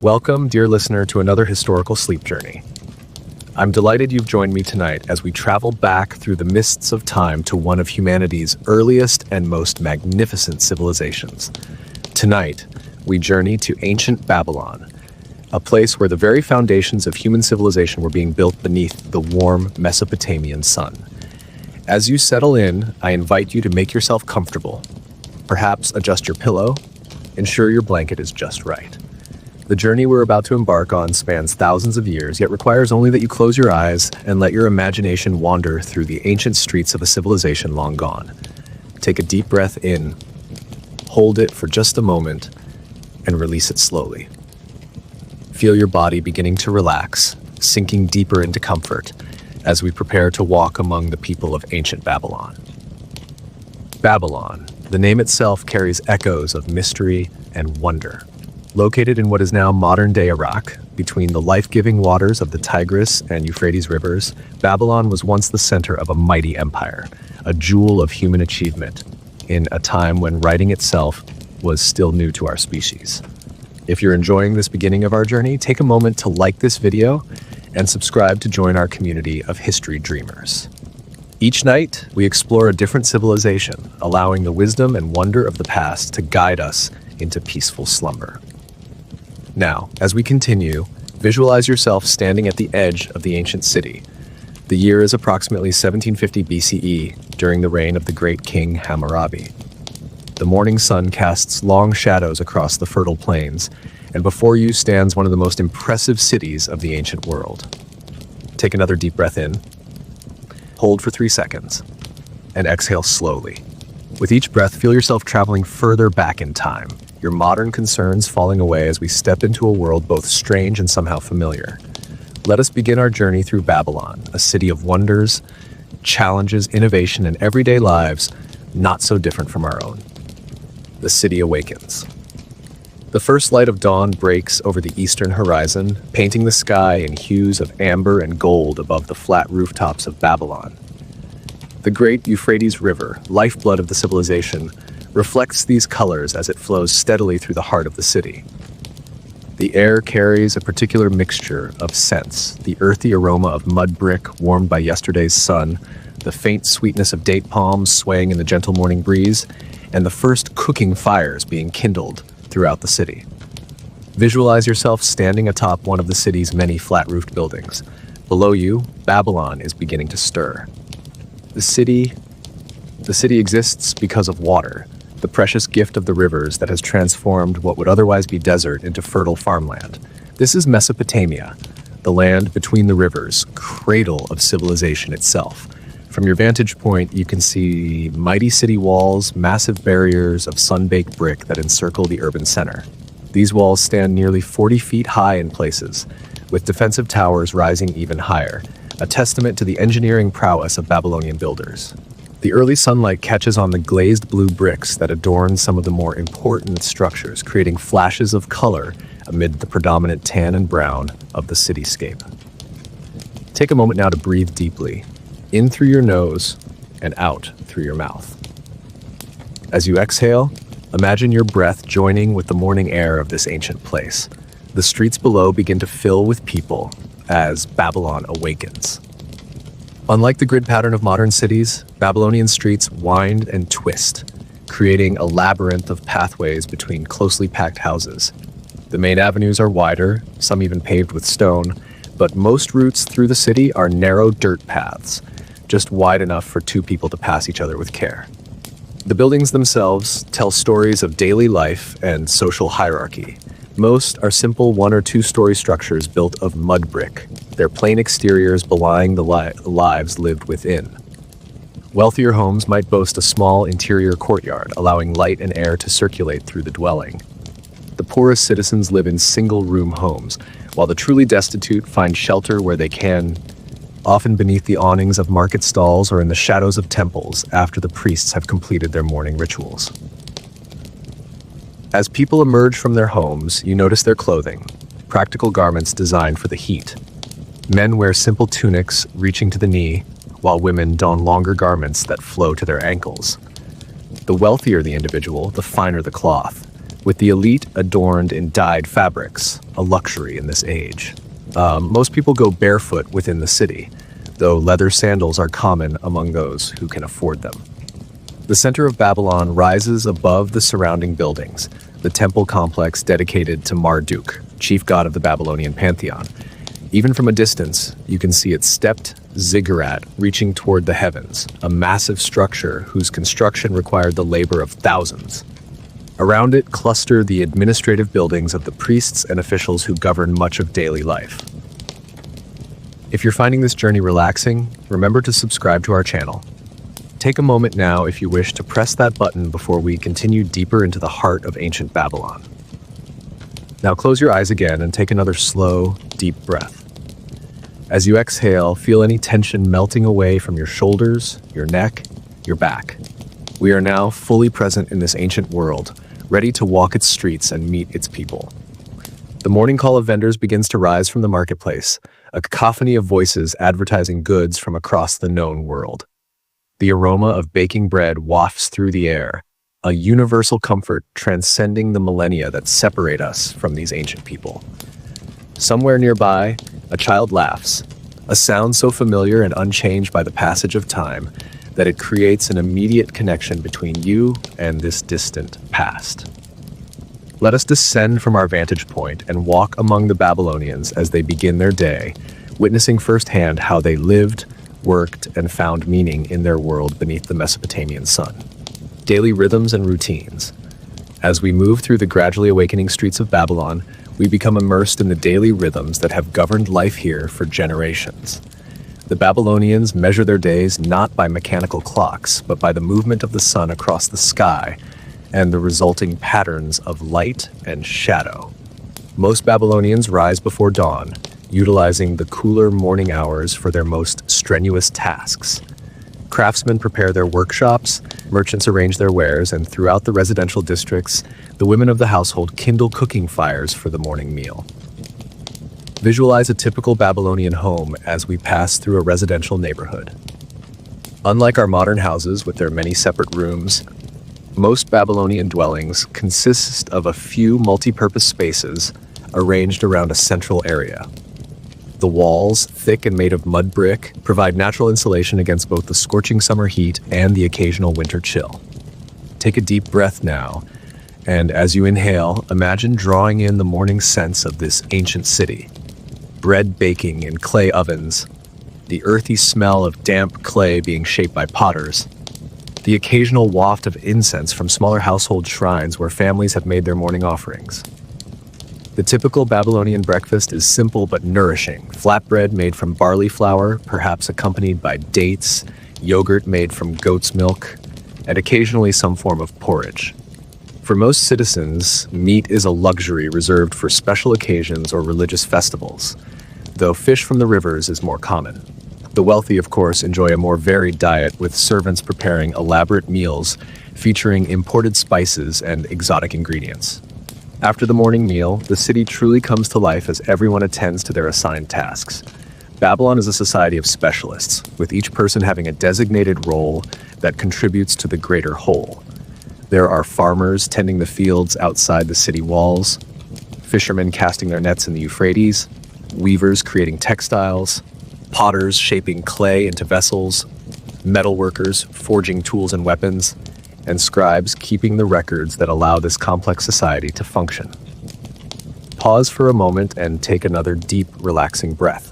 Welcome, dear listener, to another historical sleep journey. I'm delighted you've joined me tonight as we travel back through the mists of time to one of humanity's earliest and most magnificent civilizations. Tonight, we journey to ancient Babylon, a place where the very foundations of human civilization were being built beneath the warm Mesopotamian sun. As you settle in, I invite you to make yourself comfortable. Perhaps adjust your pillow. Ensure your blanket is just right. The journey we're about to embark on spans thousands of years, yet requires only that you close your eyes and let your imagination wander through the ancient streets of a civilization long gone. Take a deep breath in, hold it for just a moment, and release it slowly. Feel your body beginning to relax, sinking deeper into comfort as we prepare to walk among the people of ancient Babylon. Babylon, the name itself carries echoes of mystery and wonder. Located in what is now modern-day Iraq, between the life-giving waters of the Tigris and Euphrates rivers, Babylon was once the center of a mighty empire, a jewel of human achievement, in a time when writing itself was still new to our species. If you're enjoying this beginning of our journey, take a moment to like this video and subscribe to join our community of history dreamers. Each night, we explore a different civilization, allowing the wisdom and wonder of the past to guide us into peaceful slumber. Now, as we continue, visualize yourself standing at the edge of the ancient city. The year is approximately 1750 BCE, during the reign of the great king Hammurabi. The morning sun casts long shadows across the fertile plains, and before you stands one of the most impressive cities of the ancient world. Take another deep breath in, hold for 3 seconds, and exhale slowly. With each breath, feel yourself traveling further back in time, your modern concerns falling away as we step into a world both strange and somehow familiar. Let us begin our journey through Babylon, a city of wonders, challenges, innovation, and everyday lives not so different from our own. The city awakens. The first light of dawn breaks over the eastern horizon, painting the sky in hues of amber and gold above the flat rooftops of Babylon. The great Euphrates River, lifeblood of the civilization, reflects these colors as it flows steadily through the heart of the city. The air carries a particular mixture of scents, the earthy aroma of mud brick warmed by yesterday's sun, the faint sweetness of date palms swaying in the gentle morning breeze, and the first cooking fires being kindled throughout the city. Visualize yourself standing atop one of the city's many flat-roofed buildings. Below you, Babylon is beginning to stir. The city exists because of water, the precious gift of the rivers that has transformed what would otherwise be desert into fertile farmland. This is Mesopotamia, the land between the rivers, cradle of civilization itself. From your vantage point, you can see mighty city walls, massive barriers of sun-baked brick that encircle the urban center. These walls stand nearly 40 feet high in places, with defensive towers rising even higher, a testament to the engineering prowess of Babylonian builders. The early sunlight catches on the glazed blue bricks that adorn some of the more important structures, creating flashes of color amid the predominant tan and brown of the cityscape. Take a moment now to breathe deeply, in through your nose and out through your mouth. As you exhale, imagine your breath joining with the morning air of this ancient place. The streets below begin to fill with people as Babylon awakens. Unlike the grid pattern of modern cities, Babylonian streets wind and twist, creating a labyrinth of pathways between closely packed houses. The main avenues are wider, some even paved with stone, but most routes through the city are narrow dirt paths, just wide enough for two people to pass each other with care. The buildings themselves tell stories of daily life and social hierarchy. Most are simple 1- or 2-story structures built of mud brick, their plain exteriors belying the lives lived within. Wealthier homes might boast a small interior courtyard, allowing light and air to circulate through the dwelling. The poorest citizens live in single-room homes, while the truly destitute find shelter where they can, often beneath the awnings of market stalls or in the shadows of temples after the priests have completed their morning rituals. As people emerge from their homes, you notice their clothing, practical garments designed for the heat. Men wear simple tunics reaching to the knee, while women don longer garments that flow to their ankles. The wealthier the individual, the finer the cloth. with the elite adorned in dyed fabrics, a luxury in this age. Most people go barefoot within the city, though leather sandals are common among those who can afford them. The center of Babylon rises above the surrounding buildings, the temple complex dedicated to Marduk, chief god of the Babylonian pantheon. Even from a distance, you can see its stepped ziggurat reaching toward the heavens, a massive structure whose construction required the labor of thousands. Around it cluster the administrative buildings of the priests and officials who govern much of daily life. If you're finding this journey relaxing, remember to subscribe to our channel. Take a moment now if you wish to press that button before we continue deeper into the heart of ancient Babylon. Now close your eyes again and take another slow, deep breath. As you exhale, feel any tension melting away from your shoulders, your neck, your back. We are now fully present in this ancient world, ready to walk its streets and meet its people. The morning call of vendors begins to rise from the marketplace, a cacophony of voices advertising goods from across the known world. The aroma of baking bread wafts through the air, a universal comfort transcending the millennia that separate us from these ancient people. Somewhere nearby, a child laughs, a sound so familiar and unchanged by the passage of time that it creates an immediate connection between you and this distant past. Let us descend from our vantage point and walk among the Babylonians as they begin their day, witnessing firsthand how they lived, worked, and found meaning in their world beneath the Mesopotamian sun. Daily rhythms and routines. As we move through the gradually awakening streets of Babylon, we become immersed in the daily rhythms that have governed life here for generations. The Babylonians measure their days not by mechanical clocks, but by the movement of the sun across the sky and the resulting patterns of light and shadow. Most Babylonians rise before dawn, utilizing the cooler morning hours for their most strenuous tasks. Craftsmen prepare their workshops, merchants arrange their wares, and throughout the residential districts, the women of the household kindle cooking fires for the morning meal. Visualize a typical Babylonian home as we pass through a residential neighborhood. Unlike our modern houses with their many separate rooms, most Babylonian dwellings consist of a few multi-purpose spaces arranged around a central area. The walls, thick and made of mud brick, provide natural insulation against both the scorching summer heat and the occasional winter chill. Take a deep breath now, and as you inhale, imagine drawing in the morning scents of this ancient city. Bread baking in clay ovens, the earthy smell of damp clay being shaped by potters, the occasional waft of incense from smaller household shrines where families have made their morning offerings. The typical Babylonian breakfast is simple but nourishing. Flatbread made from barley flour, perhaps accompanied by dates, yogurt made from goat's milk, and occasionally some form of porridge. For most citizens, meat is a luxury reserved for special occasions or religious festivals, though fish from the rivers is more common. The wealthy, of course, enjoy a more varied diet, with servants preparing elaborate meals featuring imported spices and exotic ingredients. After the morning meal, the city truly comes to life as everyone attends to their assigned tasks. Babylon is a society of specialists, with each person having a designated role that contributes to the greater whole. There are farmers tending the fields outside the city walls, fishermen casting their nets in the Euphrates, weavers creating textiles, potters shaping clay into vessels, metalworkers forging tools and weapons, and scribes keeping the records that allow this complex society to function. Pause for a moment and take another deep, relaxing breath.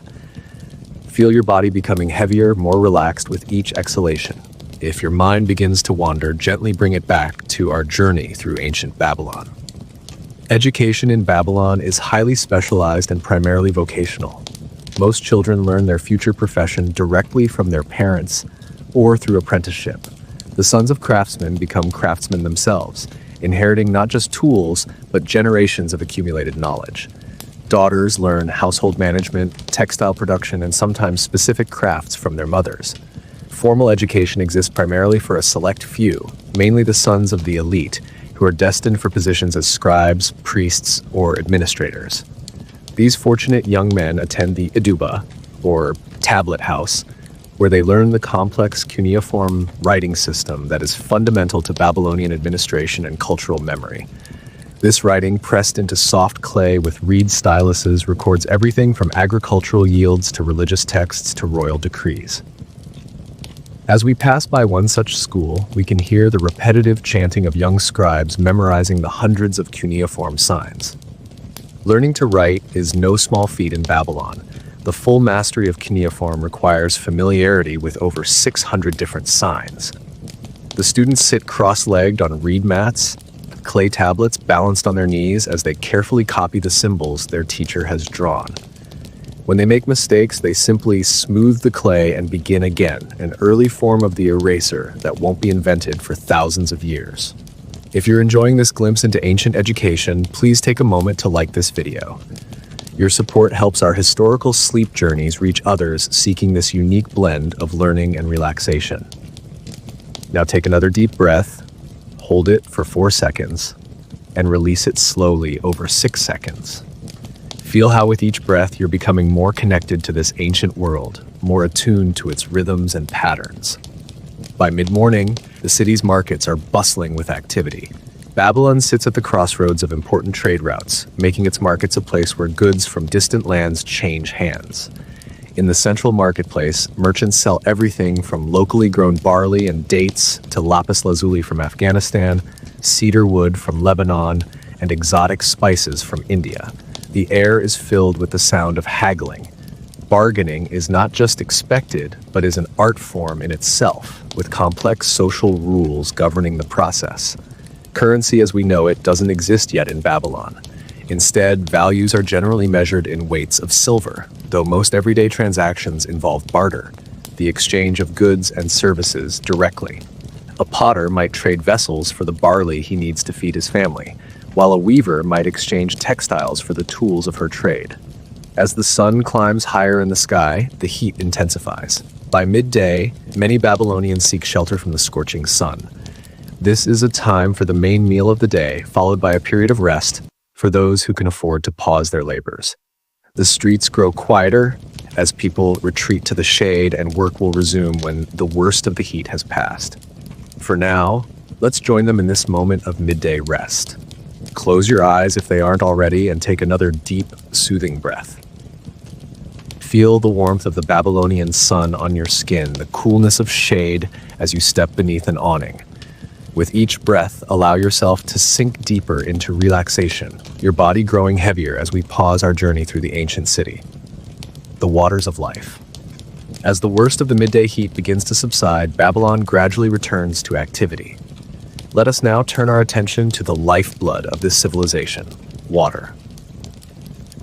Feel your body becoming heavier, more relaxed with each exhalation. If your mind begins to wander, gently bring it back to our journey through ancient Babylon. Education in Babylon is highly specialized and primarily vocational. Most children learn their future profession directly from their parents or through apprenticeship. The sons of craftsmen become craftsmen themselves, inheriting not just tools, but generations of accumulated knowledge. Daughters learn household management, textile production, and sometimes specific crafts from their mothers. Formal education exists primarily for a select few, mainly the sons of the elite, who are destined for positions as scribes, priests, or administrators. These fortunate young men attend the Iduba, or tablet house, where they learn the complex cuneiform writing system that is fundamental to Babylonian administration and cultural memory. This writing, pressed into soft clay with reed styluses, records everything from agricultural yields to religious texts to royal decrees. As we pass by one such school, we can hear the repetitive chanting of young scribes memorizing the hundreds of cuneiform signs. Learning to write is no small feat in Babylon. The full mastery of cuneiform requires familiarity with over 600 different signs. The students sit cross-legged on reed mats, clay tablets balanced on their knees as they carefully copy the symbols their teacher has drawn. When they make mistakes, they simply smooth the clay and begin again, an early form of the eraser that won't be invented for thousands of years. If you're enjoying this glimpse into ancient education, please take a moment to like this video. Your support helps our historical sleep journeys reach others seeking this unique blend of learning and relaxation. Now take another deep breath. Hold it for 4 seconds, and release it slowly over 6 seconds. Feel how with each breath you're becoming more connected to this ancient world, more attuned to its rhythms and patterns. By mid-morning, the city's markets are bustling with activity. Babylon sits at the crossroads of important trade routes, making its markets a place where goods from distant lands change hands. In the central marketplace, merchants sell everything from locally grown barley and dates to lapis lazuli from Afghanistan, cedar wood from Lebanon, and exotic spices from India. The air is filled with the sound of haggling. Bargaining is not just expected, but is an art form in itself, with complex social rules governing the process. Currency as we know it doesn't exist yet in Babylon. Instead, values are generally measured in weights of silver, though most everyday transactions involve barter, the exchange of goods and services directly. A potter might trade vessels for the barley he needs to feed his family, while a weaver might exchange textiles for the tools of her trade. As the sun climbs higher in the sky, the heat intensifies. By midday, many Babylonians seek shelter from the scorching sun. This is a time for the main meal of the day, followed by a period of rest for those who can afford to pause their labors. The streets grow quieter as people retreat to the shade, and work will resume when the worst of the heat has passed. For now, let's join them in this moment of midday rest. Close your eyes if they aren't already, and take another deep, soothing breath. Feel the warmth of the Babylonian sun on your skin, the coolness of shade as you step beneath an awning. With each breath, allow yourself to sink deeper into relaxation, your body growing heavier as we pause our journey through the ancient city. The waters of life. As the worst of the midday heat begins to subside, Babylon gradually returns to activity. Let us now turn our attention to the lifeblood of this civilization, water.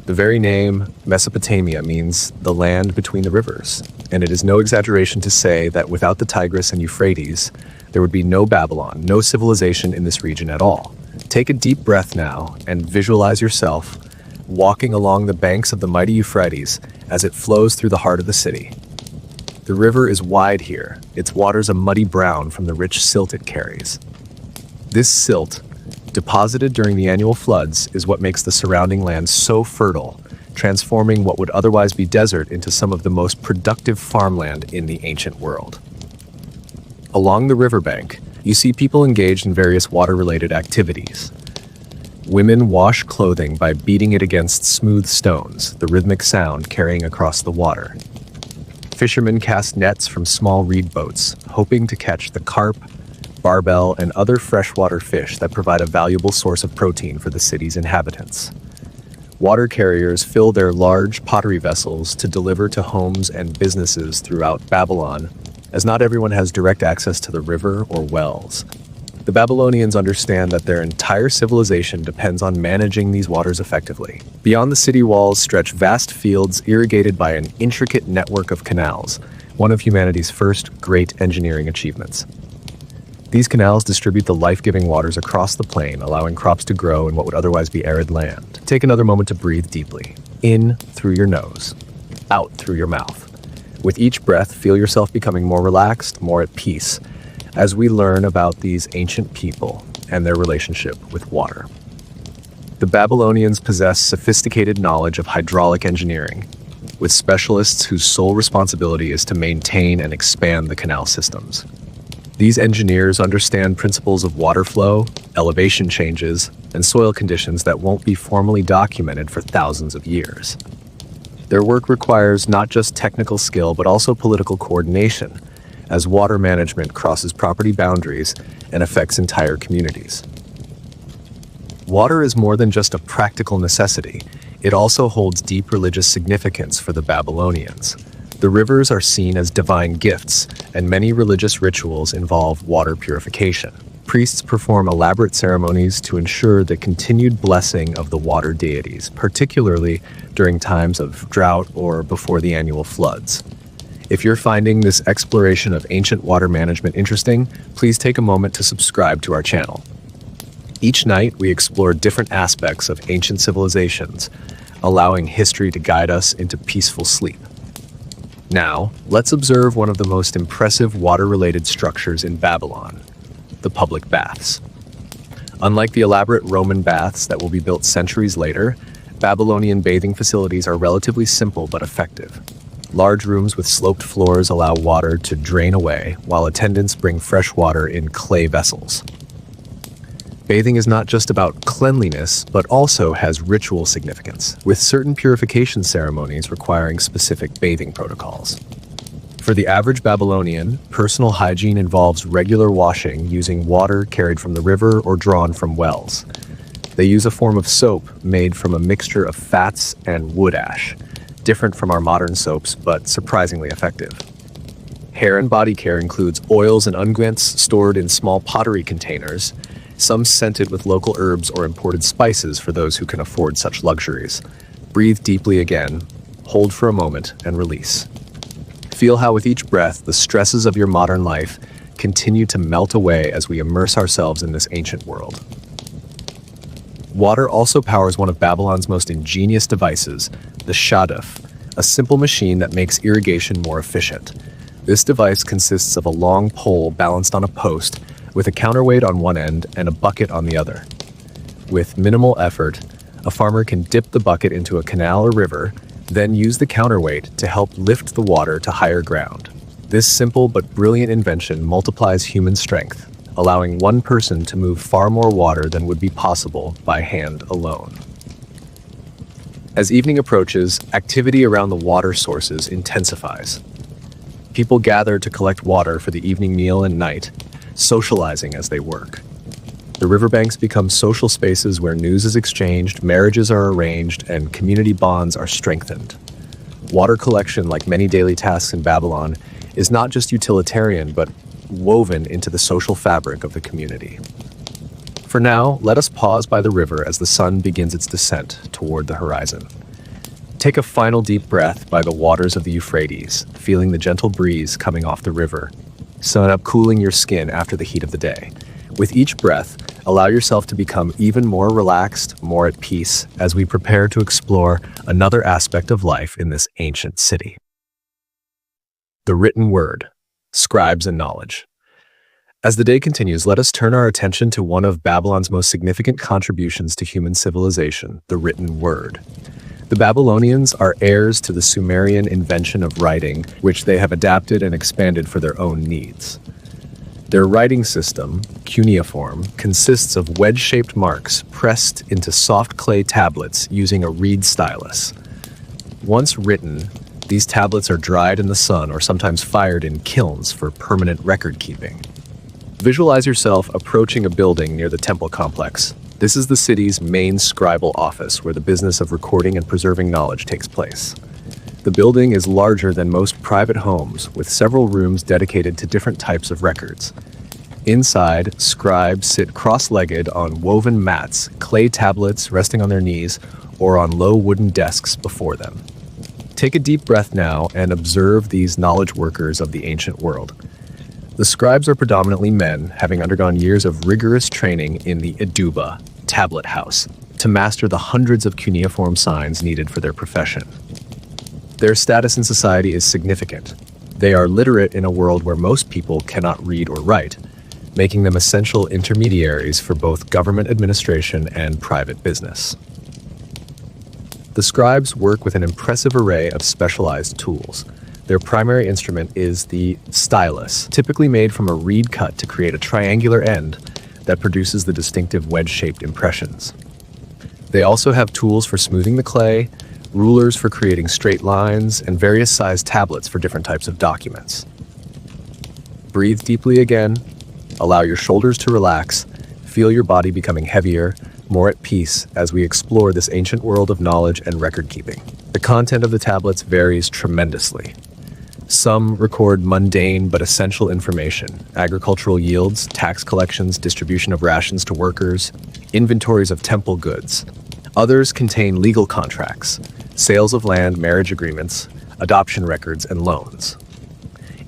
The very name Mesopotamia means the land between the rivers, and it is no exaggeration to say that without the Tigris and Euphrates, there would be no Babylon, no civilization in this region at all. Take a deep breath now and visualize yourself walking along the banks of the mighty Euphrates as it flows through the heart of the city. The river is wide here, its waters a muddy brown from the rich silt it carries. This silt, deposited during the annual floods, is what makes the surrounding land so fertile, transforming what would otherwise be desert into some of the most productive farmland in the ancient world. Along the riverbank, you see people engaged in various water-related activities. Women wash clothing by beating it against smooth stones, the rhythmic sound carrying across the water. Fishermen cast nets from small reed boats, hoping to catch the carp, barbel, and other freshwater fish that provide a valuable source of protein for the city's inhabitants. Water carriers fill their large pottery vessels to deliver to homes and businesses throughout Babylon, as not everyone has direct access to the river or wells. The Babylonians understand that their entire civilization depends on managing these waters effectively. Beyond the city walls stretch vast fields irrigated by an intricate network of canals, one of humanity's first great engineering achievements. These canals distribute the life-giving waters across the plain, allowing crops to grow in what would otherwise be arid land. Take another moment to breathe deeply. In through your nose, out through your mouth. With each breath, feel yourself becoming more relaxed, more at peace, as we learn about these ancient people and their relationship with water. The Babylonians possess sophisticated knowledge of hydraulic engineering, with specialists whose sole responsibility is to maintain and expand the canal systems. These engineers understand principles of water flow, elevation changes, and soil conditions that won't be formally documented for thousands of years. Their work requires not just technical skill but also political coordination, as water management crosses property boundaries and affects entire communities. Water is more than just a practical necessity. It also holds deep religious significance for the Babylonians. The rivers are seen as divine gifts, and many religious rituals involve water purification. Priests perform elaborate ceremonies to ensure the continued blessing of the water deities, particularly during times of drought or before the annual floods. If you're finding this exploration of ancient water management interesting, please take a moment to subscribe to our channel. Each night, we explore different aspects of ancient civilizations, allowing history to guide us into peaceful sleep. Now, let's observe one of the most impressive water-related structures in Babylon, the public baths. Unlike the elaborate Roman baths that will be built centuries later, Babylonian bathing facilities are relatively simple but effective. Large rooms with sloped floors allow water to drain away, while attendants bring fresh water in clay vessels. Bathing is not just about cleanliness, but also has ritual significance, with certain purification ceremonies requiring specific bathing protocols. For the average Babylonian, personal hygiene involves regular washing using water carried from the river or drawn from wells. They use a form of soap made from a mixture of fats and wood ash, different from our modern soaps, but surprisingly effective. Hair and body care includes oils and unguents stored in small pottery containers, some scented with local herbs or imported spices for those who can afford such luxuries. Breathe deeply again, hold for a moment, and release. Feel how with each breath, the stresses of your modern life continue to melt away as we immerse ourselves in this ancient world. Water also powers one of Babylon's most ingenious devices, the shaduf, a simple machine that makes irrigation more efficient. This device consists of a long pole balanced on a post with a counterweight on one end and a bucket on the other. With minimal effort, a farmer can dip the bucket into a canal or river, then use the counterweight to help lift the water to higher ground. This simple but brilliant invention multiplies human strength, allowing one person to move far more water than would be possible by hand alone. As evening approaches, activity around the water sources intensifies. People gather to collect water for the evening meal and night, socializing as they work. The riverbanks become social spaces where news is exchanged, marriages are arranged, and community bonds are strengthened. Water collection, like many daily tasks in Babylon, is not just utilitarian but woven into the social fabric of the community. For now, let us pause by the river as the sun begins its descent toward the horizon. Take a final deep breath by the waters of the Euphrates, feeling the gentle breeze coming off the river, sun up cooling your skin after the heat of the day. With each breath, allow yourself to become even more relaxed, more at peace, as we prepare to explore another aspect of life in this ancient city. The written word, scribes and knowledge. As the day continues, let us turn our attention to one of Babylon's most significant contributions to human civilization, the written word. The Babylonians are heirs to the Sumerian invention of writing, which they have adapted and expanded for their own needs. Their writing system, cuneiform, consists of wedge-shaped marks pressed into soft clay tablets using a reed stylus. Once written, these tablets are dried in the sun or sometimes fired in kilns for permanent record-keeping. Visualize yourself approaching a building near the temple complex. This is the city's main scribal office, where the business of recording and preserving knowledge takes place. The building is larger than most private homes, with several rooms dedicated to different types of records. Inside, scribes sit cross-legged on woven mats, clay tablets resting on their knees, or on low wooden desks before them. Take a deep breath now and observe these knowledge workers of the ancient world. The scribes are predominantly men, having undergone years of rigorous training in the Eduba, tablet house, to master the hundreds of cuneiform signs needed for their profession. Their status in society is significant. They are literate in a world where most people cannot read or write, making them essential intermediaries for both government administration and private business. The scribes work with an impressive array of specialized tools. Their primary instrument is the stylus, typically made from a reed cut to create a triangular end that produces the distinctive wedge-shaped impressions. They also have tools for smoothing the clay, rulers for creating straight lines, and various sized tablets for different types of documents. Breathe deeply again, allow your shoulders to relax, feel your body becoming heavier, more at peace as we explore this ancient world of knowledge and record keeping. The content of the tablets varies tremendously. Some record mundane but essential information: agricultural yields, tax collections, distribution of rations to workers, inventories of temple goods. Others contain legal contracts, sales of land, marriage agreements, adoption records, and loans.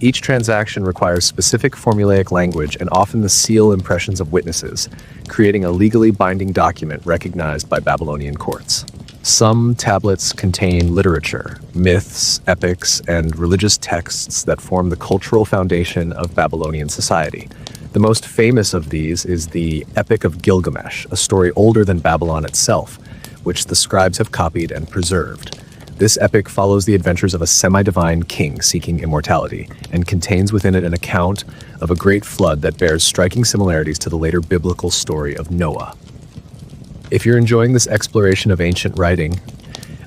Each transaction requires specific formulaic language and often the seal impressions of witnesses, creating a legally binding document recognized by Babylonian courts. Some tablets contain literature, myths, epics, and religious texts that form the cultural foundation of Babylonian society. The most famous of these is the Epic of Gilgamesh, a story older than Babylon itself, which the scribes have copied and preserved. This epic follows the adventures of a semi-divine king seeking immortality, and contains within it an account of a great flood that bears striking similarities to the later biblical story of Noah. If you're enjoying this exploration of ancient writing,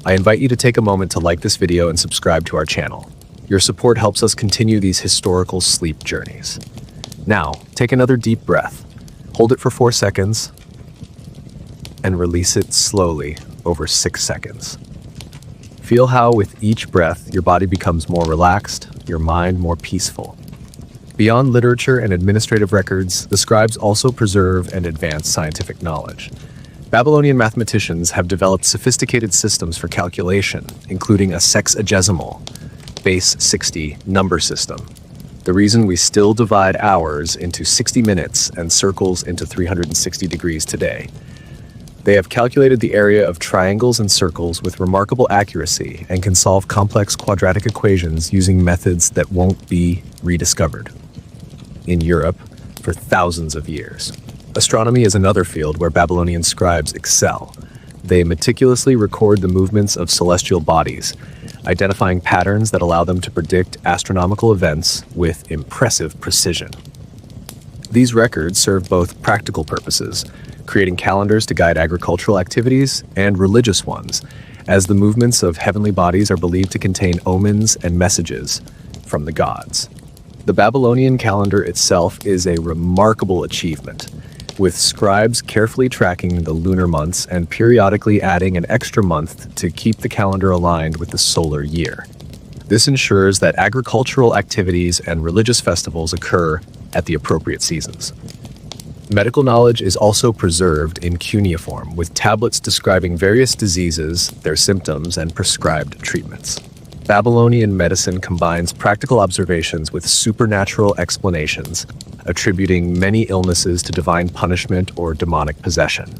I invite you to take a moment to like this video and subscribe to our channel. Your support helps us continue these historical sleep journeys. Now, take another deep breath. Hold it for 4 seconds, and release it slowly over 6 seconds. Feel how with each breath, your body becomes more relaxed, your mind more peaceful. Beyond literature and administrative records, the scribes also preserve and advance scientific knowledge. Babylonian mathematicians have developed sophisticated systems for calculation, including a sexagesimal, base 60 number system. The reason we still divide hours into 60 minutes and circles into 360 degrees today. They have calculated the area of triangles and circles with remarkable accuracy and can solve complex quadratic equations using methods that won't be rediscovered in Europe for thousands of years. Astronomy is another field where Babylonian scribes excel. They meticulously record the movements of celestial bodies, identifying patterns that allow them to predict astronomical events with impressive precision. These records serve both practical purposes, creating calendars to guide agricultural activities, and religious ones, as the movements of heavenly bodies are believed to contain omens and messages from the gods. The Babylonian calendar itself is a remarkable achievement, with scribes carefully tracking the lunar months and periodically adding an extra month to keep the calendar aligned with the solar year. This ensures that agricultural activities and religious festivals occur at the appropriate seasons. Medical knowledge is also preserved in cuneiform, with tablets describing various diseases, their symptoms, and prescribed treatments. Babylonian medicine combines practical observations with supernatural explanations, attributing many illnesses to divine punishment or demonic possession.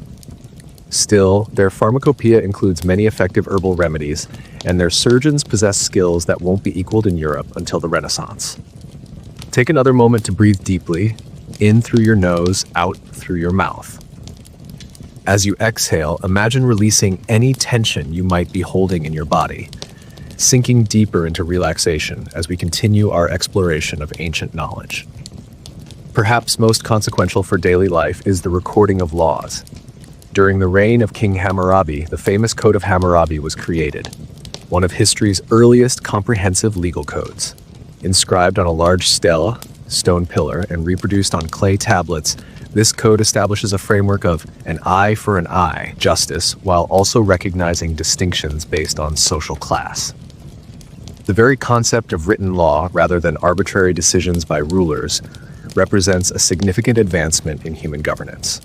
Still, their pharmacopoeia includes many effective herbal remedies, and their surgeons possess skills that won't be equaled in Europe until the Renaissance. Take another moment to breathe deeply, in through your nose, out through your mouth. As you exhale, imagine releasing any tension you might be holding in your body, sinking deeper into relaxation as we continue our exploration of ancient knowledge. Perhaps most consequential for daily life is the recording of laws. During the reign of King Hammurabi, the famous Code of Hammurabi was created, one of history's earliest comprehensive legal codes. Inscribed on a large stele, stone pillar, and reproduced on clay tablets, this code establishes a framework of an eye for an eye justice, while also recognizing distinctions based on social class. The very concept of written law, rather than arbitrary decisions by rulers, represents a significant advancement in human governance.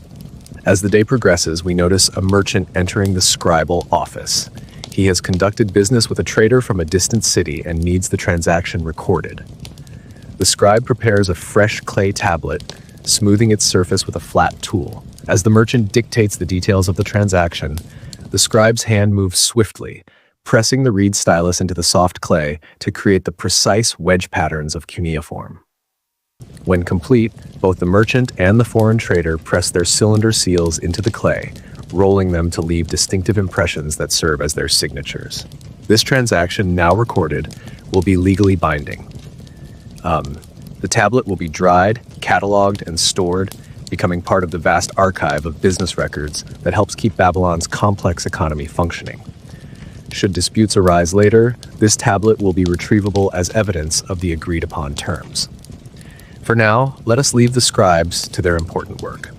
As the day progresses, we notice a merchant entering the scribal office. He has conducted business with a trader from a distant city and needs the transaction recorded. The scribe prepares a fresh clay tablet, smoothing its surface with a flat tool. As the merchant dictates the details of the transaction, the scribe's hand moves swiftly, pressing the reed stylus into the soft clay to create the precise wedge patterns of cuneiform. When complete, both the merchant and the foreign trader press their cylinder seals into the clay, rolling them to leave distinctive impressions that serve as their signatures. This transaction, now recorded, will be legally binding. The tablet will be dried, cataloged, and stored, becoming part of the vast archive of business records that helps keep Babylon's complex economy functioning. Should disputes arise later, this tablet will be retrievable as evidence of the agreed-upon terms. For now, let us leave the scribes to their important work.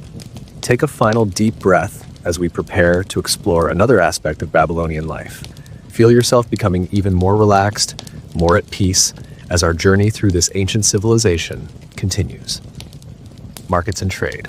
Take a final deep breath as we prepare to explore another aspect of Babylonian life. Feel yourself becoming even more relaxed, more at peace, as our journey through this ancient civilization continues. Markets and trade.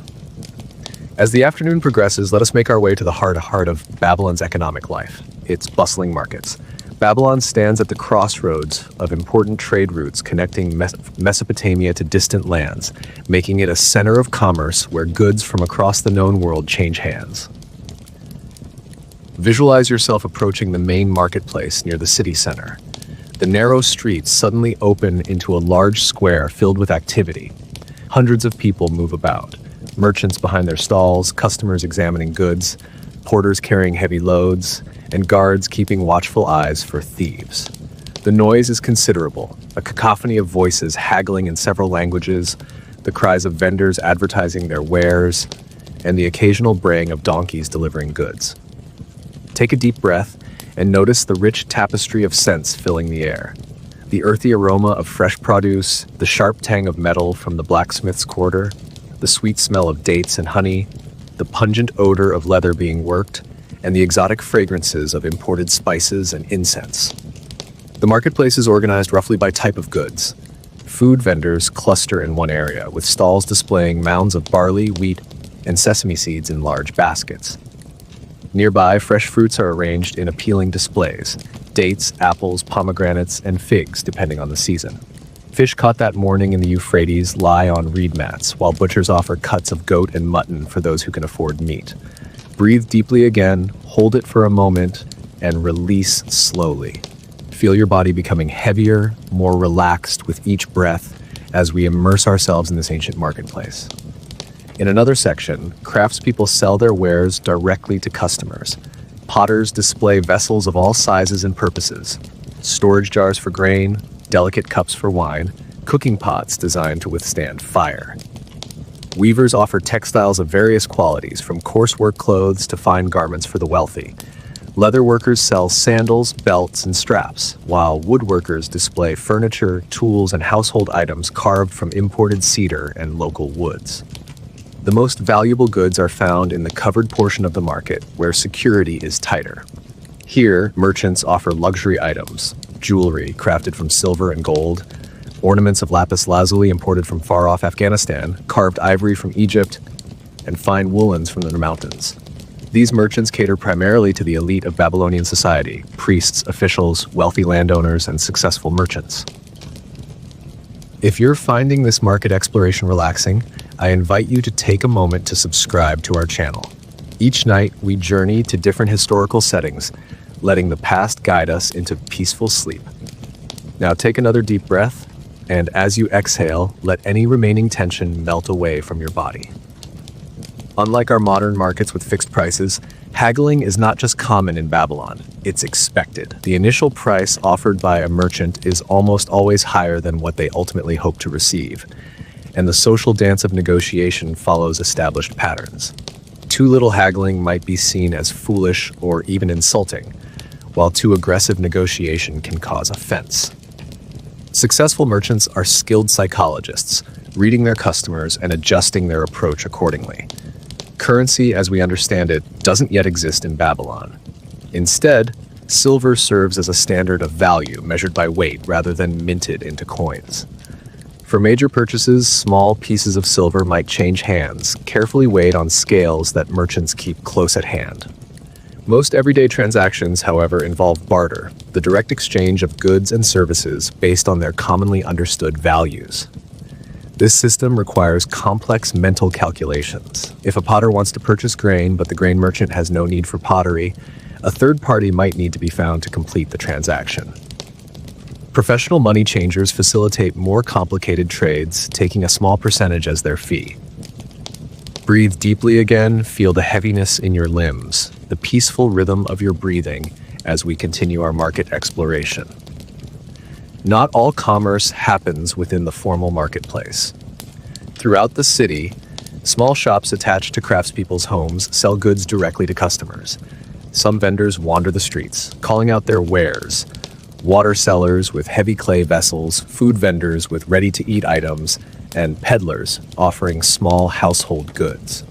As the afternoon progresses, let us make our way to the heart of Babylon's economic life, its bustling markets. Babylon stands at the crossroads of important trade routes connecting Mesopotamia to distant lands, making it a center of commerce where goods from across the known world change hands. Visualize yourself approaching the main marketplace near the city center. The narrow streets suddenly open into a large square filled with activity. Hundreds of people move about. Merchants behind their stalls, customers examining goods, porters carrying heavy loads, and guards keeping watchful eyes for thieves. The noise is considerable, a cacophony of voices haggling in several languages, the cries of vendors advertising their wares, and the occasional braying of donkeys delivering goods. Take a deep breath and notice the rich tapestry of scents filling the air. The earthy aroma of fresh produce, the sharp tang of metal from the blacksmith's quarter, the sweet smell of dates and honey, the pungent odor of leather being worked, and the exotic fragrances of imported spices and incense. The marketplace is organized roughly by type of goods. Food vendors cluster in one area, with stalls displaying mounds of barley, wheat, and sesame seeds in large baskets. Nearby, fresh fruits are arranged in appealing displays: dates, apples, pomegranates, and figs, depending on the season. Fish caught that morning in the Euphrates lie on reed mats, while butchers offer cuts of goat and mutton for those who can afford meat. Breathe deeply again, hold it for a moment, and release slowly. Feel your body becoming heavier, more relaxed with each breath as we immerse ourselves in this ancient marketplace. In another section, craftspeople sell their wares directly to customers. Potters display vessels of all sizes and purposes: storage jars for grain, delicate cups for wine, cooking pots designed to withstand fire. Weavers offer textiles of various qualities, from coarse work clothes to fine garments for the wealthy. Leather workers sell sandals, belts, and straps, while woodworkers display furniture, tools, and household items carved from imported cedar and local woods. The most valuable goods are found in the covered portion of the market, where security is tighter. Here, merchants offer luxury items: jewelry crafted from silver and gold, ornaments of lapis lazuli imported from far-off Afghanistan, carved ivory from Egypt, and fine woolens from the mountains. These merchants cater primarily to the elite of Babylonian society: priests, officials, wealthy landowners, and successful merchants. If you're finding this market exploration relaxing, I invite you to take a moment to subscribe to our channel. Each night, we journey to different historical settings, letting the past guide us into peaceful sleep. Now take another deep breath, and as you exhale, let any remaining tension melt away from your body. Unlike our modern markets with fixed prices, haggling is not just common in Babylon, it's expected. The initial price offered by a merchant is almost always higher than what they ultimately hope to receive, and the social dance of negotiation follows established patterns. Too little haggling might be seen as foolish or even insulting, while too aggressive negotiation can cause offense. Successful merchants are skilled psychologists, reading their customers and adjusting their approach accordingly. Currency, as we understand it, doesn't yet exist in Babylon. Instead, silver serves as a standard of value measured by weight rather than minted into coins. For major purchases, small pieces of silver might change hands, carefully weighed on scales that merchants keep close at hand. Most everyday transactions, however, involve barter, the direct exchange of goods and services based on their commonly understood values. This system requires complex mental calculations. If a potter wants to purchase grain, but the grain merchant has no need for pottery, a third party might need to be found to complete the transaction. Professional money changers facilitate more complicated trades, taking a small percentage as their fee. Breathe deeply again, feel the heaviness in your limbs, the peaceful rhythm of your breathing as we continue our market exploration. Not all commerce happens within the formal marketplace. Throughout the city, small shops attached to craftspeople's homes sell goods directly to customers. Some vendors wander the streets, calling out their wares. Water sellers with heavy clay vessels, food vendors with ready-to-eat items, and peddlers offering small household goods.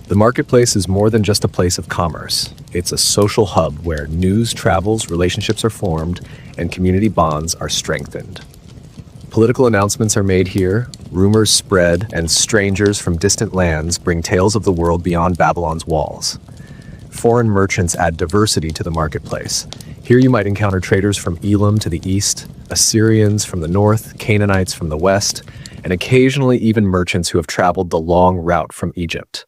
The marketplace is more than just a place of commerce. It's a social hub where news travels, relationships are formed, and community bonds are strengthened. Political announcements are made here, rumors spread, and strangers from distant lands bring tales of the world beyond Babylon's walls. Foreign merchants add diversity to the marketplace. Here you might encounter traders from Elam to the east, Assyrians from the north, Canaanites from the west, and occasionally even merchants who have traveled the long route from Egypt.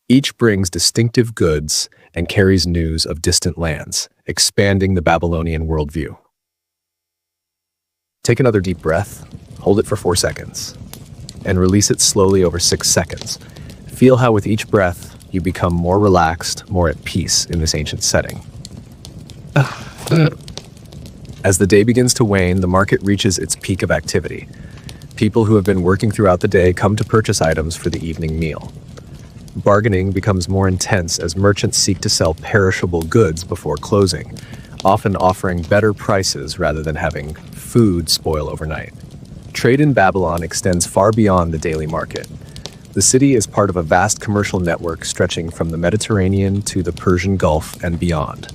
Each brings distinctive goods and carries news of distant lands, expanding the Babylonian worldview. Take another deep breath, hold it for 4 seconds, and release it slowly over 6 seconds. Feel how with each breath, you become more relaxed, more at peace in this ancient setting. As the day begins to wane, the market reaches its peak of activity. People who have been working throughout the day come to purchase items for the evening meal. Bargaining becomes more intense as merchants seek to sell perishable goods before closing, often offering better prices rather than having food spoil overnight. Trade in Babylon extends far beyond the daily market. The city is part of a vast commercial network stretching from the Mediterranean to the Persian Gulf and beyond.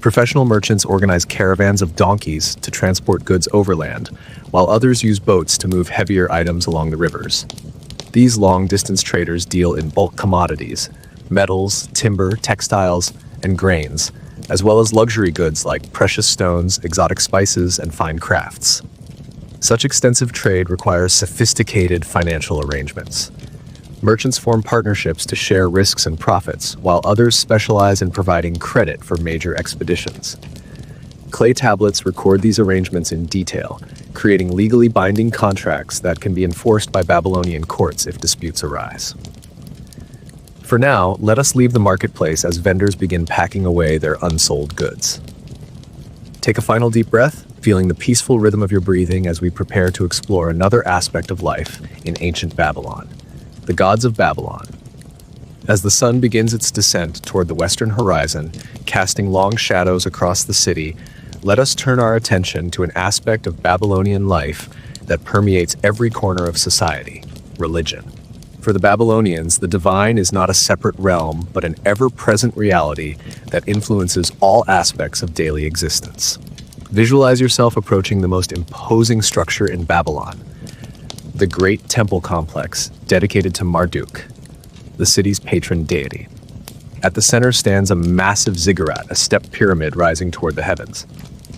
Professional merchants organize caravans of donkeys to transport goods overland, while others use boats to move heavier items along the rivers. These long-distance traders deal in bulk commodities, metals, timber, textiles, and grains, as well as luxury goods like precious stones, exotic spices, and fine crafts. Such extensive trade requires sophisticated financial arrangements. Merchants form partnerships to share risks and profits, while others specialize in providing credit for major expeditions. Clay tablets record these arrangements in detail, creating legally binding contracts that can be enforced by Babylonian courts if disputes arise. For now, let us leave the marketplace as vendors begin packing away their unsold goods. Take a final deep breath, feeling the peaceful rhythm of your breathing as we prepare to explore another aspect of life in ancient Babylon, the gods of Babylon. As the sun begins its descent toward the western horizon, casting long shadows across the city, let us turn our attention to an aspect of Babylonian life that permeates every corner of society: religion. For the Babylonians, the divine is not a separate realm, but an ever-present reality that influences all aspects of daily existence. Visualize yourself approaching the most imposing structure in Babylon, the great temple complex dedicated to Marduk, the city's patron deity. At the center stands a massive ziggurat, a step pyramid rising toward the heavens.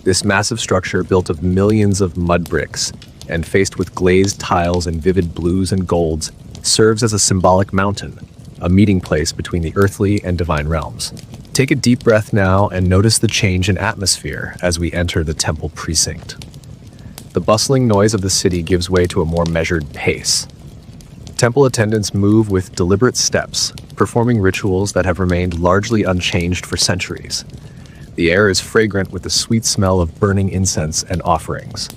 This massive structure, built of millions of mud bricks and faced with glazed tiles in vivid blues and golds, serves as a symbolic mountain, a meeting place between the earthly and divine realms. Take a deep breath now and notice the change in atmosphere as we enter the temple precinct. The bustling noise of the city gives way to a more measured pace. Temple attendants move with deliberate steps, performing rituals that have remained largely unchanged for centuries. The air is fragrant with the sweet smell of burning incense and offerings.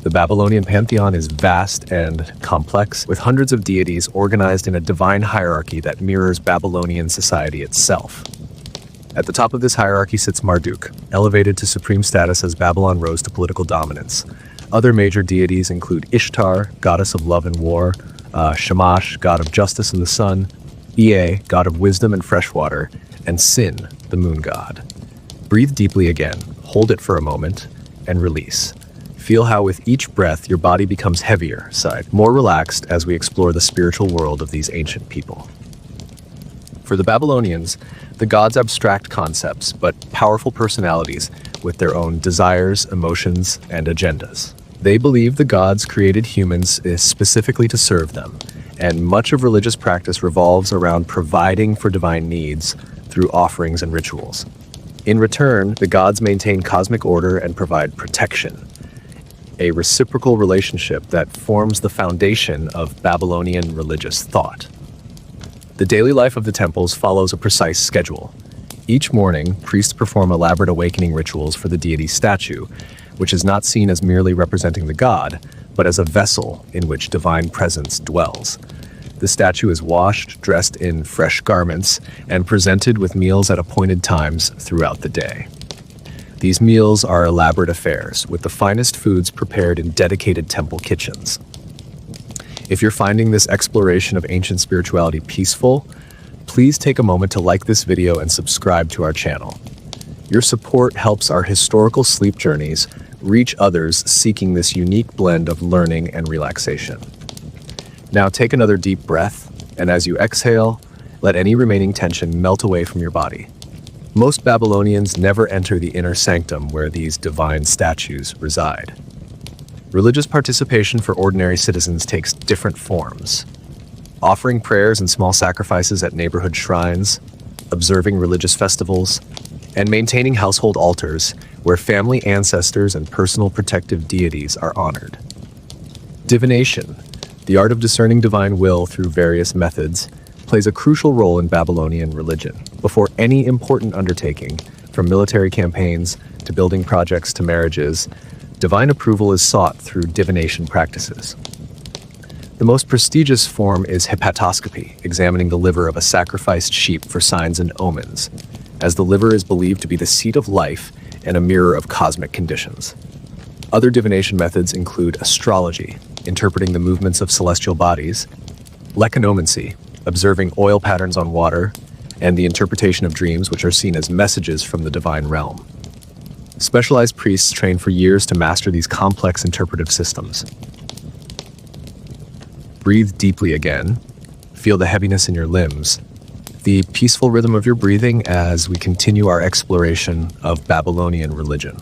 The Babylonian pantheon is vast and complex, with hundreds of deities organized in a divine hierarchy that mirrors Babylonian society itself. At the top of this hierarchy sits Marduk, elevated to supreme status as Babylon rose to political dominance. Other major deities include Ishtar, goddess of love and war, Shamash, god of justice and the sun, Ea, god of wisdom and fresh water, and Sin, the moon god. Breathe deeply again, hold it for a moment, and release. Feel how with each breath your body becomes heavier, sighed, more relaxed as we explore the spiritual world of these ancient people. For the Babylonians, the gods abstract concepts, but powerful personalities with their own desires, emotions, and agendas. They believe the gods created humans specifically to serve them, and much of religious practice revolves around providing for divine needs through offerings and rituals. In return, the gods maintain cosmic order and provide protection, a reciprocal relationship that forms the foundation of Babylonian religious thought. The daily life of the temples follows a precise schedule. Each morning, priests perform elaborate awakening rituals for the deity's statue, which is not seen as merely representing the god, but as a vessel in which divine presence dwells. The statue is washed, dressed in fresh garments, and presented with meals at appointed times throughout the day. These meals are elaborate affairs, with the finest foods prepared in dedicated temple kitchens. If you're finding this exploration of ancient spirituality peaceful, please take a moment to like this video and subscribe to our channel. Your support helps our historical sleep journeys reach others seeking this unique blend of learning and relaxation. Now take another deep breath, and as you exhale, let any remaining tension melt away from your body. Most Babylonians never enter the inner sanctum where these divine statues reside. Religious participation for ordinary citizens takes different forms. Offering prayers and small sacrifices at neighborhood shrines, observing religious festivals, and maintaining household altars where family ancestors and personal protective deities are honored. Divination, the art of discerning divine will through various methods, plays a crucial role in Babylonian religion. Before any important undertaking, from military campaigns to building projects to marriages, divine approval is sought through divination practices. The most prestigious form is hepatoscopy, examining the liver of a sacrificed sheep for signs and omens, as the liver is believed to be the seat of life and a mirror of cosmic conditions. Other divination methods include astrology, interpreting the movements of celestial bodies, lechonomancy, observing oil patterns on water, and the interpretation of dreams, which are seen as messages from the divine realm. Specialized priests train for years to master these complex interpretive systems. Breathe deeply again. Feel the heaviness in your limbs, the peaceful rhythm of your breathing as we continue our exploration of Babylonian religion.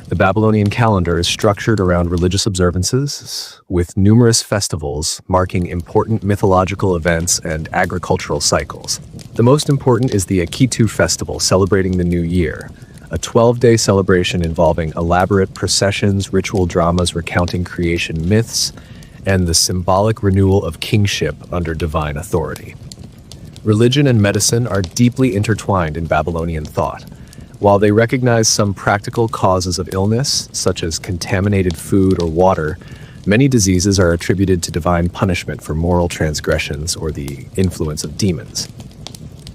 The Babylonian calendar is structured around religious observances, with numerous festivals marking important mythological events and agricultural cycles. The most important is the Akitu festival, celebrating the new year, a 12-day celebration involving elaborate processions, ritual dramas recounting creation myths, and the symbolic renewal of kingship under divine authority. Religion and medicine are deeply intertwined in Babylonian thought. While they recognize some practical causes of illness, such as contaminated food or water, many diseases are attributed to divine punishment for moral transgressions or the influence of demons.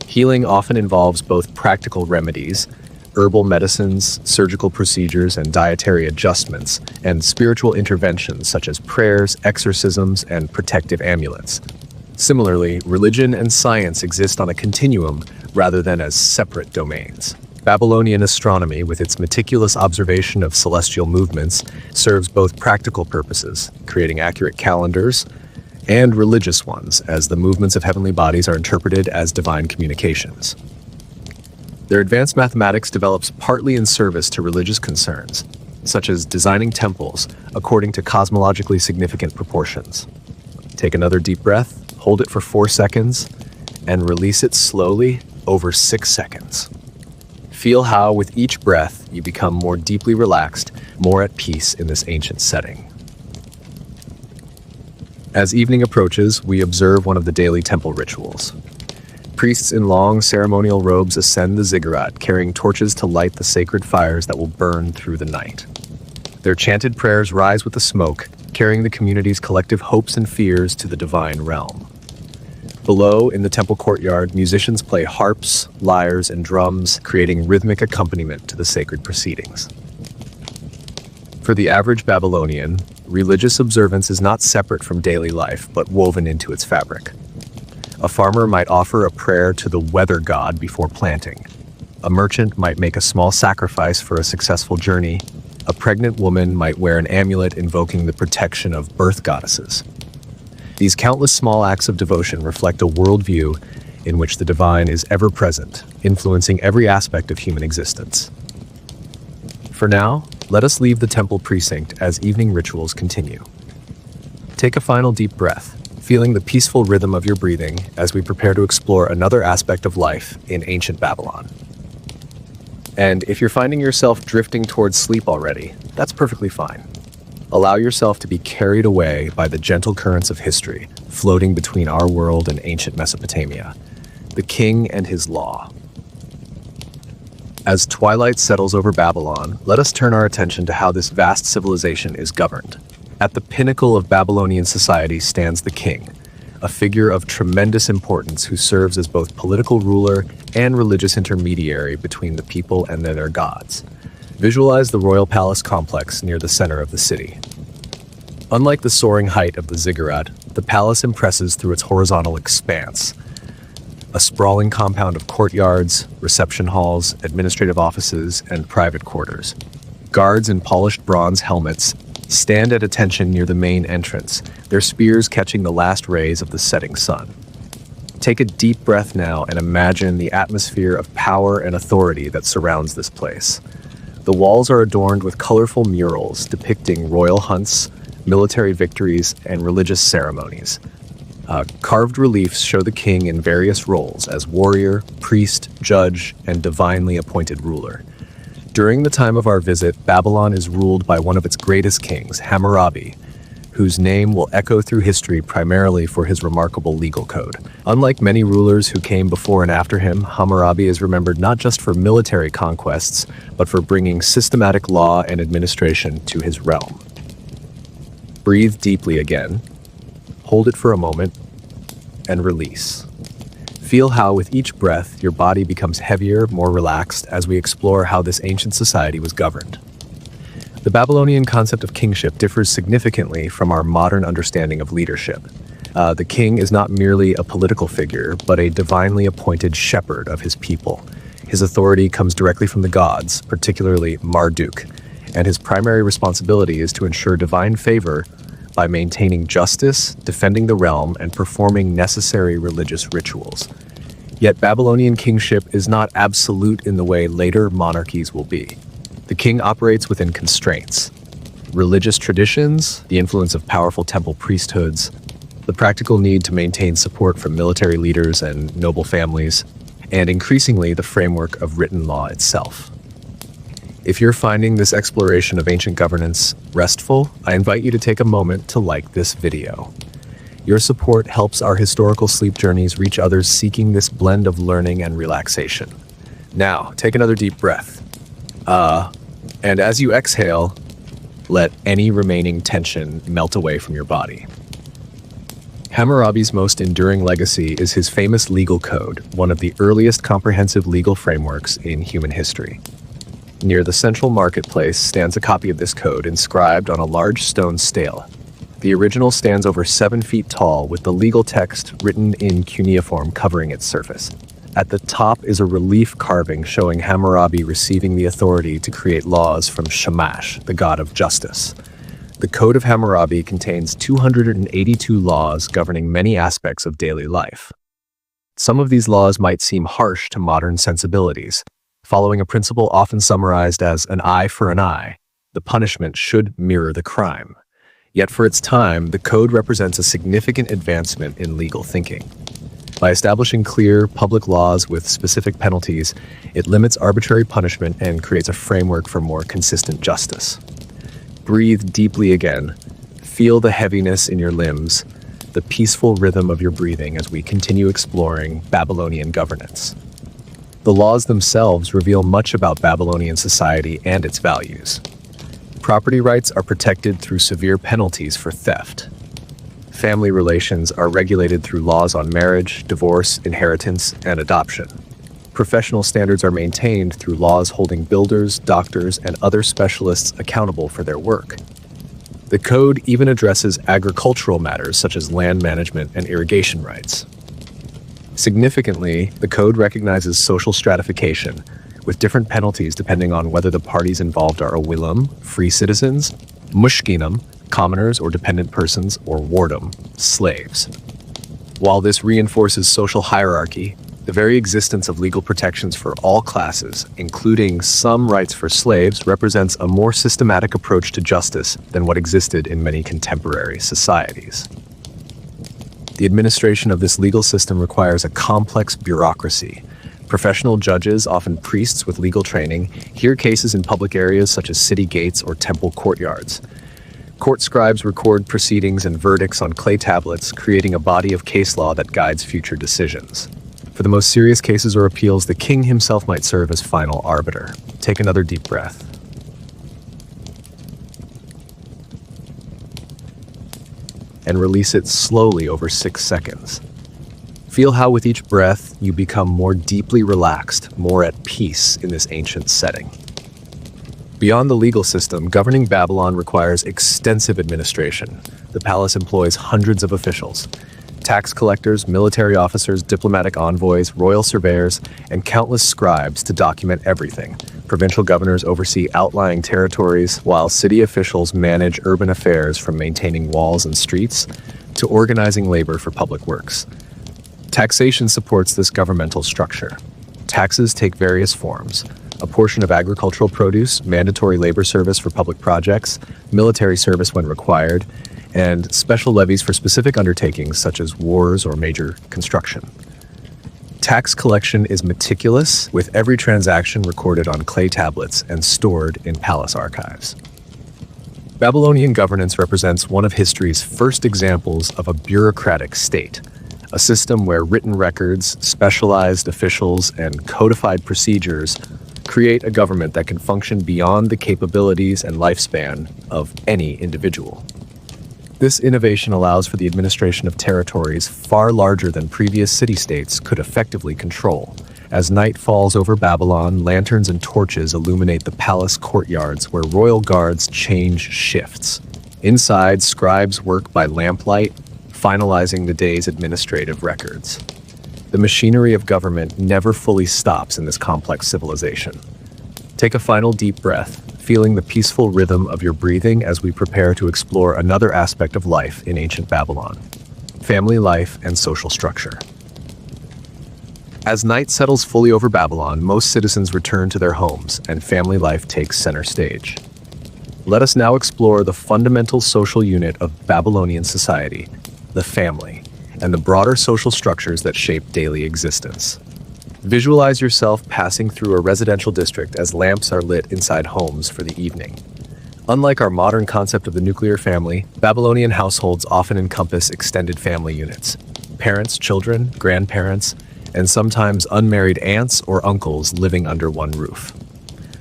Healing often involves both practical remedies, herbal medicines, surgical procedures, and dietary adjustments, and spiritual interventions such as prayers, exorcisms, and protective amulets. Similarly, religion and science exist on a continuum rather than as separate domains. Babylonian astronomy, with its meticulous observation of celestial movements, serves both practical purposes, creating accurate calendars, and religious ones, as the movements of heavenly bodies are interpreted as divine communications. Their advanced mathematics develops partly in service to religious concerns, such as designing temples according to cosmologically significant proportions. Take another deep breath, hold it for 4 seconds, and release it slowly over 6 seconds. Feel how, with each breath, you become more deeply relaxed, more at peace in this ancient setting. As evening approaches, we observe one of the daily temple rituals. Priests in long ceremonial robes ascend the ziggurat, carrying torches to light the sacred fires that will burn through the night. Their chanted prayers rise with the smoke, carrying the community's collective hopes and fears to the divine realm. Below, in the temple courtyard, musicians play harps, lyres, and drums, creating rhythmic accompaniment to the sacred proceedings. For the average Babylonian, religious observance is not separate from daily life, but woven into its fabric. A farmer might offer a prayer to the weather god before planting. A merchant might make a small sacrifice for a successful journey. A pregnant woman might wear an amulet invoking the protection of birth goddesses. These countless small acts of devotion reflect a worldview in which the divine is ever present, influencing every aspect of human existence. For now, let us leave the temple precinct as evening rituals continue. Take a final deep breath, feeling the peaceful rhythm of your breathing as we prepare to explore another aspect of life in ancient Babylon. And if you're finding yourself drifting towards sleep already, that's perfectly fine. Allow yourself to be carried away by the gentle currents of history, floating between our world and ancient Mesopotamia, the king and his law. As twilight settles over Babylon, let us turn our attention to how this vast civilization is governed. At the pinnacle of Babylonian society stands the king, a figure of tremendous importance who serves as both political ruler and religious intermediary between the people and their gods. Visualize the royal palace complex near the center of the city. Unlike the soaring height of the ziggurat, the palace impresses through its horizontal expanse. A sprawling compound of courtyards, reception halls, administrative offices, and private quarters. Guards in polished bronze helmets stand at attention near the main entrance, their spears catching the last rays of the setting sun. Take a deep breath now and imagine the atmosphere of power and authority that surrounds this place. The walls are adorned with colorful murals depicting royal hunts, military victories, and religious ceremonies. Carved reliefs show the king in various roles as warrior, priest, judge, and divinely appointed ruler. During the time of our visit, Babylon is ruled by one of its greatest kings, Hammurabi, whose name will echo through history primarily for his remarkable legal code. Unlike many rulers who came before and after him, Hammurabi is remembered not just for military conquests, but for bringing systematic law and administration to his realm. Breathe deeply again, hold it for a moment, and release. Feel how with each breath, your body becomes heavier, more relaxed as we explore how this ancient society was governed. The Babylonian concept of kingship differs significantly from our modern understanding of leadership. The king is not merely a political figure, but a divinely appointed shepherd of his people. His authority comes directly from the gods, particularly Marduk, and his primary responsibility is to ensure divine favor by maintaining justice, defending the realm, and performing necessary religious rituals. Yet Babylonian kingship is not absolute in the way later monarchies will be. The king operates within constraints. Religious traditions, the influence of powerful temple priesthoods, the practical need to maintain support from military leaders and noble families, and increasingly the framework of written law itself. If you're finding this exploration of ancient governance restful, I invite you to take a moment to like this video. Your support helps our historical sleep journeys reach others seeking this blend of learning and relaxation. Now, take another deep breath. And as you exhale, let any remaining tension melt away from your body. Hammurabi's most enduring legacy is his famous legal code, one of the earliest comprehensive legal frameworks in human history. Near the central marketplace stands a copy of this code inscribed on a large stone stele. The original stands over 7 feet tall with the legal text written in cuneiform covering its surface. At the top is a relief carving showing Hammurabi receiving the authority to create laws from Shamash, the god of justice. The Code of Hammurabi contains 282 laws governing many aspects of daily life. Some of these laws might seem harsh to modern sensibilities. Following a principle often summarized as an eye for an eye, the punishment should mirror the crime. Yet for its time, the code represents a significant advancement in legal thinking. By establishing clear, public laws with specific penalties, it limits arbitrary punishment and creates a framework for more consistent justice. Breathe deeply again. Feel the heaviness in your limbs, the peaceful rhythm of your breathing as we continue exploring Babylonian governance. The laws themselves reveal much about Babylonian society and its values. Property rights are protected through severe penalties for theft. Family relations are regulated through laws on marriage, divorce, inheritance, and adoption. Professional standards are maintained through laws holding builders, doctors, and other specialists accountable for their work. The code even addresses agricultural matters such as land management and irrigation rights. Significantly, the code recognizes social stratification, with different penalties depending on whether the parties involved are owilim, free citizens, mushkinam, commoners or dependent persons, or wardom, slaves. While this reinforces social hierarchy, the very existence of legal protections for all classes, including some rights for slaves, represents a more systematic approach to justice than what existed in many contemporary societies. The administration of this legal system requires a complex bureaucracy. Professional judges, often priests with legal training, hear cases in public areas such as city gates or temple courtyards. Court scribes record proceedings and verdicts on clay tablets, creating a body of case law that guides future decisions. For the most serious cases or appeals, the king himself might serve as final arbiter. Take another deep breath. And release it slowly over 6 seconds. Feel how with each breath, you become more deeply relaxed, more at peace in this ancient setting. Beyond the legal system, governing Babylon requires extensive administration. The palace employs hundreds of officials: tax collectors, military officers, diplomatic envoys, royal surveyors, and countless scribes to document everything. Provincial governors oversee outlying territories, while city officials manage urban affairs, from maintaining walls and streets to organizing labor for public works. Taxation supports this governmental structure. Taxes take various forms: a portion of agricultural produce, mandatory labor service for public projects, military service when required, and special levies for specific undertakings such as wars or major construction. Tax collection is meticulous, with every transaction recorded on clay tablets and stored in palace archives. Babylonian governance represents one of history's first examples of a bureaucratic state, a system where written records, specialized officials, and codified procedures create a government that can function beyond the capabilities and lifespan of any individual. This innovation allows for the administration of territories far larger than previous city-states could effectively control. As night falls over Babylon, lanterns and torches illuminate the palace courtyards where royal guards change shifts. Inside, scribes work by lamplight, finalizing the day's administrative records. The machinery of government never fully stops in this complex civilization. Take a final deep breath, feeling the peaceful rhythm of your breathing as we prepare to explore another aspect of life in ancient Babylon: family life and social structure. As night settles fully over Babylon, most citizens return to their homes and family life takes center stage. Let us now explore the fundamental social unit of Babylonian society, the family, and the broader social structures that shape daily existence. Visualize yourself passing through a residential district as lamps are lit inside homes for the evening. Unlike our modern concept of the nuclear family, Babylonian households often encompass extended family units: parents, children, grandparents, and sometimes unmarried aunts or uncles living under one roof.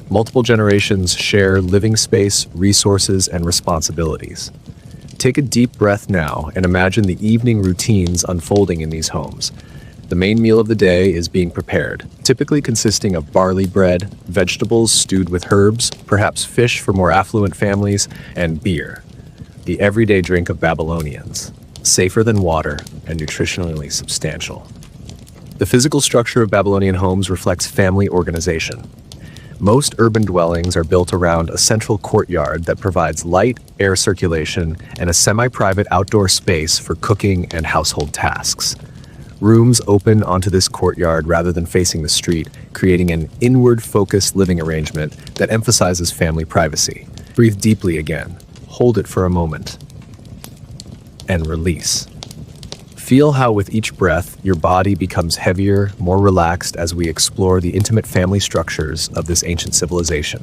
Multiple generations share living space, resources, and responsibilities. Take a deep breath now and imagine the evening routines unfolding in these homes. The main meal of the day is being prepared, typically consisting of barley bread, vegetables stewed with herbs, perhaps fish for more affluent families, and beer, the everyday drink of Babylonians, safer than water and nutritionally substantial. The physical structure of Babylonian homes reflects family organization. Most urban dwellings are built around a central courtyard that provides light, air circulation, and a semi-private outdoor space for cooking and household tasks. Rooms open onto this courtyard rather than facing the street, creating an inward-focused living arrangement that emphasizes family privacy. Breathe deeply again, hold it for a moment, and release. Feel how with each breath, your body becomes heavier, more relaxed as we explore the intimate family structures of this ancient civilization.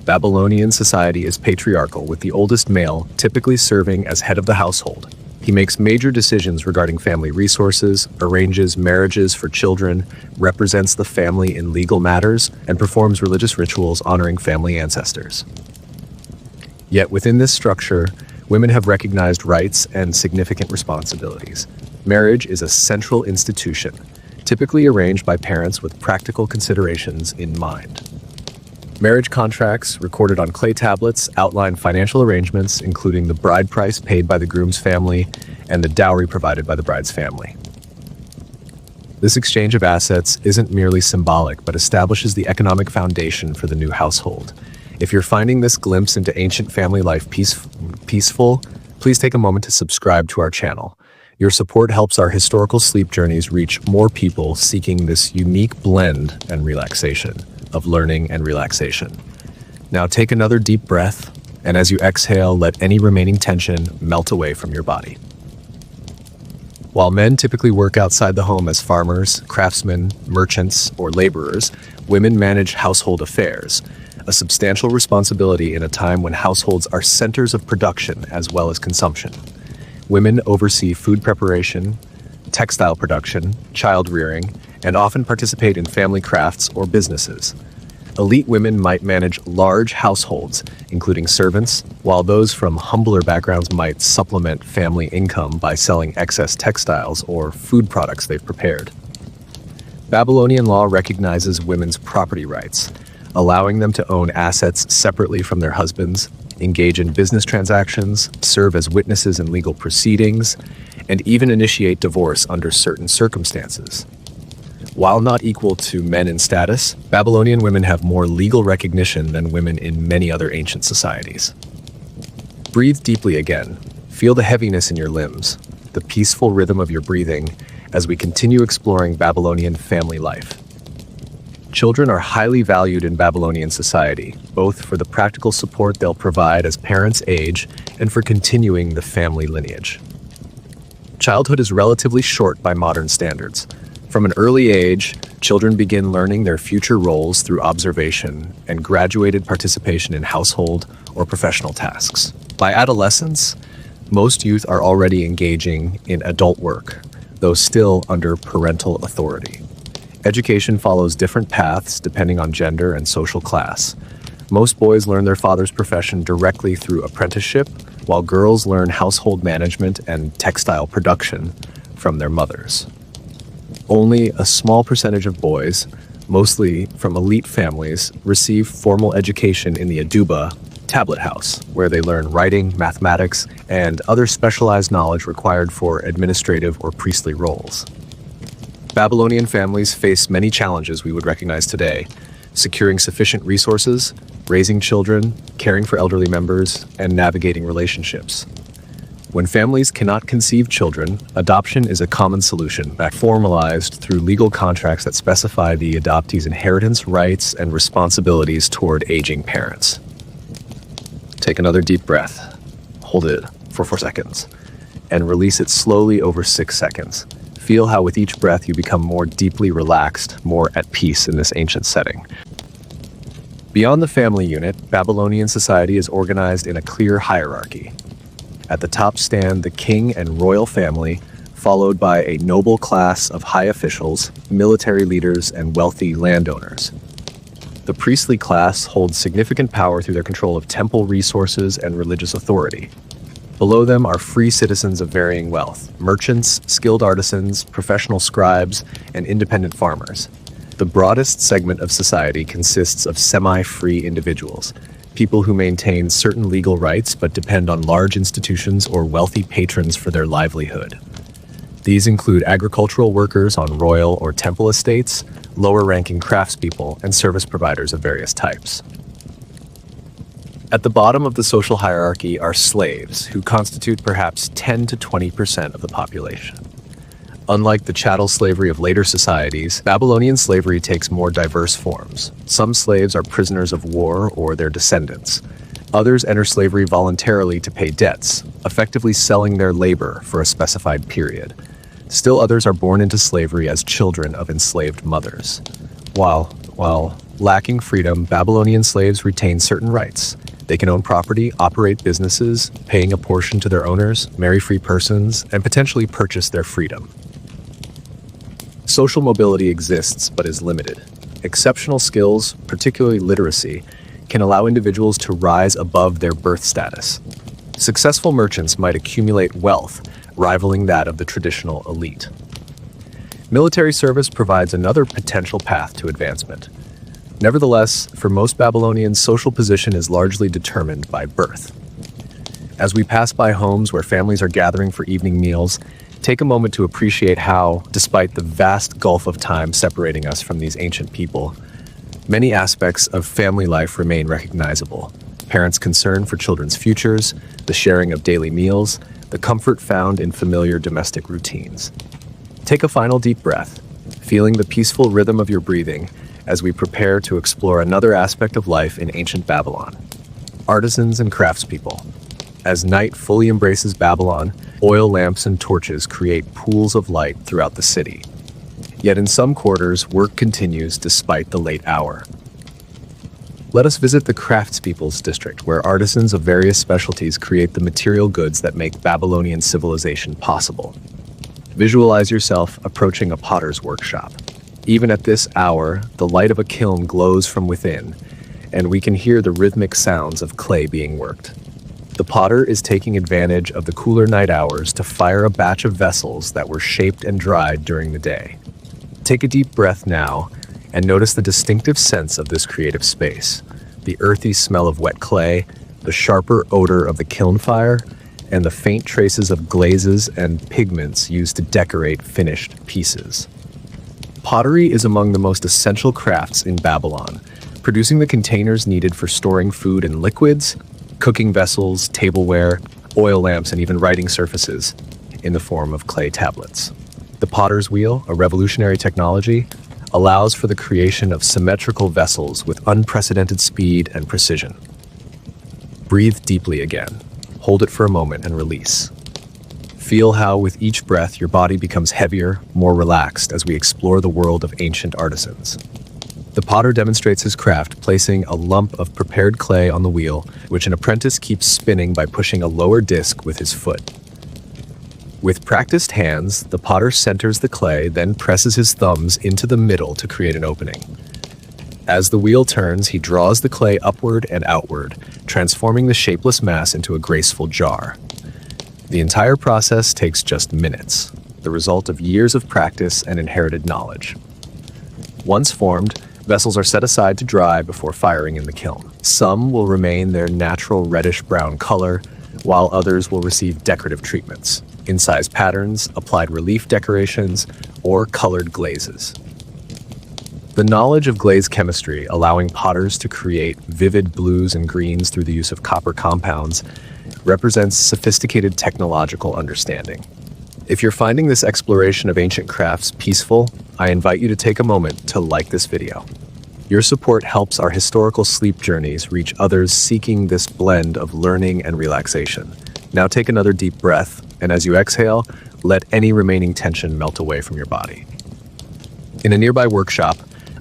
Babylonian society is patriarchal, with the oldest male typically serving as head of the household. He makes major decisions regarding family resources, arranges marriages for children, represents the family in legal matters, and performs religious rituals honoring family ancestors. Yet within this structure, women have recognized rights and significant responsibilities. Marriage is a central institution, typically arranged by parents with practical considerations in mind. Marriage contracts, recorded on clay tablets, outline financial arrangements, including the bride price paid by the groom's family and the dowry provided by the bride's family. This exchange of assets isn't merely symbolic, but establishes the economic foundation for the new household. If you're finding this glimpse into ancient family life peaceful, please take a moment to subscribe to our channel. Your support helps our historical sleep journeys reach more people seeking this unique blend and relaxation of learning and relaxation. Now take another deep breath, and as you exhale, let any remaining tension melt away from your body. While men typically work outside the home as farmers, craftsmen, merchants, or laborers, women manage household affairs, a substantial responsibility in a time when households are centers of production as well as consumption. Women oversee food preparation, textile production, child rearing, and often participate in family crafts or businesses. Elite women might manage large households, including servants, while those from humbler backgrounds might supplement family income by selling excess textiles or food products they've prepared. Babylonian law recognizes women's property rights, allowing them to own assets separately from their husbands, engage in business transactions, serve as witnesses in legal proceedings, and even initiate divorce under certain circumstances. While not equal to men in status, Babylonian women have more legal recognition than women in many other ancient societies. Breathe deeply again. Feel the heaviness in your limbs, the peaceful rhythm of your breathing, as we continue exploring Babylonian family life. Children are highly valued in Babylonian society, both for the practical support they'll provide as parents age and for continuing the family lineage. Childhood is relatively short by modern standards. From an early age, children begin learning their future roles through observation and graduated participation in household or professional tasks. By adolescence, most youth are already engaging in adult work, though still under parental authority. Education follows different paths depending on gender and social class. Most boys learn their father's profession directly through apprenticeship, while girls learn household management and textile production from their mothers. Only a small percentage of boys, mostly from elite families, receive formal education in the Aduba tablet house, where they learn writing, mathematics, and other specialized knowledge required for administrative or priestly roles. Babylonian families face many challenges we would recognize today: securing sufficient resources, raising children, caring for elderly members, and navigating relationships. When families cannot conceive children, adoption is a common solution, formalized through legal contracts that specify the adoptee's inheritance rights and responsibilities toward aging parents. Take another deep breath, hold it for 4 seconds, and release it slowly over 6 seconds. Feel how with each breath you become more deeply relaxed, more at peace in this ancient setting. Beyond the family unit, Babylonian society is organized in a clear hierarchy. At the top stand the king and royal family, followed by a noble class of high officials, military leaders, and wealthy landowners. The priestly class holds significant power through their control of temple resources and religious authority. Below them are free citizens of varying wealth, merchants, skilled artisans, professional scribes, and independent farmers. The broadest segment of society consists of semi-free individuals, people who maintain certain legal rights but depend on large institutions or wealthy patrons for their livelihood. These include agricultural workers on royal or temple estates, lower-ranking craftspeople, and service providers of various types. At the bottom of the social hierarchy are slaves, who constitute perhaps 10 to 20% of the population. Unlike the chattel slavery of later societies, Babylonian slavery takes more diverse forms. Some slaves are prisoners of war or their descendants. Others enter slavery voluntarily to pay debts, effectively selling their labor for a specified period. Still others are born into slavery as children of enslaved mothers. While lacking freedom, Babylonian slaves retain certain rights. They can own property, operate businesses, paying a portion to their owners, marry free persons, and potentially purchase their freedom. Social mobility exists but is limited. Exceptional skills, particularly literacy, can allow individuals to rise above their birth status. Successful merchants might accumulate wealth, rivaling that of the traditional elite. Military service provides another potential path to advancement. Nevertheless, for most Babylonians, social position is largely determined by birth. As we pass by homes where families are gathering for evening meals, take a moment to appreciate how, despite the vast gulf of time separating us from these ancient people, many aspects of family life remain recognizable. Parents' concern for children's futures, the sharing of daily meals, the comfort found in familiar domestic routines. Take a final deep breath, feeling the peaceful rhythm of your breathing as we prepare to explore another aspect of life in ancient Babylon: artisans and craftspeople. As night fully embraces Babylon, oil lamps and torches create pools of light throughout the city. Yet in some quarters, work continues despite the late hour. Let us visit the craftspeople's district, where artisans of various specialties create the material goods that make Babylonian civilization possible. Visualize yourself approaching a potter's workshop. Even at this hour, the light of a kiln glows from within, and we can hear the rhythmic sounds of clay being worked. The potter is taking advantage of the cooler night hours to fire a batch of vessels that were shaped and dried during the day. Take a deep breath now and notice the distinctive sense of this creative space, the earthy smell of wet clay, the sharper odor of the kiln fire, and the faint traces of glazes and pigments used to decorate finished pieces. Pottery is among the most essential crafts in Babylon, producing the containers needed for storing food and liquids, cooking vessels, tableware, oil lamps, and even writing surfaces in the form of clay tablets. The potter's wheel, a revolutionary technology, allows for the creation of symmetrical vessels with unprecedented speed and precision. Breathe deeply again. Hold it for a moment and release. Feel how with each breath your body becomes heavier, more relaxed as we explore the world of ancient artisans. The potter demonstrates his craft, placing a lump of prepared clay on the wheel, which an apprentice keeps spinning by pushing a lower disc with his foot. With practiced hands, the potter centers the clay, then presses his thumbs into the middle to create an opening. As the wheel turns, he draws the clay upward and outward, transforming the shapeless mass into a graceful jar. The entire process takes just minutes, the result of years of practice and inherited knowledge. Once formed, vessels are set aside to dry before firing in the kiln. Some will remain their natural reddish-brown color, while others will receive decorative treatments, incised patterns, applied relief decorations, or colored glazes. The knowledge of glaze chemistry, allowing potters to create vivid blues and greens through the use of copper compounds, represents sophisticated technological understanding. If you're finding this exploration of ancient crafts peaceful, I invite you to take a moment to like this video. Your support helps our historical sleep journeys reach others seeking this blend of learning and relaxation. Now take another deep breath, and as you exhale, let any remaining tension melt away from your body. In a nearby workshop,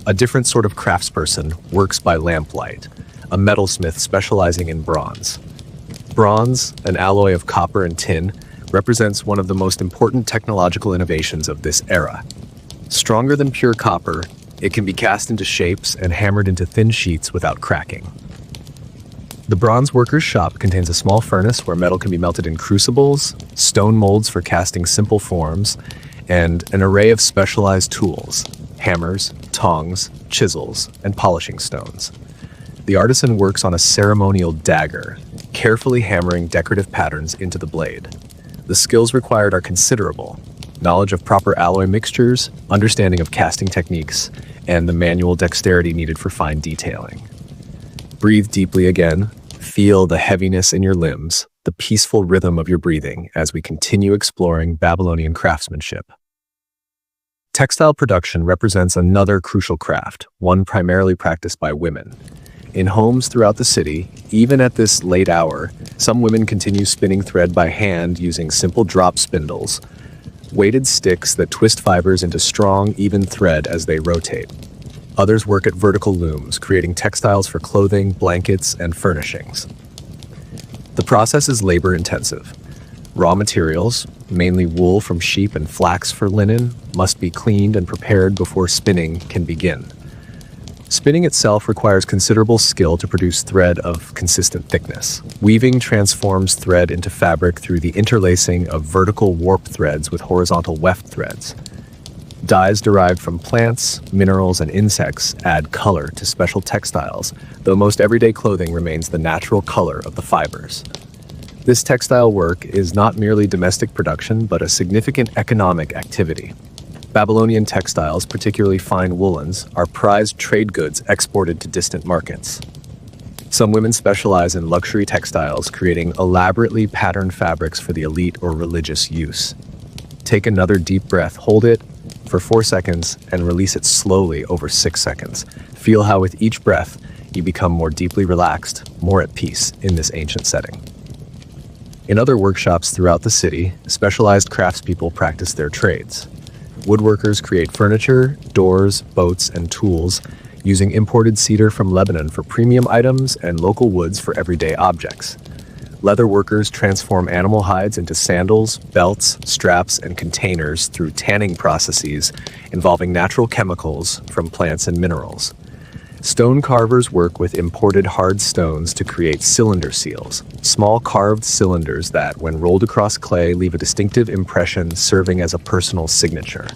a different sort of craftsperson works by lamplight, a metalsmith specializing in bronze. Bronze, an alloy of copper and tin, represents one of the most important technological innovations of this era. Stronger than pure copper, it can be cast into shapes and hammered into thin sheets without cracking. The bronze worker's shop contains a small furnace where metal can be melted in crucibles, stone molds for casting simple forms, and an array of specialized tools, hammers, tongs, chisels, and polishing stones. The artisan works on a ceremonial dagger, carefully hammering decorative patterns into the blade. The skills required are considerable: knowledge of proper alloy mixtures, understanding of casting techniques, and the manual dexterity needed for fine detailing. Breathe deeply again. Feel the heaviness in your limbs, the peaceful rhythm of your breathing as we continue exploring Babylonian craftsmanship. Textile production represents another crucial craft, one primarily practiced by women. In homes throughout the city, even at this late hour, some women continue spinning thread by hand using simple drop spindles, weighted sticks that twist fibers into strong, even thread as they rotate. Others work at vertical looms, creating textiles for clothing, blankets, and furnishings. The process is labor-intensive. Raw materials, mainly wool from sheep and flax for linen, must be cleaned and prepared before spinning can begin. Spinning itself requires considerable skill to produce thread of consistent thickness. Weaving transforms thread into fabric through the interlacing of vertical warp threads with horizontal weft threads. Dyes derived from plants, minerals, and insects add color to special textiles, though most everyday clothing remains the natural color of the fibers. This textile work is not merely domestic production, but a significant economic activity. Babylonian textiles, particularly fine woolens, are prized trade goods exported to distant markets. Some women specialize in luxury textiles, creating elaborately patterned fabrics for the elite or religious use. Take another deep breath, hold it for 4 seconds, and release it slowly over 6 seconds. Feel how with each breath, you become more deeply relaxed, more at peace in this ancient setting. In other workshops throughout the city, specialized craftspeople practice their trades. Woodworkers create furniture, doors, boats, and tools, using imported cedar from Lebanon for premium items and local woods for everyday objects. Leather workers transform animal hides into sandals, belts, straps, and containers through tanning processes involving natural chemicals from plants and minerals. Stone carvers work with imported hard stones to create cylinder seals, small carved cylinders that, when rolled across clay, leave a distinctive impression serving as a personal signature.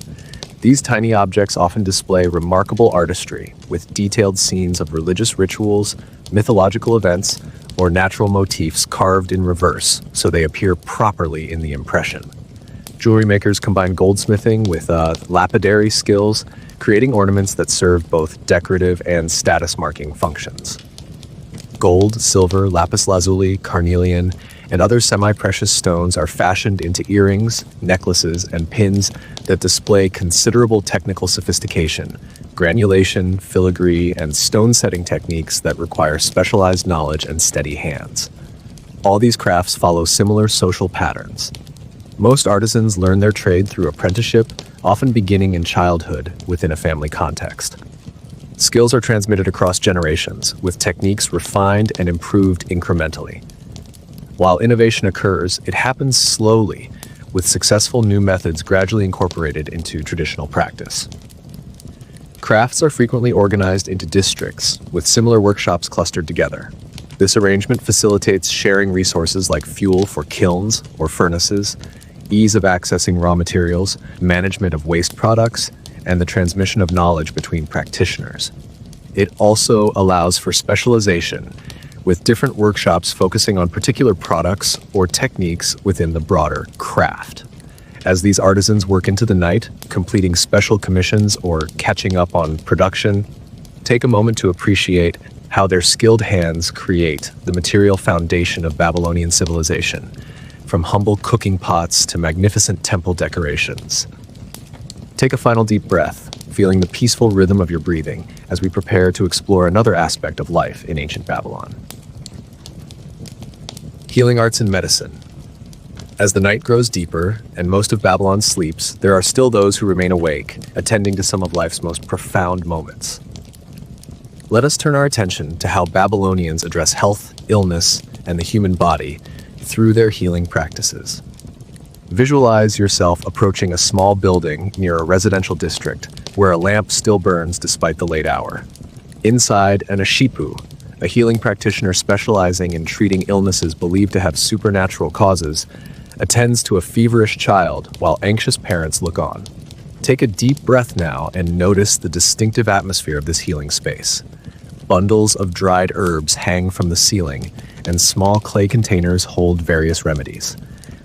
These tiny objects often display remarkable artistry, with detailed scenes of religious rituals, mythological events, or natural motifs carved in reverse, so they appear properly in the impression. Jewelry makers combine goldsmithing with lapidary skills, creating ornaments that serve both decorative and status-marking functions. Gold, silver, lapis lazuli, carnelian, and other semi-precious stones are fashioned into earrings, necklaces, and pins that display considerable technical sophistication, granulation, filigree, and stone-setting techniques that require specialized knowledge and steady hands. All these crafts follow similar social patterns. Most artisans learn their trade through apprenticeship, often beginning in childhood within a family context. Skills are transmitted across generations, with techniques refined and improved incrementally. While innovation occurs, it happens slowly, with successful new methods gradually incorporated into traditional practice. Crafts are frequently organized into districts, with similar workshops clustered together. This arrangement facilitates sharing resources like fuel for kilns or furnaces, ease of accessing raw materials, management of waste products, and the transmission of knowledge between practitioners. It also allows for specialization, with different workshops focusing on particular products or techniques within the broader craft. As these artisans work into the night, completing special commissions or catching up on production, take a moment to appreciate how their skilled hands create the material foundation of Babylonian civilization, from humble cooking pots to magnificent temple decorations. Take a final deep breath, feeling the peaceful rhythm of your breathing as we prepare to explore another aspect of life in ancient Babylon. Healing arts and medicine. As the night grows deeper and most of Babylon sleeps, there are still those who remain awake, attending to some of life's most profound moments. Let us turn our attention to how Babylonians address health, illness, and the human body through their healing practices. Visualize yourself approaching a small building near a residential district where a lamp still burns despite the late hour. Inside, an ashipu, a healing practitioner specializing in treating illnesses believed to have supernatural causes, attends to a feverish child while anxious parents look on. Take a deep breath now and notice the distinctive atmosphere of this healing space. Bundles of dried herbs hang from the ceiling, and small clay containers hold various remedies.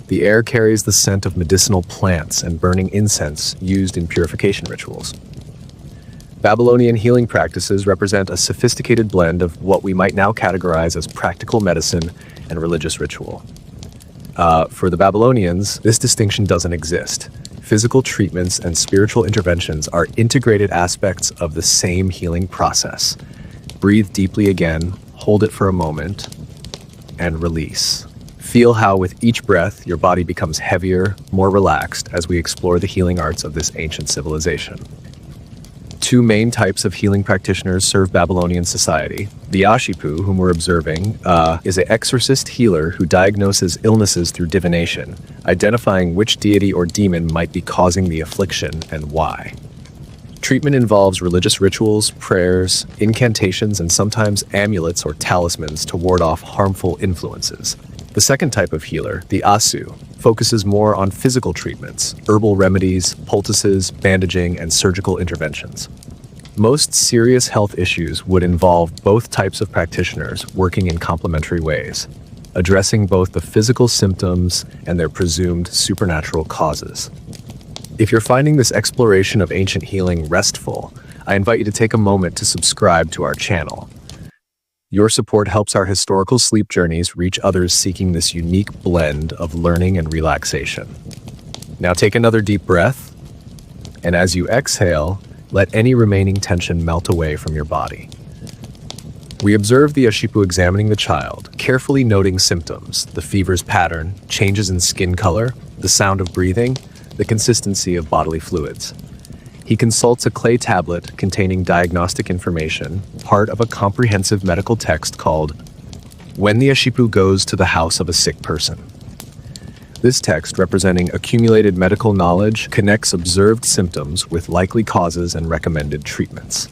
The air carries the scent of medicinal plants and burning incense used in purification rituals. Babylonian healing practices represent a sophisticated blend of what we might now categorize as practical medicine and religious ritual. For the Babylonians, this distinction doesn't exist. Physical treatments and spiritual interventions are integrated aspects of the same healing process. Breathe deeply again, hold it for a moment, and release. Feel how with each breath, your body becomes heavier, more relaxed as we explore the healing arts of this ancient civilization. Two main types of healing practitioners serve Babylonian society. The Ashipu, whom we're observing, is an exorcist healer who diagnoses illnesses through divination, identifying which deity or demon might be causing the affliction and why. Treatment involves religious rituals, prayers, incantations, and sometimes amulets or talismans to ward off harmful influences. The second type of healer, the Asu, focuses more on physical treatments, herbal remedies, poultices, bandaging, and surgical interventions. Most serious health issues would involve both types of practitioners working in complementary ways, addressing both the physical symptoms and their presumed supernatural causes. If you're finding this exploration of ancient healing restful, I invite you to take a moment to subscribe to our channel. Your support helps our historical sleep journeys reach others seeking this unique blend of learning and relaxation. Now take another deep breath, and as you exhale, let any remaining tension melt away from your body. We observe the Ashipu examining the child, carefully noting symptoms, the fever's pattern, changes in skin color, the sound of breathing, the consistency of bodily fluids. He consults a clay tablet containing diagnostic information, part of a comprehensive medical text called When the Ashipu goes to the house of a sick person. This text, representing accumulated medical knowledge, connects observed symptoms with likely causes and recommended treatments.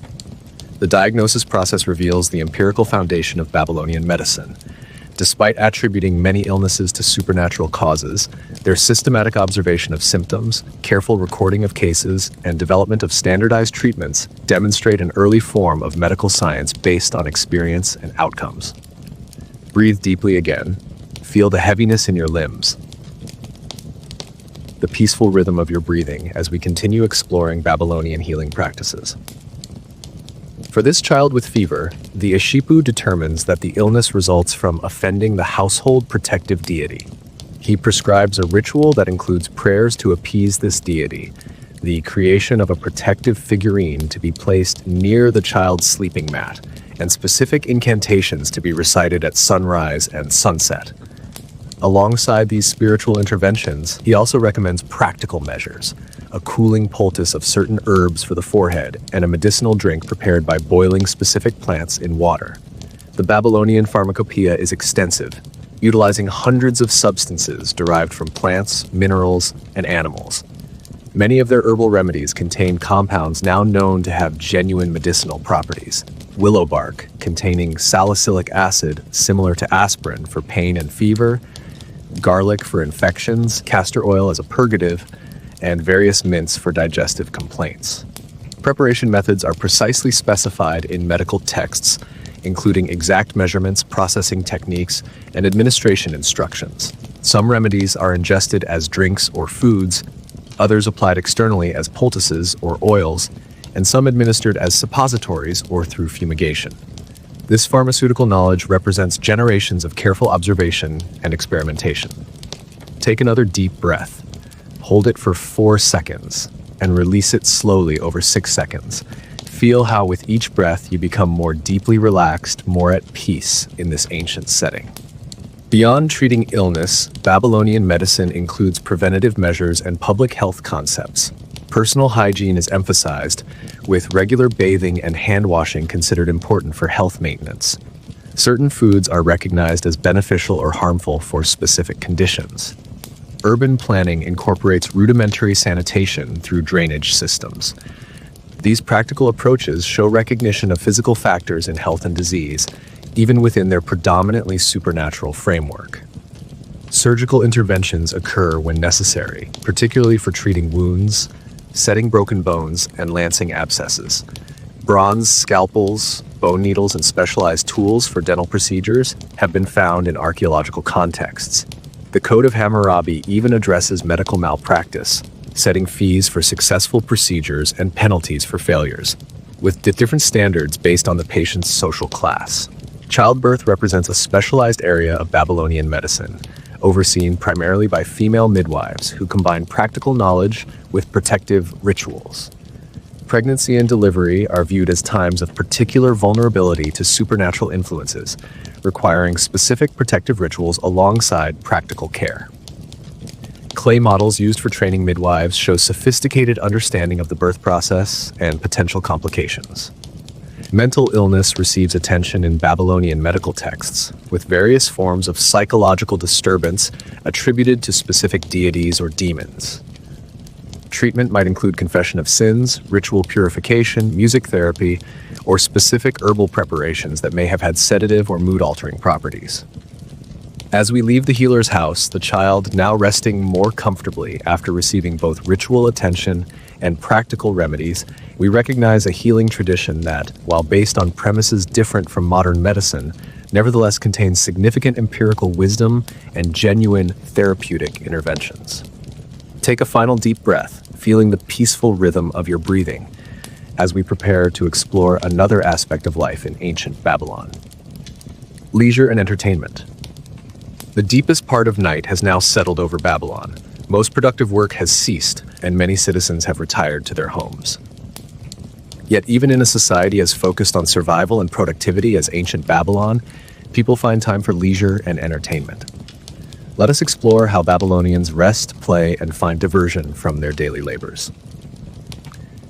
The diagnosis process reveals the empirical foundation of Babylonian medicine. Despite attributing many illnesses to supernatural causes, their systematic observation of symptoms, careful recording of cases, and development of standardized treatments demonstrate an early form of medical science based on experience and outcomes. Breathe deeply again. Feel the heaviness in your limbs, the peaceful rhythm of your breathing as we continue exploring Babylonian healing practices. For this child with fever, the Ashipu determines that the illness results from offending the household protective deity. He prescribes a ritual that includes prayers to appease this deity, the creation of a protective figurine to be placed near the child's sleeping mat, and specific incantations to be recited at sunrise and sunset. Alongside these spiritual interventions, he also recommends practical measures, a cooling poultice of certain herbs for the forehead, and a medicinal drink prepared by boiling specific plants in water. The Babylonian pharmacopoeia is extensive, utilizing hundreds of substances derived from plants, minerals, and animals. Many of their herbal remedies contain compounds now known to have genuine medicinal properties. Willow bark, containing salicylic acid similar to aspirin for pain and fever, garlic for infections, castor oil as a purgative, and various mints for digestive complaints. Preparation methods are precisely specified in medical texts, including exact measurements, processing techniques, and administration instructions. Some remedies are ingested as drinks or foods, others applied externally as poultices or oils, and some administered as suppositories or through fumigation. This pharmaceutical knowledge represents generations of careful observation and experimentation. Take another deep breath. Hold it for 4 seconds and release it slowly over 6 seconds. Feel how with each breath you become more deeply relaxed, more at peace in this ancient setting. Beyond treating illness, Babylonian medicine includes preventative measures and public health concepts. Personal hygiene is emphasized, with regular bathing and hand washing considered important for health maintenance. Certain foods are recognized as beneficial or harmful for specific conditions. Urban planning incorporates rudimentary sanitation through drainage systems. These practical approaches show recognition of physical factors in health and disease, even within their predominantly supernatural framework. Surgical interventions occur when necessary, particularly for treating wounds, setting broken bones, and lancing abscesses. Bronze scalpels, bone needles, and specialized tools for dental procedures have been found in archaeological contexts. The Code of Hammurabi even addresses medical malpractice, setting fees for successful procedures and penalties for failures, with different standards based on the patient's social class. Childbirth represents a specialized area of Babylonian medicine, overseen primarily by female midwives who combine practical knowledge with protective rituals. Pregnancy and delivery are viewed as times of particular vulnerability to supernatural influences, requiring specific protective rituals alongside practical care. Clay models used for training midwives show sophisticated understanding of the birth process and potential complications. Mental illness receives attention in Babylonian medical texts, with various forms of psychological disturbance attributed to specific deities or demons. Treatment might include confession of sins, ritual purification, music therapy, or specific herbal preparations that may have had sedative or mood-altering properties. As we leave the healer's house, the child, now resting more comfortably after receiving both ritual attention and practical remedies, we recognize a healing tradition that, while based on premises different from modern medicine, nevertheless contains significant empirical wisdom and genuine therapeutic interventions. Take a final deep breath, feeling the peaceful rhythm of your breathing, as we prepare to explore another aspect of life in ancient Babylon. Leisure and entertainment. The deepest part of night has now settled over Babylon. Most productive work has ceased, and many citizens have retired to their homes. Yet even in a society as focused on survival and productivity as ancient Babylon, people find time for leisure and entertainment. Let us explore how Babylonians rest, play, and find diversion from their daily labors.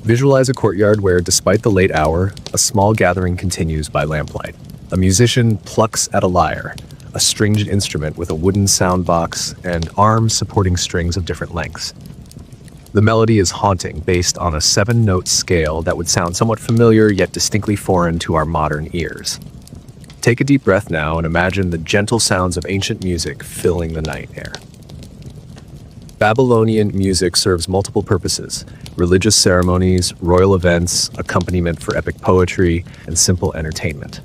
Visualize a courtyard where, despite the late hour, a small gathering continues by lamplight. A musician plucks at a lyre, a stringed instrument with a wooden sound box and arms supporting strings of different lengths. The melody is haunting, based on a 7-note scale that would sound somewhat familiar yet distinctly foreign to our modern ears. Take a deep breath now and imagine the gentle sounds of ancient music filling the night air. Babylonian music serves multiple purposes: religious ceremonies, royal events, accompaniment for epic poetry, and simple entertainment.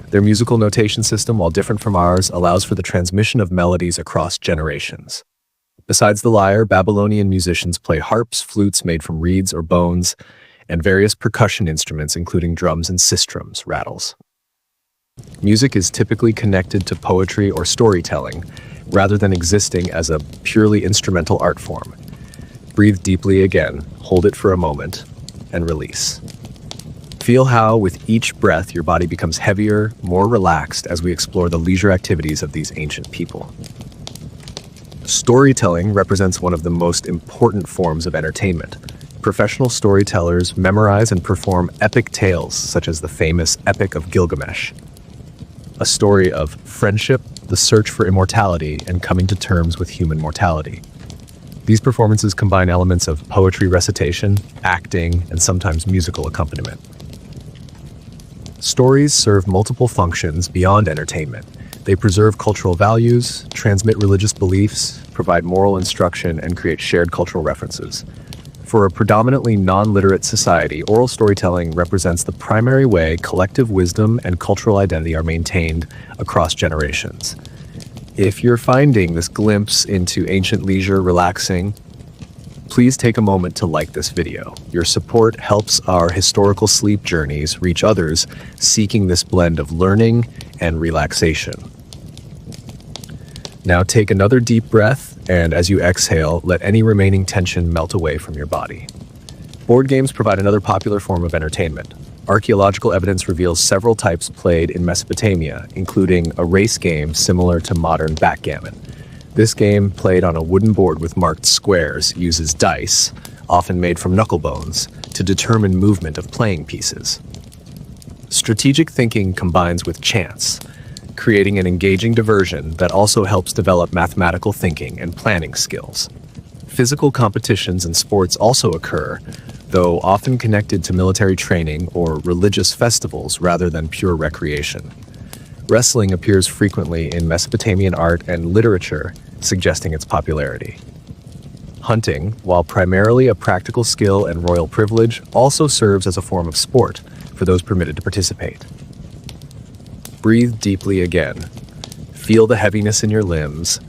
Their musical notation system, while different from ours, allows for the transmission of melodies across generations. Besides the lyre, Babylonian musicians play harps, flutes made from reeds or bones, and various percussion instruments including drums and sistrums, rattles. Music is typically connected to poetry or storytelling, rather than existing as a purely instrumental art form. Breathe deeply again, hold it for a moment, and release. Feel how, with each breath, your body becomes heavier, more relaxed as we explore the leisure activities of these ancient people. Storytelling represents one of the most important forms of entertainment. Professional storytellers memorize and perform epic tales, such as the famous Epic of Gilgamesh, a story of friendship, the search for immortality, and coming to terms with human mortality. These performances combine elements of poetry recitation, acting, and sometimes musical accompaniment. Stories serve multiple functions beyond entertainment. They preserve cultural values, transmit religious beliefs, provide moral instruction, and create shared cultural references. For a predominantly non-literate society, oral storytelling represents the primary way collective wisdom and cultural identity are maintained across generations. If you're finding this glimpse into ancient leisure relaxing, please take a moment to like this video. Your support helps our historical sleep journeys reach others seeking this blend of learning and relaxation. Now take another deep breath, and as you exhale, let any remaining tension melt away from your body. Board games provide another popular form of entertainment. Archaeological evidence reveals several types played in Mesopotamia, including a race game similar to modern backgammon. This game, played on a wooden board with marked squares, uses dice, often made from knuckle bones, to determine movement of playing pieces. Strategic thinking combines with chance, creating an engaging diversion that also helps develop mathematical thinking and planning skills. Physical competitions and sports also occur, though often connected to military training or religious festivals rather than pure recreation. Wrestling appears frequently in Mesopotamian art and literature, suggesting its popularity. Hunting, while primarily a practical skill and royal privilege, also serves as a form of sport for those permitted to participate. Breathe deeply again. Feel the heaviness in your limbs,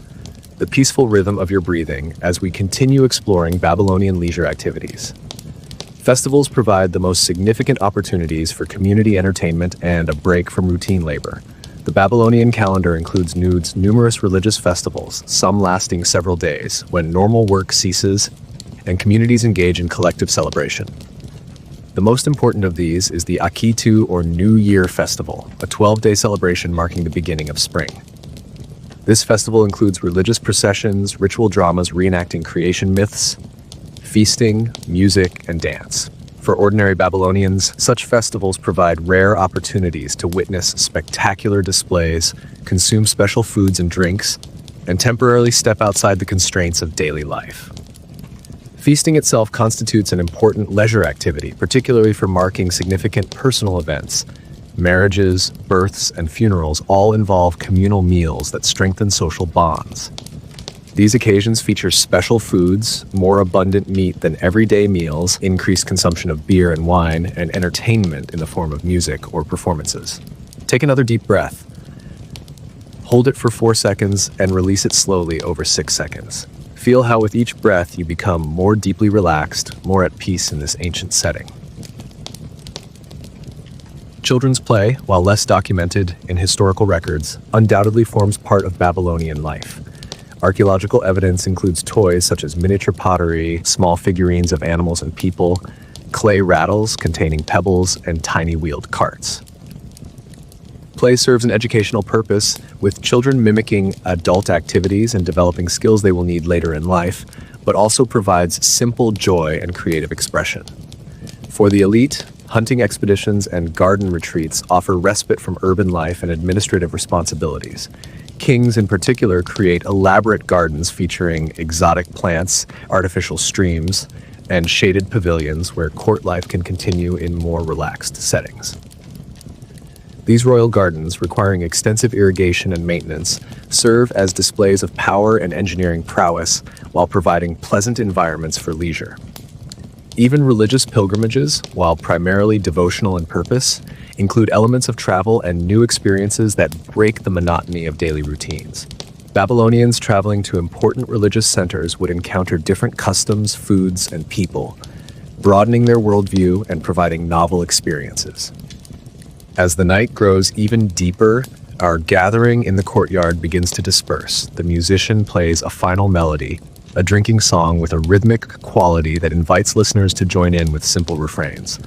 the peaceful rhythm of your breathing as we continue exploring Babylonian leisure activities. Festivals provide the most significant opportunities for community entertainment and a break from routine labor. The Babylonian calendar includes numerous religious festivals, some lasting several days, when normal work ceases and communities engage in collective celebration. The most important of these is the Akitu, or New Year Festival, a 12-day celebration marking the beginning of spring. This festival includes religious processions, ritual dramas reenacting creation myths, feasting, music, and dance. For ordinary Babylonians, such festivals provide rare opportunities to witness spectacular displays, consume special foods and drinks, and temporarily step outside the constraints of daily life. Feasting itself constitutes an important leisure activity, particularly for marking significant personal events. Marriages, births, and funerals all involve communal meals that strengthen social bonds. These occasions feature special foods, more abundant meat than everyday meals, increased consumption of beer and wine, and entertainment in the form of music or performances. Take another deep breath. Hold it for 4 seconds and release it slowly over 6 seconds. Feel how with each breath you become more deeply relaxed, more at peace in this ancient setting. Children's play, while less documented in historical records, undoubtedly forms part of Babylonian life. Archaeological evidence includes toys such as miniature pottery, small figurines of animals and people, clay rattles containing pebbles, and tiny wheeled carts. Play serves an educational purpose, with children mimicking adult activities and developing skills they will need later in life, but also provides simple joy and creative expression. For the elite, Hunting expeditions and garden retreats offer respite from urban life and administrative responsibilities. Kings, in particular, create elaborate gardens featuring exotic plants, artificial streams, and shaded pavilions where court life can continue in more relaxed settings. These royal gardens, requiring extensive irrigation and maintenance, serve as displays of power and engineering prowess while providing pleasant environments for leisure. Even religious pilgrimages, while primarily devotional in purpose, include elements of travel and new experiences that break the monotony of daily routines. Babylonians traveling to important religious centers would encounter different customs, foods, and people, broadening their worldview and providing novel experiences. As the night grows even deeper, our gathering in the courtyard begins to disperse. The musician plays a final melody, a drinking song with a rhythmic quality that invites listeners to join in with simple refrains.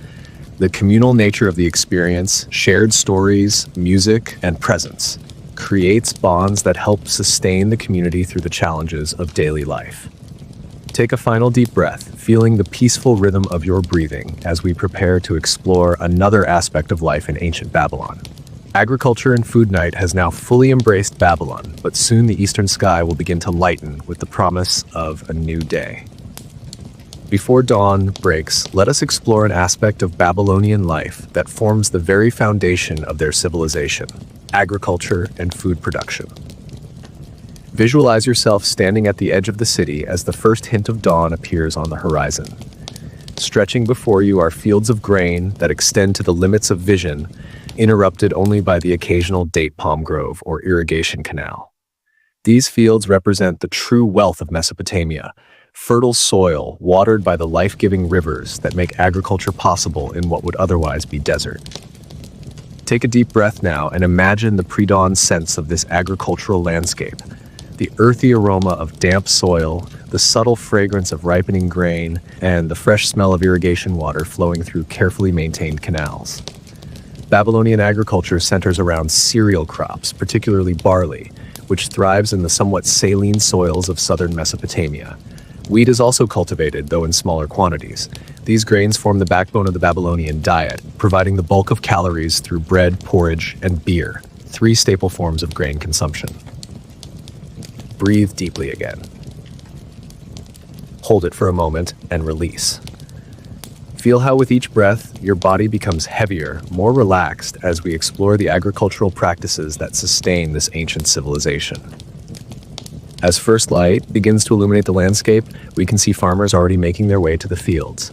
The communal nature of the experience, shared stories, music, and presence creates bonds that help sustain the community through the challenges of daily life. Take a final deep breath, feeling the peaceful rhythm of your breathing as we prepare to explore another aspect of life in ancient Babylon. Agriculture and food night has now fully embraced Babylon, but soon the eastern sky will begin to lighten with the promise of a new day. Before dawn breaks, let us explore an aspect of Babylonian life that forms the very foundation of their civilization: agriculture and food production. Visualize yourself standing at the edge of the city as the first hint of dawn appears on the horizon. Stretching before you are fields of grain that extend to the limits of vision, interrupted only by the occasional date palm grove or irrigation canal. These fields represent the true wealth of Mesopotamia, fertile soil watered by the life-giving rivers that make agriculture possible in what would otherwise be desert. Take a deep breath now and imagine the pre-dawn sense of this agricultural landscape. The earthy aroma of damp soil, the subtle fragrance of ripening grain, and the fresh smell of irrigation water flowing through carefully maintained canals. Babylonian agriculture centers around cereal crops, particularly barley, which thrives in the somewhat saline soils of southern Mesopotamia. Wheat is also cultivated, though in smaller quantities. These grains form the backbone of the Babylonian diet, providing the bulk of calories through bread, porridge, and beer, three staple forms of grain consumption. Breathe deeply again. Hold it for a moment and release. Feel how with each breath, your body becomes heavier, more relaxed as we explore the agricultural practices that sustain this ancient civilization. As first light begins to illuminate the landscape, we can see farmers already making their way to the fields.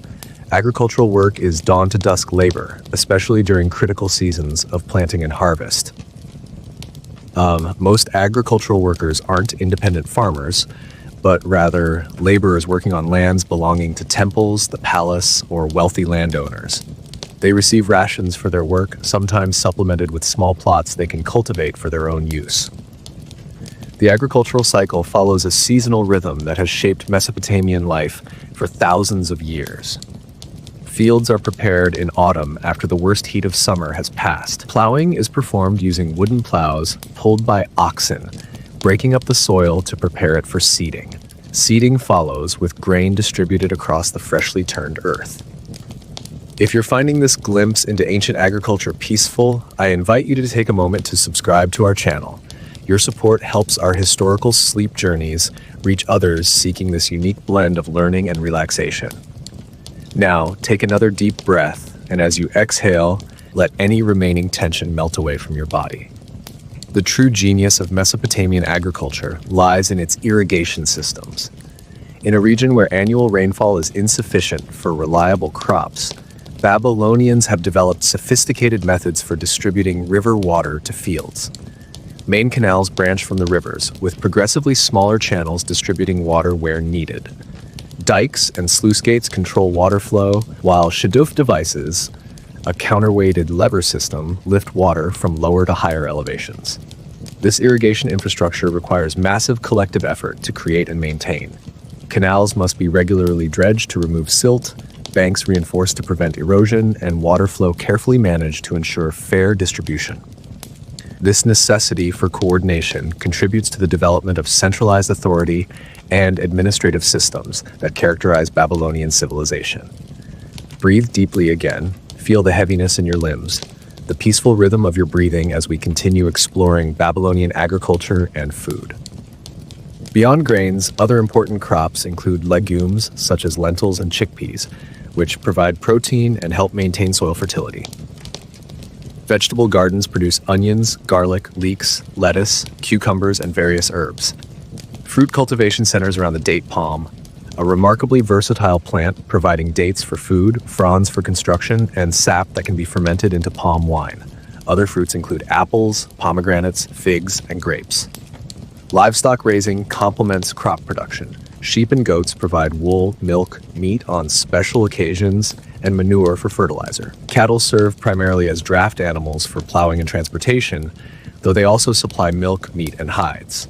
Agricultural work is dawn to dusk labor, especially during critical seasons of planting and harvest. Most agricultural workers aren't independent farmers, but rather laborers working on lands belonging to temples, the palace, or wealthy landowners. They receive rations for their work, sometimes supplemented with small plots they can cultivate for their own use. The agricultural cycle follows a seasonal rhythm that has shaped Mesopotamian life for thousands of years. Fields are prepared in autumn after the worst heat of summer has passed. Plowing is performed using wooden plows pulled by oxen, breaking up the soil to prepare it for seeding. Seeding follows with grain distributed across the freshly turned earth. If you're finding this glimpse into ancient agriculture peaceful, I invite you to take a moment to subscribe to our channel. Your support helps our historical sleep journeys reach others seeking this unique blend of learning and relaxation. Now, take another deep breath, and as you exhale, let any remaining tension melt away from your body. The true genius of Mesopotamian agriculture lies in its irrigation systems. In a region where annual rainfall is insufficient for reliable crops, Babylonians have developed sophisticated methods for distributing river water to fields. Main canals branch from the rivers, with progressively smaller channels distributing water where needed. Dikes and sluice gates control water flow, while shaduf devices, a counterweighted lever system, lift water from lower to higher elevations. This irrigation infrastructure requires massive collective effort to create and maintain. Canals must be regularly dredged to remove silt, banks reinforced to prevent erosion, and water flow carefully managed to ensure fair distribution. This necessity for coordination contributes to the development of centralized authority and administrative systems that characterize Babylonian civilization. Breathe deeply again, feel the heaviness in your limbs, the peaceful rhythm of your breathing as we continue exploring Babylonian agriculture and food. Beyond grains, other important crops include legumes such as lentils and chickpeas, which provide protein and help maintain soil fertility. Vegetable gardens produce onions, garlic, leeks, lettuce, cucumbers, and various herbs. Fruit cultivation centers around the date palm, a remarkably versatile plant providing dates for food, fronds for construction, and sap that can be fermented into palm wine. Other fruits include apples, pomegranates, figs, and grapes. Livestock raising complements crop production. Sheep and goats provide wool, milk, meat on special occasions, and manure for fertilizer. Cattle serve primarily as draft animals for plowing and transportation, though they also supply milk, meat, and hides.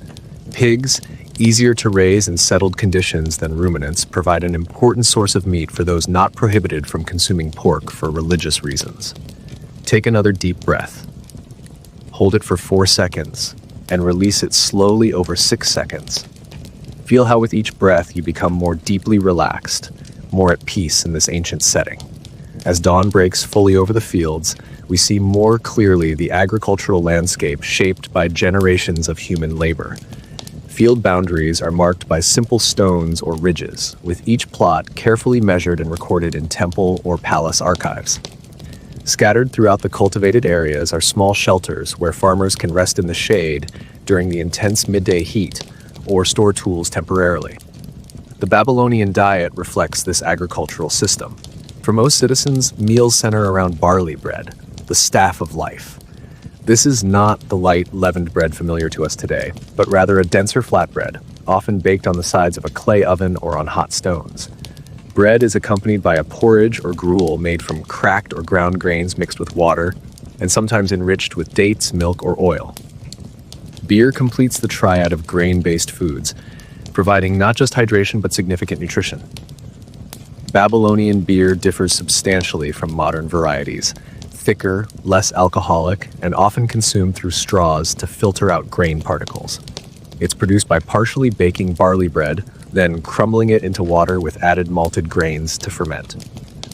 Pigs, easier to raise in settled conditions than ruminants, provide an important source of meat for those not prohibited from consuming pork for religious reasons. Take another deep breath. Hold it for 4 seconds, and release it slowly over 6 seconds. Feel how with each breath you become more deeply relaxed, more at peace in this ancient setting. As dawn breaks fully over the fields, we see more clearly the agricultural landscape shaped by generations of human labor. Field boundaries are marked by simple stones or ridges, with each plot carefully measured and recorded in temple or palace archives. Scattered throughout the cultivated areas are small shelters where farmers can rest in the shade during the intense midday heat or store tools temporarily. The Babylonian diet reflects this agricultural system. For most citizens, meals center around barley bread, the staff of life. This is not the light, leavened bread familiar to us today, but rather a denser flatbread, often baked on the sides of a clay oven or on hot stones. Bread is accompanied by a porridge or gruel made from cracked or ground grains mixed with water, and sometimes enriched with dates, milk, or oil. Beer completes the triad of grain-based foods, providing not just hydration but significant nutrition. Babylonian beer differs substantially from modern varieties. Thicker, less alcoholic, and often consumed through straws to filter out grain particles. It's produced by partially baking barley bread, then crumbling it into water with added malted grains to ferment.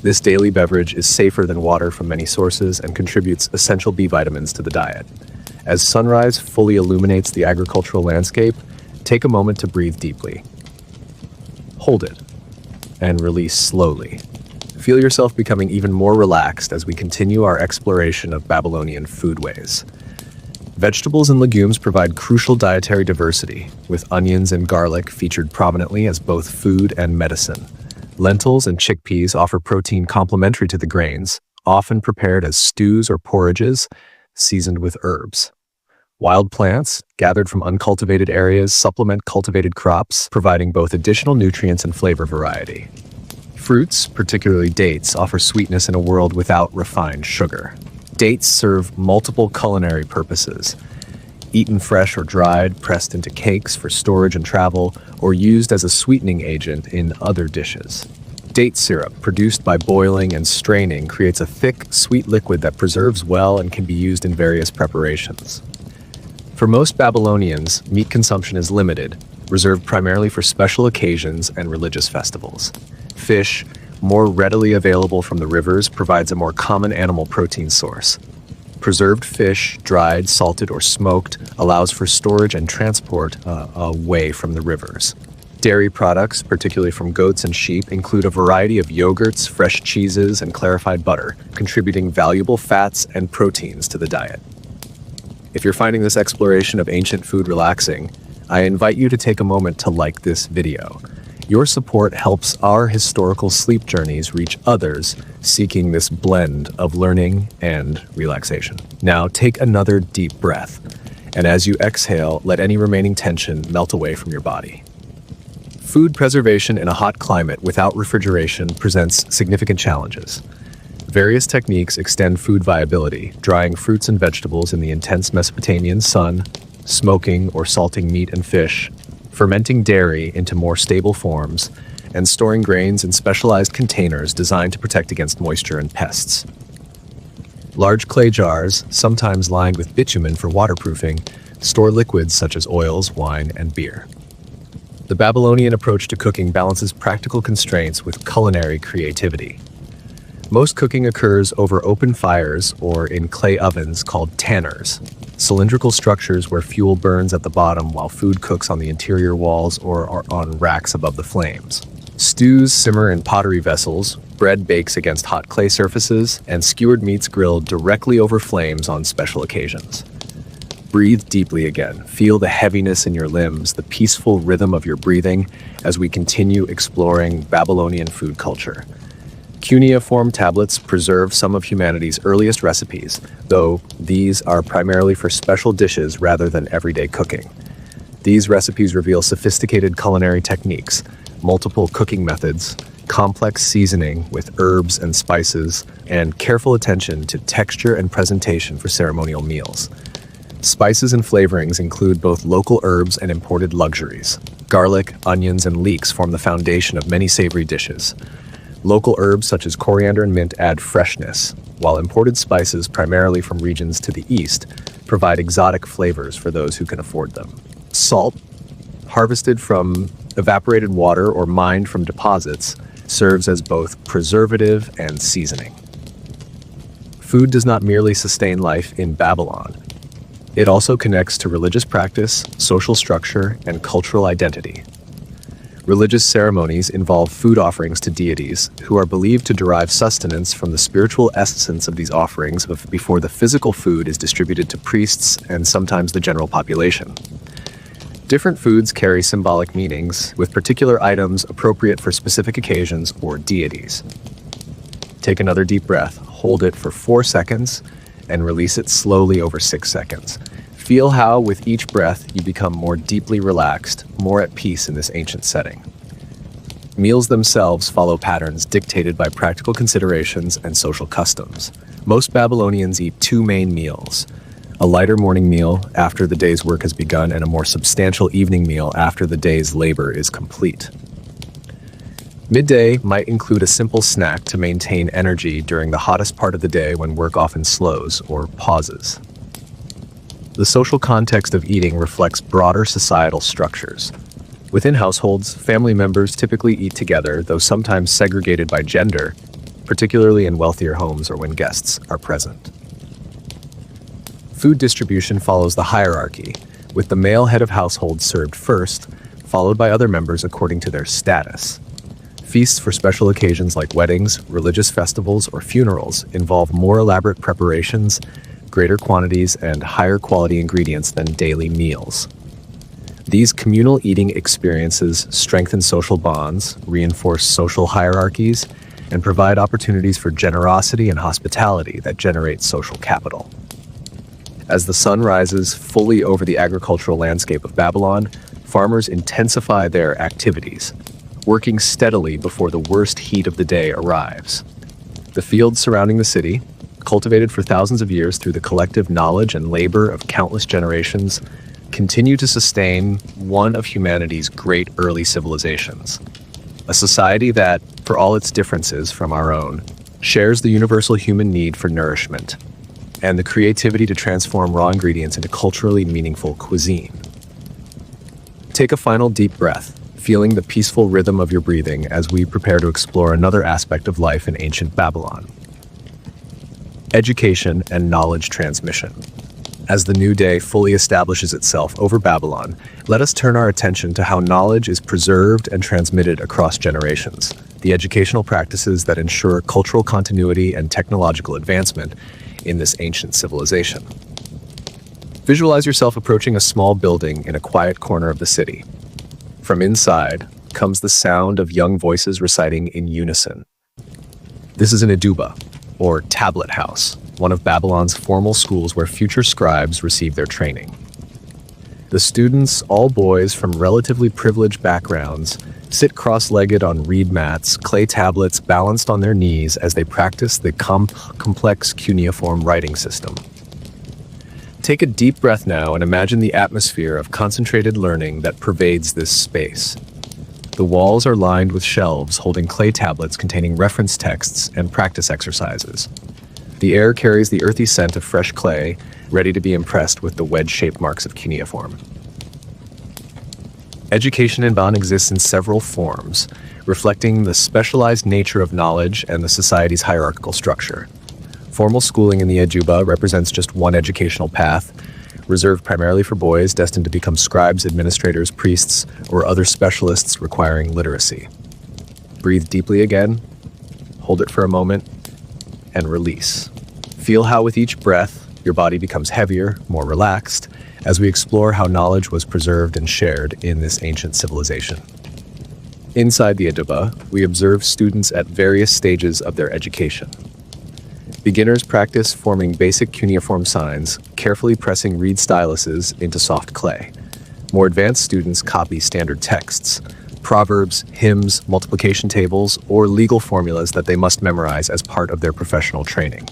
This daily beverage is safer than water from many sources and contributes essential B vitamins to the diet. As sunrise fully illuminates the agricultural landscape, take a moment to breathe deeply. Hold it, and release slowly. Feel yourself becoming even more relaxed as we continue our exploration of Babylonian foodways. Vegetables and legumes provide crucial dietary diversity, with onions and garlic featured prominently as both food and medicine. Lentils and chickpeas offer protein complementary to the grains, often prepared as stews or porridges, seasoned with herbs. Wild plants, gathered from uncultivated areas, supplement cultivated crops, providing both additional nutrients and flavor variety. Fruits, particularly dates, offer sweetness in a world without refined sugar. Dates serve multiple culinary purposes. Eaten fresh or dried, pressed into cakes for storage and travel, or used as a sweetening agent in other dishes. Date syrup, produced by boiling and straining, creates a thick, sweet liquid that preserves well and can be used in various preparations. For most Babylonians, meat consumption is limited, reserved primarily for special occasions and religious festivals. Fish, more readily available from the rivers, provides a more common animal protein source. Preserved fish, dried, salted, or smoked, allows for storage and transport away from the rivers. Dairy products, particularly from goats and sheep, include a variety of yogurts, fresh cheeses, and clarified butter, contributing valuable fats and proteins to the diet. If you're finding this exploration of ancient food relaxing, I invite you to take a moment to like this video. Your support helps our historical sleep journeys reach others seeking this blend of learning and relaxation. Now take another deep breath, and as you exhale, let any remaining tension melt away from your body. Food preservation in a hot climate without refrigeration presents significant challenges. Various techniques extend food viability, drying fruits and vegetables in the intense Mesopotamian sun, smoking or salting meat and fish, fermenting dairy into more stable forms, and storing grains in specialized containers designed to protect against moisture and pests. Large clay jars, sometimes lined with bitumen for waterproofing, store liquids such as oils, wine, and beer. The Babylonian approach to cooking balances practical constraints with culinary creativity. Most cooking occurs over open fires or in clay ovens called tanners, cylindrical structures where fuel burns at the bottom while food cooks on the interior walls or are on racks above the flames. Stews simmer in pottery vessels, bread bakes against hot clay surfaces, and skewered meats grilled directly over flames on special occasions. Breathe deeply again. Feel the heaviness in your limbs, the peaceful rhythm of your breathing as we continue exploring Babylonian food culture. Cuneiform tablets preserve some of humanity's earliest recipes, though these are primarily for special dishes rather than everyday cooking. These recipes reveal sophisticated culinary techniques, multiple cooking methods, complex seasoning with herbs and spices, and careful attention to texture and presentation for ceremonial meals. Spices and flavorings include both local herbs and imported luxuries. Garlic, onions, and leeks form the foundation of many savory dishes. Local herbs such as coriander and mint add freshness, while imported spices, primarily from regions to the east, provide exotic flavors for those who can afford them. Salt, harvested from evaporated water or mined from deposits, serves as both preservative and seasoning. Food does not merely sustain life in Babylon. It also connects to religious practice, social structure, and cultural identity. Religious ceremonies involve food offerings to deities who are believed to derive sustenance from the spiritual essence of these offerings before the physical food is distributed to priests and sometimes the general population. Different foods carry symbolic meanings, with particular items appropriate for specific occasions or deities. Take another deep breath, hold it for 4 seconds, and release it slowly over 6 seconds. Feel how, with each breath, you become more deeply relaxed, more at peace in this ancient setting. Meals themselves follow patterns dictated by practical considerations and social customs. Most Babylonians eat 2 main meals: a lighter morning meal after the day's work has begun, and a more substantial evening meal after the day's labor is complete. Midday might include a simple snack to maintain energy during the hottest part of the day when work often slows or pauses. The social context of eating reflects broader societal structures. Within households, family members typically eat together, though sometimes segregated by gender, particularly in wealthier homes or when guests are present. Food distribution follows the hierarchy, with the male head of household served first, followed by other members according to their status. Feasts for special occasions like weddings, religious festivals, or funerals involve more elaborate preparations, greater quantities, and higher quality ingredients than daily meals. These communal eating experiences strengthen social bonds, reinforce social hierarchies, and provide opportunities for generosity and hospitality that generate social capital. As the sun rises fully over the agricultural landscape of Babylon, farmers intensify their activities, working steadily before the worst heat of the day arrives. The fields surrounding the city, cultivated for thousands of years through the collective knowledge and labor of countless generations, continue to sustain one of humanity's great early civilizations. A society that, for all its differences from our own, shares the universal human need for nourishment and the creativity to transform raw ingredients into culturally meaningful cuisine. Take a final deep breath, feeling the peaceful rhythm of your breathing as we prepare to explore another aspect of life in ancient Babylon: education and knowledge transmission. As the new day fully establishes itself over Babylon, let us turn our attention to how knowledge is preserved and transmitted across generations, the educational practices that ensure cultural continuity and technological advancement in this ancient civilization. Visualize yourself approaching a small building in a quiet corner of the city. From inside comes the sound of young voices reciting in unison. This is an eduba, or tablet house, one of Babylon's formal schools where future scribes receive their training. The students, all boys from relatively privileged backgrounds, sit cross-legged on reed mats, clay tablets balanced on their knees as they practice the complex cuneiform writing system. Take a deep breath now and imagine the atmosphere of concentrated learning that pervades this space. The walls are lined with shelves holding clay tablets containing reference texts and practice exercises. The air carries the earthy scent of fresh clay, ready to be impressed with the wedge-shaped marks of cuneiform. Education in Ban exists in several forms, reflecting the specialized nature of knowledge and the society's hierarchical structure. Formal schooling in the Ajuba represents just one educational path, reserved primarily for boys destined to become scribes, administrators, priests, or other specialists requiring literacy. Breathe deeply again, hold it for a moment, and release. Feel how with each breath, your body becomes heavier, more relaxed, as we explore how knowledge was preserved and shared in this ancient civilization. Inside the Ajuba, we observe students at various stages of their education. Beginners practice forming basic cuneiform signs, carefully pressing reed styluses into soft clay. More advanced students copy standard texts, proverbs, hymns, multiplication tables, or legal formulas that they must memorize as part of their professional training.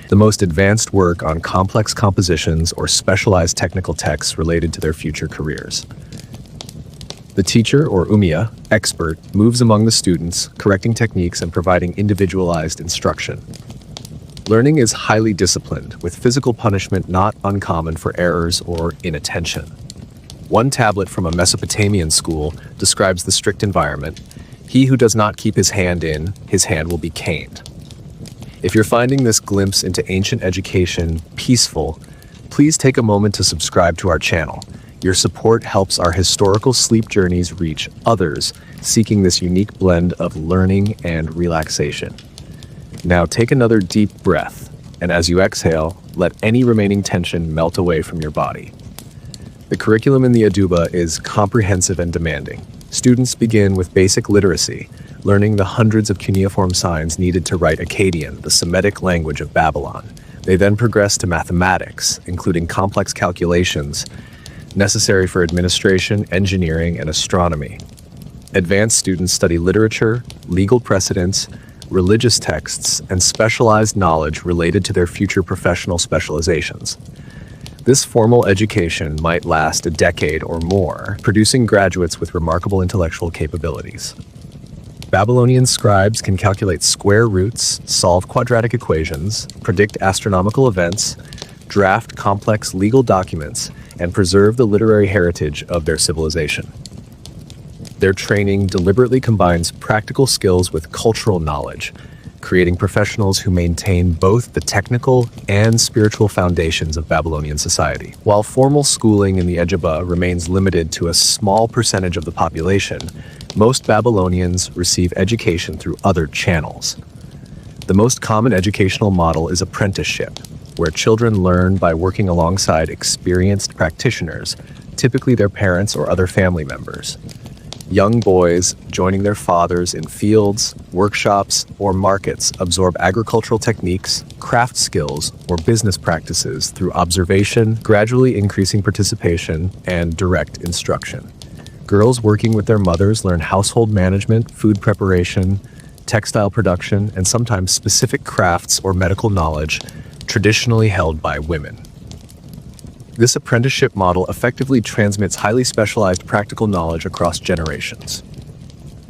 The most advanced work on complex compositions or specialized technical texts related to their future careers. The teacher, or umia, expert, moves among the students, correcting techniques and providing individualized instruction. Learning is highly disciplined, with physical punishment not uncommon for errors or inattention. One tablet from a Mesopotamian school describes the strict environment. He who does not keep his hand in, his hand will be caned. If you're finding this glimpse into ancient education peaceful, please take a moment to subscribe to our channel. Your support helps our historical sleep journeys reach others seeking this unique blend of learning and relaxation. Now take another deep breath, and as you exhale, let any remaining tension melt away from your body. The curriculum in the Ajuba is comprehensive and demanding. Students begin with basic literacy, learning the hundreds of cuneiform signs needed to write Akkadian, the Semitic language of Babylon. They then progress to mathematics, including complex calculations necessary for administration, engineering, and astronomy. Advanced students study literature, legal precedents, religious texts, and specialized knowledge related to their future professional specializations. This formal education might last a decade or more, producing graduates with remarkable intellectual capabilities. Babylonian scribes can calculate square roots, solve quadratic equations, predict astronomical events, draft complex legal documents, and preserve the literary heritage of their civilization. Their training deliberately combines practical skills with cultural knowledge, creating professionals who maintain both the technical and spiritual foundations of Babylonian society. While formal schooling in the Ajuba remains limited to a small percentage of the population, most Babylonians receive education through other channels. The most common educational model is apprenticeship, where children learn by working alongside experienced practitioners, typically their parents or other family members. Young boys joining their fathers in fields, workshops, or markets absorb agricultural techniques, craft skills, or business practices through observation, gradually increasing participation and direct instruction. Girls working with their mothers learn household management, food preparation, textile production, and sometimes specific crafts or medical knowledge traditionally held by women. This apprenticeship model effectively transmits highly specialized practical knowledge across generations.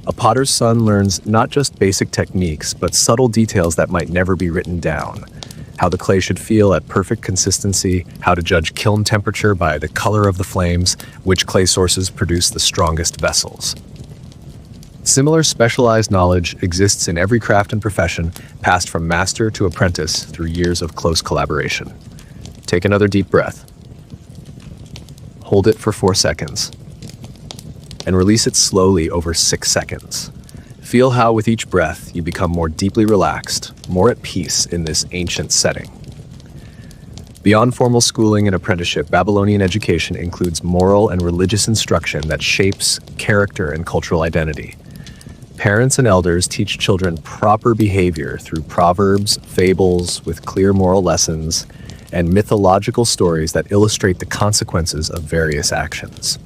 A potter's son learns not just basic techniques, but subtle details that might never be written down. How the clay should feel at perfect consistency, how to judge kiln temperature by the color of the flames, which clay sources produce the strongest vessels. Similar specialized knowledge exists in every craft and profession, passed from master to apprentice through years of close collaboration. Take another deep breath. Hold it for 4 seconds, and release it slowly over 6 seconds. Feel how with each breath you become more deeply relaxed, more at peace in this ancient setting. Beyond formal schooling and apprenticeship, Babylonian education includes moral and religious instruction that shapes character and cultural identity. Parents and elders teach children proper behavior through proverbs, fables with clear moral lessons, and mythological stories that illustrate the consequences of various actions.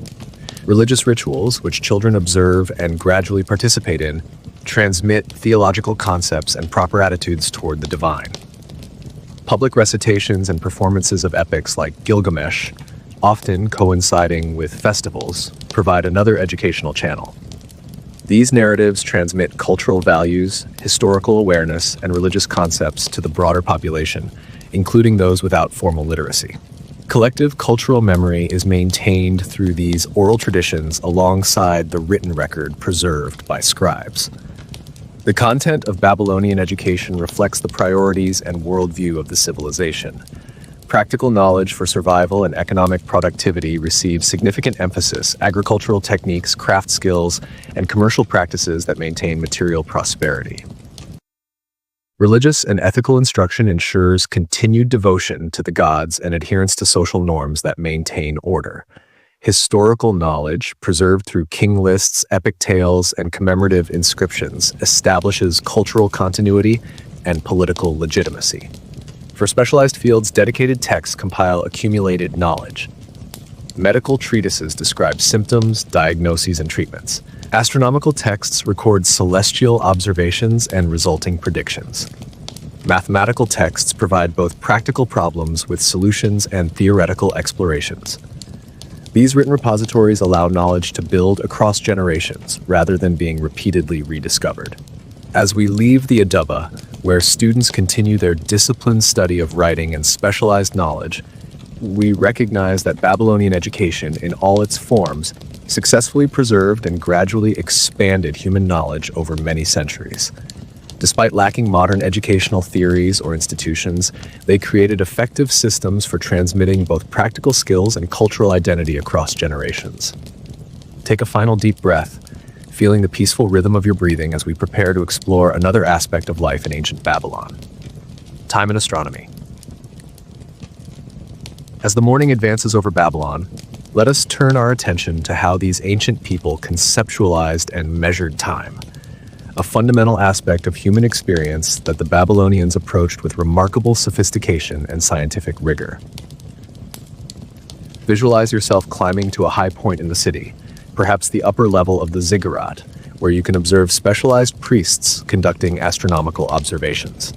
Religious rituals, which children observe and gradually participate in, transmit theological concepts and proper attitudes toward the divine. Public recitations and performances of epics like Gilgamesh, often coinciding with festivals, provide another educational channel. These narratives transmit cultural values, historical awareness, and religious concepts to the broader population, including those without formal literacy. Collective cultural memory is maintained through these oral traditions alongside the written record preserved by scribes. The content of Babylonian education reflects the priorities and worldview of the civilization. Practical knowledge for survival and economic productivity receives significant emphasis. Agricultural techniques, craft skills, and commercial practices that maintain material prosperity. Religious and ethical instruction ensures continued devotion to the gods and adherence to social norms that maintain order. Historical knowledge, preserved through king lists, epic tales, and commemorative inscriptions, establishes cultural continuity and political legitimacy. For specialized fields, dedicated texts compile accumulated knowledge. Medical treatises describe symptoms, diagnoses, and treatments. Astronomical texts record celestial observations and resulting predictions. Mathematical texts provide both practical problems with solutions and theoretical explorations. These written repositories allow knowledge to build across generations rather than being repeatedly rediscovered. As we leave the Adaba, where students continue their disciplined study of writing and specialized knowledge, we recognize that Babylonian education, in all its forms, successfully preserved and gradually expanded human knowledge over many centuries. Despite lacking modern educational theories or institutions, they created effective systems for transmitting both practical skills and cultural identity across generations. Take a final deep breath, feeling the peaceful rhythm of your breathing as we prepare to explore another aspect of life in ancient Babylon. Time and astronomy. As the morning advances over Babylon, let us turn our attention to how these ancient people conceptualized and measured time, a fundamental aspect of human experience that the Babylonians approached with remarkable sophistication and scientific rigor. Visualize yourself climbing to a high point in the city, perhaps the upper level of the ziggurat, where you can observe specialized priests conducting astronomical observations.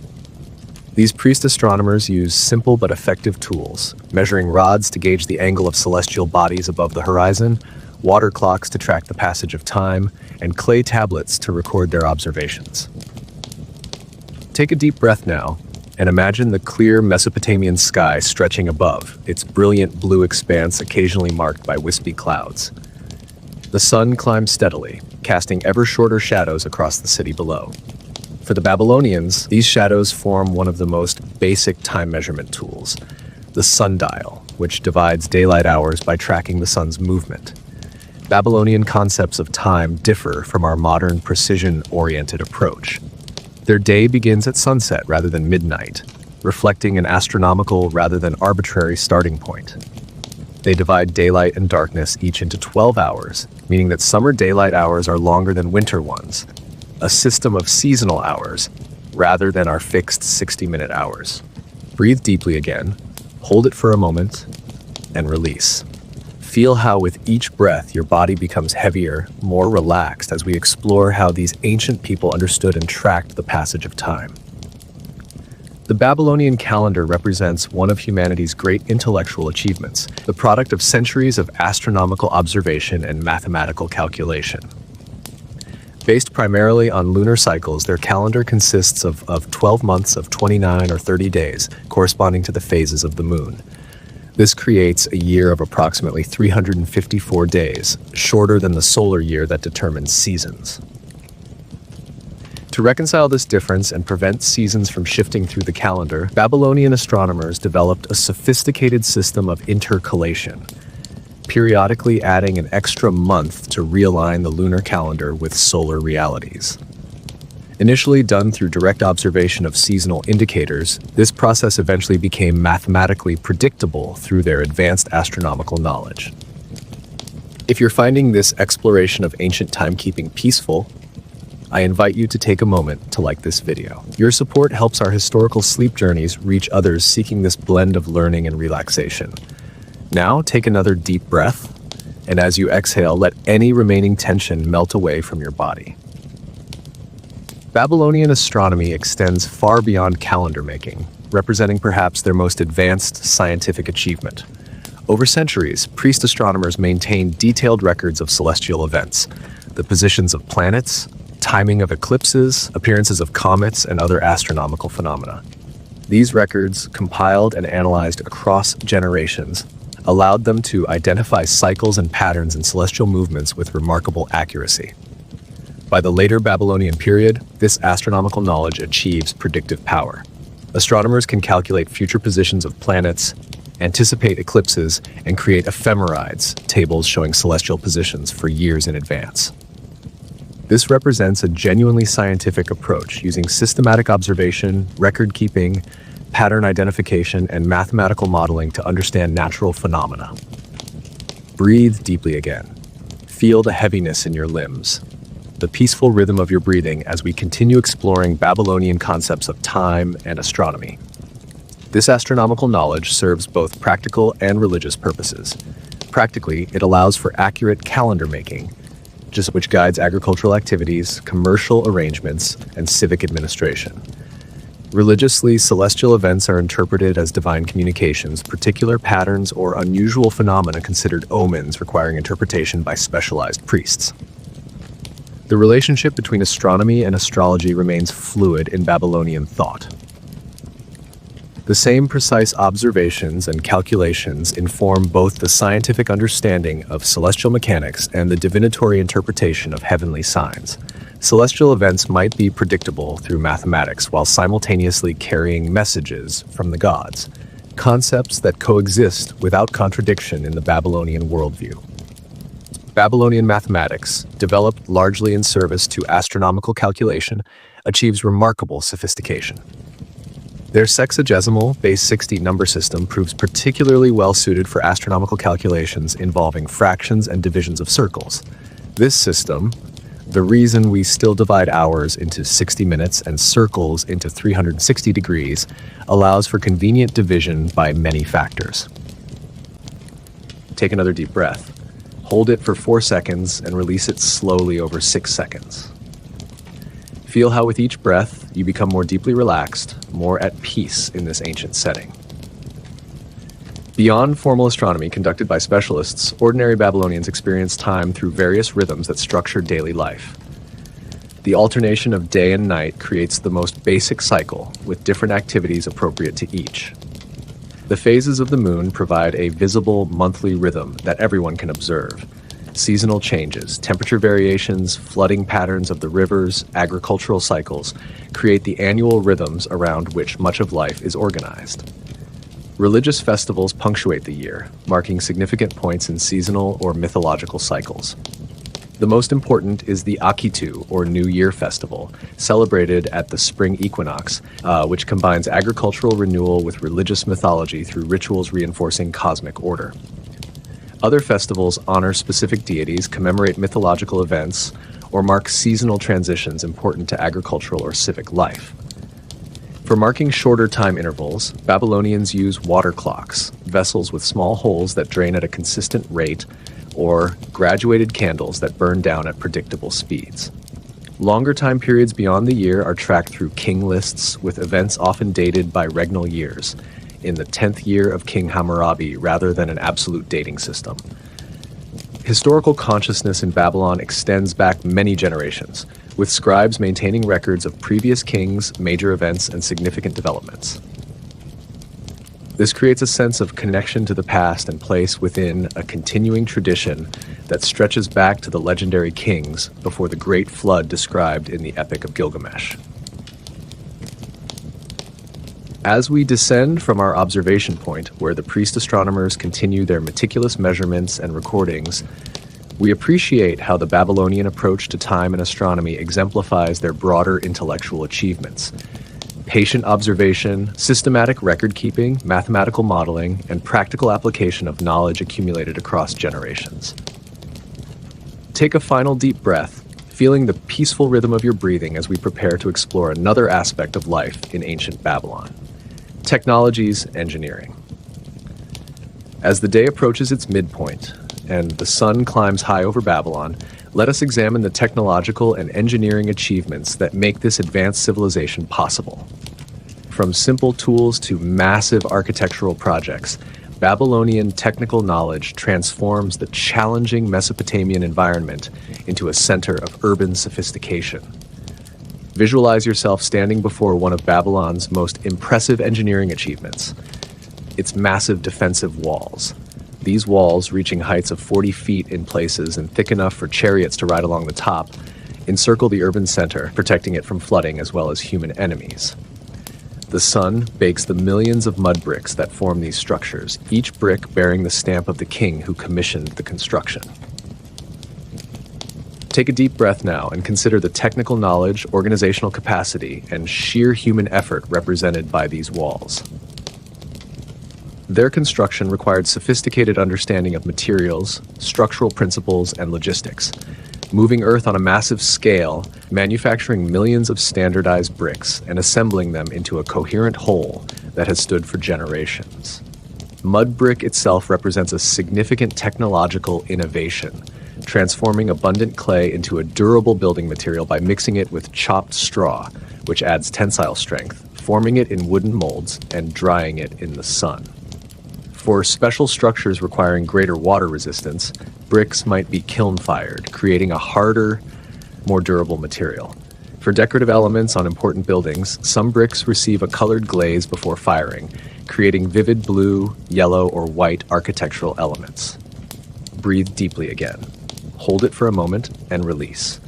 These priest astronomers use simple but effective tools, measuring rods to gauge the angle of celestial bodies above the horizon, water clocks to track the passage of time, and clay tablets to record their observations. Take a deep breath now, and imagine the clear Mesopotamian sky stretching above, its brilliant blue expanse occasionally marked by wispy clouds. The sun climbs steadily, casting ever shorter shadows across the city below. For the Babylonians, these shadows form one of the most basic time measurement tools, the sundial, which divides daylight hours by tracking the sun's movement. Babylonian concepts of time differ from our modern precision-oriented approach. Their day begins at sunset rather than midnight, reflecting an astronomical rather than arbitrary starting point. They divide daylight and darkness each into 12 hours, meaning that summer daylight hours are longer than winter ones, a system of seasonal hours rather than our fixed 60-minute hours. Breathe deeply again, hold it for a moment, and release. Feel how with each breath your body becomes heavier, more relaxed as we explore how these ancient people understood and tracked the passage of time. The Babylonian calendar represents one of humanity's great intellectual achievements, the product of centuries of astronomical observation and mathematical calculation. Based primarily on lunar cycles, their calendar consists of 12 months of 29 or 30 days, corresponding to the phases of the moon. This creates a year of approximately 354 days, shorter than the solar year that determines seasons. To reconcile this difference and prevent seasons from shifting through the calendar, Babylonian astronomers developed a sophisticated system of intercalation, periodically adding an extra month to realign the lunar calendar with solar realities. Initially done through direct observation of seasonal indicators, this process eventually became mathematically predictable through their advanced astronomical knowledge. If you're finding this exploration of ancient timekeeping peaceful, I invite you to take a moment to like this video. Your support helps our historical sleep journeys reach others seeking this blend of learning and relaxation. Now take another deep breath, and as you exhale, let any remaining tension melt away from your body. Babylonian astronomy extends far beyond calendar making, representing perhaps their most advanced scientific achievement. Over centuries, priest astronomers maintained detailed records of celestial events, the positions of planets, timing of eclipses, appearances of comets, and other astronomical phenomena. These records, compiled and analyzed across generations, allowed them to identify cycles and patterns in celestial movements with remarkable accuracy. By the later Babylonian period, this astronomical knowledge achieves predictive power. Astronomers can calculate future positions of planets, anticipate eclipses, and create ephemerides, tables showing celestial positions for years in advance. This represents a genuinely scientific approach using systematic observation, record keeping, pattern identification, and mathematical modeling to understand natural phenomena. Breathe deeply again. Feel the heaviness in your limbs, the peaceful rhythm of your breathing as we continue exploring Babylonian concepts of time and astronomy. This astronomical knowledge serves both practical and religious purposes. Practically, it allows for accurate calendar making, which guides agricultural activities, commercial arrangements, and civic administration. Religiously, celestial events are interpreted as divine communications, particular patterns or unusual phenomena considered omens requiring interpretation by specialized priests. The relationship between astronomy and astrology remains fluid in Babylonian thought. The same precise observations and calculations inform both the scientific understanding of celestial mechanics and the divinatory interpretation of heavenly signs. Celestial events might be predictable through mathematics while simultaneously carrying messages from the gods, concepts that coexist without contradiction in the Babylonian worldview. Babylonian mathematics, developed largely in service to astronomical calculation, achieves remarkable sophistication. Their sexagesimal base 60 number system proves particularly well suited for astronomical calculations involving fractions and divisions of circles. This system, the reason we still divide hours into 60 minutes and circles into 360 degrees, allows for convenient division by many factors. Take another deep breath. Hold it for 4 seconds and release it slowly over 6 seconds. Feel how with each breath, you become more deeply relaxed, more at peace in this ancient setting. Beyond formal astronomy conducted by specialists, ordinary Babylonians experience time through various rhythms that structure daily life. The alternation of day and night creates the most basic cycle, with different activities appropriate to each. The phases of the moon provide a visible monthly rhythm that everyone can observe. Seasonal changes, temperature variations, flooding patterns of the rivers, agricultural cycles create the annual rhythms around which much of life is organized. Religious festivals punctuate the year, marking significant points in seasonal or mythological cycles. The most important is the Akitu, or New Year Festival, celebrated at the spring equinox, which combines agricultural renewal with religious mythology through rituals reinforcing cosmic order. Other festivals honor specific deities, commemorate mythological events, or mark seasonal transitions important to agricultural or civic life. For marking shorter time intervals, Babylonians use water clocks, vessels with small holes that drain at a consistent rate, or graduated candles that burn down at predictable speeds. Longer time periods beyond the year are tracked through king lists, with events often dated by regnal years, in the 10th year of King Hammurabi rather than an absolute dating system. Historical consciousness in Babylon extends back many generations, with scribes maintaining records of previous kings, major events, and significant developments. This creates a sense of connection to the past and place within a continuing tradition that stretches back to the legendary kings before the Great Flood described in the Epic of Gilgamesh. As we descend from our observation point, where the priest astronomers continue their meticulous measurements and recordings, we appreciate how the Babylonian approach to time and astronomy exemplifies their broader intellectual achievements. Patient observation, systematic record-keeping, mathematical modeling, and practical application of knowledge accumulated across generations. Take a final deep breath, feeling the peaceful rhythm of your breathing as we prepare to explore another aspect of life in ancient Babylon. Technology's engineering. As the day approaches its midpoint and the sun climbs high over Babylon, let us examine the technological and engineering achievements that make this advanced civilization possible. From simple tools to massive architectural projects, Babylonian technical knowledge transforms the challenging Mesopotamian environment into a center of urban sophistication. Visualize yourself standing before one of Babylon's most impressive engineering achievements, its massive defensive walls. These walls, reaching heights of 40 feet in places and thick enough for chariots to ride along the top, encircle the urban center, protecting it from flooding as well as human enemies. The sun bakes the millions of mud bricks that form these structures, each brick bearing the stamp of the king who commissioned the construction. Take a deep breath now and consider the technical knowledge, organizational capacity, and sheer human effort represented by these walls. Their construction required sophisticated understanding of materials, structural principles, and logistics, moving earth on a massive scale, manufacturing millions of standardized bricks, and assembling them into a coherent whole that has stood for generations. Mud brick itself represents a significant technological innovation, transforming abundant clay into a durable building material by mixing it with chopped straw, which adds tensile strength, forming it in wooden molds, and drying it in the sun. For special structures requiring greater water resistance, bricks might be kiln-fired, creating a harder, more durable material. For decorative elements on important buildings, some bricks receive a colored glaze before firing, creating vivid blue, yellow, or white architectural elements. Breathe deeply again. Hold it for a moment and release.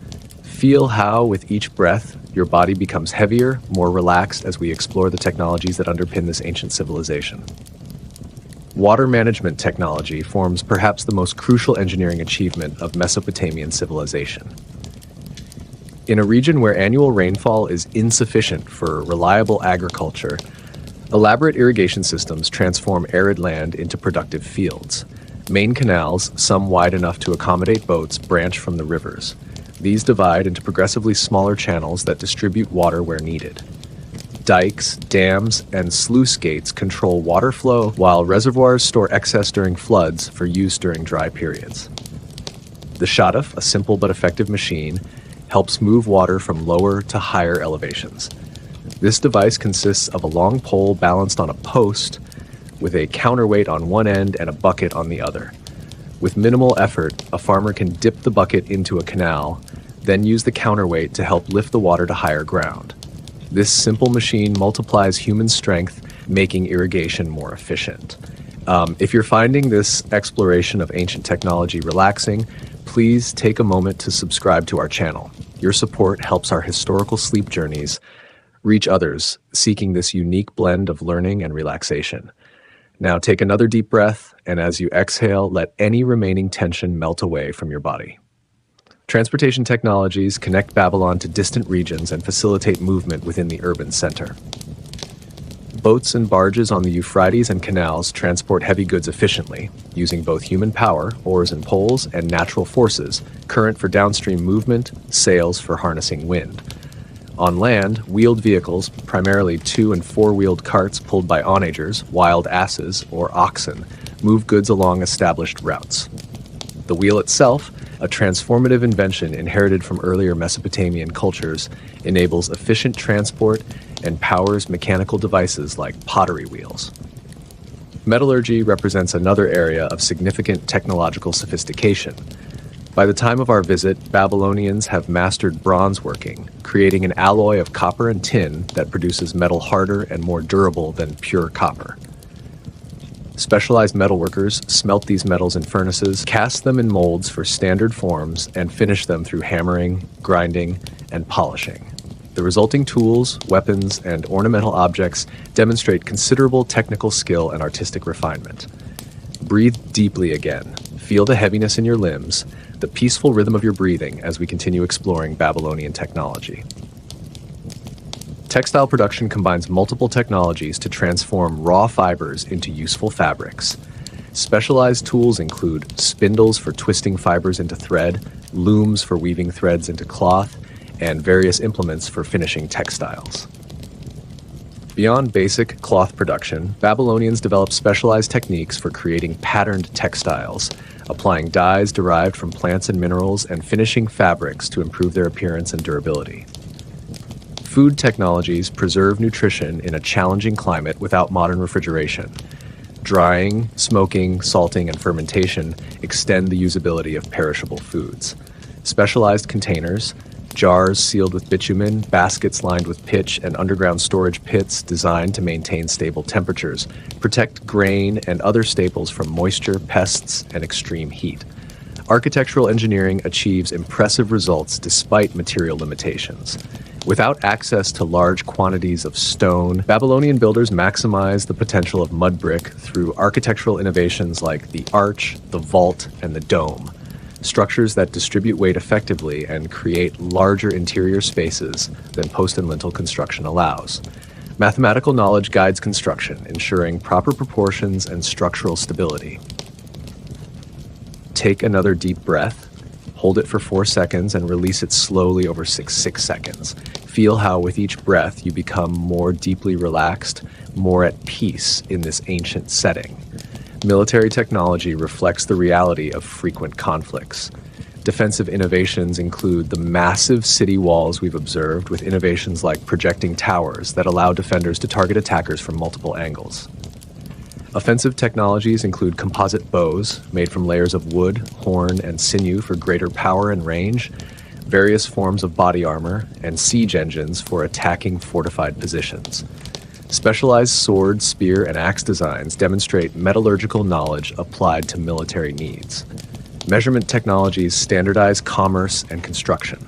Feel how, with each breath, your body becomes heavier, more relaxed as we explore the technologies that underpin this ancient civilization. Water management technology forms perhaps the most crucial engineering achievement of Mesopotamian civilization. In a region where annual rainfall is insufficient for reliable agriculture, elaborate irrigation systems transform arid land into productive fields. Main canals, some wide enough to accommodate boats, branch from the rivers. These divide into progressively smaller channels that distribute water where needed. Dikes, dams, and sluice gates control water flow, while reservoirs store excess during floods for use during dry periods. The shaduf, a simple but effective machine, helps move water from lower to higher elevations. This device consists of a long pole balanced on a post with a counterweight on one end and a bucket on the other. With minimal effort, a farmer can dip the bucket into a canal, then use the counterweight to help lift the water to higher ground. This simple machine multiplies human strength, making irrigation more efficient. If you're finding this exploration of ancient technology relaxing, please take a moment to subscribe to our channel. Your support helps our historical sleep journeys reach others seeking this unique blend of learning and relaxation. Now take another deep breath, and as you exhale, let any remaining tension melt away from your body. Transportation technologies connect Babylon to distant regions and facilitate movement within the urban center. Boats and barges on the Euphrates and canals transport heavy goods efficiently, using both human power, oars and poles, and natural forces, current for downstream movement, sails for harnessing wind. On land, wheeled vehicles, primarily 2- and 4-wheeled carts pulled by onagers, wild asses, or oxen, move goods along established routes. The wheel itself, a transformative invention inherited from earlier Mesopotamian cultures, enables efficient transport and powers mechanical devices like pottery wheels. Metallurgy represents another area of significant technological sophistication. By the time of our visit, Babylonians have mastered bronze working, creating an alloy of copper and tin that produces metal harder and more durable than pure copper. Specialized metalworkers smelt these metals in furnaces, cast them in molds for standard forms, and finish them through hammering, grinding, and polishing. The resulting tools, weapons, and ornamental objects demonstrate considerable technical skill and artistic refinement. Breathe deeply again. Feel the heaviness in your limbs, the peaceful rhythm of your breathing as we continue exploring Babylonian technology. Textile production combines multiple technologies to transform raw fibers into useful fabrics. Specialized tools include spindles for twisting fibers into thread, looms for weaving threads into cloth, and various implements for finishing textiles. Beyond basic cloth production, Babylonians developed specialized techniques for creating patterned textiles, applying dyes derived from plants and minerals, and finishing fabrics to improve their appearance and durability. Food technologies preserve nutrition in a challenging climate without modern refrigeration. Drying, smoking, salting, and fermentation extend the usability of perishable foods. Specialized containers, Jars sealed with bitumen, baskets lined with pitch, and underground storage pits designed to maintain stable temperatures, protect grain and other staples from moisture, pests, and extreme heat. Architectural engineering achieves impressive results despite material limitations. Without access to large quantities of stone, Babylonian builders maximize the potential of mud brick through architectural innovations like the arch, the vault, and the dome. Structures that distribute weight effectively and create larger interior spaces than post and lintel construction allows. Mathematical knowledge guides construction, ensuring proper proportions and structural stability. Take another deep breath, hold it for 4 seconds, and release it slowly over 6 seconds. Feel how with each breath you become more deeply relaxed, more at peace in this ancient setting. Military technology reflects the reality of frequent conflicts. Defensive innovations include the massive city walls we've observed, with innovations like projecting towers that allow defenders to target attackers from multiple angles. Offensive technologies include composite bows made from layers of wood, horn, and sinew for greater power and range, various forms of body armor, and siege engines for attacking fortified positions. Specialized sword, spear, and axe designs demonstrate metallurgical knowledge applied to military needs. Measurement technologies standardize commerce and construction.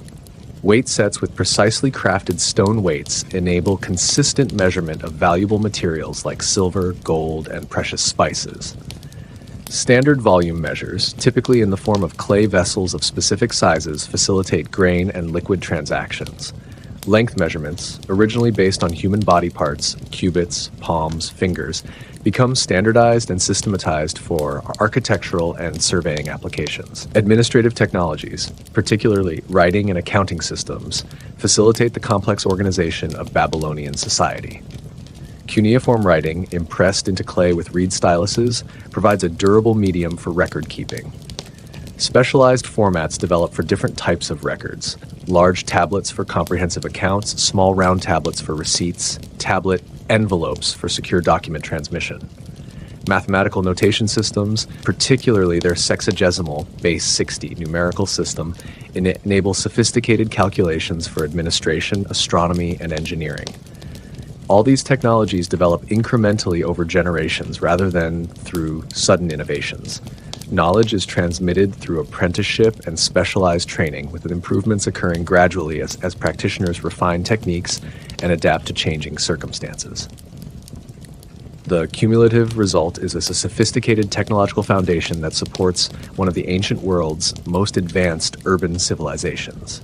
Weight sets with precisely crafted stone weights enable consistent measurement of valuable materials like silver, gold, and precious spices. Standard volume measures, typically in the form of clay vessels of specific sizes, facilitate grain and liquid transactions. Length measurements, originally based on human body parts, cubits, palms, fingers, become standardized and systematized for architectural and surveying applications. Administrative technologies, particularly writing and accounting systems, facilitate the complex organization of Babylonian society. Cuneiform writing, impressed into clay with reed styluses, provides a durable medium for record keeping. Specialized formats develop for different types of records: large tablets for comprehensive accounts, small round tablets for receipts, tablet envelopes for secure document transmission. Mathematical notation systems, particularly their sexagesimal base 60 numerical system, enable sophisticated calculations for administration, astronomy, and engineering. All these technologies develop incrementally over generations rather than through sudden innovations. Knowledge is transmitted through apprenticeship and specialized training, with improvements occurring gradually as practitioners refine techniques and adapt to changing circumstances. The cumulative result is a sophisticated technological foundation that supports one of the ancient world's most advanced urban civilizations.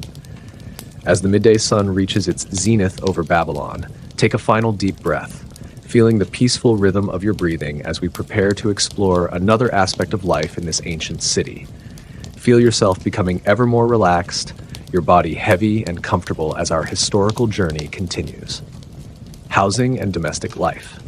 As the midday sun reaches its zenith over Babylon, take a final deep breath, feeling the peaceful rhythm of your breathing as we prepare to explore another aspect of life in this ancient city. Feel yourself becoming ever more relaxed, your body heavy and comfortable as our historical journey continues. Housing and domestic life.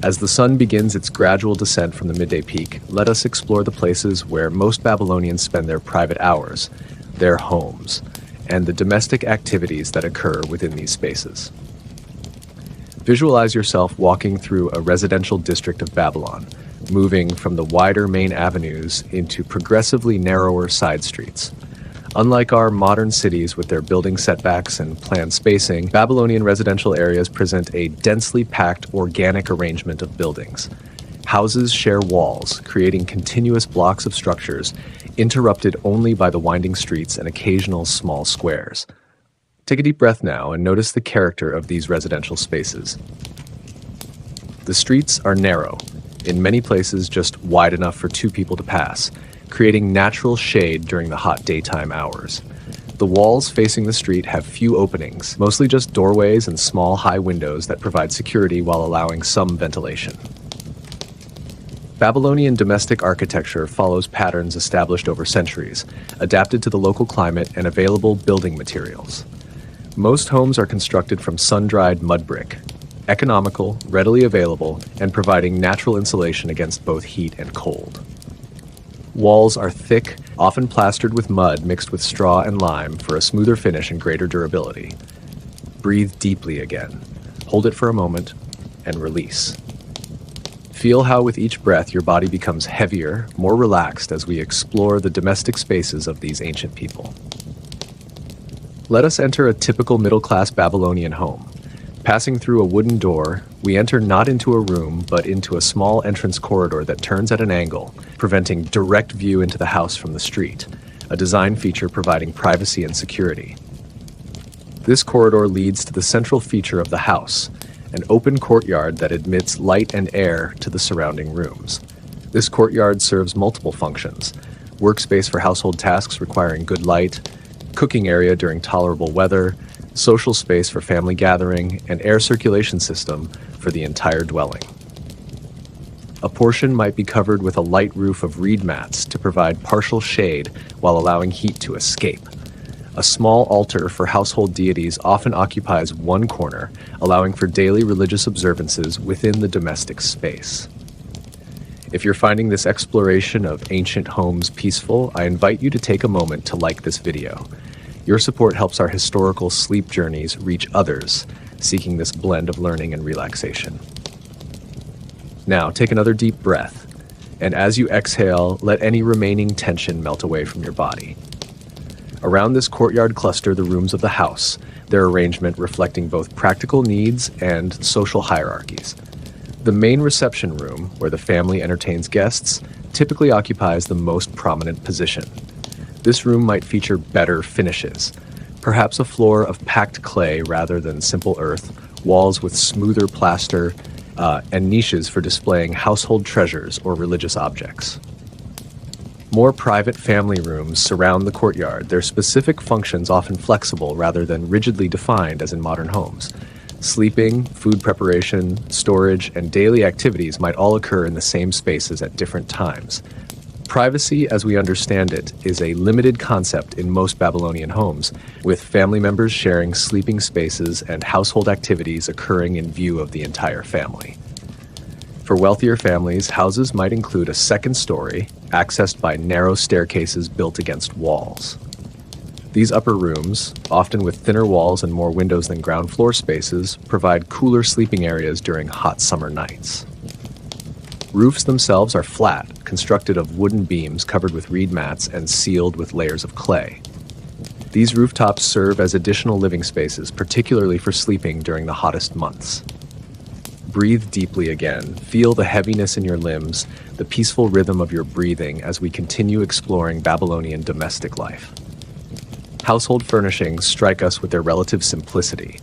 As the sun begins its gradual descent from the midday peak, let us explore the places where most Babylonians spend their private hours, their homes, and the domestic activities that occur within these spaces. Visualize yourself walking through a residential district of Babylon, moving from the wider main avenues into progressively narrower side streets. Unlike our modern cities with their building setbacks and planned spacing, Babylonian residential areas present a densely packed organic arrangement of buildings. Houses share walls, creating continuous blocks of structures, interrupted only by the winding streets and occasional small squares. Take a deep breath now and notice the character of these residential spaces. The streets are narrow, in many places just wide enough for 2 people to pass, creating natural shade during the hot daytime hours. The walls facing the street have few openings, mostly just doorways and small high windows that provide security while allowing some ventilation. Babylonian domestic architecture follows patterns established over centuries, adapted to the local climate and available building materials. Most homes are constructed from sun-dried mud brick, economical, readily available, and providing natural insulation against both heat and cold. Walls are thick, often plastered with mud mixed with straw and lime for a smoother finish and greater durability. Breathe deeply again. Hold it for a moment and release. Feel how with each breath your body becomes heavier, more relaxed as we explore the domestic spaces of these ancient people. Let us enter a typical middle-class Babylonian home. Passing through a wooden door, we enter not into a room, but into a small entrance corridor that turns at an angle, preventing direct view into the house from the street, a design feature providing privacy and security. This corridor leads to the central feature of the house, an open courtyard that admits light and air to the surrounding rooms. This courtyard serves multiple functions: workspace for household tasks requiring good light, cooking area during tolerable weather, social space for family gathering, and air circulation system for the entire dwelling. A portion might be covered with a light roof of reed mats to provide partial shade while allowing heat to escape. A small altar for household deities often occupies one corner, allowing for daily religious observances within the domestic space. If you're finding this exploration of ancient homes peaceful, I invite you to take a moment to like this video. Your support helps our historical sleep journeys reach others seeking this blend of learning and relaxation. Now, take another deep breath, and as you exhale, let any remaining tension melt away from your body. Around this courtyard cluster the rooms of the house, their arrangement reflecting both practical needs and social hierarchies. The main reception room, where the family entertains guests, typically occupies the most prominent position. This room might feature better finishes, perhaps a floor of packed clay rather than simple earth, walls with smoother plaster, and niches for displaying household treasures or religious objects. More private family rooms surround the courtyard, their specific functions often flexible rather than rigidly defined as in modern homes. Sleeping, food preparation, storage, and daily activities might all occur in the same spaces at different times. Privacy, as we understand it, is a limited concept in most Babylonian homes, with family members sharing sleeping spaces and household activities occurring in view of the entire family. For wealthier families, houses might include a second story, accessed by narrow staircases built against walls. These upper rooms, often with thinner walls and more windows than ground floor spaces, provide cooler sleeping areas during hot summer nights. Roofs themselves are flat, constructed of wooden beams covered with reed mats and sealed with layers of clay. These rooftops serve as additional living spaces, particularly for sleeping during the hottest months. Breathe deeply again. Feel the heaviness in your limbs, the peaceful rhythm of your breathing as we continue exploring Babylonian domestic life. Household furnishings strike us with their relative simplicity.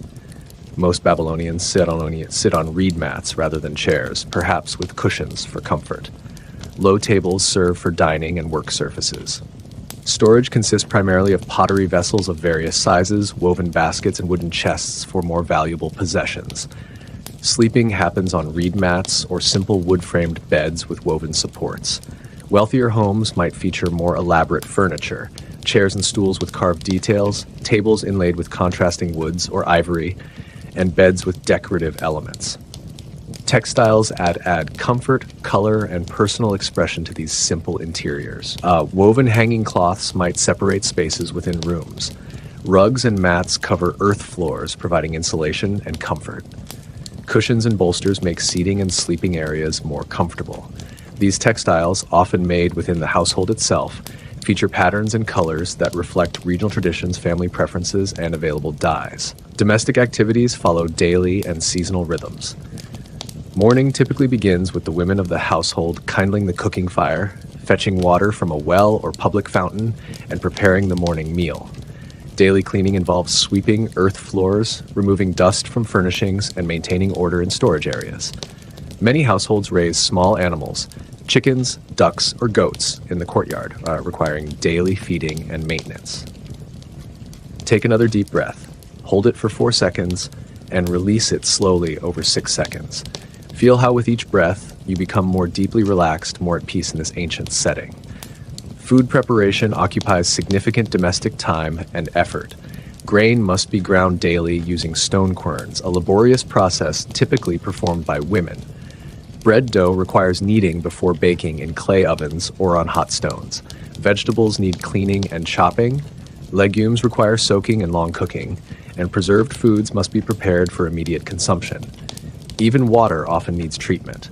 Most Babylonians sit on reed mats rather than chairs, perhaps with cushions for comfort. Low tables serve for dining and work surfaces. Storage consists primarily of pottery vessels of various sizes, woven baskets, and wooden chests for more valuable possessions. Sleeping happens on reed mats or simple wood-framed beds with woven supports. Wealthier homes might feature more elaborate furniture, chairs and stools with carved details, tables inlaid with contrasting woods or ivory, and beds with decorative elements. Textiles add comfort, color, and personal expression to these simple interiors. Woven hanging cloths might separate spaces within rooms. Rugs and mats cover earth floors, providing insulation and comfort. Cushions and bolsters make seating and sleeping areas more comfortable. These textiles, often made within the household itself, feature patterns and colors that reflect regional traditions, family preferences, and available dyes. Domestic activities follow daily and seasonal rhythms. Morning typically begins with the women of the household kindling the cooking fire, fetching water from a well or public fountain, and preparing the morning meal. Daily cleaning involves sweeping earth floors, removing dust from furnishings, and maintaining order in storage areas. Many households raise small animals, chickens, ducks, or goats in the courtyard, requiring daily feeding and maintenance. Take another deep breath, hold it for 4 seconds, and release it slowly over 6 seconds. Feel how with each breath, you become more deeply relaxed, more at peace in this ancient setting. Food preparation occupies significant domestic time and effort. Grain must be ground daily using stone querns, a laborious process typically performed by women. Bread dough requires kneading before baking in clay ovens or on hot stones. Vegetables need cleaning and chopping. Legumes require soaking and long cooking, and preserved foods must be prepared for immediate consumption. Even water often needs treatment,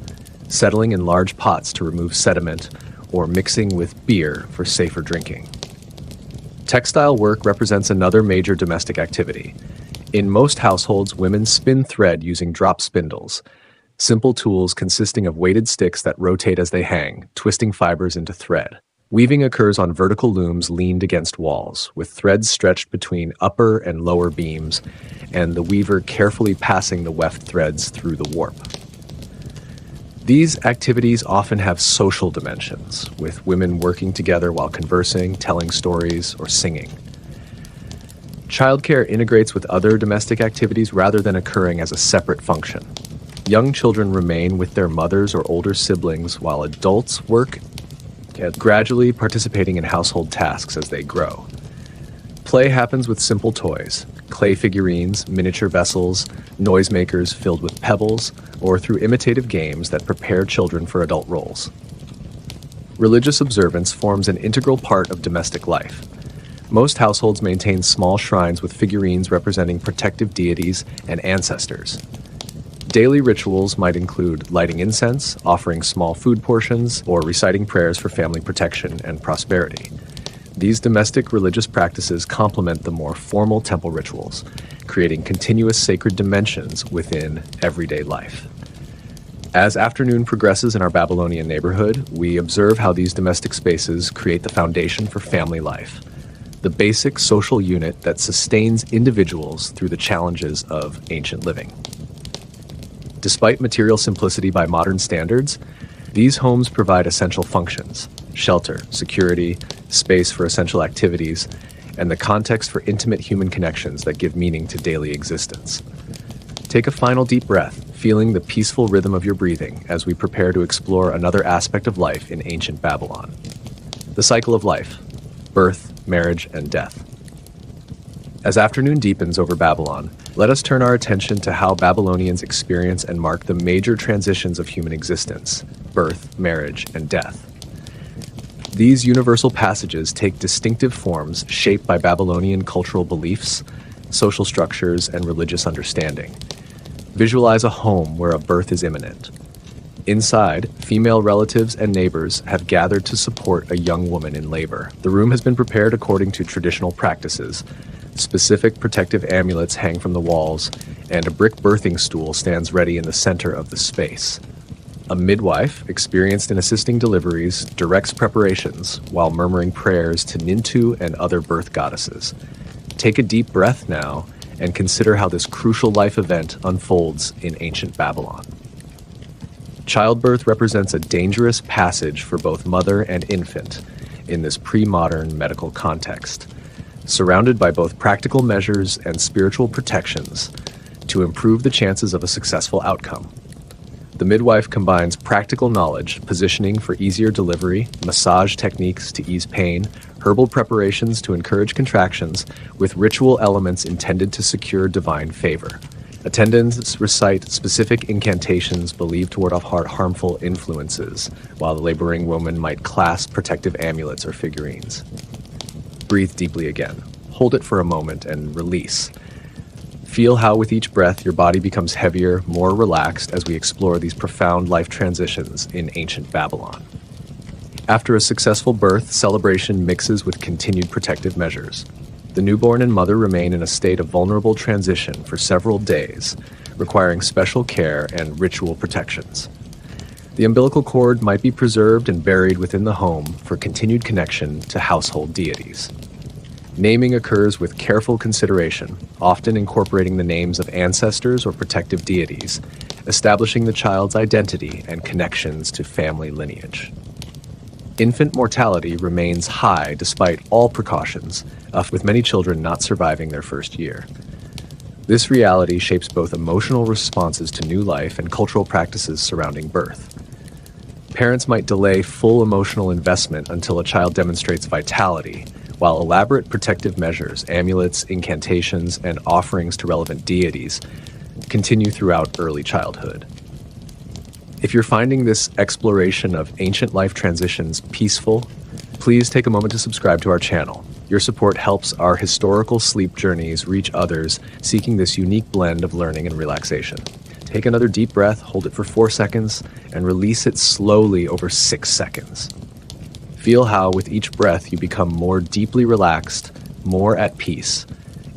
settling in large pots to remove sediment or mixing with beer for safer drinking. Textile work represents another major domestic activity. In most households, women spin thread using drop spindles, simple tools consisting of weighted sticks that rotate as they hang, twisting fibers into thread. Weaving occurs on vertical looms leaned against walls, with threads stretched between upper and lower beams, and the weaver carefully passing the weft threads through the warp. These activities often have social dimensions, with women working together while conversing, telling stories, or singing. Childcare integrates with other domestic activities rather than occurring as a separate function. Young children remain with their mothers or older siblings while adults work at gradually participating in household tasks as they grow. Play happens with simple toys, clay figurines, miniature vessels, noisemakers filled with pebbles, or through imitative games that prepare children for adult roles. Religious observance forms an integral part of domestic life. Most households maintain small shrines with figurines representing protective deities and ancestors. Daily rituals might include lighting incense, offering small food portions, or reciting prayers for family protection and prosperity. These domestic religious practices complement the more formal temple rituals, creating continuous sacred dimensions within everyday life. As afternoon progresses in our Babylonian neighborhood, we observe how these domestic spaces create the foundation for family life, the basic social unit that sustains individuals through the challenges of ancient living. Despite material simplicity by modern standards, these homes provide essential functions: shelter, security, space for essential activities, and the context for intimate human connections that give meaning to daily existence. Take a final deep breath, feeling the peaceful rhythm of your breathing as we prepare to explore another aspect of life in ancient Babylon. The cycle of life: birth, marriage, and death. As afternoon deepens over Babylon, let us turn our attention to how Babylonians experience and mark the major transitions of human existence: birth, marriage, and death. These universal passages take distinctive forms shaped by Babylonian cultural beliefs, social structures, and religious understanding. Visualize a home where a birth is imminent. Inside, female relatives and neighbors have gathered to support a young woman in labor. The room has been prepared according to traditional practices. Specific protective amulets hang from the walls, and a brick birthing stool stands ready in the center of the space. A midwife, experienced in assisting deliveries, directs preparations while murmuring prayers to Nintu and other birth goddesses. Take a deep breath now and consider how this crucial life event unfolds in ancient Babylon. Childbirth represents a dangerous passage for both mother and infant in this pre-modern medical context, surrounded by both practical measures and spiritual protections to improve the chances of a successful outcome. The midwife combines practical knowledge, positioning for easier delivery, massage techniques to ease pain, herbal preparations to encourage contractions, with ritual elements intended to secure divine favor. Attendants recite specific incantations believed to ward off harmful influences, while the laboring woman might clasp protective amulets or figurines. Breathe deeply again. Hold it for a moment and release. Feel how with each breath your body becomes heavier, more relaxed as we explore these profound life transitions in ancient Babylon. After a successful birth, celebration mixes with continued protective measures. The newborn and mother remain in a state of vulnerable transition for several days, requiring special care and ritual protections. The umbilical cord might be preserved and buried within the home for continued connection to household deities. Naming occurs with careful consideration, often incorporating the names of ancestors or protective deities, establishing the child's identity and connections to family lineage. Infant mortality remains high despite all precautions, with many children not surviving their first year. This reality shapes both emotional responses to new life and cultural practices surrounding birth. Parents might delay full emotional investment until a child demonstrates vitality, while elaborate protective measures, amulets, incantations, and offerings to relevant deities continue throughout early childhood. If you're finding this exploration of ancient life transitions peaceful, please take a moment to subscribe to our channel. Your support helps our historical sleep journeys reach others seeking this unique blend of learning and relaxation. Take another deep breath, hold it for 4 seconds, and release it slowly over 6 seconds. Feel how, with each breath, you become more deeply relaxed, more at peace,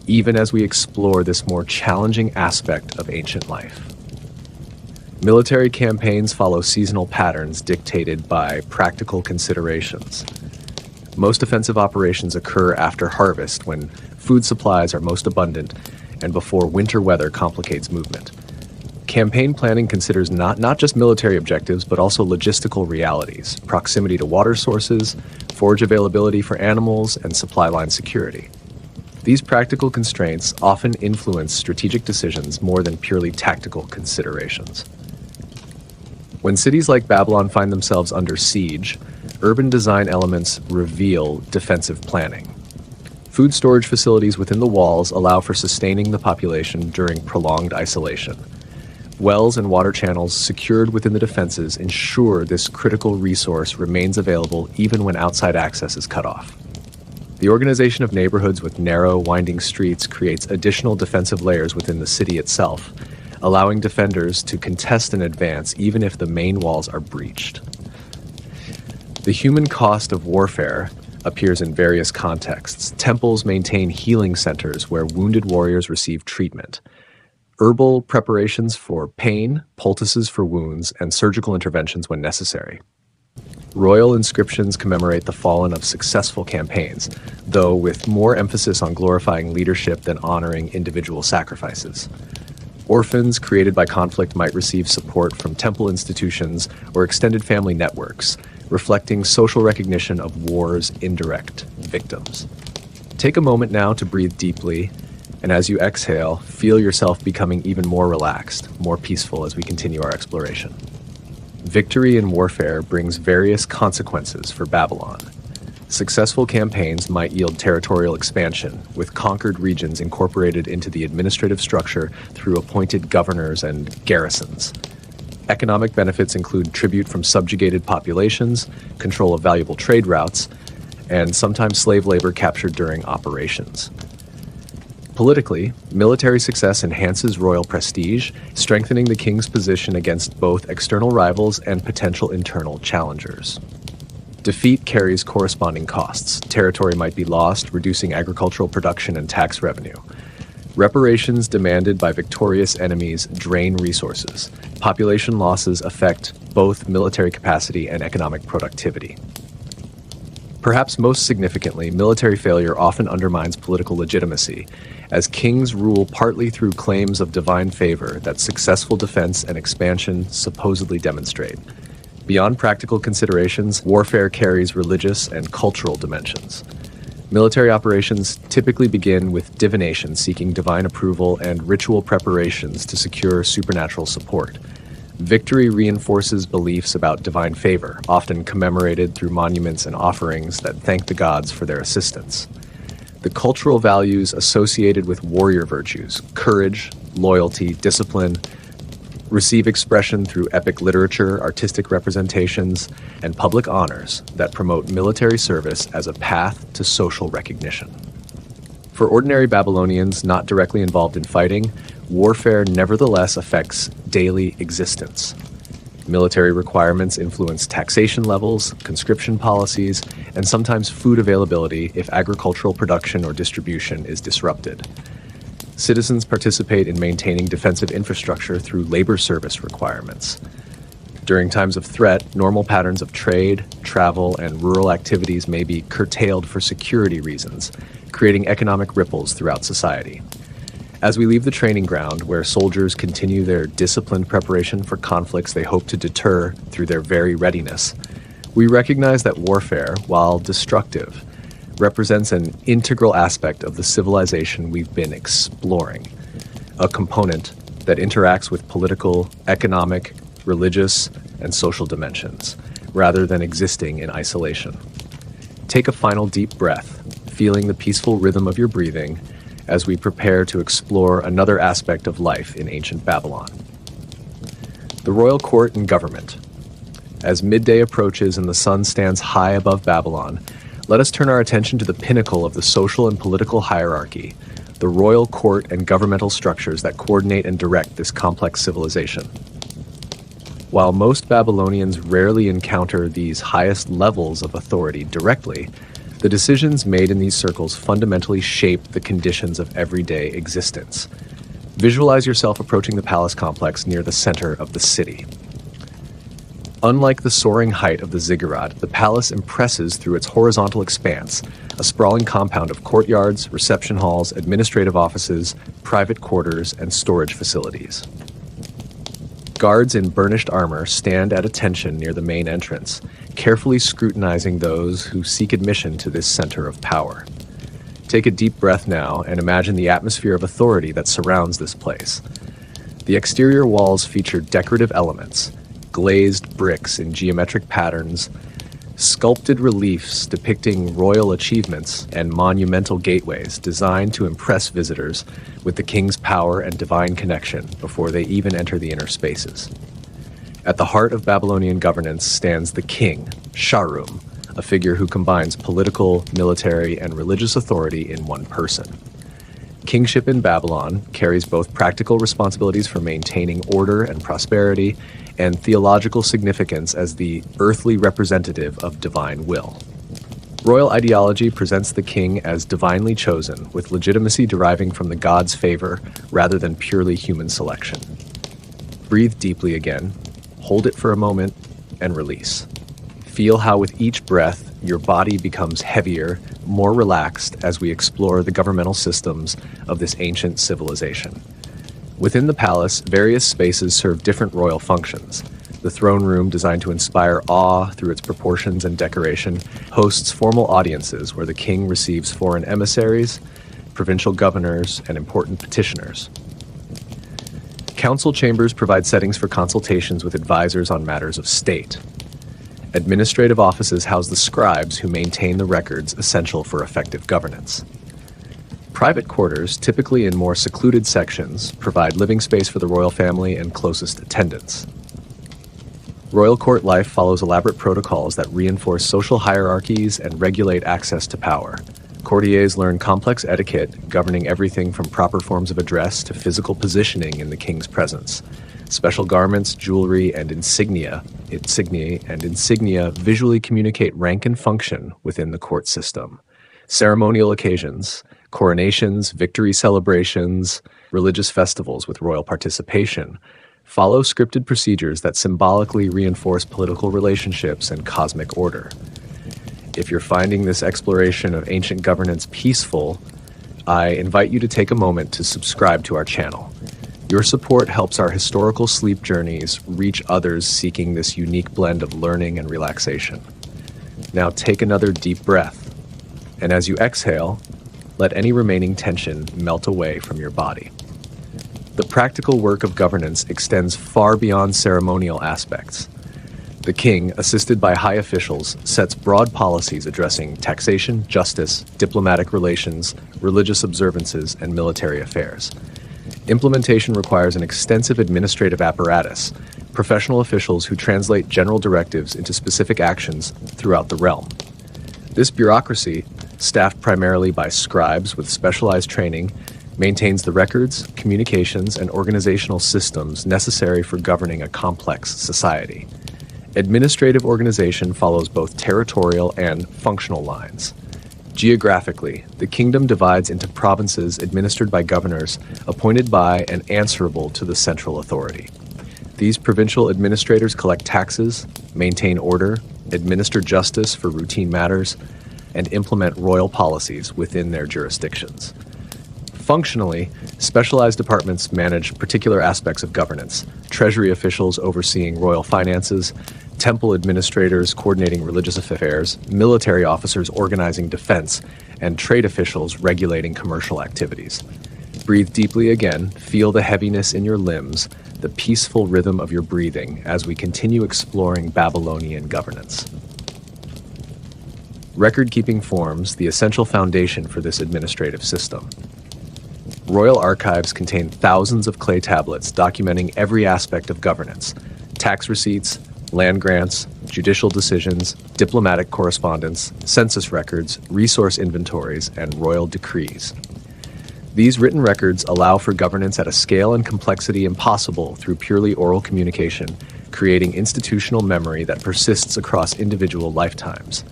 even as we explore this more challenging aspect of ancient life. Military campaigns follow seasonal patterns dictated by practical considerations. Most offensive operations occur after harvest, when food supplies are most abundant and before winter weather complicates movement. Campaign planning considers not just military objectives, but also logistical realities, proximity to water sources, forage availability for animals, and supply line security. These practical constraints often influence strategic decisions more than purely tactical considerations. When cities like Babylon find themselves under siege, urban design elements reveal defensive planning. Food storage facilities within the walls allow for sustaining the population during prolonged isolation. Wells and water channels secured within the defenses ensure this critical resource remains available even when outside access is cut off. The organization of neighborhoods with narrow, winding streets creates additional defensive layers within the city itself, allowing defenders to contest and advance even if the main walls are breached. The human cost of warfare appears in various contexts. Temples maintain healing centers where wounded warriors receive treatment. Herbal preparations for pain, poultices for wounds, and surgical interventions when necessary. Royal inscriptions commemorate the fallen of successful campaigns, though with more emphasis on glorifying leadership than honoring individual sacrifices. Orphans created by conflict might receive support from temple institutions or extended family networks, reflecting social recognition of war's indirect victims. Take a moment now to breathe deeply, and as you exhale, feel yourself becoming even more relaxed, more peaceful as we continue our exploration. Victory in warfare brings various consequences for Babylon. Successful campaigns might yield territorial expansion, with conquered regions incorporated into the administrative structure through appointed governors and garrisons. Economic benefits include tribute from subjugated populations, control of valuable trade routes, and sometimes slave labor captured during operations. Politically, military success enhances royal prestige, strengthening the king's position against both external rivals and potential internal challengers. Defeat carries corresponding costs. Territory might be lost, reducing agricultural production and tax revenue. Reparations demanded by victorious enemies drain resources. Population losses affect both military capacity and economic productivity. Perhaps most significantly, military failure often undermines political legitimacy, as kings rule partly through claims of divine favor that successful defense and expansion supposedly demonstrate. Beyond practical considerations, warfare carries religious and cultural dimensions. Military operations typically begin with divination seeking divine approval and ritual preparations to secure supernatural support. Victory reinforces beliefs about divine favor, often commemorated through monuments and offerings that thank the gods for their assistance. The cultural values associated with warrior virtues, courage, loyalty, discipline, receive expression through epic literature, artistic representations, and public honors that promote military service as a path to social recognition. For ordinary Babylonians not directly involved in fighting, warfare nevertheless affects daily existence. Military requirements influence taxation levels, conscription policies, and sometimes food availability if agricultural production or distribution is disrupted. Citizens participate in maintaining defensive infrastructure through labor service requirements. During times of threat, normal patterns of trade, travel, and rural activities may be curtailed for security reasons, creating economic ripples throughout society. As we leave the training ground, where soldiers continue their disciplined preparation for conflicts they hope to deter through their very readiness, we recognize that warfare, while destructive, represents an integral aspect of the civilization we've been exploring, a component that interacts with political, economic, religious, and social dimensions, rather than existing in isolation. Take a final deep breath, feeling the peaceful rhythm of your breathing as we prepare to explore another aspect of life in ancient Babylon. The royal court and government. As midday approaches and the sun stands high above Babylon, let us turn our attention to the pinnacle of the social and political hierarchy, the royal court and governmental structures that coordinate and direct this complex civilization. While most Babylonians rarely encounter these highest levels of authority directly, the decisions made in these circles fundamentally shape the conditions of everyday existence. Visualize yourself approaching the palace complex near the center of the city. Unlike the soaring height of the ziggurat, the palace impresses through its horizontal expanse, a sprawling compound of courtyards, reception halls, administrative offices, private quarters, and storage facilities. Guards in burnished armor stand at attention near the main entrance, carefully scrutinizing those who seek admission to this center of power. Take a deep breath now and imagine the atmosphere of authority that surrounds this place. The exterior walls feature decorative elements, glazed bricks in geometric patterns, sculpted reliefs depicting royal achievements, and monumental gateways designed to impress visitors with the king's power and divine connection before they even enter the inner spaces. At the heart of Babylonian governance stands the king, Sharum, a figure who combines political, military, and religious authority in one person. Kingship in Babylon carries both practical responsibilities for maintaining order and prosperity and theological significance as the earthly representative of divine will. Royal ideology presents the king as divinely chosen, with legitimacy deriving from the god's favor rather than purely human selection. Breathe deeply again, hold it for a moment, and release. Feel how with each breath, your body becomes heavier, more relaxed as we explore the governmental systems of this ancient civilization. Within the palace, various spaces serve different royal functions. The throne room, designed to inspire awe through its proportions and decoration, hosts formal audiences where the king receives foreign emissaries, provincial governors, and important petitioners. Council chambers provide settings for consultations with advisors on matters of state. Administrative offices house the scribes who maintain the records essential for effective governance. Private quarters, typically in more secluded sections, provide living space for the royal family and closest attendants. Royal court life follows elaborate protocols that reinforce social hierarchies and regulate access to power. Courtiers learn complex etiquette governing everything from proper forms of address to physical positioning in the king's presence. Special garments, jewelry, and insignia visually communicate rank and function within the court system. Ceremonial occasions, coronations, victory celebrations, religious festivals with royal participation, follow scripted procedures that symbolically reinforce political relationships and cosmic order. If you're finding this exploration of ancient governance peaceful, I invite you to take a moment to subscribe to our channel. Your support helps our historical sleep journeys reach others seeking this unique blend of learning and relaxation. Now take another deep breath, and as you exhale, let any remaining tension melt away from your body. The practical work of governance extends far beyond ceremonial aspects. The king, assisted by high officials, sets broad policies addressing taxation, justice, diplomatic relations, religious observances, and military affairs. Implementation requires an extensive administrative apparatus, professional officials who translate general directives into specific actions throughout the realm. This bureaucracy, staffed primarily by scribes with specialized training, maintains the records, communications, and organizational systems necessary for governing a complex society. Administrative organization follows both territorial and functional lines. Geographically, the kingdom divides into provinces administered by governors appointed by and answerable to the central authority. These provincial administrators collect taxes, maintain order, administer justice for routine matters, and implement royal policies within their jurisdictions. Functionally, specialized departments manage particular aspects of governance, treasury officials overseeing royal finances, temple administrators coordinating religious affairs, military officers organizing defense, and trade officials regulating commercial activities. Breathe deeply again, feel the heaviness in your limbs, the peaceful rhythm of your breathing as we continue exploring Babylonian governance. Record-keeping forms the essential foundation for this administrative system. Royal archives contain thousands of clay tablets documenting every aspect of governance: tax receipts, land grants, judicial decisions, diplomatic correspondence, census records, resource inventories, and royal decrees. These written records allow for governance at a scale and complexity impossible through purely oral communication, creating institutional memory that persists across individual lifetimes.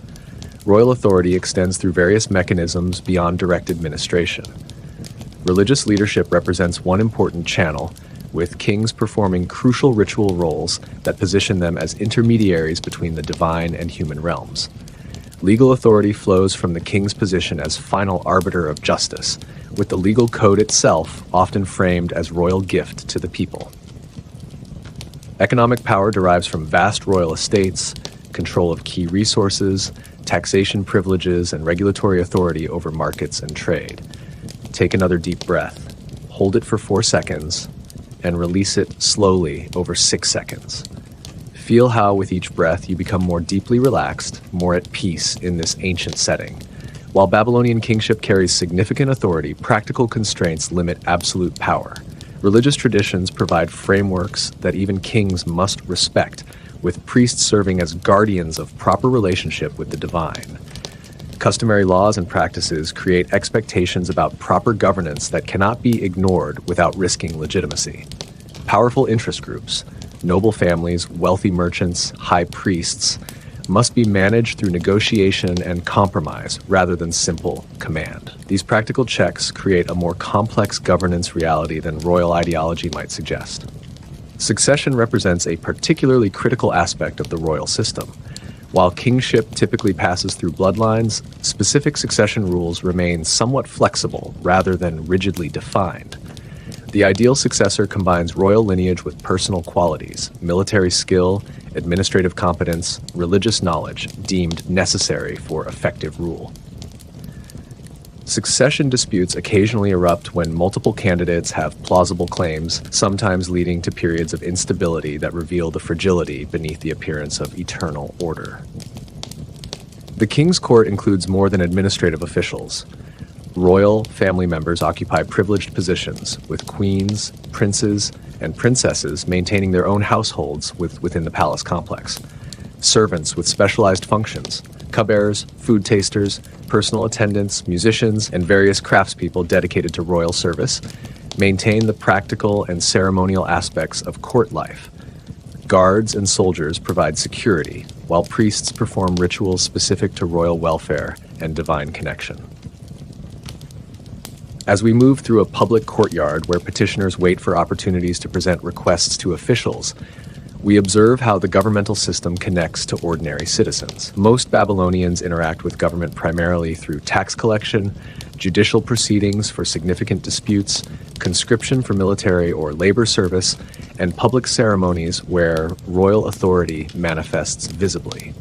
Royal authority extends through various mechanisms beyond direct administration. Religious leadership represents one important channel, with kings performing crucial ritual roles that position them as intermediaries between the divine and human realms. Legal authority flows from the king's position as final arbiter of justice, with the legal code itself often framed as royal gift to the people. Economic power derives from vast royal estates, control of key resources, taxation privileges, and regulatory authority over markets and trade. Take another deep breath, hold it for 4 seconds, and release it slowly over 6 seconds. Feel how with each breath you become more deeply relaxed, more at peace in this ancient setting. While Babylonian kingship carries significant authority, practical constraints limit absolute power. Religious traditions provide frameworks that even kings must respect, with priests serving as guardians of proper relationship with the divine. Customary laws and practices create expectations about proper governance that cannot be ignored without risking legitimacy. Powerful interest groups, noble families, wealthy merchants, high priests, must be managed through negotiation and compromise rather than simple command. These practical checks create a more complex governance reality than royal ideology might suggest. Succession represents a particularly critical aspect of the royal system. While kingship typically passes through bloodlines, specific succession rules remain somewhat flexible rather than rigidly defined. The ideal successor combines royal lineage with personal qualities, military skill, administrative competence, religious knowledge deemed necessary for effective rule. Succession disputes occasionally erupt when multiple candidates have plausible claims, sometimes leading to periods of instability that reveal the fragility beneath the appearance of eternal order. The king's court includes more than administrative officials. Royal family members occupy privileged positions, with queens, princes, and princesses maintaining their own households within the palace complex. Servants with specialized functions, cupbearers, food tasters, personal attendants, musicians, and various craftspeople dedicated to royal service maintain the practical and ceremonial aspects of court life. Guards and soldiers provide security, while priests perform rituals specific to royal welfare and divine connection. As we move through a public courtyard where petitioners wait for opportunities to present requests to officials, we observe how the governmental system connects to ordinary citizens. Most Babylonians interact with government primarily through tax collection, judicial proceedings for significant disputes, conscription for military or labor service, and public ceremonies where royal authority manifests visibly.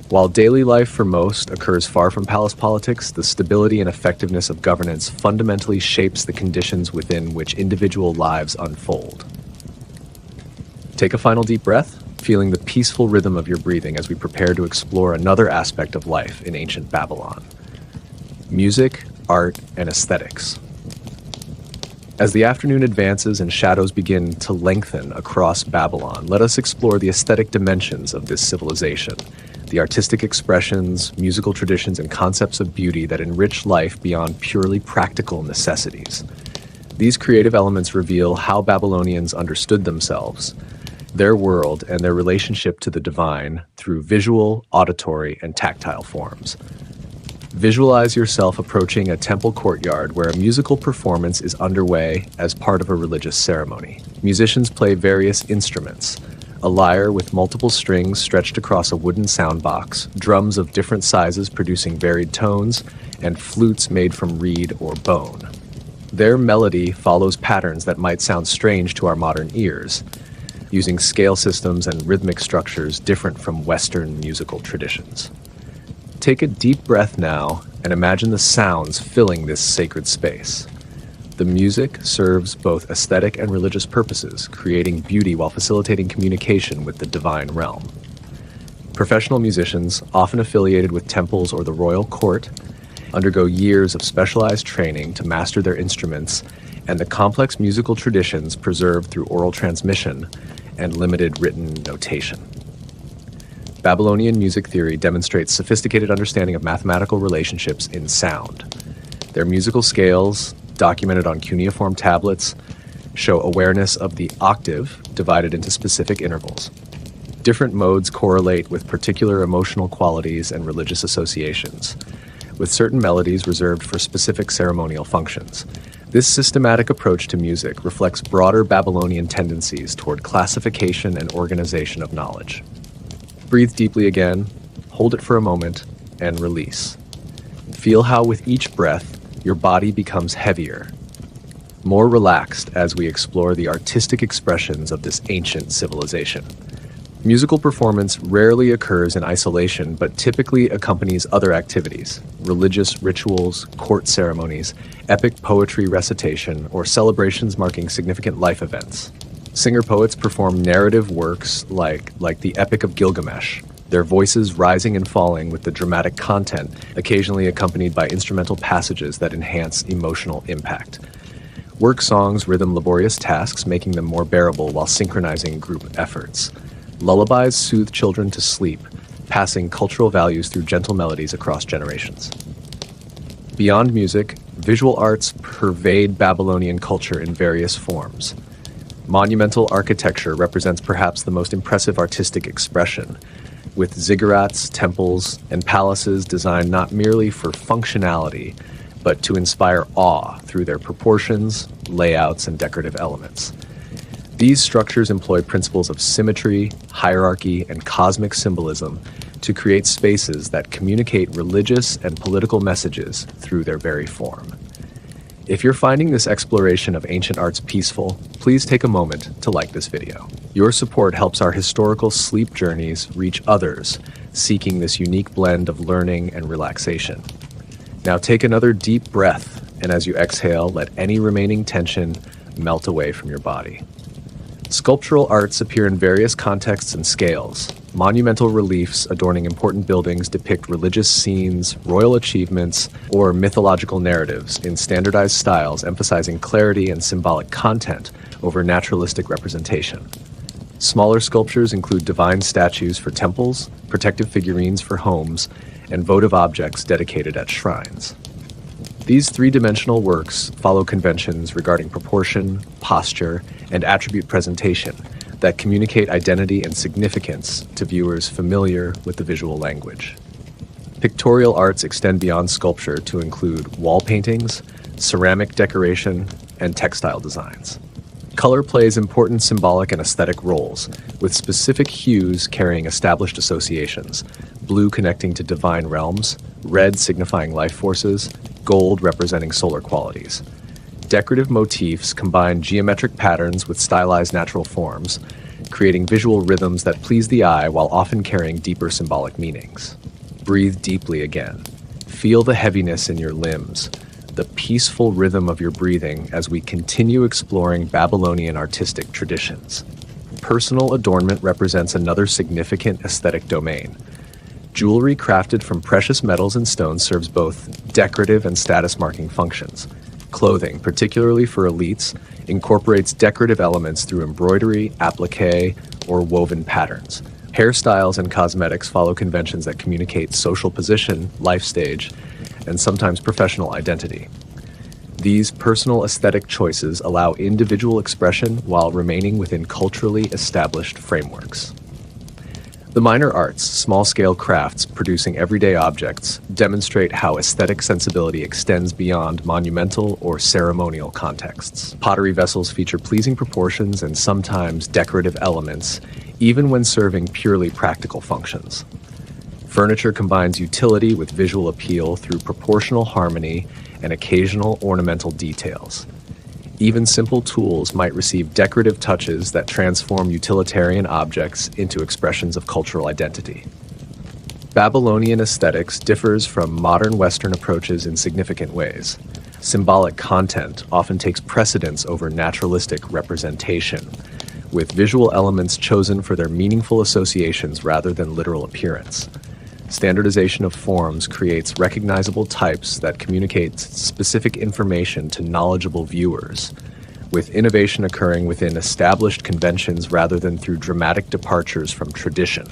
While daily life for most occurs far from palace politics, the stability and effectiveness of governance fundamentally shapes the conditions within which individual lives unfold. Take a final deep breath, feeling the peaceful rhythm of your breathing as we prepare to explore another aspect of life in ancient Babylon: music, art, and aesthetics. As the afternoon advances and shadows begin to lengthen across Babylon, let us explore the aesthetic dimensions of this civilization, the artistic expressions, musical traditions, and concepts of beauty that enrich life beyond purely practical necessities. These creative elements reveal how Babylonians understood themselves, their world, and their relationship to the divine through visual, auditory, and tactile forms. Visualize yourself approaching a temple courtyard where a musical performance is underway as part of a religious ceremony. Musicians play various instruments: a lyre with multiple strings stretched across a wooden soundbox, drums of different sizes producing varied tones, and flutes made from reed or bone. Their melody follows patterns that might sound strange to our modern ears, using scale systems and rhythmic structures different from Western musical traditions. Take a deep breath now and imagine the sounds filling this sacred space. The music serves both aesthetic and religious purposes, creating beauty while facilitating communication with the divine realm. Professional musicians, often affiliated with temples or the royal court, undergo years of specialized training to master their instruments and the complex musical traditions preserved through oral transmission and limited written notation. Babylonian music theory demonstrates sophisticated understanding of mathematical relationships in sound. Their musical scales, documented on cuneiform tablets, show awareness of the octave divided into specific intervals. Different modes correlate with particular emotional qualities and religious associations, with certain melodies reserved for specific ceremonial functions. This systematic approach to music reflects broader Babylonian tendencies toward classification and organization of knowledge. Breathe deeply again, hold it for a moment, and release. Feel how with each breath, your body becomes heavier, more relaxed as we explore the artistic expressions of this ancient civilization. Musical performance rarely occurs in isolation, but typically accompanies other activities, religious rituals, court ceremonies, epic poetry recitation, or celebrations marking significant life events. Singer-poets perform narrative works like the Epic of Gilgamesh, their voices rising and falling with the dramatic content, occasionally accompanied by instrumental passages that enhance emotional impact. Work songs rhythm laborious tasks, making them more bearable while synchronizing group efforts. Lullabies soothe children to sleep, passing cultural values through gentle melodies across generations. Beyond music, visual arts pervade Babylonian culture in various forms. Monumental architecture represents perhaps the most impressive artistic expression, with ziggurats, temples, and palaces designed not merely for functionality, but to inspire awe through their proportions, layouts, and decorative elements. These structures employ principles of symmetry, hierarchy, and cosmic symbolism to create spaces that communicate religious and political messages through their very form. If you're finding this exploration of ancient arts peaceful, please take a moment to like this video. Your support helps our historical sleep journeys reach others seeking this unique blend of learning and relaxation. Now take another deep breath, and as you exhale, let any remaining tension melt away from your body. Sculptural arts appear in various contexts and scales. Monumental reliefs adorning important buildings depict religious scenes, royal achievements, or mythological narratives in standardized styles, emphasizing clarity and symbolic content over naturalistic representation. Smaller sculptures include divine statues for temples, protective figurines for homes, and votive objects dedicated at shrines. These three-dimensional works follow conventions regarding proportion, posture, and attribute presentation that communicate identity and significance to viewers familiar with the visual language. Pictorial arts extend beyond sculpture to include wall paintings, ceramic decoration, and textile designs. Color plays important symbolic and aesthetic roles, with specific hues carrying established associations, blue connecting to divine realms, red signifying life forces, gold representing solar qualities. Decorative motifs combine geometric patterns with stylized natural forms, creating visual rhythms that please the eye while often carrying deeper symbolic meanings. Breathe deeply again. Feel the heaviness in your limbs, the peaceful rhythm of your breathing as we continue exploring Babylonian artistic traditions. Personal adornment represents another significant aesthetic domain. Jewelry crafted from precious metals and stones serves both decorative and status-marking functions. Clothing, particularly for elites, incorporates decorative elements through embroidery, applique, or woven patterns. Hairstyles and cosmetics follow conventions that communicate social position, life stage, and sometimes professional identity. These personal aesthetic choices allow individual expression while remaining within culturally established frameworks. The minor arts, small-scale crafts producing everyday objects, demonstrate how aesthetic sensibility extends beyond monumental or ceremonial contexts. Pottery vessels feature pleasing proportions and sometimes decorative elements, even when serving purely practical functions. Furniture combines utility with visual appeal through proportional harmony and occasional ornamental details. Even simple tools might receive decorative touches that transform utilitarian objects into expressions of cultural identity. Babylonian aesthetics differs from modern Western approaches in significant ways. Symbolic content often takes precedence over naturalistic representation, with visual elements chosen for their meaningful associations rather than literal appearance. Standardization of forms creates recognizable types that communicate specific information to knowledgeable viewers, with innovation occurring within established conventions rather than through dramatic departures from tradition.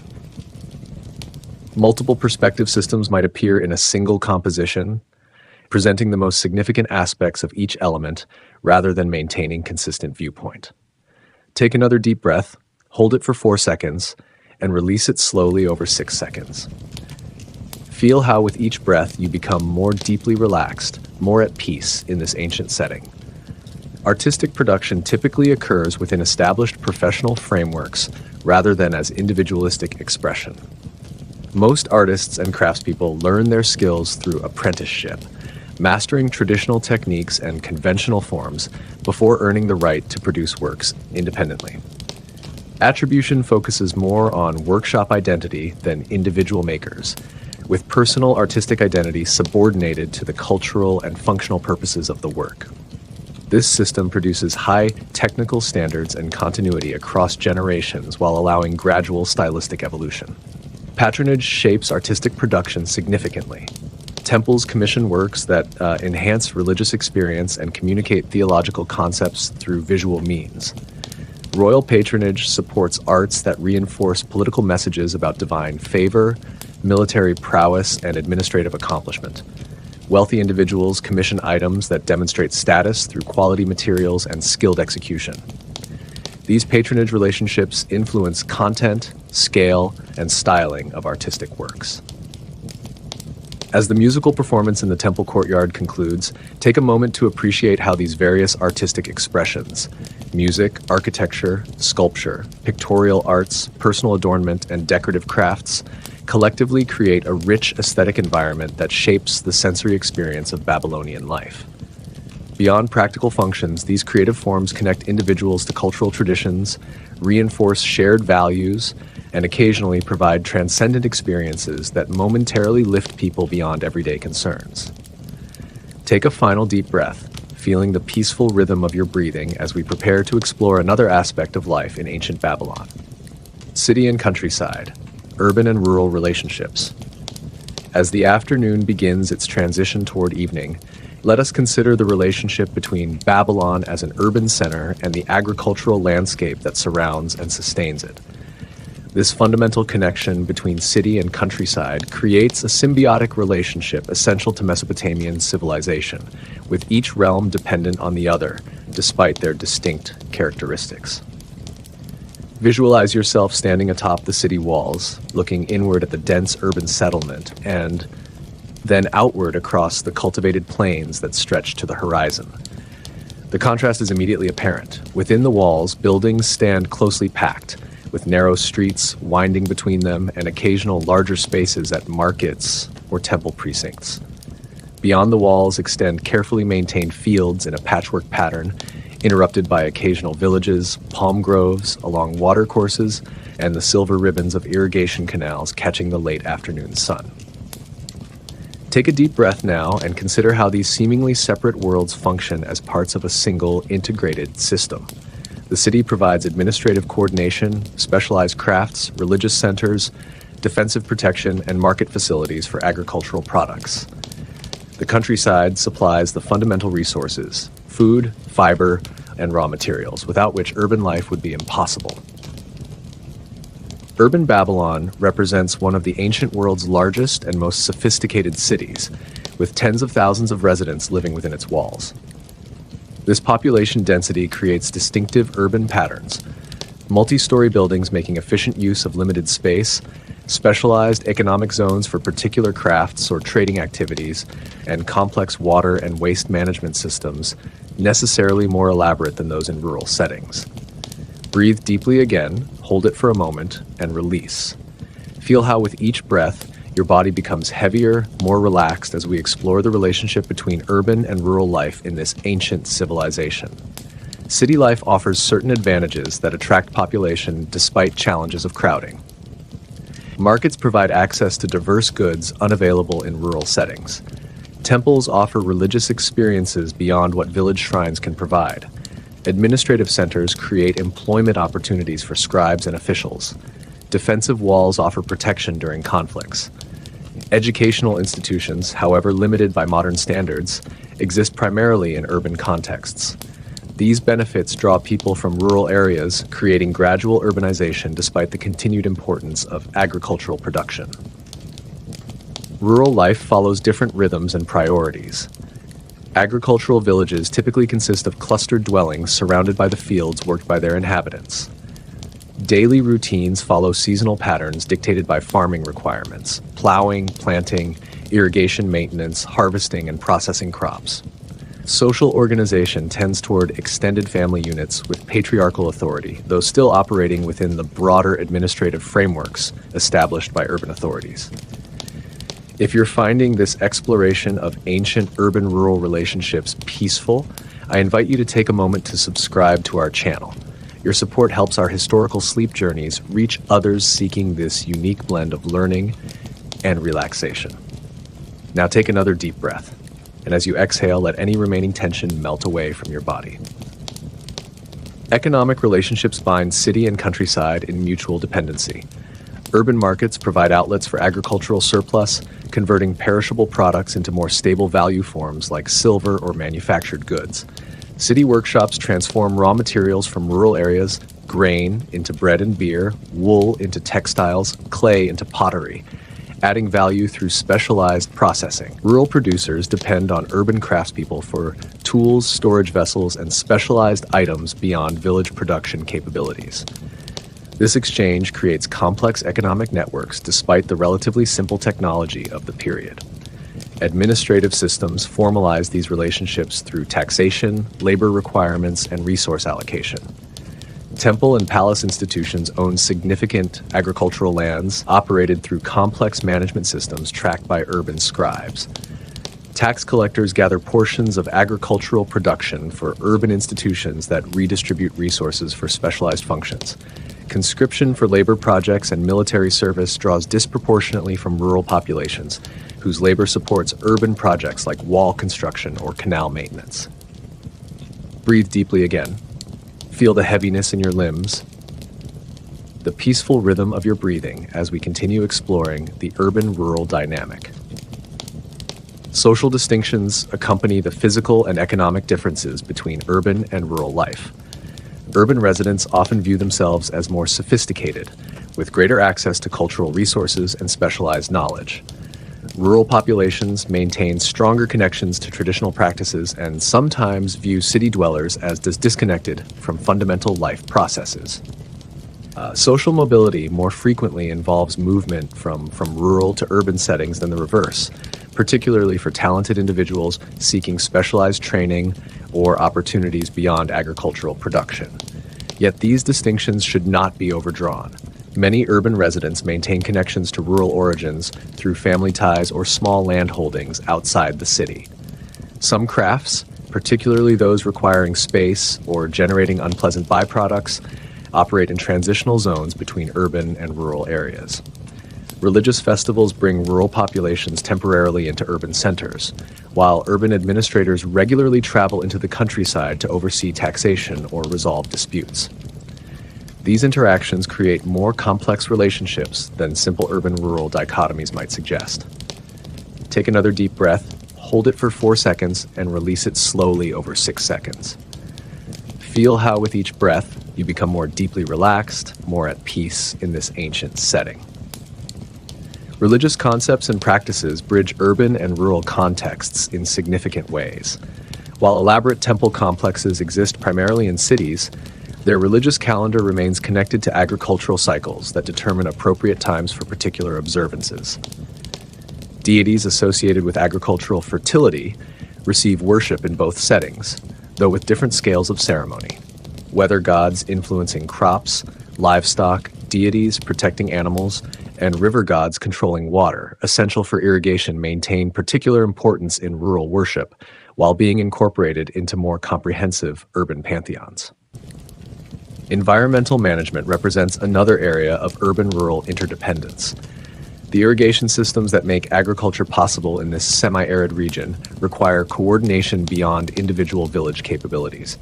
Multiple perspective systems might appear in a single composition, presenting the most significant aspects of each element rather than maintaining consistent viewpoint. Take another deep breath, hold it for 4 seconds, and release it slowly over 6 seconds. Feel how with each breath you become more deeply relaxed, more at peace in this ancient setting. Artistic production typically occurs within established professional frameworks rather than as individualistic expression. Most artists and craftspeople learn their skills through apprenticeship, mastering traditional techniques and conventional forms before earning the right to produce works independently. Attribution focuses more on workshop identity than individual makers, with personal artistic identity subordinated to the cultural and functional purposes of the work. This system produces high technical standards and continuity across generations while allowing gradual stylistic evolution. Patronage shapes artistic production significantly. Temples commission works that enhance religious experience and communicate theological concepts through visual means. Royal patronage supports arts that reinforce political messages about divine favor, military prowess, and administrative accomplishment. Wealthy individuals commission items that demonstrate status through quality materials and skilled execution. These patronage relationships influence content, scale, and styling of artistic works. As the musical performance in the temple courtyard concludes, take a moment to appreciate how these various artistic expressions, music, architecture, sculpture, pictorial arts, personal adornment, and decorative crafts, collectively create a rich aesthetic environment that shapes the sensory experience of Babylonian life. Beyond practical functions, these creative forms connect individuals to cultural traditions, reinforce shared values, and occasionally provide transcendent experiences that momentarily lift people beyond everyday concerns. Take a final deep breath, feeling the peaceful rhythm of your breathing as we prepare to explore another aspect of life in ancient Babylon. City and countryside, urban and rural relationships. As the afternoon begins its transition toward evening, let us consider the relationship between Babylon as an urban center and the agricultural landscape that surrounds and sustains it. This fundamental connection between city and countryside creates a symbiotic relationship essential to Mesopotamian civilization, with each realm dependent on the other, despite their distinct characteristics. Visualize yourself standing atop the city walls, looking inward at the dense urban settlement, and then outward across the cultivated plains that stretch to the horizon. The contrast is immediately apparent. Within the walls, buildings stand closely packed, with narrow streets winding between them and occasional larger spaces at markets or temple precincts. Beyond the walls extend carefully maintained fields in a patchwork pattern, interrupted by occasional villages, palm groves along watercourses, and the silver ribbons of irrigation canals catching the late afternoon sun. Take a deep breath now and consider how these seemingly separate worlds function as parts of a single, integrated system. The city provides administrative coordination, specialized crafts, religious centers, defensive protection, and market facilities for agricultural products. The countryside supplies the fundamental resources: food, fiber, and raw materials, without which urban life would be impossible. Urban Babylon represents one of the ancient world's largest and most sophisticated cities, with tens of thousands of residents living within its walls. This population density creates distinctive urban patterns: multi-story buildings making efficient use of limited space, specialized economic zones for particular crafts or trading activities, and complex water and waste management systems, necessarily more elaborate than those in rural settings. Breathe deeply again, hold it for a moment, and release. Feel how with each breath, your body becomes heavier, more relaxed as we explore the relationship between urban and rural life in this ancient civilization. City life offers certain advantages that attract population despite challenges of crowding. Markets provide access to diverse goods unavailable in rural settings. Temples offer religious experiences beyond what village shrines can provide. Administrative centers create employment opportunities for scribes and officials. Defensive walls offer protection during conflicts. Educational institutions, however limited by modern standards, exist primarily in urban contexts. These benefits draw people from rural areas, creating gradual urbanization despite the continued importance of agricultural production. Rural life follows different rhythms and priorities. Agricultural villages typically consist of clustered dwellings surrounded by the fields worked by their inhabitants. Daily routines follow seasonal patterns dictated by farming requirements: plowing, planting, irrigation maintenance, harvesting, and processing crops. Social organization tends toward extended family units with patriarchal authority, though still operating within the broader administrative frameworks established by urban authorities. If you're finding this exploration of ancient urban-rural relationships peaceful, I invite you to take a moment to subscribe to our channel. Your support helps our historical sleep journeys reach others seeking this unique blend of learning and relaxation. Now take another deep breath, and as you exhale, let any remaining tension melt away from your body. Economic relationships bind city and countryside in mutual dependency. Urban markets provide outlets for agricultural surplus, converting perishable products into more stable value forms like silver or manufactured goods. City workshops transform raw materials from rural areas: grain into bread and beer, wool into textiles, clay into pottery, adding value through specialized processing. Rural producers depend on urban craftspeople for tools, storage vessels, and specialized items beyond village production capabilities. This exchange creates complex economic networks despite the relatively simple technology of the period. Administrative systems formalize these relationships through taxation, labor requirements, and resource allocation. Temple and palace institutions own significant agricultural lands operated through complex management systems tracked by urban scribes. Tax collectors gather portions of agricultural production for urban institutions that redistribute resources for specialized functions. Conscription for labor projects and military service draws disproportionately from rural populations, whose labor supports urban projects like wall construction or canal maintenance. Breathe deeply again. Feel the heaviness in your limbs, the peaceful rhythm of your breathing as we continue exploring the urban-rural dynamic. Social distinctions accompany the physical and economic differences between urban and rural life. Urban residents often view themselves as more sophisticated, with greater access to cultural resources and specialized knowledge. Rural populations maintain stronger connections to traditional practices and sometimes view city dwellers as disconnected from fundamental life processes. Social mobility more frequently involves movement from rural to urban settings than the reverse, particularly for talented individuals seeking specialized training or opportunities beyond agricultural production. Yet these distinctions should not be overdrawn. Many urban residents maintain connections to rural origins through family ties or small land holdings outside the city. Some crafts, particularly those requiring space or generating unpleasant byproducts, operate in transitional zones between urban and rural areas. Religious festivals bring rural populations temporarily into urban centers, while urban administrators regularly travel into the countryside to oversee taxation or resolve disputes. These interactions create more complex relationships than simple urban-rural dichotomies might suggest. Take another deep breath, hold it for 4 seconds, and release it slowly over 6 seconds. Feel how with each breath, you become more deeply relaxed, more at peace in this ancient setting. Religious concepts and practices bridge urban and rural contexts in significant ways. While elaborate temple complexes exist primarily in cities, their religious calendar remains connected to agricultural cycles that determine appropriate times for particular observances. Deities associated with agricultural fertility receive worship in both settings, though with different scales of ceremony. Weather gods influencing crops, livestock, deities protecting animals, and river gods controlling water, essential for irrigation, maintain particular importance in rural worship, while being incorporated into more comprehensive urban pantheons. Environmental management represents another area of urban-rural interdependence. The irrigation systems that make agriculture possible in this semi-arid region require coordination beyond individual village capabilities.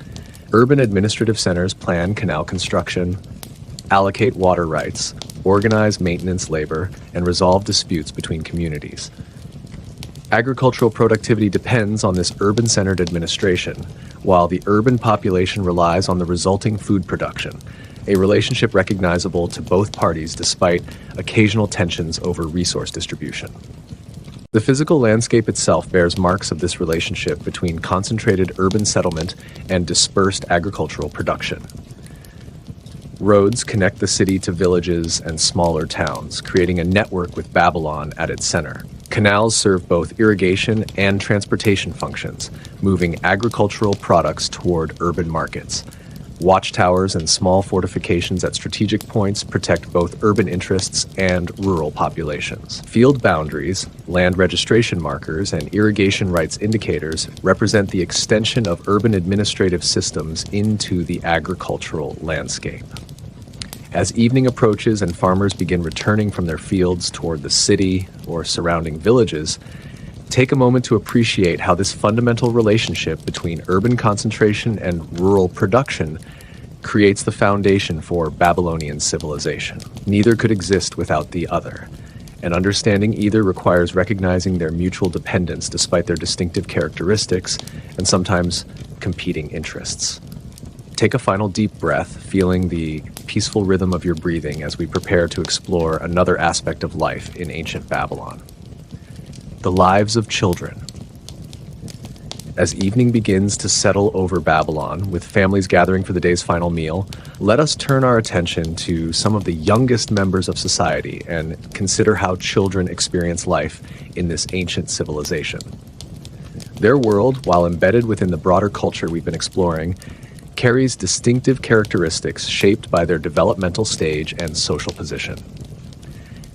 Urban administrative centers plan canal construction, allocate water rights, organize maintenance labor, and resolve disputes between communities. Agricultural productivity depends on this urban-centered administration, while the urban population relies on the resulting food production, a relationship recognizable to both parties despite occasional tensions over resource distribution. The physical landscape itself bears marks of this relationship between concentrated urban settlement and dispersed agricultural production. Roads connect the city to villages and smaller towns, creating a network with Babylon at its center. Canals serve both irrigation and transportation functions, moving agricultural products toward urban markets. Watchtowers and small fortifications at strategic points protect both urban interests and rural populations. Field boundaries, land registration markers, and irrigation rights indicators represent the extension of urban administrative systems into the agricultural landscape. As evening approaches and farmers begin returning from their fields toward the city or surrounding villages, take a moment to appreciate how this fundamental relationship between urban concentration and rural production creates the foundation for Babylonian civilization. Neither could exist without the other, and understanding either requires recognizing their mutual dependence despite their distinctive characteristics and sometimes competing interests. Take a final deep breath, feeling the peaceful rhythm of your breathing as we prepare to explore another aspect of life in ancient Babylon. The lives of children. As evening begins to settle over Babylon, with families gathering for the day's final meal, let us turn our attention to some of the youngest members of society and consider how children experience life in this ancient civilization. Their world, while embedded within the broader culture we've been exploring, carries distinctive characteristics shaped by their developmental stage and social position.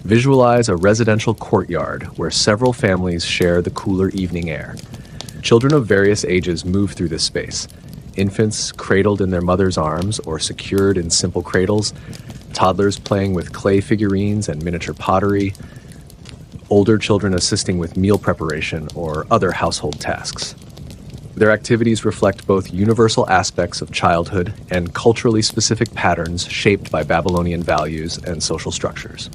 Visualize a residential courtyard where several families share the cooler evening air. Children of various ages move through this space. Infants cradled in their mother's arms or secured in simple cradles, toddlers playing with clay figurines and miniature pottery, older children assisting with meal preparation or other household tasks. Their activities reflect both universal aspects of childhood and culturally specific patterns shaped by Babylonian values and social structures.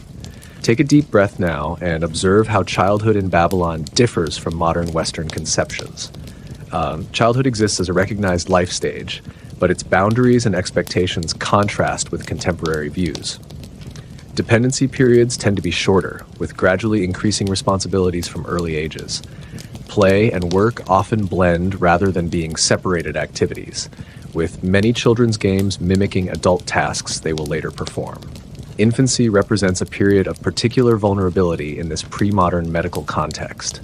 Take a deep breath now and observe how childhood in Babylon differs from modern Western conceptions. Childhood exists as a recognized life stage, but its boundaries and expectations contrast with contemporary views. Dependency periods tend to be shorter, with gradually increasing responsibilities from early ages. Play and work often blend rather than being separated activities, with many children's games mimicking adult tasks they will later perform. Infancy represents a period of particular vulnerability in this pre-modern medical context.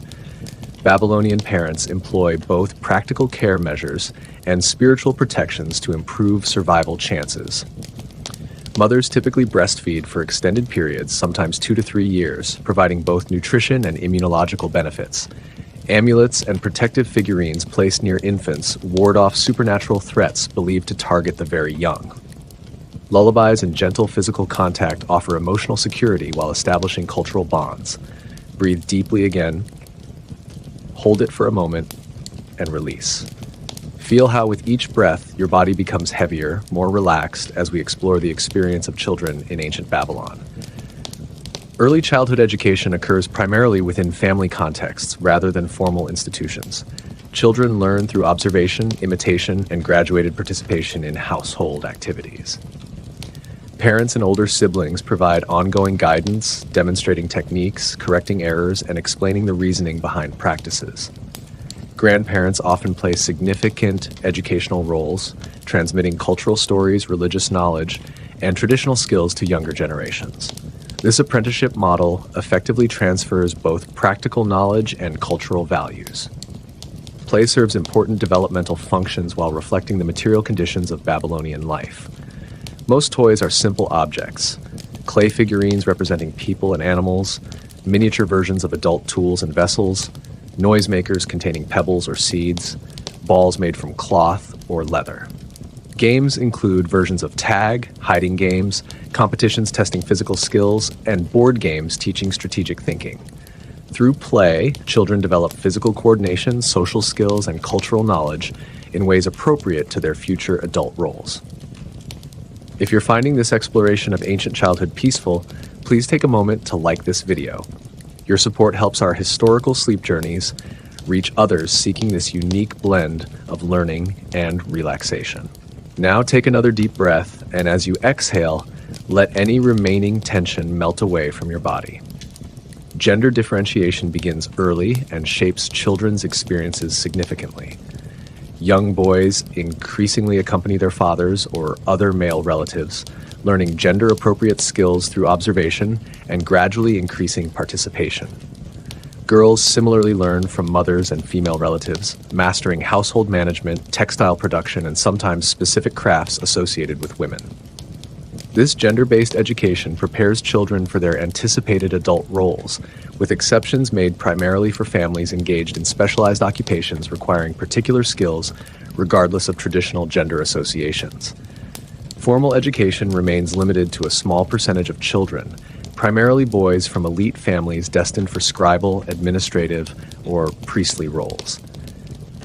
Babylonian parents employ both practical care measures and spiritual protections to improve survival chances. Mothers typically breastfeed for extended periods, sometimes 2 to 3 years, providing both nutrition and immunological benefits. Amulets and protective figurines placed near infants ward off supernatural threats believed to target the very young. Lullabies and gentle physical contact offer emotional security while establishing cultural bonds. Breathe deeply again, hold it for a moment, and release. Feel how with each breath, your body becomes heavier, more relaxed as we explore the experience of children in ancient Babylon. Early childhood education occurs primarily within family contexts rather than formal institutions. Children learn through observation, imitation, and graduated participation in household activities. Parents and older siblings provide ongoing guidance, demonstrating techniques, correcting errors, and explaining the reasoning behind practices. Grandparents often play significant educational roles, transmitting cultural stories, religious knowledge, and traditional skills to younger generations. This apprenticeship model effectively transfers both practical knowledge and cultural values. Play serves important developmental functions while reflecting the material conditions of Babylonian life. Most toys are simple objects: clay figurines representing people and animals, miniature versions of adult tools and vessels, noisemakers containing pebbles or seeds, balls made from cloth or leather. Games include versions of tag, hiding games, competitions testing physical skills, and board games teaching strategic thinking. Through play, children develop physical coordination, social skills, and cultural knowledge in ways appropriate to their future adult roles. If you're finding this exploration of ancient childhood peaceful, please take a moment to like this video. Your support helps our historical sleep journeys reach others seeking this unique blend of learning and relaxation. Now take another deep breath, and as you exhale, let any remaining tension melt away from your body. Gender differentiation begins early and shapes children's experiences significantly. Young boys increasingly accompany their fathers or other male relatives, learning gender-appropriate skills through observation and gradually increasing participation. Girls similarly learn from mothers and female relatives, mastering household management, textile production, and sometimes specific crafts associated with women. This gender-based education prepares children for their anticipated adult roles, with exceptions made primarily for families engaged in specialized occupations requiring particular skills regardless of traditional gender associations. Formal education remains limited to a small percentage of children, primarily boys from elite families destined for scribal, administrative, or priestly roles.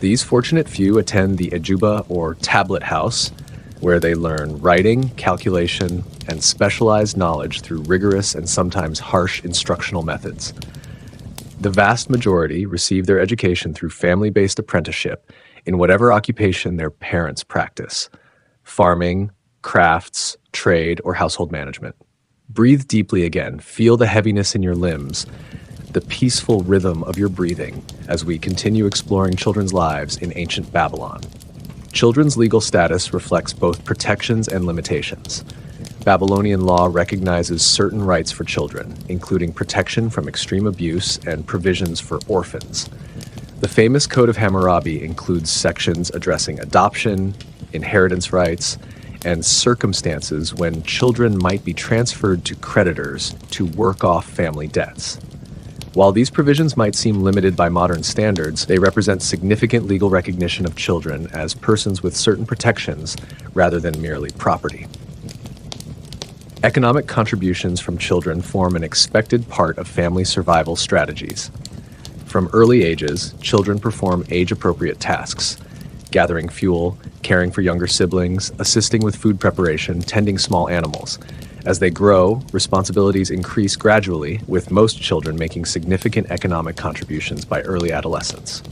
These fortunate few attend the Ejuba or tablet house, where they learn writing, calculation, and specialized knowledge through rigorous and sometimes harsh instructional methods. The vast majority receive their education through family-based apprenticeship in whatever occupation their parents practice: farming, crafts, trade, or household management. Breathe deeply again. Feel the heaviness in your limbs, the peaceful rhythm of your breathing as we continue exploring children's lives in ancient Babylon. Children's legal status reflects both protections and limitations. Babylonian law recognizes certain rights for children, including protection from extreme abuse and provisions for orphans. The famous Code of Hammurabi includes sections addressing adoption, inheritance rights, and circumstances when children might be transferred to creditors to work off family debts. While these provisions might seem limited by modern standards, they represent significant legal recognition of children as persons with certain protections rather than merely property. Economic contributions from children form an expected part of family survival strategies. From early ages, children perform age-appropriate tasks: gathering fuel, caring for younger siblings, assisting with food preparation, tending small animals. As they grow, responsibilities increase gradually, with most children making significant economic contributions by early adolescence.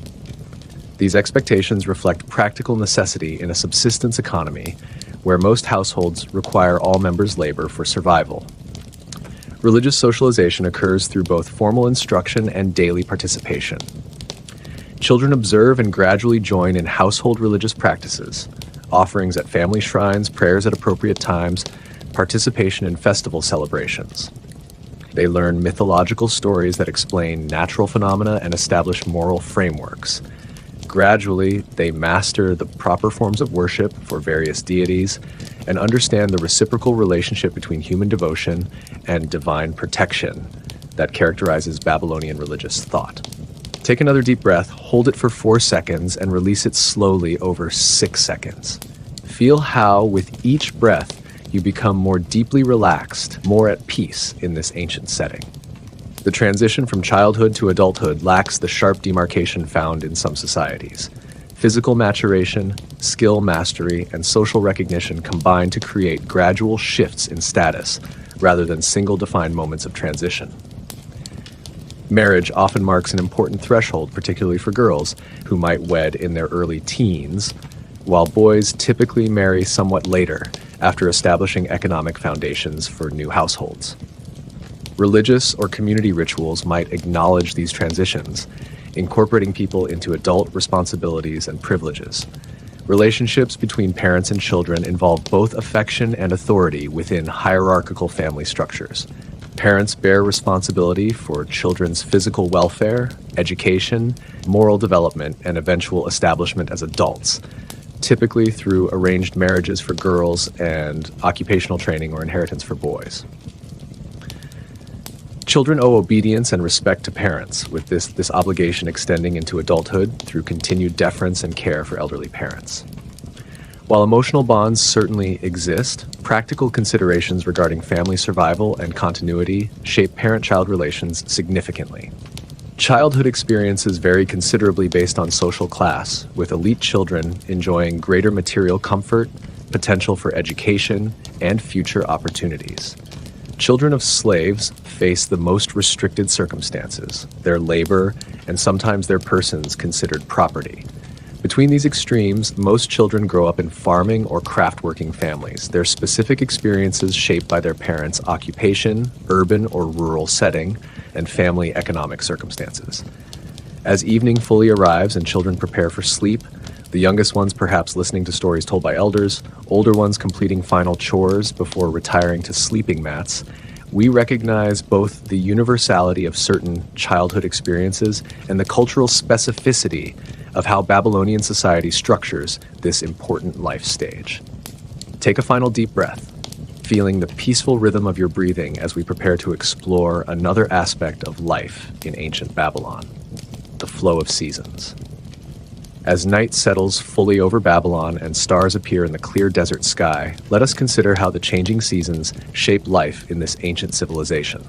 These expectations reflect practical necessity in a subsistence economy where most households require all members' labor for survival. Religious socialization occurs through both formal instruction and daily participation. Children observe and gradually join in household religious practices, offerings at family shrines, prayers at appropriate times, participation in festival celebrations. They learn mythological stories that explain natural phenomena and establish moral frameworks. Gradually, they master the proper forms of worship for various deities and understand the reciprocal relationship between human devotion and divine protection that characterizes Babylonian religious thought. Take another deep breath, hold it for 4 seconds, and release it slowly over 6 seconds. Feel how, with each breath, you become more deeply relaxed, more at peace in this ancient setting. The transition from childhood to adulthood lacks the sharp demarcation found in some societies. Physical maturation, skill mastery, and social recognition combine to create gradual shifts in status rather than single defined moments of transition. Marriage often marks an important threshold, particularly for girls, who might wed in their early teens, while boys typically marry somewhat later, after establishing economic foundations for new households. Religious or community rituals might acknowledge these transitions, incorporating people into adult responsibilities and privileges. Relationships between parents and children involve both affection and authority within hierarchical family structures. Parents bear responsibility for children's physical welfare, education, moral development, and eventual establishment as adults, typically through arranged marriages for girls and occupational training or inheritance for boys. Children owe obedience and respect to parents, with this obligation extending into adulthood through continued deference and care for elderly parents. While emotional bonds certainly exist, practical considerations regarding family survival and continuity shape parent-child relations significantly. Childhood experiences vary considerably based on social class, with elite children enjoying greater material comfort, potential for education, and future opportunities. Children of slaves face the most restricted circumstances, their labor, and sometimes their persons considered property. Between these extremes, most children grow up in farming or craft-working families, their specific experiences shaped by their parents' occupation, urban or rural setting, and family economic circumstances. As evening fully arrives and children prepare for sleep, The youngest ones perhaps listening to stories told by elders, older ones completing final chores before retiring to sleeping mats. We recognize both the universality of certain childhood experiences and the cultural specificity of how Babylonian society structures this important life stage. Take a final deep breath, feeling the peaceful rhythm of your breathing as we prepare to explore another aspect of life in ancient Babylon, the flow of seasons. As night settles fully over Babylon and stars appear in the clear desert sky, let us consider how the changing seasons shape life in this ancient civilization.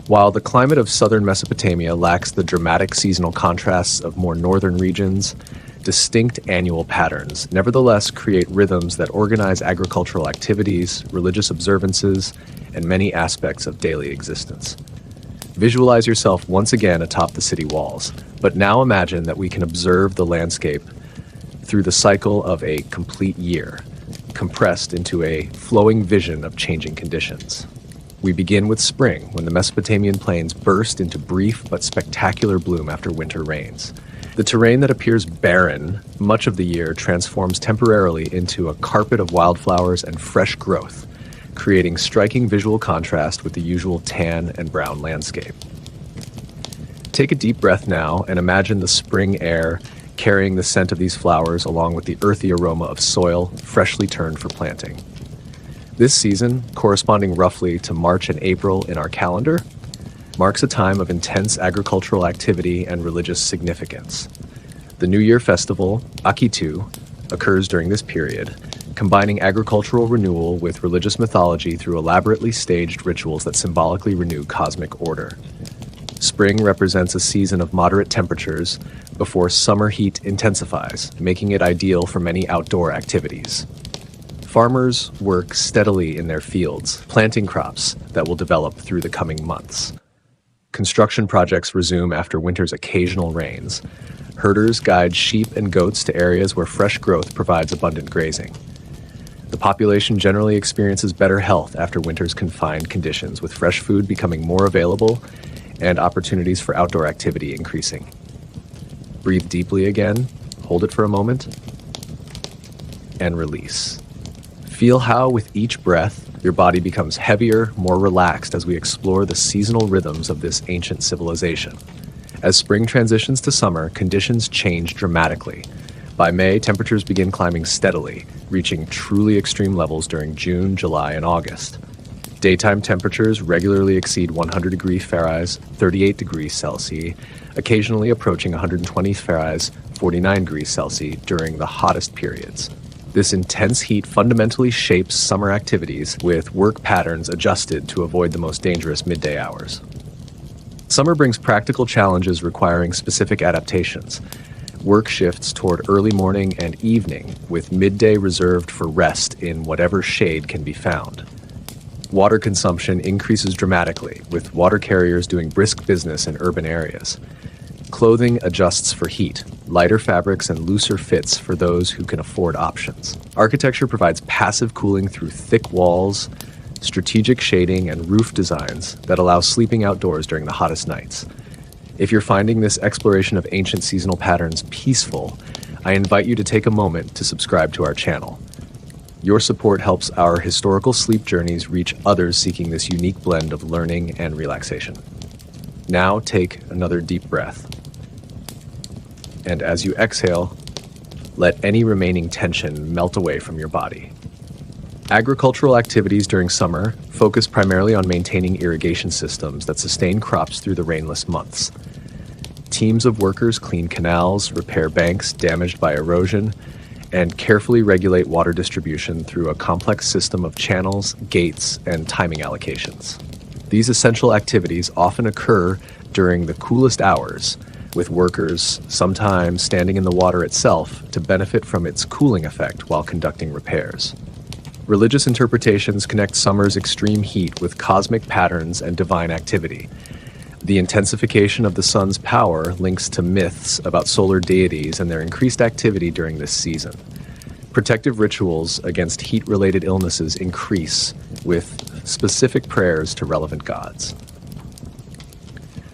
While the climate of southern Mesopotamia lacks the dramatic seasonal contrasts of more northern regions, distinct annual patterns nevertheless create rhythms that organize agricultural activities, religious observances, and many aspects of daily existence. Visualize yourself once again atop the city walls, but now imagine that we can observe the landscape through the cycle of a complete year, compressed into a flowing vision of changing conditions. We begin with spring, when the Mesopotamian plains burst into brief but spectacular bloom after winter rains. The terrain that appears barren much of the year transforms temporarily into a carpet of wildflowers and fresh growth, creating striking visual contrast with the usual tan and brown landscape. Take a deep breath now and imagine the spring air carrying the scent of these flowers along with the earthy aroma of soil freshly turned for planting. This season, corresponding roughly to March and April in our calendar, marks a time of intense agricultural activity and religious significance. The New Year festival, Akitu, occurs during this period, combining agricultural renewal with religious mythology through elaborately staged rituals that symbolically renew cosmic order. Spring represents a season of moderate temperatures before summer heat intensifies, making it ideal for many outdoor activities. Farmers work steadily in their fields, planting crops that will develop through the coming months. Construction projects resume after winter's occasional rains. Herders guide sheep and goats to areas where fresh growth provides abundant grazing. The population generally experiences better health after winter's confined conditions, with fresh food becoming more available and opportunities for outdoor activity increasing. Breathe deeply again, hold it for a moment, and release. Feel how, with each breath, your body becomes heavier, more relaxed as we explore the seasonal rhythms of this ancient civilization. As spring transitions to summer, conditions change dramatically. By May, temperatures begin climbing steadily, reaching truly extreme levels during June, July, and August. Daytime temperatures regularly exceed 100 degrees Fahrenheit, 38 degrees Celsius, occasionally approaching 120 Fahrenheit, 49 degrees Celsius during the hottest periods. This intense heat fundamentally shapes summer activities, with work patterns adjusted to avoid the most dangerous midday hours. Summer brings practical challenges requiring specific adaptations. Work shifts toward early morning and evening, with midday reserved for rest in whatever shade can be found. Water consumption increases dramatically, with water carriers doing brisk business in urban areas. Clothing adjusts for heat, lighter fabrics and looser fits for those who can afford options. Architecture provides passive cooling through thick walls, strategic shading, and roof designs that allow sleeping outdoors during the hottest nights. If you're finding this exploration of ancient seasonal patterns peaceful, I invite you to take a moment to subscribe to our channel. Your support helps our historical sleep journeys reach others seeking this unique blend of learning and relaxation. Now take another deep breath. And as you exhale, let any remaining tension melt away from your body. Agricultural activities during summer focus primarily on maintaining irrigation systems that sustain crops through the rainless months. Teams of workers clean canals, repair banks damaged by erosion, and carefully regulate water distribution through a complex system of channels, gates, and timing allocations. These essential activities often occur during the coolest hours, with workers sometimes standing in the water itself to benefit from its cooling effect while conducting repairs. Religious interpretations connect summer's extreme heat with cosmic patterns and divine activity. The intensification of the sun's power links to myths about solar deities and their increased activity during this season. Protective rituals against heat-related illnesses increase with specific prayers to relevant gods.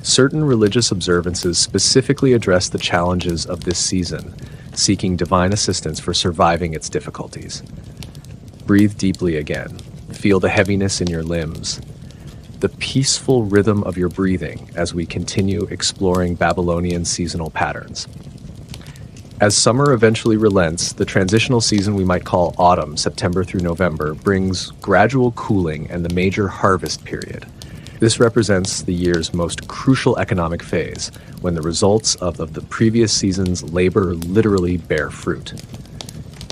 Certain religious observances specifically address the challenges of this season, seeking divine assistance for surviving its difficulties. Breathe deeply again. Feel the heaviness in your limbs, the peaceful rhythm of your breathing as we continue exploring Babylonian seasonal patterns. As summer eventually relents, the transitional season we might call autumn, September through November, brings gradual cooling and the major harvest period. This represents the year's most crucial economic phase, when the results of the previous season's labor literally bear fruit.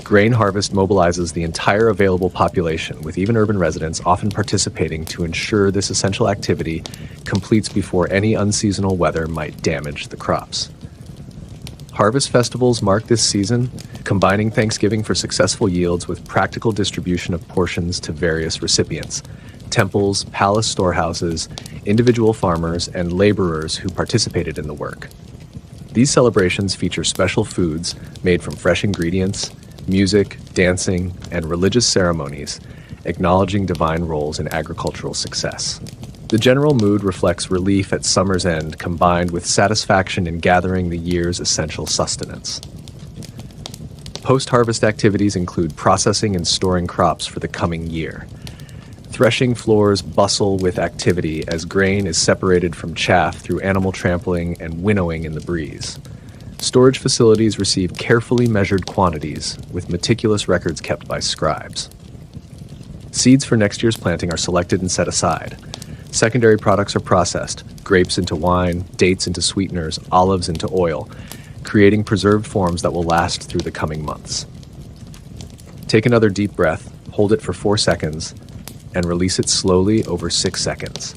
Grain harvest mobilizes the entire available population, with even urban residents often participating to ensure this essential activity completes before any unseasonal weather might damage the crops. Harvest festivals mark this season, combining Thanksgiving for successful yields with practical distribution of portions to various recipients: temples, palace storehouses, individual farmers, and laborers who participated in the work. These celebrations feature special foods made from fresh ingredients, music, dancing, and religious ceremonies, acknowledging divine roles in agricultural success. The general mood reflects relief at summer's end combined with satisfaction in gathering the year's essential sustenance. Post-harvest activities include processing and storing crops for the coming year. Threshing floors bustle with activity as grain is separated from chaff through animal trampling and winnowing in the breeze. Storage facilities receive carefully measured quantities, with meticulous records kept by scribes. Seeds for next year's planting are selected and set aside. Secondary products are processed: grapes into wine, dates into sweeteners, olives into oil, creating preserved forms that will last through the coming months. Take another deep breath, hold it for 4 seconds, and release it slowly over 6 seconds.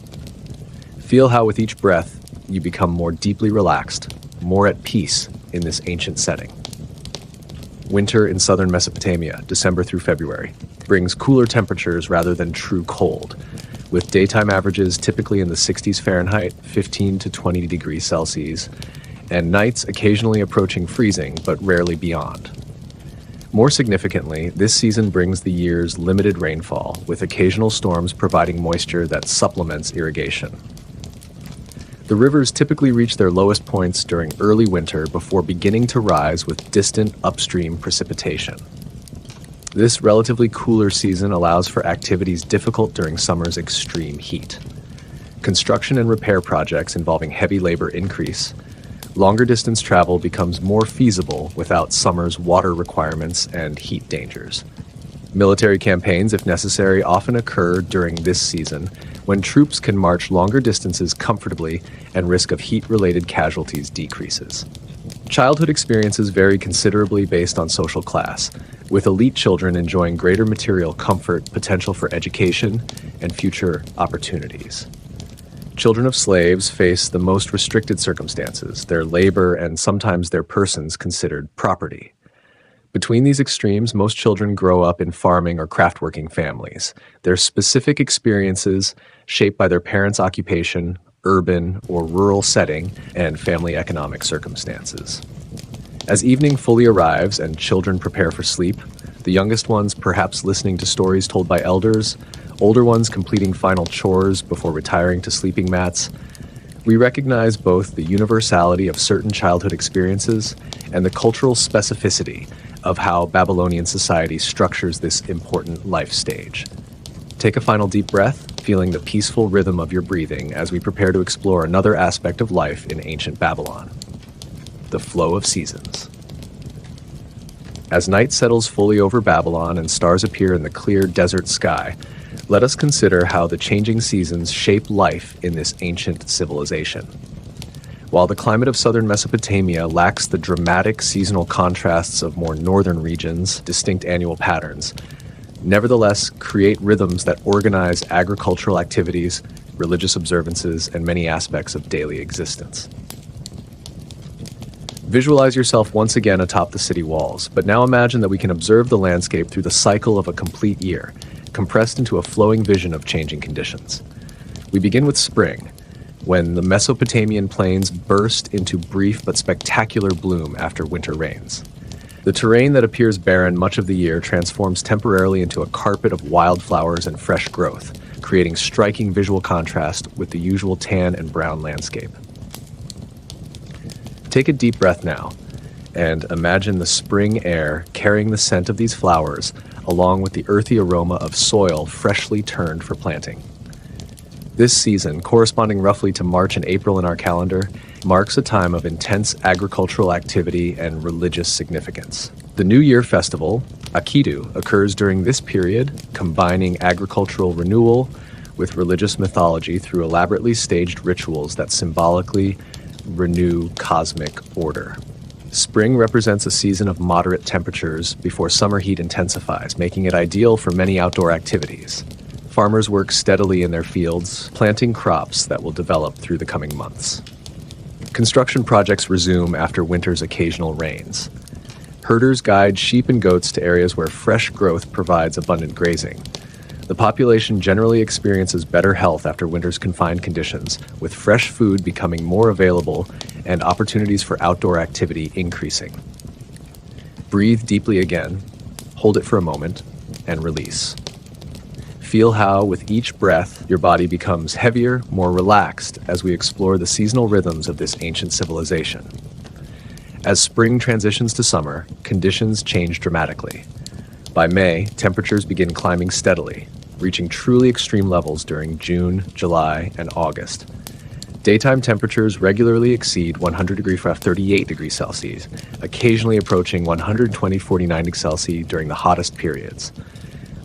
Feel how with each breath, you become more deeply relaxed, more at peace in this ancient setting. Winter in southern Mesopotamia, December through February, brings cooler temperatures rather than true cold, with daytime averages typically in the 60s Fahrenheit, 15 to 20 degrees Celsius, and nights occasionally approaching freezing, but rarely beyond. More significantly, this season brings the year's limited rainfall, with occasional storms providing moisture that supplements irrigation. The rivers typically reach their lowest points during early winter before beginning to rise with distant upstream precipitation. This relatively cooler season allows for activities difficult during summer's extreme heat. Construction and repair projects involving heavy labor increase. Longer distance travel becomes more feasible without summer's water requirements and heat dangers. Military campaigns, if necessary, often occur during this season, when troops can march longer distances comfortably and risk of heat-related casualties decreases. Childhood experiences vary considerably based on social class, with elite children enjoying greater material comfort, potential for education, and future opportunities. Children of slaves face the most restricted circumstances, their labor and sometimes their persons considered property. Between these extremes, most children grow up in farming or craftworking families, their specific experiences shaped by their parents' occupation, urban or rural setting, and family economic circumstances. As evening fully arrives and children prepare for sleep, the youngest ones perhaps listening to stories told by elders, older ones completing final chores before retiring to sleeping mats, we recognize both the universality of certain childhood experiences and the cultural specificity of how Babylonian society structures this important life stage. Take a final deep breath, feeling the peaceful rhythm of your breathing as we prepare to explore another aspect of life in ancient Babylon: the flow of seasons. As night settles fully over Babylon and stars appear in the clear desert sky, let us consider how the changing seasons shape life in this ancient civilization. While the climate of southern Mesopotamia lacks the dramatic seasonal contrasts of more northern regions' distinct annual patterns, nevertheless create rhythms that organize agricultural activities, religious observances, and many aspects of daily existence. Visualize yourself once again atop the city walls, but now imagine that we can observe the landscape through the cycle of a complete year, compressed into a flowing vision of changing conditions. We begin with spring, when the Mesopotamian plains burst into brief but spectacular bloom after winter rains. The terrain that appears barren much of the year transforms temporarily into a carpet of wildflowers and fresh growth, creating striking visual contrast with the usual tan and brown landscape. Take a deep breath now, And imagine the spring air carrying the scent of these flowers, along with the earthy aroma of soil freshly turned for planting. This season, corresponding roughly to March and April in our calendar, marks a time of intense agricultural activity and religious significance. The New Year festival, Akidu, occurs during this period, combining agricultural renewal with religious mythology through elaborately staged rituals that symbolically renew cosmic order. Spring represents a season of moderate temperatures before summer heat intensifies, making it ideal for many outdoor activities. Farmers work steadily in their fields, planting crops that will develop through the coming months. Construction projects resume after winter's occasional rains. Herders guide sheep and goats to areas where fresh growth provides abundant grazing. The population generally experiences better health after winter's confined conditions, with fresh food becoming more available and opportunities for outdoor activity increasing. Breathe deeply again, hold it for a moment, and release. Feel how, with each breath, your body becomes heavier, more relaxed as we explore the seasonal rhythms of this ancient civilization. As spring transitions to summer, conditions change dramatically. By May, temperatures begin climbing steadily, reaching truly extreme levels during June, July, and August. Daytime temperatures regularly exceed 38 degrees Celsius, occasionally approaching 49 degrees Celsius during the hottest periods.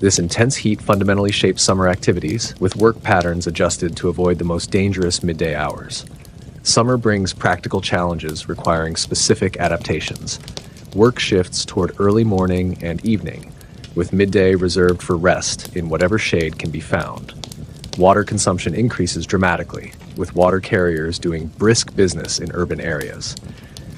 This intense heat fundamentally shapes summer activities, with work patterns adjusted to avoid the most dangerous midday hours. Summer brings practical challenges requiring specific adaptations. Work shifts toward early morning and evening, with midday reserved for rest in whatever shade can be found. Water consumption increases dramatically, with water carriers doing brisk business in urban areas.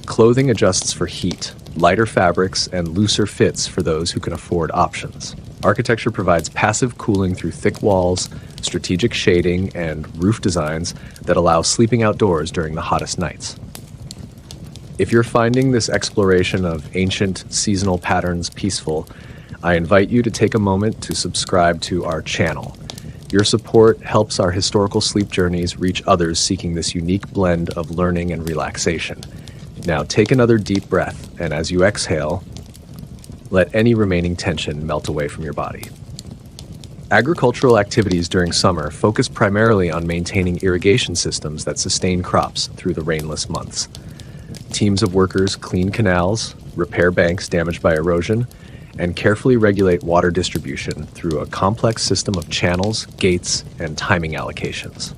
Clothing adjusts for heat, lighter fabrics, and looser fits for those who can afford options. Architecture provides passive cooling through thick walls, strategic shading, and roof designs that allow sleeping outdoors during the hottest nights. If you're finding this exploration of ancient seasonal patterns peaceful, I invite you to take a moment to subscribe to our channel. Your support helps our historical sleep journeys reach others seeking this unique blend of learning and relaxation. Now take another deep breath, and as you exhale, let any remaining tension melt away from your body. Agricultural activities during summer focus primarily on maintaining irrigation systems that sustain crops through the rainless months. Teams of workers clean canals, repair banks damaged by erosion, and carefully regulate water distribution through a complex system of channels, gates, and timing allocations.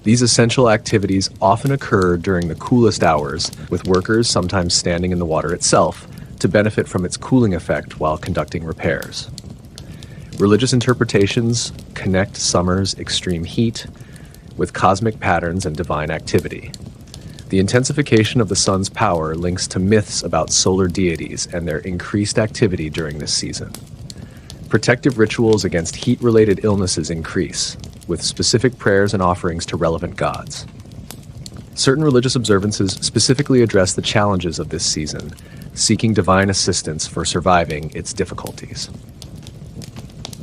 These essential activities often occur during the coolest hours, with workers sometimes standing in the water itself to benefit from its cooling effect while conducting repairs. Religious interpretations connect summer's extreme heat with cosmic patterns and divine activity. The intensification of the sun's power links to myths about solar deities and their increased activity during this season. Protective rituals against heat-related illnesses increase, with specific prayers and offerings to relevant gods. Certain religious observances specifically address the challenges of this season, seeking divine assistance for surviving its difficulties.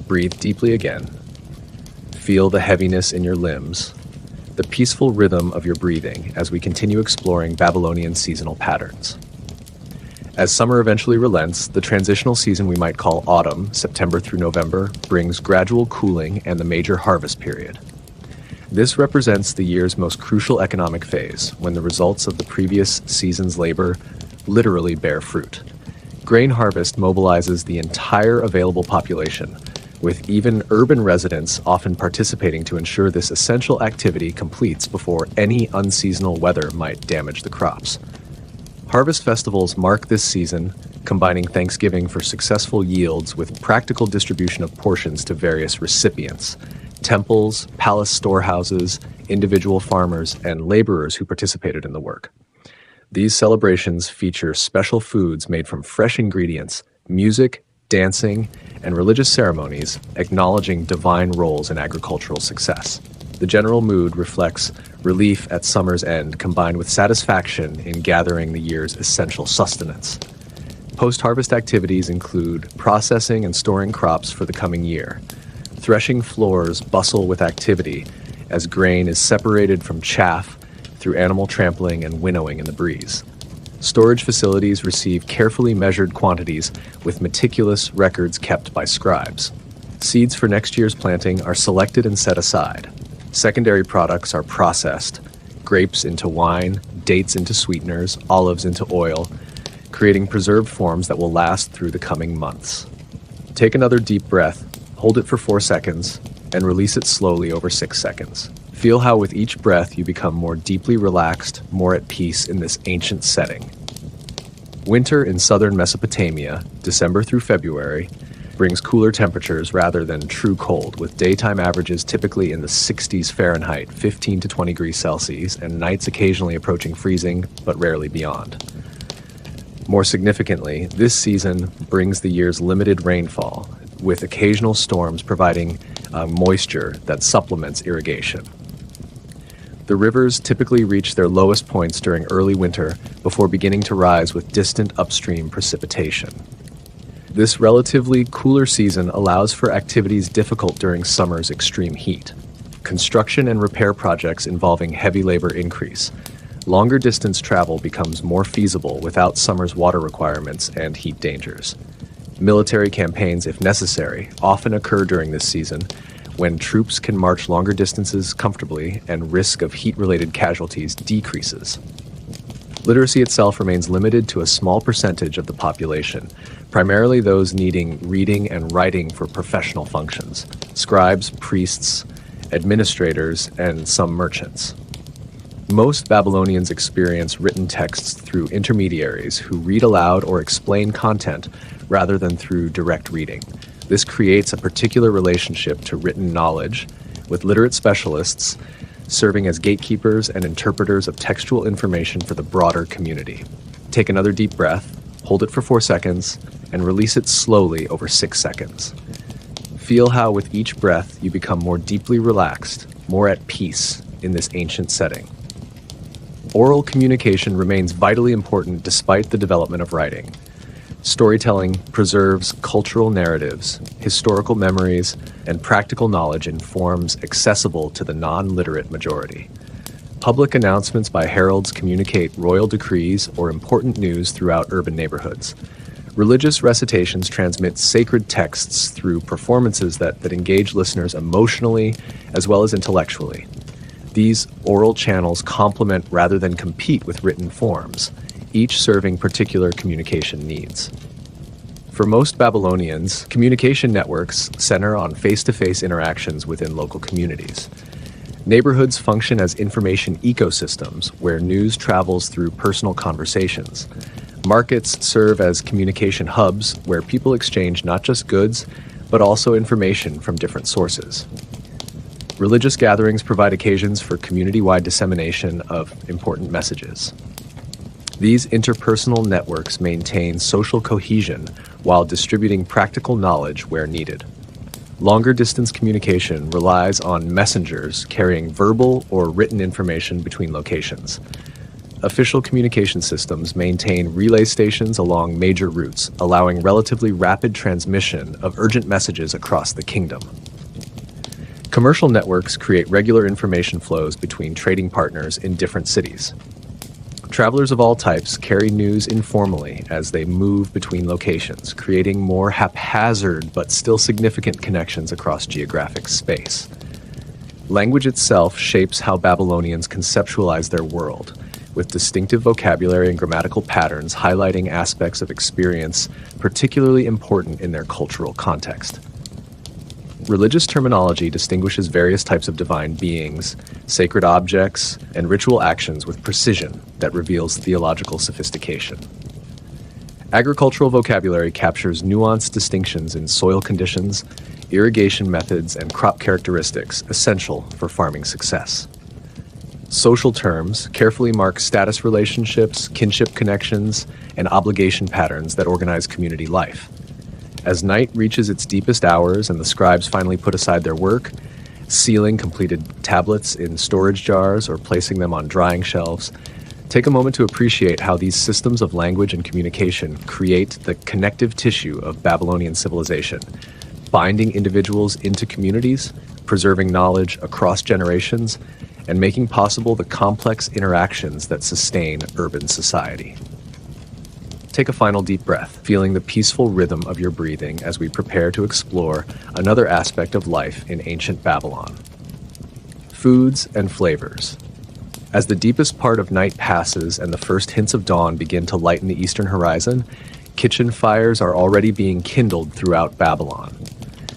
Breathe deeply again. Feel the heaviness in your limbs, the peaceful rhythm of your breathing as we continue exploring Babylonian seasonal patterns. As summer eventually relents, the transitional season we might call autumn, September through November, brings gradual cooling and the major harvest period. This represents the year's most crucial economic phase, when the results of the previous season's labor literally bear fruit. Grain harvest mobilizes the entire available population, with even urban residents often participating to ensure this essential activity completes before any unseasonal weather might damage the crops. Harvest festivals mark this season, combining Thanksgiving for successful yields with practical distribution of portions to various recipients: temples, palace storehouses, individual farmers, and laborers who participated in the work. These celebrations feature special foods made from fresh ingredients, music, dancing, and religious ceremonies acknowledging divine roles in agricultural success. The general mood reflects relief at summer's end combined with satisfaction in gathering the year's essential sustenance. Post-harvest activities include processing and storing crops for the coming year. Threshing floors bustle with activity as grain is separated from chaff through animal trampling and winnowing in the breeze. Storage facilities receive carefully measured quantities with meticulous records kept by scribes. Seeds for next year's planting are selected and set aside. Secondary products are processed, grapes into wine, dates into sweeteners, olives into oil, creating preserved forms that will last through the coming months. Take another deep breath, hold it for 4 seconds, and release it slowly over 6 seconds. Feel how with each breath you become more deeply relaxed, more at peace in this ancient setting. Winter in southern Mesopotamia, December through February, brings cooler temperatures rather than true cold, with daytime averages typically in the 60s Fahrenheit, 15 to 20 degrees Celsius, and nights occasionally approaching freezing, but rarely beyond. More significantly, this season brings the year's limited rainfall, with occasional storms providing moisture that supplements irrigation. The rivers typically reach their lowest points during early winter before beginning to rise with distant upstream precipitation. This relatively cooler season allows for activities difficult during summer's extreme heat. Construction and repair projects involving heavy labor increase. Longer distance travel becomes more feasible without summer's water requirements and heat dangers. Military campaigns, if necessary, often occur during this season, when troops can march longer distances comfortably and risk of heat-related casualties decreases. Literacy itself remains limited to a small percentage of the population, primarily those needing reading and writing for professional functions: scribes, priests, administrators, and some merchants. Most Babylonians experience written texts through intermediaries who read aloud or explain content rather than through direct reading. This creates a particular relationship to written knowledge, with literate specialists serving as gatekeepers and interpreters of textual information for the broader community. Take another deep breath, hold it for 4 seconds, and release it slowly over 6 seconds. Feel how with each breath you become more deeply relaxed, more at peace in this ancient setting. Oral communication remains vitally important despite the development of writing. Storytelling preserves cultural narratives, historical memories, and practical knowledge in forms accessible to the non-literate majority. Public announcements by heralds communicate royal decrees or important news throughout urban neighborhoods. Religious recitations transmit sacred texts through performances that engage listeners emotionally as well as intellectually. These oral channels complement rather than compete with written forms, each serving particular communication needs. For most Babylonians, communication networks center on face-to-face interactions within local communities. Neighborhoods function as information ecosystems where news travels through personal conversations. Markets serve as communication hubs where people exchange not just goods, but also information from different sources. Religious gatherings provide occasions for community-wide dissemination of important messages. These interpersonal networks maintain social cohesion while distributing practical knowledge where needed. Longer distance communication relies on messengers carrying verbal or written information between locations. Official communication systems maintain relay stations along major routes, allowing relatively rapid transmission of urgent messages across the kingdom. Commercial networks create regular information flows between trading partners in different cities. Travelers of all types carry news informally as they move between locations, creating more haphazard but still significant connections across geographic space. Language itself shapes how Babylonians conceptualize their world, with distinctive vocabulary and grammatical patterns highlighting aspects of experience particularly important in their cultural context. Religious terminology distinguishes various types of divine beings, sacred objects, and ritual actions with precision that reveals theological sophistication. Agricultural vocabulary captures nuanced distinctions in soil conditions, irrigation methods, and crop characteristics essential for farming success. Social terms carefully mark status relationships, kinship connections, and obligation patterns that organize community life. As night reaches its deepest hours and the scribes finally put aside their work, sealing completed tablets in storage jars or placing them on drying shelves, take a moment to appreciate how these systems of language and communication create the connective tissue of Babylonian civilization, binding individuals into communities, preserving knowledge across generations, and making possible the complex interactions that sustain urban society. take a final deep breath, feeling the peaceful rhythm of your breathing as we prepare to explore another aspect of life in ancient Babylon. Foods and flavors. As the deepest part of night passes and the first hints of dawn begin to lighten the eastern horizon, kitchen fires are already being kindled throughout Babylon.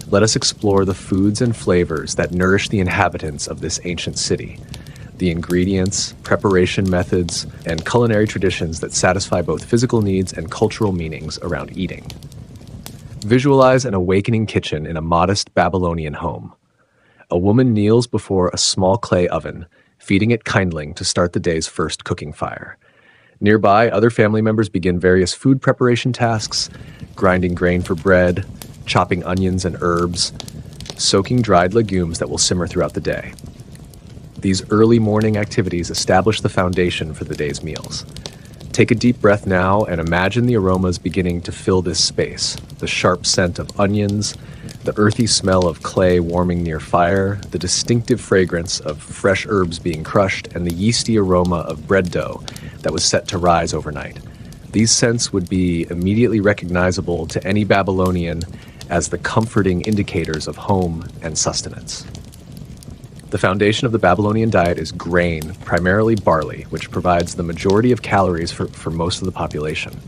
Let us explore the foods and flavors that nourish the inhabitants of this ancient city, the ingredients, preparation methods, and culinary traditions that satisfy both physical needs and cultural meanings around eating. Visualize an awakening kitchen in a modest Babylonian home. A woman kneels before a small clay oven, feeding it kindling to start the day's first cooking fire. Nearby, other family members begin various food preparation tasks, grinding grain for bread, chopping onions and herbs, soaking dried legumes that will simmer throughout the day. These early morning activities establish the foundation for the day's meals. Take a deep breath now and imagine the aromas beginning to fill this space. The sharp scent of onions, the earthy smell of clay warming near fire, the distinctive fragrance of fresh herbs being crushed, and the yeasty aroma of bread dough that was set to rise overnight. These scents would be immediately recognizable to any Babylonian as the comforting indicators of home and sustenance. The foundation of the Babylonian diet is grain, primarily barley, which provides the majority of calories for most of the population.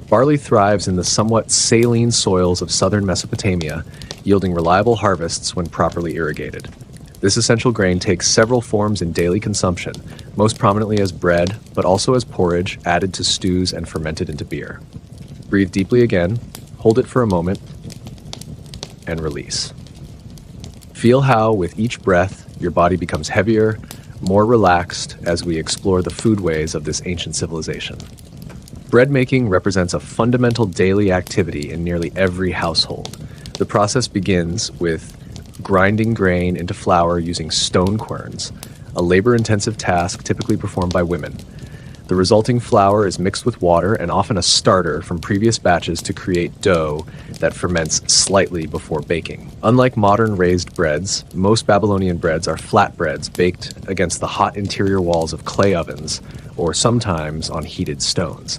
Barley thrives in the somewhat saline soils of southern Mesopotamia, yielding reliable harvests when properly irrigated. This essential grain takes several forms in daily consumption, most prominently as bread, but also as porridge, added to stews and fermented into beer. Breathe deeply again, hold it for a moment, and release. Feel how, with each breath, your body becomes heavier, more relaxed as we explore the foodways of this ancient civilization. Bread making represents a fundamental daily activity in nearly every household. The process begins with grinding grain into flour using stone querns, a labor-intensive task typically performed by women. The resulting flour is mixed with water and often a starter from previous batches to create dough that ferments slightly before baking. Unlike modern raised breads, most Babylonian breads are flatbreads baked against the hot interior walls of clay ovens or sometimes on heated stones.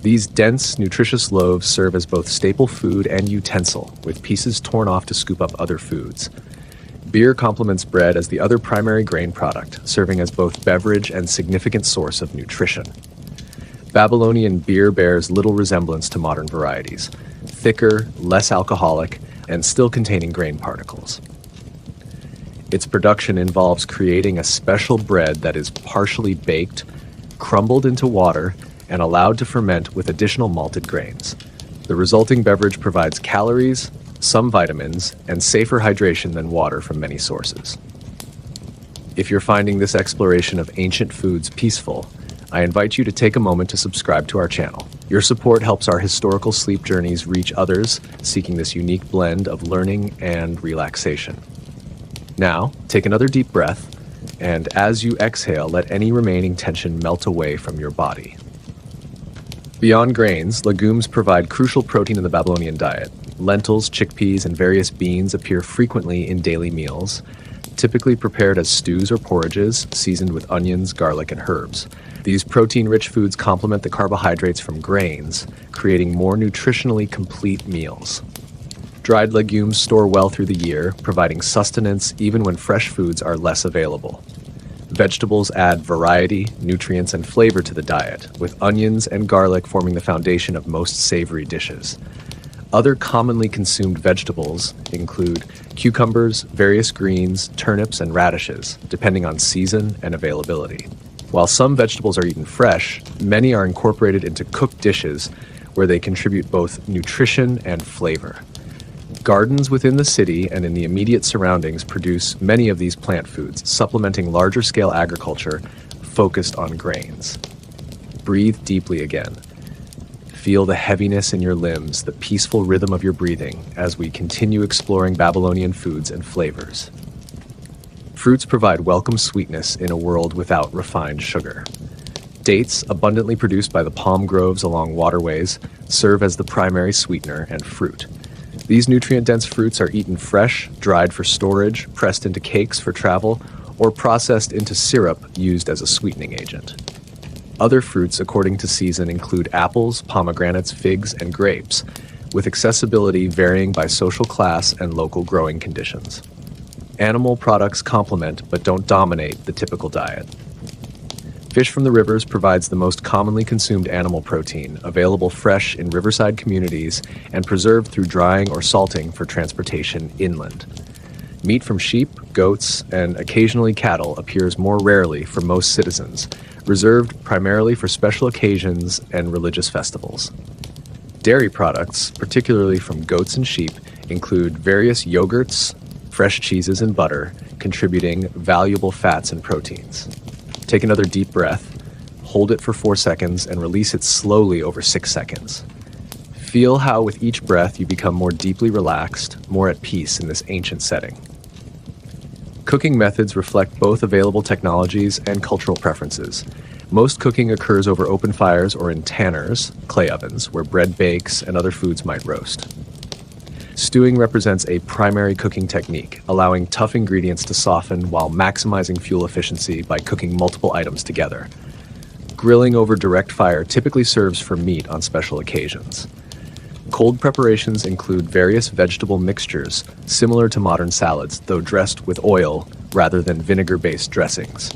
These dense, nutritious loaves serve as both staple food and utensil, with pieces torn off to scoop up other foods. Beer complements bread as the other primary grain product, serving as both beverage and significant source of nutrition. Babylonian beer bears little resemblance to modern varieties, thicker, less alcoholic, and still containing grain particles. Its production involves creating a special bread that is partially baked, crumbled into water, and allowed to ferment with additional malted grains. The resulting beverage provides calories, some vitamins, and safer hydration than water from many sources. If you're finding this exploration of ancient foods peaceful, I invite you to take a moment to subscribe to our channel. Your support helps our historical sleep journeys reach others seeking this unique blend of learning and relaxation. Now, take another deep breath, and as you exhale, let any remaining tension melt away from your body. Beyond grains, legumes provide crucial protein in the Babylonian diet. Lentils, chickpeas, and various beans appear frequently in daily meals, typically prepared as stews or porridges, seasoned with onions, garlic, and herbs. These protein-rich foods complement the carbohydrates from grains, creating more nutritionally complete meals. Dried legumes store well through the year, providing sustenance even when fresh foods are less available. Vegetables add variety, nutrients, and flavor to the diet, with onions and garlic forming the foundation of most savory dishes. Other commonly consumed vegetables include cucumbers, various greens, turnips, and radishes, depending on season and availability. While some vegetables are eaten fresh, many are incorporated into cooked dishes where they contribute both nutrition and flavor. Gardens within the city and in the immediate surroundings produce many of these plant foods, supplementing larger-scale agriculture focused on grains. Breathe deeply again. Feel the heaviness in your limbs, the peaceful rhythm of your breathing as we continue exploring Babylonian foods and flavors. Fruits provide welcome sweetness in a world without refined sugar. Dates, abundantly produced by the palm groves along waterways, serve as the primary sweetener and fruit. These nutrient-dense fruits are eaten fresh, dried for storage, pressed into cakes for travel, or processed into syrup used as a sweetening agent. Other fruits, according to season, include apples, pomegranates, figs, and grapes, with accessibility varying by social class and local growing conditions. Animal products complement but don't dominate the typical diet. Fish from the rivers provides the most commonly consumed animal protein, available fresh in riverside communities and preserved through drying or salting for transportation inland. Meat from sheep, goats, and occasionally cattle appears more rarely for most citizens, reserved primarily for special occasions and religious festivals. Dairy products, particularly from goats and sheep, include various yogurts, fresh cheeses, and butter, contributing valuable fats and proteins. Take another deep breath, hold it for 4 seconds, and release it slowly over 6 seconds. Feel how with each breath you become more deeply relaxed, more at peace in this ancient setting. Cooking methods reflect both available technologies and cultural preferences. Most cooking occurs over open fires or in tanners, clay ovens, where bread bakes and other foods might roast. Stewing represents a primary cooking technique, allowing tough ingredients to soften while maximizing fuel efficiency by cooking multiple items together. Grilling over direct fire typically serves for meat on special occasions. Cold preparations include various vegetable mixtures, similar to modern salads, though dressed with oil rather than vinegar-based dressings.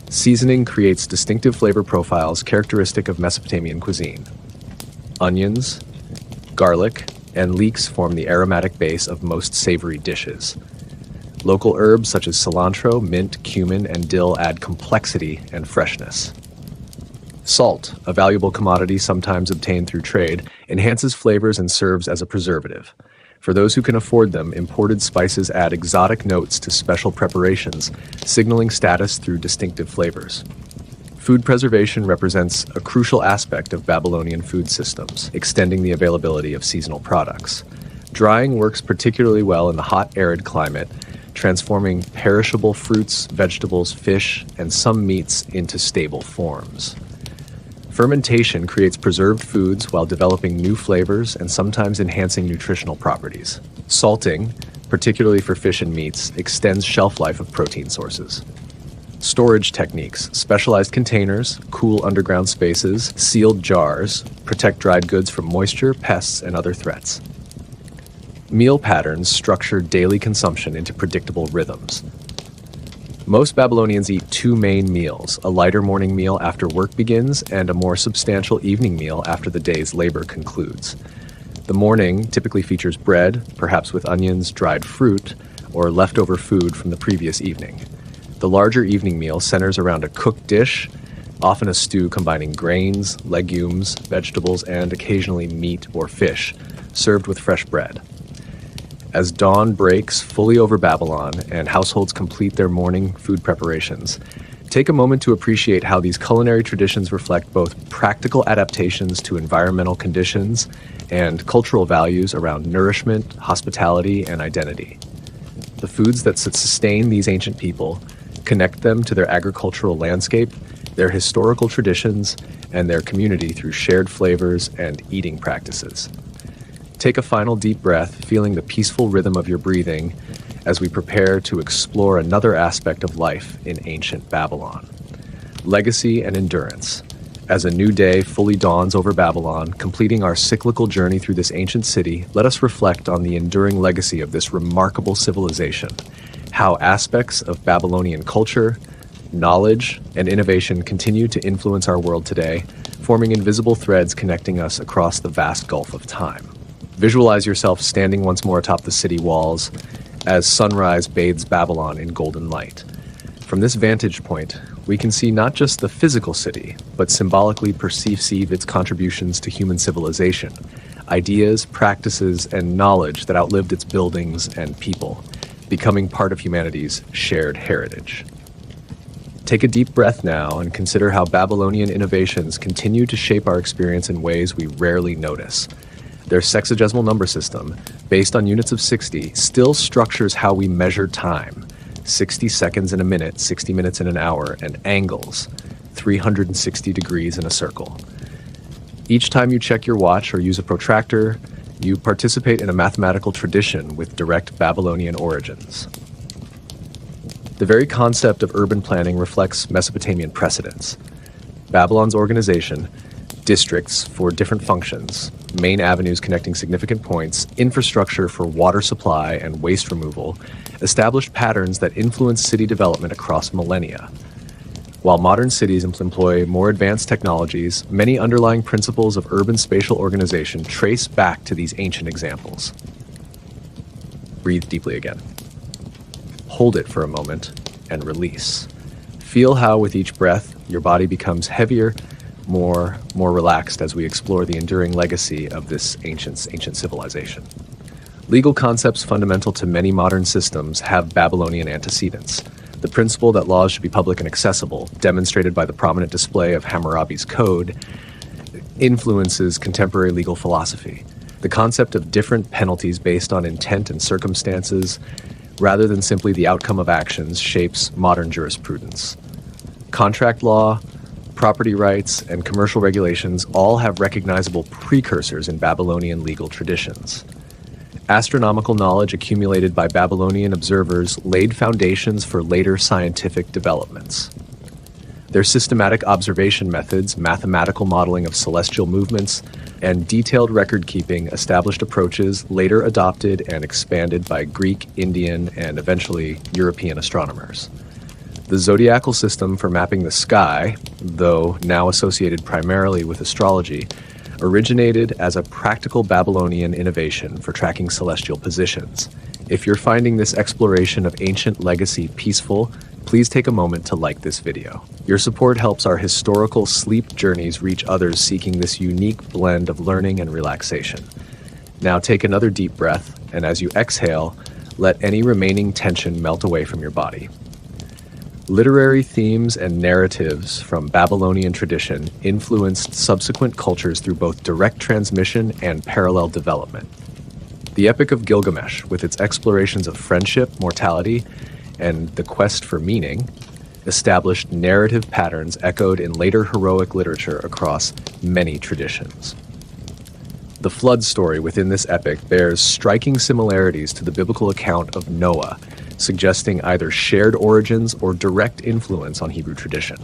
Seasoning creates distinctive flavor profiles characteristic of Mesopotamian cuisine. Onions, garlic, and leeks form the aromatic base of most savory dishes. Local herbs such as cilantro, mint, cumin, and dill add complexity and freshness. Salt, a valuable commodity sometimes obtained through trade, enhances flavors and serves as a preservative. For those who can afford them, imported spices add exotic notes to special preparations, signaling status through distinctive flavors. Food preservation represents a crucial aspect of Babylonian food systems, extending the availability of seasonal products. Drying works particularly well in the hot, arid climate, transforming perishable fruits, vegetables, fish, and some meats into stable forms. Fermentation creates preserved foods while developing new flavors and sometimes enhancing nutritional properties. Salting, particularly for fish and meats, extends shelf life of protein sources. Storage techniques, specialized containers, cool underground spaces, sealed jars, protect dried goods from moisture, pests, and other threats. Meal patterns structure daily consumption into predictable rhythms. Most Babylonians eat 2 main meals, a lighter morning meal after work begins and a more substantial evening meal after the day's labor concludes. The morning typically features bread, perhaps with onions, dried fruit, or leftover food from the previous evening. The larger evening meal centers around a cooked dish, often a stew combining grains, legumes, vegetables, and occasionally meat or fish, served with fresh bread. As dawn breaks fully over Babylon and households complete their morning food preparations, take a moment to appreciate how these culinary traditions reflect both practical adaptations to environmental conditions and cultural values around nourishment, hospitality, and identity. The foods that sustain these ancient people connect them to their agricultural landscape, their historical traditions, and their community through shared flavors and eating practices. Take a final deep breath, feeling the peaceful rhythm of your breathing as we prepare to explore another aspect of life in ancient Babylon. Legacy and endurance. As a new day fully dawns over Babylon, completing our cyclical journey through this ancient city, let us reflect on the enduring legacy of this remarkable civilization, how aspects of Babylonian culture, knowledge, and innovation continue to influence our world today, forming invisible threads connecting us across the vast gulf of time. Visualize yourself standing once more atop the city walls as sunrise bathes Babylon in golden light. From this vantage point, we can see not just the physical city, but symbolically perceive its contributions to human civilization, ideas, practices, and knowledge that outlived its buildings and people, becoming part of humanity's shared heritage. Take a deep breath now and consider how Babylonian innovations continue to shape our experience in ways we rarely notice. Their sexagesimal number system, based on units of 60, still structures how we measure time. 60 seconds in a minute, 60 minutes in an hour, and angles, 360 degrees in a circle. Each time you check your watch or use a protractor, you participate in a mathematical tradition with direct Babylonian origins. The very concept of urban planning reflects Mesopotamian precedents. Babylon's organization, districts for different functions, main avenues connecting significant points, infrastructure for water supply and waste removal, established patterns that influence city development across millennia. While modern cities employ more advanced technologies, many underlying principles of urban spatial organization trace back to these ancient examples. Breathe deeply again. Hold it for a moment and release. Feel how with each breath, your body becomes heavier, more relaxed as we explore the enduring legacy of this ancient civilization. Legal concepts fundamental to many modern systems have Babylonian antecedents. The principle that laws should be public and accessible, demonstrated by the prominent display of Hammurabi's Code, influences contemporary legal philosophy. The concept of different penalties based on intent and circumstances, rather than simply the outcome of actions, shapes modern jurisprudence. Contract law, property rights, and commercial regulations all have recognizable precursors in Babylonian legal traditions. Astronomical knowledge accumulated by Babylonian observers laid foundations for later scientific developments. Their systematic observation methods, mathematical modeling of celestial movements, and detailed record-keeping established approaches later adopted and expanded by Greek, Indian, and eventually European astronomers. The zodiacal system for mapping the sky, though now associated primarily with astrology, originated as a practical Babylonian innovation for tracking celestial positions. If you're finding this exploration of ancient legacy peaceful, please take a moment to like this video. Your support helps our historical sleep journeys reach others seeking this unique blend of learning and relaxation. Now take another deep breath, and as you exhale, let any remaining tension melt away from your body. Literary themes and narratives from Babylonian tradition influenced subsequent cultures through both direct transmission and parallel development. The Epic of Gilgamesh, with its explorations of friendship, mortality, and the quest for meaning, established narrative patterns echoed in later heroic literature across many traditions. The flood story within this epic bears striking similarities to the biblical account of Noah, suggesting either shared origins or direct influence on Hebrew tradition.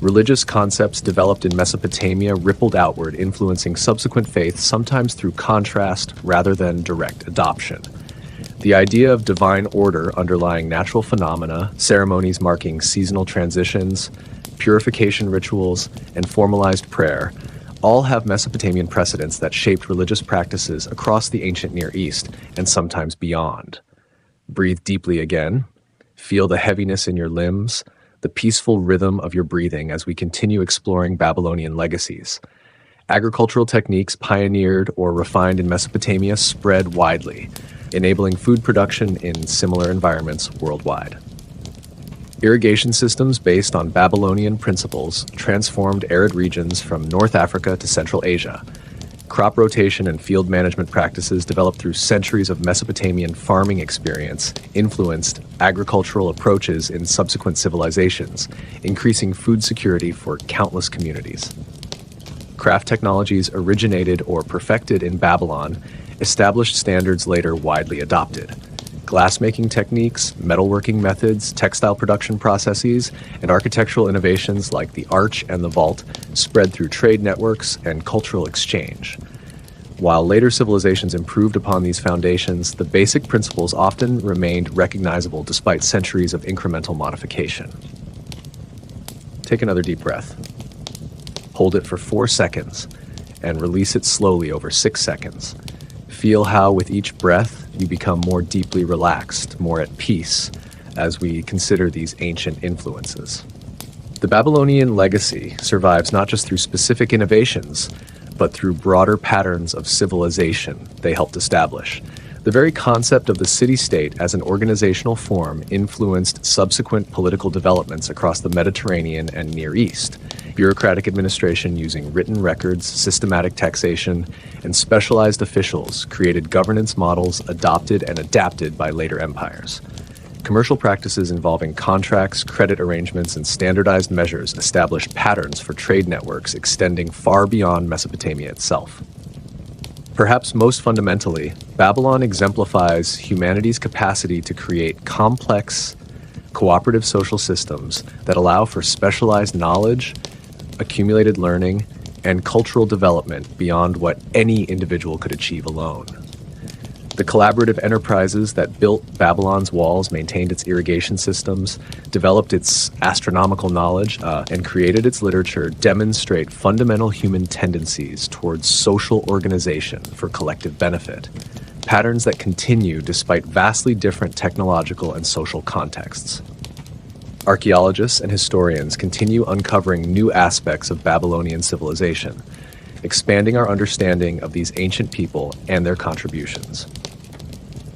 Religious concepts developed in Mesopotamia rippled outward, influencing subsequent faiths, sometimes through contrast rather than direct adoption. The idea of divine order underlying natural phenomena, ceremonies marking seasonal transitions, purification rituals, and formalized prayer all have Mesopotamian precedents that shaped religious practices across the ancient Near East and sometimes beyond. Breathe deeply again. Feel the heaviness in your limbs, the peaceful rhythm of your breathing as we continue exploring Babylonian legacies. Agricultural techniques pioneered or refined in Mesopotamia spread widely, enabling food production in similar environments worldwide. Irrigation systems based on Babylonian principles transformed arid regions from North Africa to Central Asia. Crop rotation and field management practices developed through centuries of Mesopotamian farming experience influenced agricultural approaches in subsequent civilizations, increasing food security for countless communities. Craft technologies originated or perfected in Babylon, established standards later widely adopted. Glassmaking techniques, metalworking methods, textile production processes, and architectural innovations like the arch and the vault spread through trade networks and cultural exchange. While later civilizations improved upon these foundations, the basic principles often remained recognizable despite centuries of incremental modification. Take another deep breath. Hold it for 4 seconds and release it slowly over 6 seconds. Feel how with each breath, you become more deeply relaxed, more at peace, as we consider these ancient influences. The Babylonian legacy survives not just through specific innovations, but through broader patterns of civilization they helped establish. The very concept of the city-state as an organizational form influenced subsequent political developments across the Mediterranean and Near East. Bureaucratic administration using written records, systematic taxation, and specialized officials created governance models adopted and adapted by later empires. Commercial practices involving contracts, credit arrangements, and standardized measures established patterns for trade networks extending far beyond Mesopotamia itself. Perhaps most fundamentally, Babylon exemplifies humanity's capacity to create complex, cooperative social systems that allow for specialized knowledge, accumulated learning, and cultural development beyond what any individual could achieve alone. The collaborative enterprises that built Babylon's walls, maintained its irrigation systems, developed its astronomical knowledge, and created its literature demonstrate fundamental human tendencies towards social organization for collective benefit, patterns that continue despite vastly different technological and social contexts. Archaeologists and historians continue uncovering new aspects of Babylonian civilization, expanding our understanding of these ancient people and their contributions.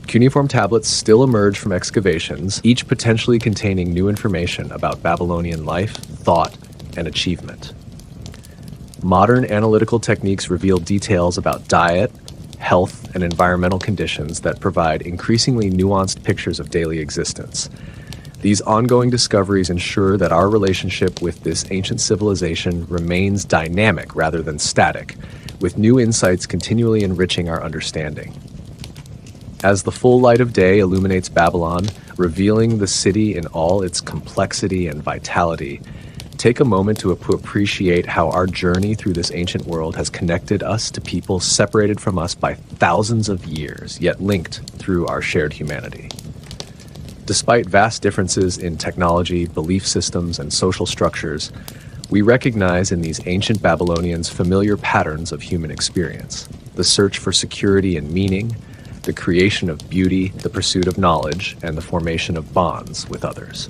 Cuneiform tablets still emerge from excavations, each potentially containing new information about Babylonian life, thought, and achievement. Modern analytical techniques reveal details about diet, health, and environmental conditions that provide increasingly nuanced pictures of daily existence. These ongoing discoveries ensure that our relationship with this ancient civilization remains dynamic rather than static, with new insights continually enriching our understanding. As the full light of day illuminates Babylon, revealing the city in all its complexity and vitality, take a moment to appreciate how our journey through this ancient world has connected us to people separated from us by thousands of years, yet linked through our shared humanity. Despite vast differences in technology, belief systems, and social structures, we recognize in these ancient Babylonians familiar patterns of human experience: the search for security and meaning, the creation of beauty, the pursuit of knowledge, and the formation of bonds with others.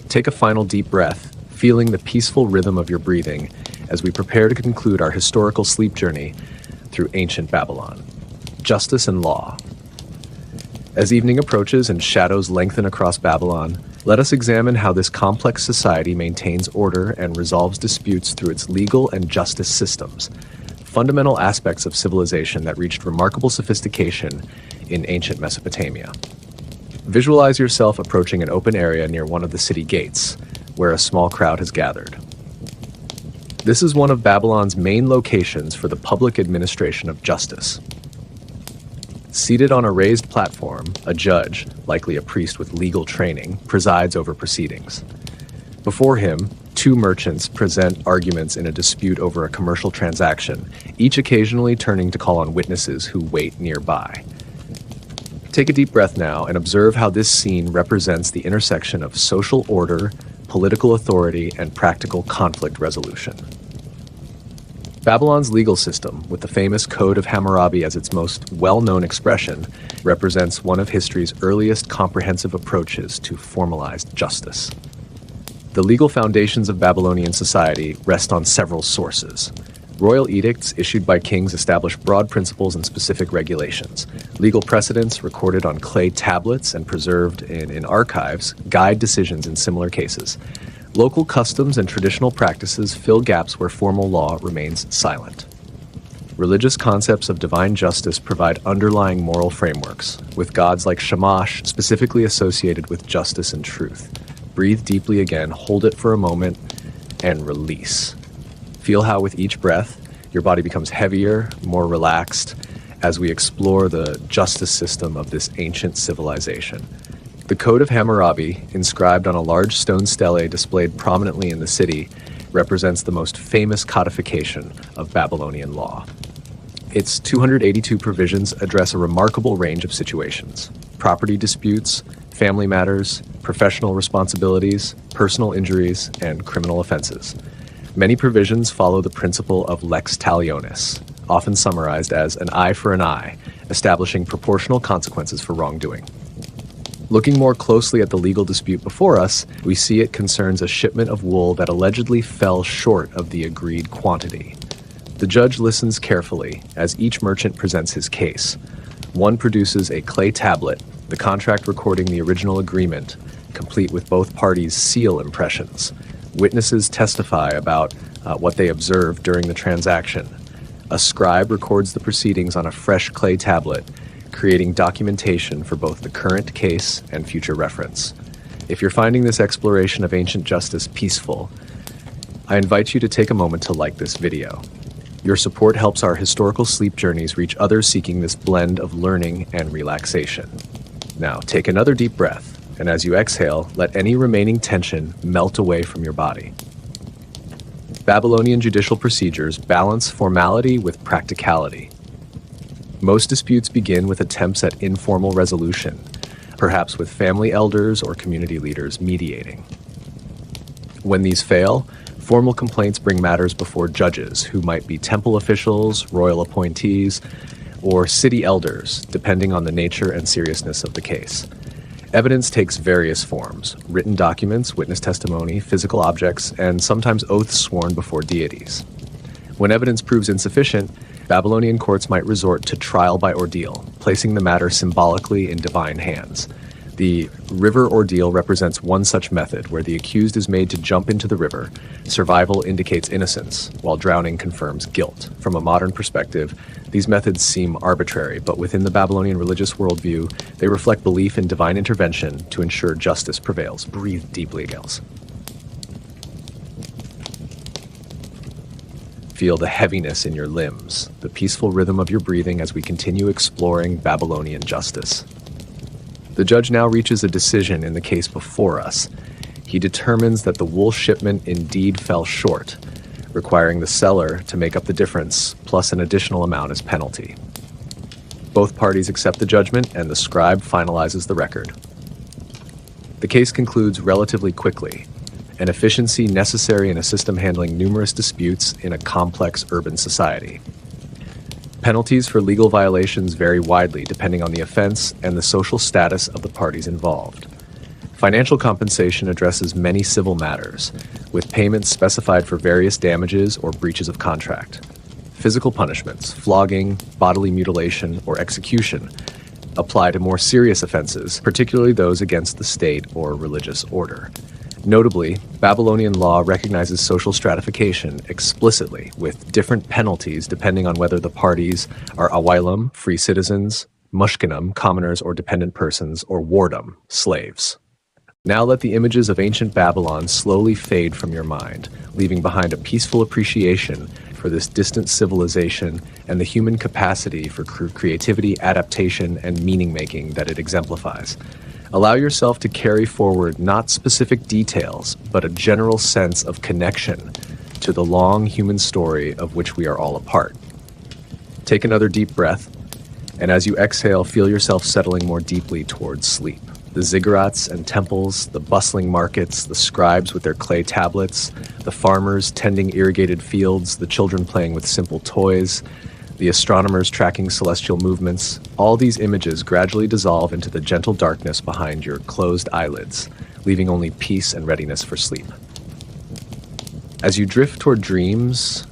Take a final deep breath, feeling the peaceful rhythm of your breathing as we prepare to conclude our historical sleep journey through ancient Babylon. Justice and law. As evening approaches and shadows lengthen across Babylon, let us examine how this complex society maintains order and resolves disputes through its legal and justice systems, fundamental aspects of civilization that reached remarkable sophistication in ancient Mesopotamia. Visualize yourself approaching an open area near one of the city gates, where a small crowd has gathered. This is one of Babylon's main locations for the public administration of justice. Seated on a raised platform, a judge, likely a priest with legal training, presides over proceedings. Before him, two merchants present arguments in a dispute over a commercial transaction, each occasionally turning to call on witnesses who wait nearby. Take a deep breath now and observe how this scene represents the intersection of social order, political authority, and practical conflict resolution. Babylon's legal system, with the famous Code of Hammurabi as its most well-known expression, represents one of history's earliest comprehensive approaches to formalized justice. The legal foundations of Babylonian society rest on several sources. Royal edicts issued by kings establish broad principles and specific regulations. Legal precedents recorded on clay tablets and preserved in archives guide decisions in similar cases. Local customs and traditional practices fill gaps where formal law remains silent. Religious concepts of divine justice provide underlying moral frameworks, with gods like Shamash specifically associated with justice and truth. Breathe deeply again, hold it for a moment, and release. Feel how with each breath, your body becomes heavier, more relaxed, as we explore the justice system of this ancient civilization. The Code of Hammurabi, inscribed on a large stone stele displayed prominently in the city, represents the most famous codification of Babylonian law. Its 282 provisions address a remarkable range of situations: property disputes, family matters, professional responsibilities, personal injuries, and criminal offenses. Many provisions follow the principle of lex talionis, often summarized as an eye for an eye, establishing proportional consequences for wrongdoing. Looking more closely at the legal dispute before us, we see it concerns a shipment of wool that allegedly fell short of the agreed quantity. The judge listens carefully as each merchant presents his case. One produces a clay tablet, the contract recording the original agreement, complete with both parties' seal impressions. Witnesses testify about what they observed during the transaction. A scribe records the proceedings on a fresh clay tablet, creating documentation for both the current case and future reference. If you're finding this exploration of ancient justice peaceful, I invite you to take a moment to like this video. Your support helps our historical sleep journeys reach others seeking this blend of learning and relaxation. Now, take another deep breath, and as you exhale, let any remaining tension melt away from your body. Babylonian judicial procedures balance formality with practicality. Most disputes begin with attempts at informal resolution, perhaps with family elders or community leaders mediating. When these fail, formal complaints bring matters before judges, who might be temple officials, royal appointees, or city elders, depending on the nature and seriousness of the case. Evidence takes various forms: written documents, witness testimony, physical objects, and sometimes oaths sworn before deities. When evidence proves insufficient, Babylonian courts might resort to trial by ordeal, placing the matter symbolically in divine hands. The river ordeal represents one such method, where the accused is made to jump into the river. Survival indicates innocence, while drowning confirms guilt. From a modern perspective, these methods seem arbitrary, but within the Babylonian religious worldview, they reflect belief in divine intervention to ensure justice prevails. Breathe deeply, gals. Feel the heaviness in your limbs, the peaceful rhythm of your breathing as we continue exploring Babylonian justice. The judge now reaches a decision in the case before us. He determines that the wool shipment indeed fell short, requiring the seller to make up the difference, plus an additional amount as penalty. Both parties accept the judgment, and the scribe finalizes the record. The case concludes relatively quickly, an efficiency necessary in a system handling numerous disputes in a complex urban society. Penalties for legal violations vary widely depending on the offense and the social status of the parties involved. Financial compensation addresses many civil matters, with payments specified for various damages or breaches of contract. Physical punishments, flogging, bodily mutilation, or execution apply to more serious offenses, particularly those against the state or religious order. Notably, Babylonian law recognizes social stratification explicitly, with different penalties depending on whether the parties are awailam, free citizens, mushkinam, commoners or dependent persons, or wardam, slaves. Now let the images of ancient Babylon slowly fade from your mind, leaving behind a peaceful appreciation for this distant civilization and the human capacity for creativity, adaptation, and meaning-making that it exemplifies. Allow yourself to carry forward not specific details, but a general sense of connection to the long human story of which we are all a part. Take another deep breath, and as you exhale, feel yourself settling more deeply towards sleep. The ziggurats and temples, the bustling markets, the scribes with their clay tablets, the farmers tending irrigated fields, the children playing with simple toys, the astronomers tracking celestial movements, all these images gradually dissolve into the gentle darkness behind your closed eyelids, leaving only peace and readiness for sleep. As you drift toward dreams,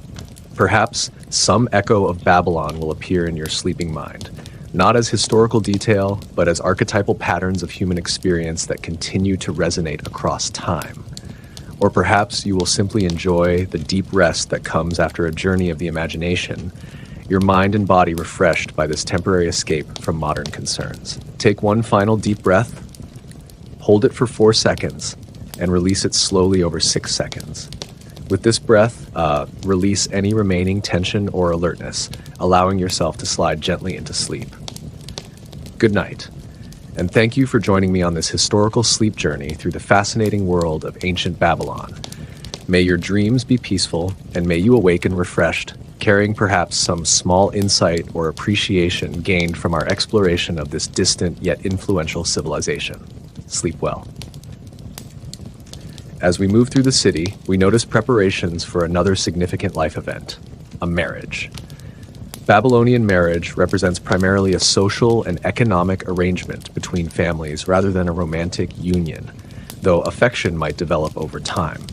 perhaps some echo of Babylon will appear in your sleeping mind, not as historical detail, but as archetypal patterns of human experience that continue to resonate across time. Or perhaps you will simply enjoy the deep rest that comes after a journey of the imagination, your mind and body refreshed by this temporary escape from modern concerns. Take one final deep breath, hold it for 4 seconds, and release it slowly over 6 seconds. With this breath, release any remaining tension or alertness, allowing yourself to slide gently into sleep. Good night, and thank you for joining me on this historical sleep journey through the fascinating world of ancient Babylon. May your dreams be peaceful, and may you awaken refreshed, carrying perhaps some small insight or appreciation gained from our exploration of this distant yet influential civilization. Sleep well. As we move through the city, we notice preparations for another significant life event, a marriage. Babylonian marriage represents primarily a social and economic arrangement between families rather than a romantic union, though affection might develop over time.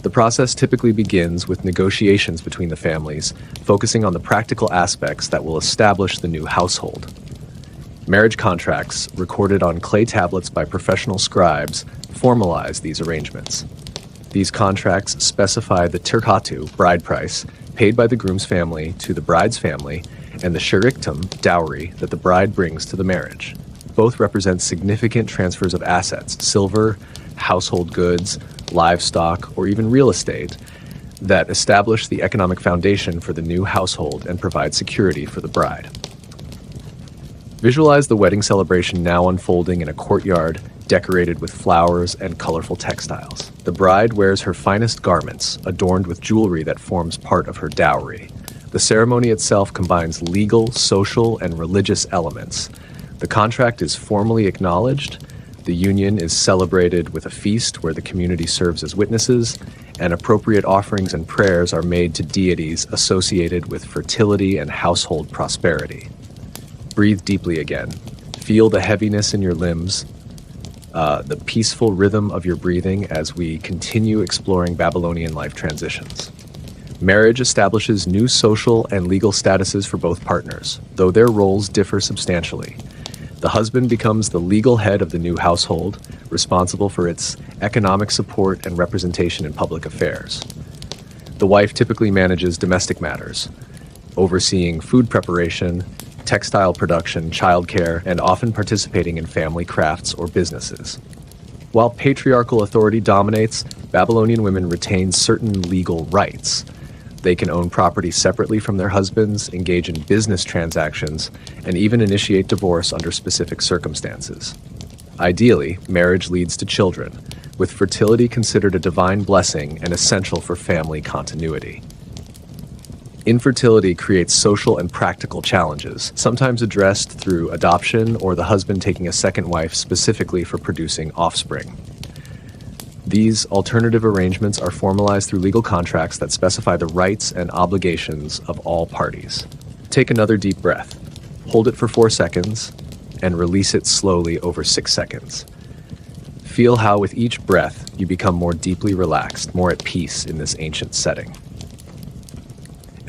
The process typically begins with negotiations between the families, focusing on the practical aspects that will establish the new household. Marriage contracts, recorded on clay tablets by professional scribes, formalize these arrangements. These contracts specify the tirkatu, bride price, paid by the groom's family to the bride's family, and the sheriktum, dowry, that the bride brings to the marriage. Both represent significant transfers of assets, silver, household goods, livestock, or even real estate, that establish the economic foundation for the new household and provide security for the bride. Visualize the wedding celebration now unfolding in a courtyard decorated with flowers and colorful textiles. The bride wears her finest garments, adorned with jewelry that forms part of her dowry. The ceremony itself combines legal, social, and religious elements. The contract is formally acknowledged, the union is celebrated with a feast where the community serves as witnesses, and appropriate offerings and prayers are made to deities associated with fertility and household prosperity. Breathe deeply again. Feel the heaviness in your limbs, the peaceful rhythm of your breathing as we continue exploring Babylonian life transitions. Marriage establishes new social and legal statuses for both partners, though their roles differ substantially. The husband becomes the legal head of the new household, responsible for its economic support and representation in public affairs. The wife typically manages domestic matters, overseeing food preparation, textile production, childcare, and often participating in family crafts or businesses. While patriarchal authority dominates, Babylonian women retain certain legal rights. They can own property separately from their husbands, engage in business transactions, and even initiate divorce under specific circumstances. Ideally, marriage leads to children, with fertility considered a divine blessing and essential for family continuity. Infertility creates social and practical challenges, sometimes addressed through adoption or the husband taking a second wife specifically for producing offspring. These alternative arrangements are formalized through legal contracts that specify the rights and obligations of all parties. Take another deep breath. Hold it for 4 seconds and release it slowly over 6 seconds. Feel how with each breath you become more deeply relaxed, more at peace in this ancient setting.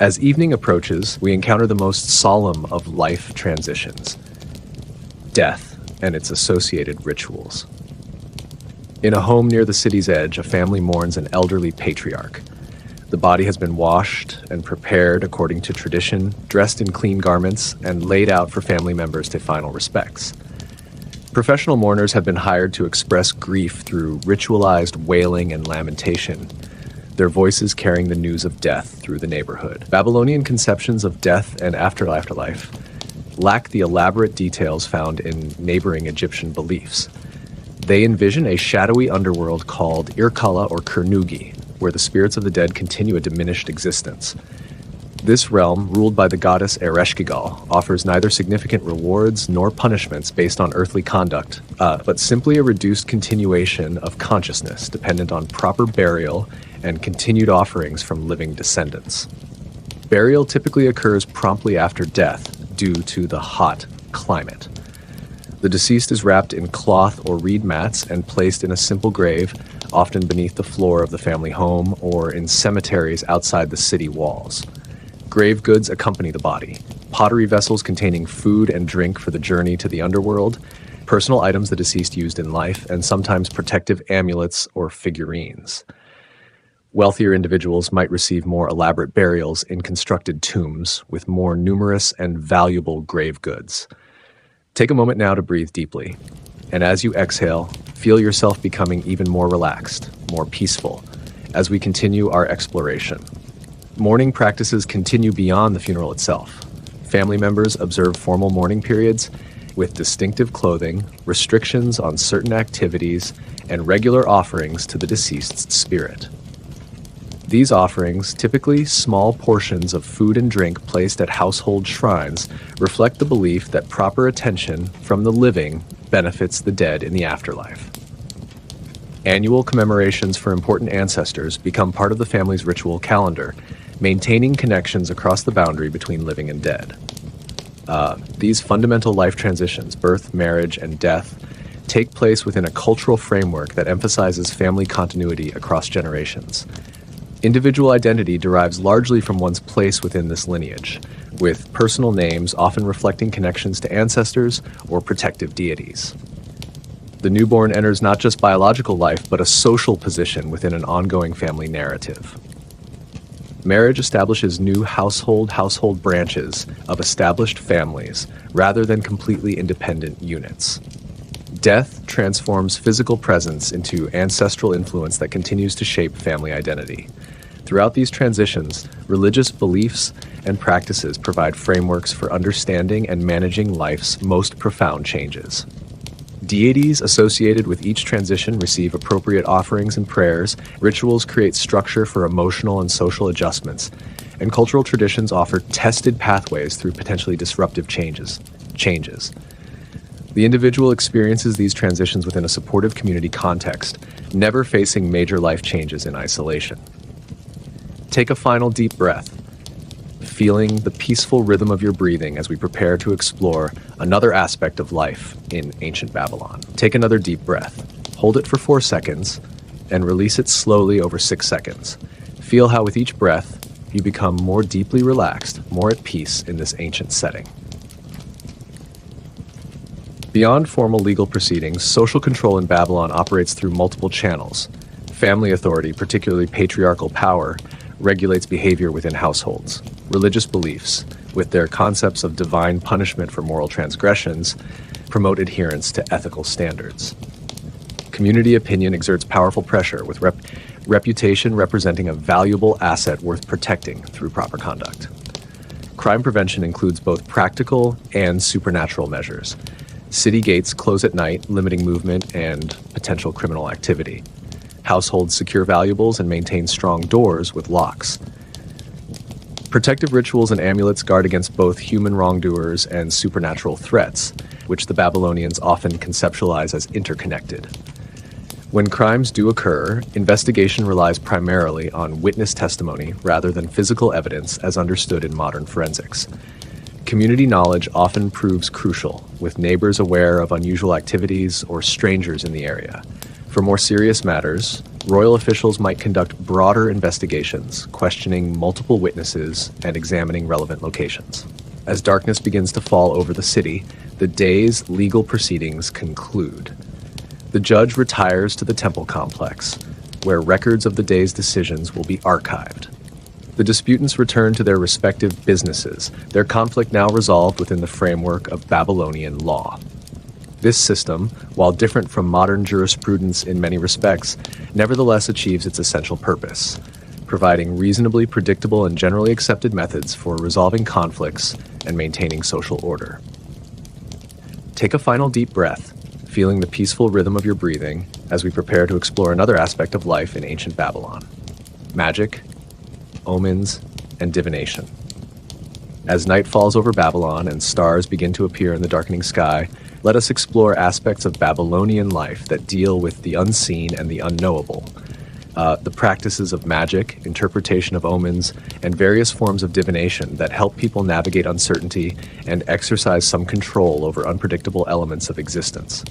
As evening approaches, we encounter the most solemn of life transitions, death and its associated rituals. In a home near the city's edge, a family mourns an elderly patriarch. The body has been washed and prepared according to tradition, dressed in clean garments, and laid out for family members to final respects. Professional mourners have been hired to express grief through ritualized wailing and lamentation, their voices carrying the news of death through the neighborhood. Babylonian conceptions of death and afterlife lack the elaborate details found in neighboring Egyptian beliefs. They envision a shadowy underworld called Irkalla or Kernugi, where the spirits of the dead continue a diminished existence. This realm, ruled by the goddess Ereshkigal, offers neither significant rewards nor punishments based on earthly conduct, but simply a reduced continuation of consciousness dependent on proper burial and continued offerings from living descendants. Burial typically occurs promptly after death due to the hot climate. The deceased is wrapped in cloth or reed mats and placed in a simple grave, often beneath the floor of the family home or in cemeteries outside the city walls. Grave goods accompany the body: pottery vessels containing food and drink for the journey to the underworld, personal items the deceased used in life, and sometimes protective amulets or figurines. Wealthier individuals might receive more elaborate burials in constructed tombs with more numerous and valuable grave goods. Take a moment now to breathe deeply, and as you exhale, feel yourself becoming even more relaxed, more peaceful, as we continue our exploration. Mourning practices continue beyond the funeral itself. Family members observe formal mourning periods with distinctive clothing, restrictions on certain activities, and regular offerings to the deceased's spirit. These offerings, typically small portions of food and drink placed at household shrines, reflect the belief that proper attention from the living benefits the dead in the afterlife. Annual commemorations for important ancestors become part of the family's ritual calendar, maintaining connections across the boundary between living and dead. These fundamental life transitions, birth, marriage, and death, take place within a cultural framework that emphasizes family continuity across generations. Individual identity derives largely from one's place within this lineage, with personal names often reflecting connections to ancestors or protective deities. The newborn enters not just biological life, but a social position within an ongoing family narrative. Marriage establishes new household branches of established families, rather than completely independent units. Death transforms physical presence into ancestral influence that continues to shape family identity. Throughout these transitions, religious beliefs and practices provide frameworks for understanding and managing life's most profound changes. Deities associated with each transition receive appropriate offerings and prayers. Rituals create structure for emotional and social adjustments, and cultural traditions offer tested pathways through potentially disruptive changes. The individual experiences these transitions within a supportive community context, never facing major life changes in isolation. Take a final deep breath, feeling the peaceful rhythm of your breathing as we prepare to explore another aspect of life in ancient Babylon. Take another deep breath, hold it for 4 seconds, and release it slowly over 6 seconds. Feel how with each breath, you become more deeply relaxed, more at peace in this ancient setting. Beyond formal legal proceedings, social control in Babylon operates through multiple channels. Family authority, particularly patriarchal power, regulates behavior within households. Religious beliefs, with their concepts of divine punishment for moral transgressions, promote adherence to ethical standards. Community opinion exerts powerful pressure, with reputation representing a valuable asset worth protecting through proper conduct. Crime prevention includes both practical and supernatural measures. City gates close at night, limiting movement and potential criminal activity. Households secure valuables and maintain strong doors with locks. Protective rituals and amulets guard against both human wrongdoers and supernatural threats, which the Babylonians often conceptualize as interconnected. When crimes do occur, investigation relies primarily on witness testimony rather than physical evidence as understood in modern forensics. Community knowledge often proves crucial, with neighbors aware of unusual activities or strangers in the area. For more serious matters, royal officials might conduct broader investigations, questioning multiple witnesses and examining relevant locations. As darkness begins to fall over the city, the day's legal proceedings conclude. The judge retires to the temple complex, where records of the day's decisions will be archived. The disputants return to their respective businesses, their conflict now resolved within the framework of Babylonian law. This system, while different from modern jurisprudence in many respects, nevertheless achieves its essential purpose, providing reasonably predictable and generally accepted methods for resolving conflicts and maintaining social order. Take a final deep breath, feeling the peaceful rhythm of your breathing as we prepare to explore another aspect of life in ancient Babylon: magic, omens, and divination. As night falls over Babylon and stars begin to appear in the darkening sky, let us explore aspects of Babylonian life that deal with the unseen and the unknowable. The practices of magic, interpretation of omens, and various forms of divination that help people navigate uncertainty and exercise some control over unpredictable elements of existence.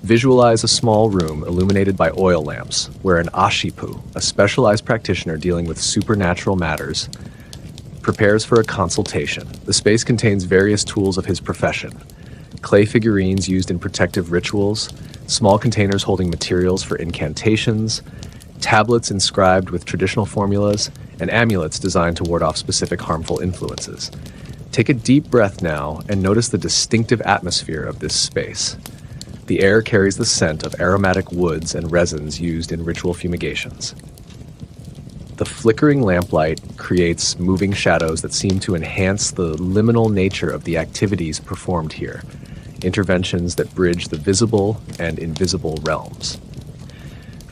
Visualize a small room illuminated by oil lamps, where an ashipu, a specialized practitioner dealing with supernatural matters, prepares for a consultation. The space contains various tools of his profession: clay figurines used in protective rituals, small containers holding materials for incantations, tablets inscribed with traditional formulas, and amulets designed to ward off specific harmful influences. Take a deep breath now and notice the distinctive atmosphere of this space. The air carries the scent of aromatic woods and resins used in ritual fumigations. The flickering lamplight creates moving shadows that seem to enhance the liminal nature of the activities performed here, interventions that bridge the visible and invisible realms.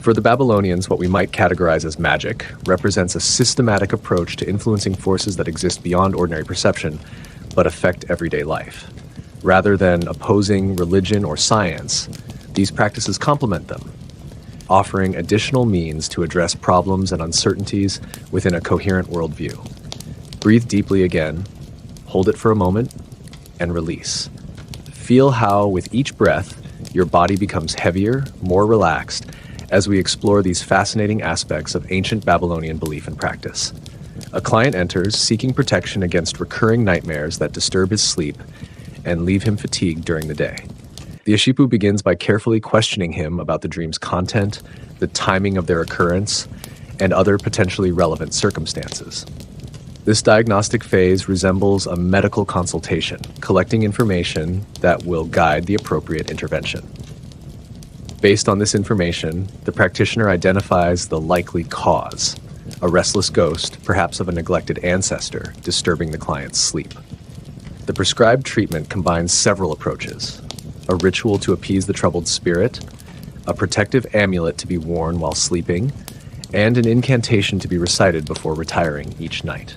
For the Babylonians, what we might categorize as magic represents a systematic approach to influencing forces that exist beyond ordinary perception, but affect everyday life. Rather than opposing religion or science, these practices complement them, offering additional means to address problems and uncertainties within a coherent worldview. Breathe deeply again, hold it for a moment, and release. Feel how, with each breath, your body becomes heavier, more relaxed, as we explore these fascinating aspects of ancient Babylonian belief and practice. A client enters, seeking protection against recurring nightmares that disturb his sleep and leave him fatigued during the day. The Ashipu begins by carefully questioning him about the dream's content, the timing of their occurrence, and other potentially relevant circumstances. This diagnostic phase resembles a medical consultation, collecting information that will guide the appropriate intervention. Based on this information, the practitioner identifies the likely cause: a restless ghost, perhaps of a neglected ancestor, disturbing the client's sleep. The prescribed treatment combines several approaches: a ritual to appease the troubled spirit, a protective amulet to be worn while sleeping, and an incantation to be recited before retiring each night.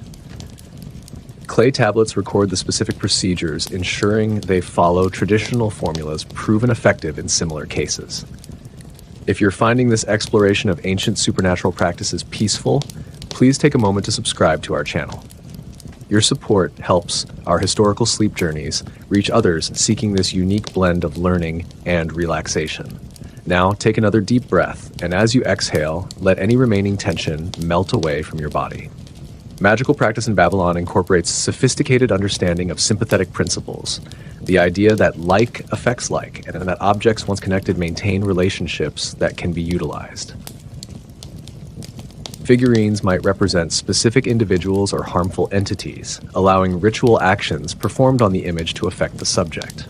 Clay tablets record the specific procedures, ensuring they follow traditional formulas proven effective in similar cases. If you're finding this exploration of ancient supernatural practices peaceful, please take a moment to subscribe to our channel. Your support helps our historical sleep journeys reach others seeking this unique blend of learning and relaxation. Now, take another deep breath, and as you exhale, let any remaining tension melt away from your body. Magical practice in Babylon incorporates sophisticated understanding of sympathetic principles, the idea that like affects like, and that objects once connected maintain relationships that can be utilized. Figurines might represent specific individuals or harmful entities, allowing ritual actions performed on the image to affect the subject.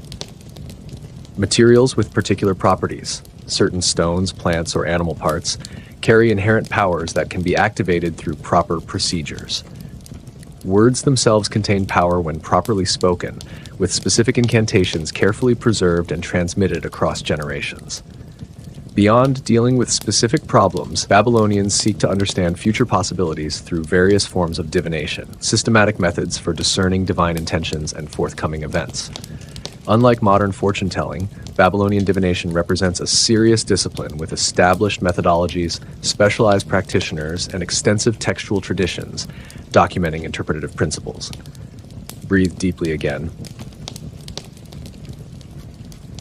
Materials with particular properties, certain stones, plants, or animal parts, carry inherent powers that can be activated through proper procedures. Words themselves contain power when properly spoken, with specific incantations carefully preserved and transmitted across generations. Beyond dealing with specific problems, Babylonians seek to understand future possibilities through various forms of divination, systematic methods for discerning divine intentions and forthcoming events. Unlike modern fortune-telling, Babylonian divination represents a serious discipline with established methodologies, specialized practitioners, and extensive textual traditions documenting interpretative principles. Breathe deeply again.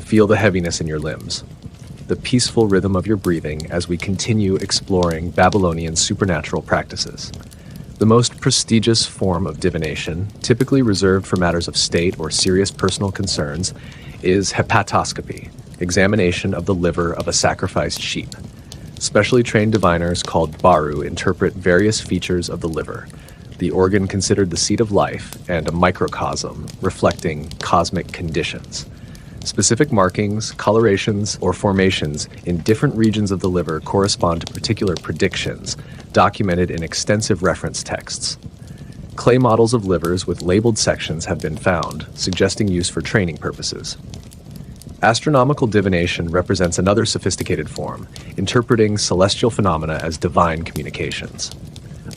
Feel the heaviness in your limbs, the peaceful rhythm of your breathing as we continue exploring Babylonian supernatural practices. The most prestigious form of divination, typically reserved for matters of state or serious personal concerns, is hepatoscopy, examination of the liver of a sacrificed sheep. Specially trained diviners called baru interpret various features of the liver, the organ considered the seat of life and a microcosm reflecting cosmic conditions. Specific markings, colorations, or formations in different regions of the liver correspond to particular predictions, documented in extensive reference texts. Clay models of livers with labeled sections have been found, suggesting use for training purposes. Astronomical divination represents another sophisticated form, interpreting celestial phenomena as divine communications.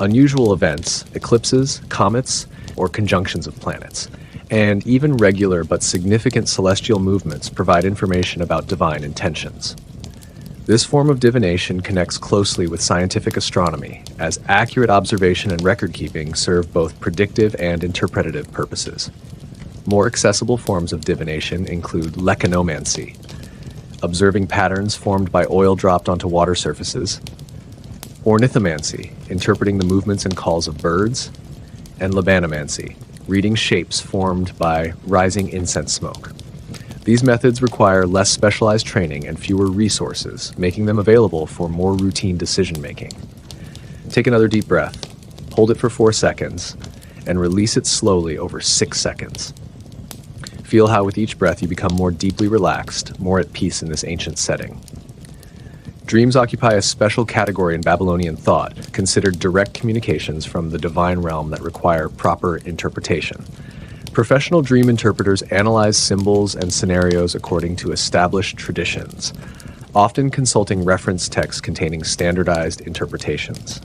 Unusual events, eclipses, comets, or conjunctions of planets, and even regular but significant celestial movements provide information about divine intentions. This form of divination connects closely with scientific astronomy, as accurate observation and record-keeping serve both predictive and interpretative purposes. More accessible forms of divination include lekanomancy, observing patterns formed by oil dropped onto water surfaces, ornithomancy, interpreting the movements and calls of birds, and labanomancy, reading shapes formed by rising incense smoke. These methods require less specialized training and fewer resources, making them available for more routine decision-making. Take another deep breath, hold it for 4 seconds, and release it slowly over 6 seconds. Feel how with each breath you become more deeply relaxed, more at peace in this ancient setting. Dreams occupy a special category in Babylonian thought, considered direct communications from the divine realm that require proper interpretation. Professional dream interpreters analyze symbols and scenarios according to established traditions, often consulting reference texts containing standardized interpretations.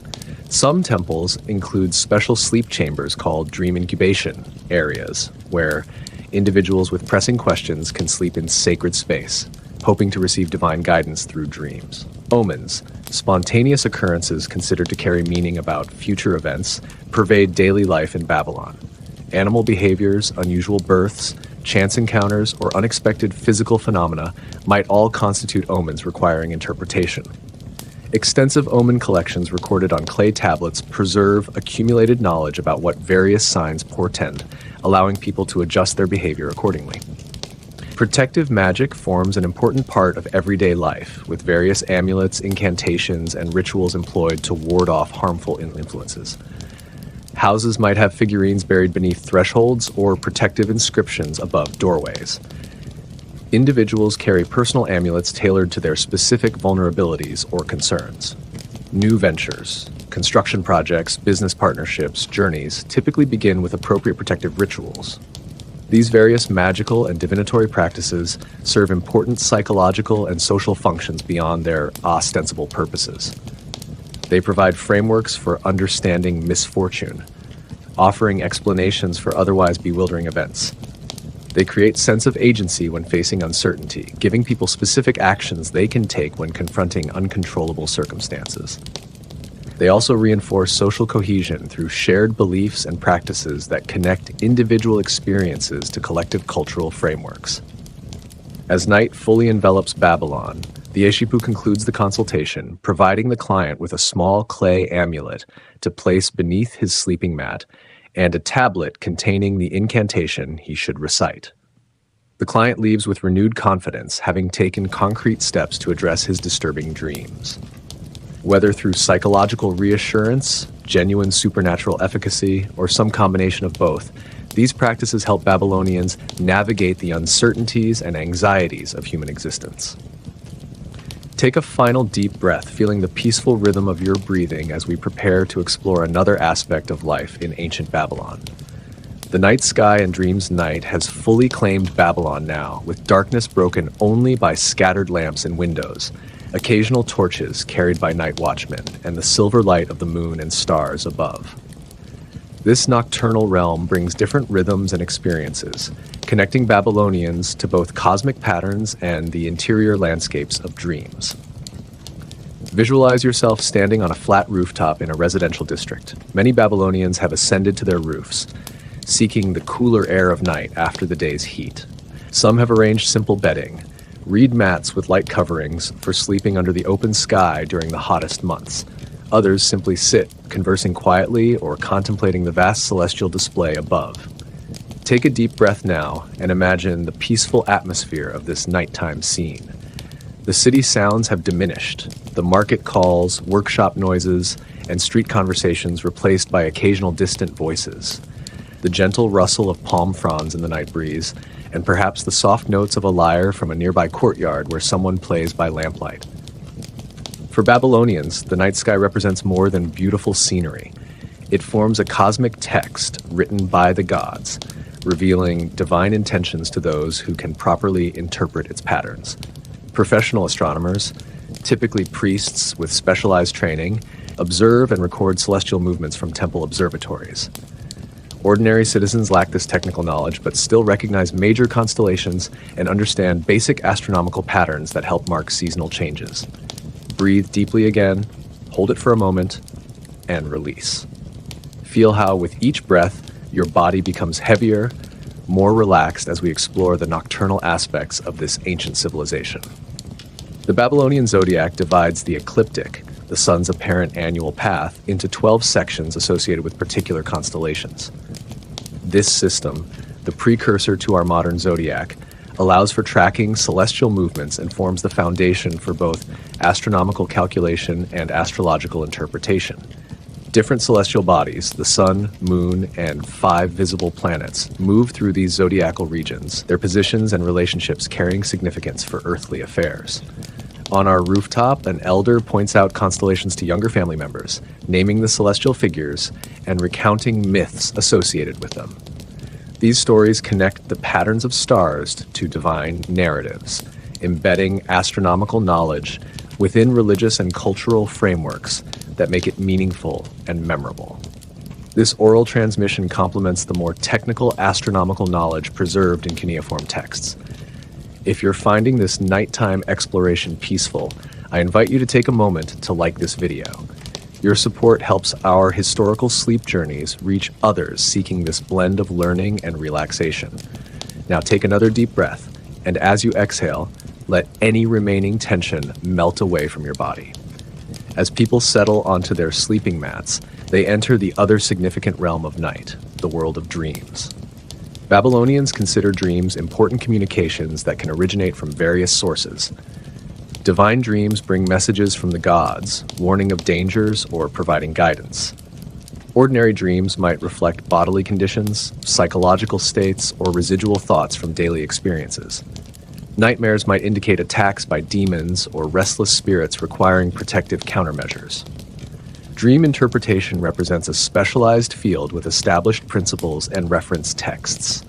Some temples include special sleep chambers called dream incubation areas, where individuals with pressing questions can sleep in sacred space, hoping to receive divine guidance through dreams. Omens, spontaneous occurrences considered to carry meaning about future events, pervade daily life in Babylon. Animal behaviors, unusual births, chance encounters, or unexpected physical phenomena might all constitute omens requiring interpretation. Extensive omen collections recorded on clay tablets preserve accumulated knowledge about what various signs portend, allowing people to adjust their behavior accordingly. Protective magic forms an important part of everyday life, with various amulets, incantations, and rituals employed to ward off harmful influences. Houses might have figurines buried beneath thresholds or protective inscriptions above doorways. Individuals carry personal amulets tailored to their specific vulnerabilities or concerns. New ventures, construction projects, business partnerships, journeys typically begin with appropriate protective rituals. These various magical and divinatory practices serve important psychological and social functions beyond their ostensible purposes. They provide frameworks for understanding misfortune, offering explanations for otherwise bewildering events. They create sense of agency when facing uncertainty, giving people specific actions they can take when confronting uncontrollable circumstances. They also reinforce social cohesion through shared beliefs and practices that connect individual experiences to collective cultural frameworks. As night fully envelops Babylon, the Eshipu concludes the consultation, providing the client with a small clay amulet to place beneath his sleeping mat and a tablet containing the incantation he should recite. The client leaves with renewed confidence, having taken concrete steps to address his disturbing dreams. Whether through psychological reassurance, genuine supernatural efficacy, or some combination of both, these practices help Babylonians navigate the uncertainties and anxieties of human existence. Take a final deep breath, feeling the peaceful rhythm of your breathing as we prepare to explore another aspect of life in ancient Babylon. The night sky in Dreams Night has fully claimed Babylon now, with darkness broken only by scattered lamps and windows, occasional torches carried by night watchmen, and the silver light of the moon and stars above. This nocturnal realm brings different rhythms and experiences, connecting Babylonians to both cosmic patterns and the interior landscapes of dreams. Visualize yourself standing on a flat rooftop in a residential district. Many Babylonians have ascended to their roofs, seeking the cooler air of night after the day's heat. Some have arranged simple bedding, reed mats with light coverings for sleeping under the open sky during the hottest months. Others simply sit, conversing quietly or contemplating the vast celestial display above. Take a deep breath now and imagine the peaceful atmosphere of this nighttime scene. The city sounds have diminished, the market calls, workshop noises, and street conversations replaced by occasional distant voices. The gentle rustle of palm fronds in the night breeze, and perhaps the soft notes of a lyre from a nearby courtyard where someone plays by lamplight. For Babylonians, the night sky represents more than beautiful scenery. It forms a cosmic text written by the gods, revealing divine intentions to those who can properly interpret its patterns. Professional astronomers, typically priests with specialized training, observe and record celestial movements from temple observatories. Ordinary citizens lack this technical knowledge, but still recognize major constellations and understand basic astronomical patterns that help mark seasonal changes. Breathe deeply again, hold it for a moment, and release. Feel how with each breath, your body becomes heavier, more relaxed as we explore the nocturnal aspects of this ancient civilization. The Babylonian zodiac divides the ecliptic, the sun's apparent annual path, into 12 sections associated with particular constellations. This system, the precursor to our modern zodiac, allows for tracking celestial movements and forms the foundation for both astronomical calculation and astrological interpretation. Different celestial bodies, the sun, moon, and 5 visible planets, move through these zodiacal regions, their positions and relationships carrying significance for earthly affairs. On our rooftop, an elder points out constellations to younger family members, naming the celestial figures and recounting myths associated with them. These stories connect the patterns of stars to divine narratives, embedding astronomical knowledge within religious and cultural frameworks that make it meaningful and memorable. This oral transmission complements the more technical astronomical knowledge preserved in cuneiform texts. If you're finding this nighttime exploration peaceful, I invite you to take a moment to like this video. Your support helps our historical sleep journeys reach others seeking this blend of learning and relaxation. Now take another deep breath, and as you exhale, let any remaining tension melt away from your body. As people settle onto their sleeping mats, they enter the other significant realm of night, the world of dreams. Babylonians consider dreams important communications that can originate from various sources. Divine dreams bring messages from the gods, warning of dangers or providing guidance. Ordinary dreams might reflect bodily conditions, psychological states, or residual thoughts from daily experiences. Nightmares might indicate attacks by demons or restless spirits requiring protective countermeasures. Dream interpretation represents a specialized field with established principles and reference texts.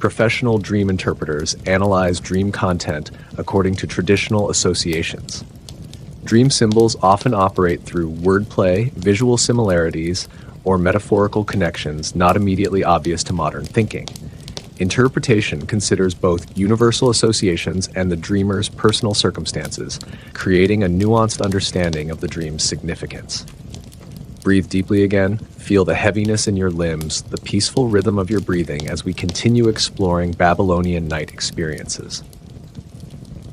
professional dream interpreters analyze dream content according to traditional associations. Dream symbols often operate through wordplay, visual similarities, or metaphorical connections not immediately obvious to modern thinking. Interpretation considers both universal associations and the dreamer's personal circumstances, creating a nuanced understanding of the dream's significance. Breathe deeply again, feel the heaviness in your limbs, the peaceful rhythm of your breathing as we continue exploring Babylonian night experiences.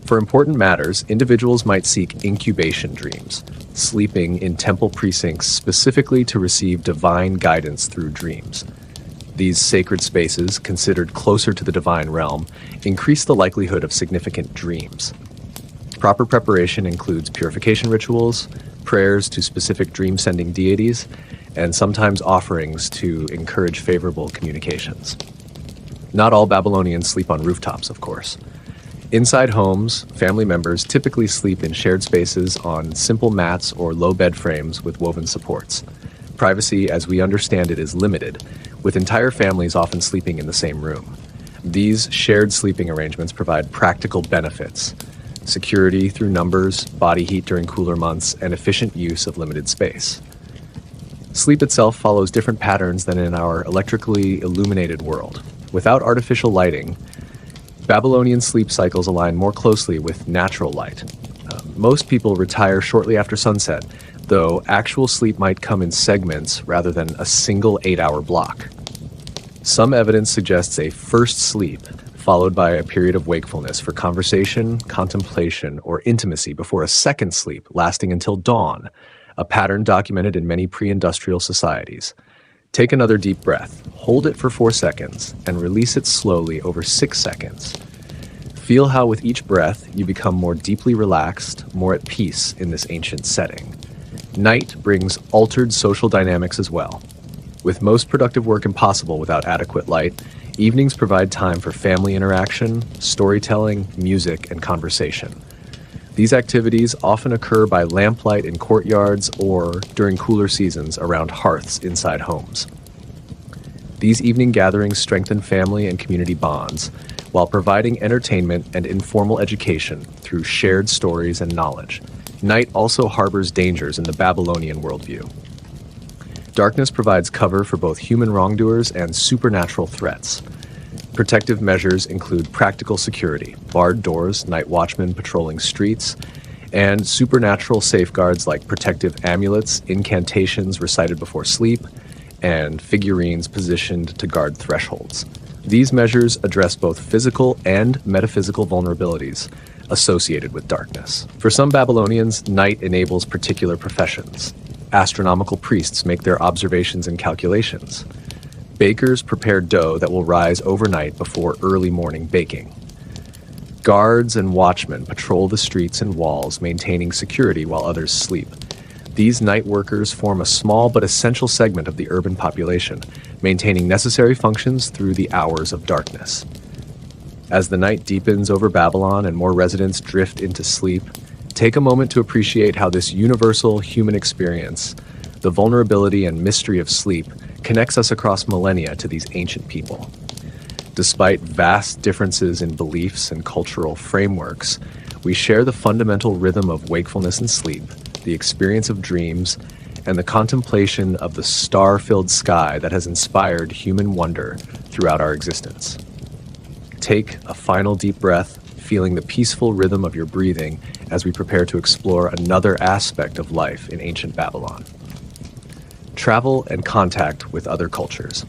For important matters, individuals might seek incubation dreams, sleeping in temple precincts specifically to receive divine guidance through dreams. These sacred spaces, considered closer to the divine realm, increase the likelihood of significant dreams. Proper preparation includes purification rituals, prayers to specific dream-sending deities, and sometimes offerings to encourage favorable communications. Not all Babylonians sleep on rooftops, of course. Inside homes, family members typically sleep in shared spaces on simple mats or low bed frames with woven supports. Privacy, as we understand it, is limited, with entire families often sleeping in the same room. These shared sleeping arrangements provide practical benefits: security through numbers, body heat during cooler months, and efficient use of limited space. Sleep itself follows different patterns than in our electrically illuminated world. Without artificial lighting, Babylonian sleep cycles align more closely with natural light. Most people retire shortly after sunset, though actual sleep might come in segments rather than a single 8-hour block. Some evidence suggests a first sleep, followed by a period of wakefulness for conversation, contemplation, or intimacy before a second sleep lasting until dawn, a pattern documented in many pre-industrial societies. Take another deep breath, hold it for 4 seconds, and release it slowly over 6 seconds. Feel how with each breath you become more deeply relaxed, more at peace in this ancient setting. Night brings altered social dynamics as well. With most productive work impossible without adequate light, evenings provide time for family interaction, storytelling, music, and conversation. These activities often occur by lamplight in courtyards or, during cooler seasons, around hearths inside homes. These evening gatherings strengthen family and community bonds, while providing entertainment and informal education through shared stories and knowledge. Night also harbors dangers in the Babylonian worldview. Darkness provides cover for both human wrongdoers and supernatural threats. Protective measures include practical security, barred doors, night watchmen patrolling streets, and supernatural safeguards like protective amulets, incantations recited before sleep, and figurines positioned to guard thresholds. These measures address both physical and metaphysical vulnerabilities associated with darkness. For some Babylonians, night enables particular professions. Astronomical priests make their observations and calculations. Bakers prepare dough that will rise overnight before early morning baking. Guards and watchmen patrol the streets and walls, maintaining security while others sleep. These night workers form a small but essential segment of the urban population, maintaining necessary functions through the hours of darkness. As the night deepens over Babylon and more residents drift into sleep, take a moment to appreciate how this universal human experience, the vulnerability and mystery of sleep, connects us across millennia to these ancient people. Despite vast differences in beliefs and cultural frameworks, we share the fundamental rhythm of wakefulness and sleep, the experience of dreams, and the contemplation of the star-filled sky that has inspired human wonder throughout our existence. Take a final deep breath, feeling the peaceful rhythm of your breathing as we prepare to explore another aspect of life in ancient Babylon. Travel and contact with other cultures.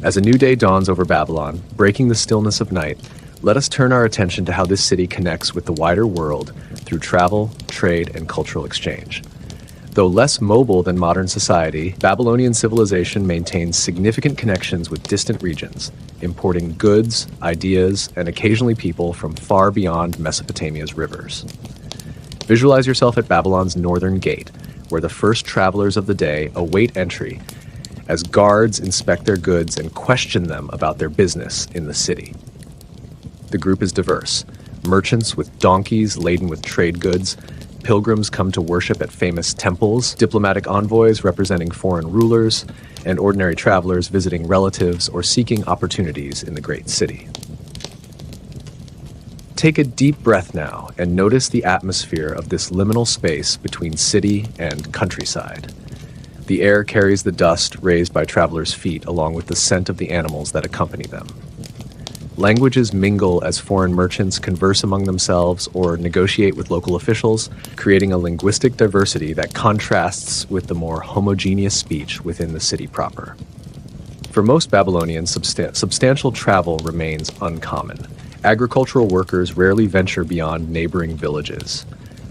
As a new day dawns over Babylon, breaking the stillness of night, let us turn our attention to how this city connects with the wider world through travel, trade, and cultural exchange. Though less mobile than modern society, Babylonian civilization maintains significant connections with distant regions, importing goods, ideas, and occasionally people from far beyond Mesopotamia's rivers. Visualize yourself at Babylon's northern gate, where the first travelers of the day await entry as guards inspect their goods and question them about their business in the city. The group is diverse: merchants with donkeys laden with trade goods, Pilgrims come to worship at famous temples, diplomatic envoys representing foreign rulers, and ordinary travelers visiting relatives or seeking opportunities in the great city. Take a deep breath now and notice the atmosphere of this liminal space between city and countryside. The air carries the dust raised by travelers' feet along with the scent of the animals that accompany them. Languages mingle as foreign merchants converse among themselves or negotiate with local officials, creating a linguistic diversity that contrasts with the more homogeneous speech within the city proper. For most Babylonians, substantial travel remains uncommon. Agricultural workers rarely venture beyond neighboring villages.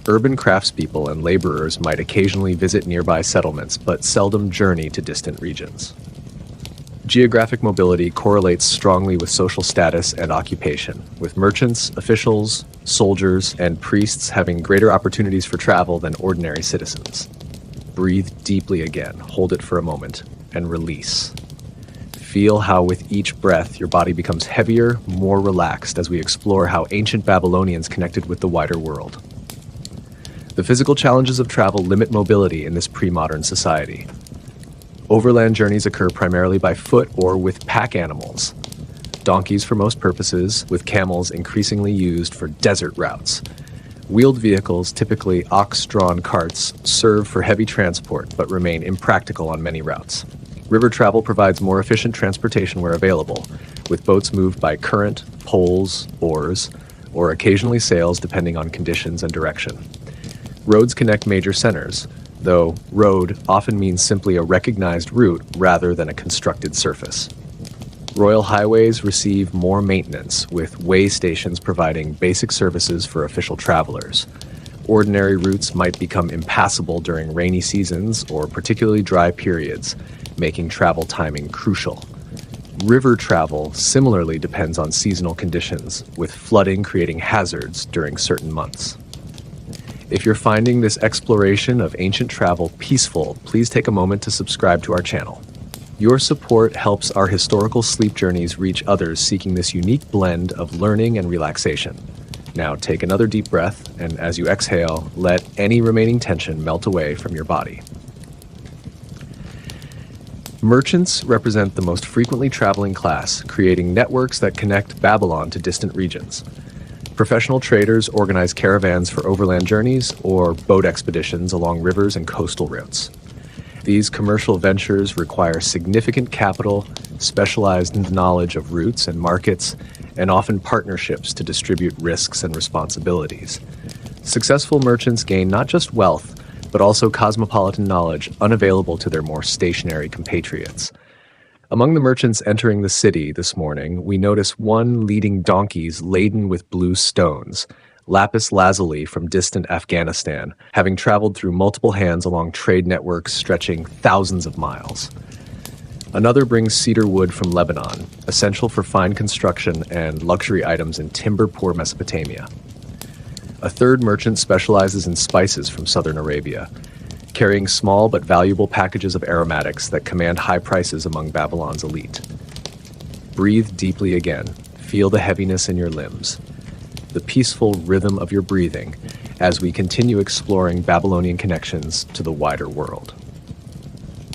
Urban craftspeople and laborers might occasionally visit nearby settlements, but seldom journey to distant regions. Geographic mobility correlates strongly with social status and occupation, with merchants, officials, soldiers, and priests having greater opportunities for travel than ordinary citizens. Breathe deeply again, hold it for a moment, and release. Feel how with each breath your body becomes heavier, more relaxed as we explore how ancient Babylonians connected with the wider world. The physical challenges of travel limit mobility in this pre-modern society. Overland journeys occur primarily by foot or with pack animals. Donkeys for most purposes, with camels increasingly used for desert routes. Wheeled vehicles, typically ox-drawn carts, serve for heavy transport but remain impractical on many routes. River travel provides more efficient transportation where available, with boats moved by current, poles, oars, or occasionally sails depending on conditions and direction. Roads connect major centers, though road often means simply a recognized route rather than a constructed surface. Royal highways receive more maintenance, with way stations providing basic services for official travelers. Ordinary routes might become impassable during rainy seasons or particularly dry periods, making travel timing crucial. River travel similarly depends on seasonal conditions, with flooding creating hazards during certain months. If you're finding this exploration of ancient travel peaceful, please take a moment to subscribe to our channel. Your support helps our historical sleep journeys reach others seeking this unique blend of learning and relaxation. Now take another deep breath, and as you exhale, let any remaining tension melt away from your body. Merchants represent the most frequently traveling class, creating networks that connect Babylon to distant regions. Professional traders organize caravans for overland journeys or boat expeditions along rivers and coastal routes. These commercial ventures require significant capital, specialized knowledge of routes and markets, and often partnerships to distribute risks and responsibilities. Successful merchants gain not just wealth, but also cosmopolitan knowledge unavailable to their more stationary compatriots. Among the merchants entering the city this morning, we notice one leading donkeys laden with blue stones, lapis lazuli from distant Afghanistan, having traveled through multiple hands along trade networks stretching thousands of miles. Another brings cedar wood from Lebanon, essential for fine construction and luxury items in timber-poor Mesopotamia. A third merchant specializes in spices from southern Arabia, carrying small but valuable packages of aromatics that command high prices among Babylon's elite. Breathe deeply again. Feel the heaviness in your limbs, the peaceful rhythm of your breathing as we continue exploring Babylonian connections to the wider world.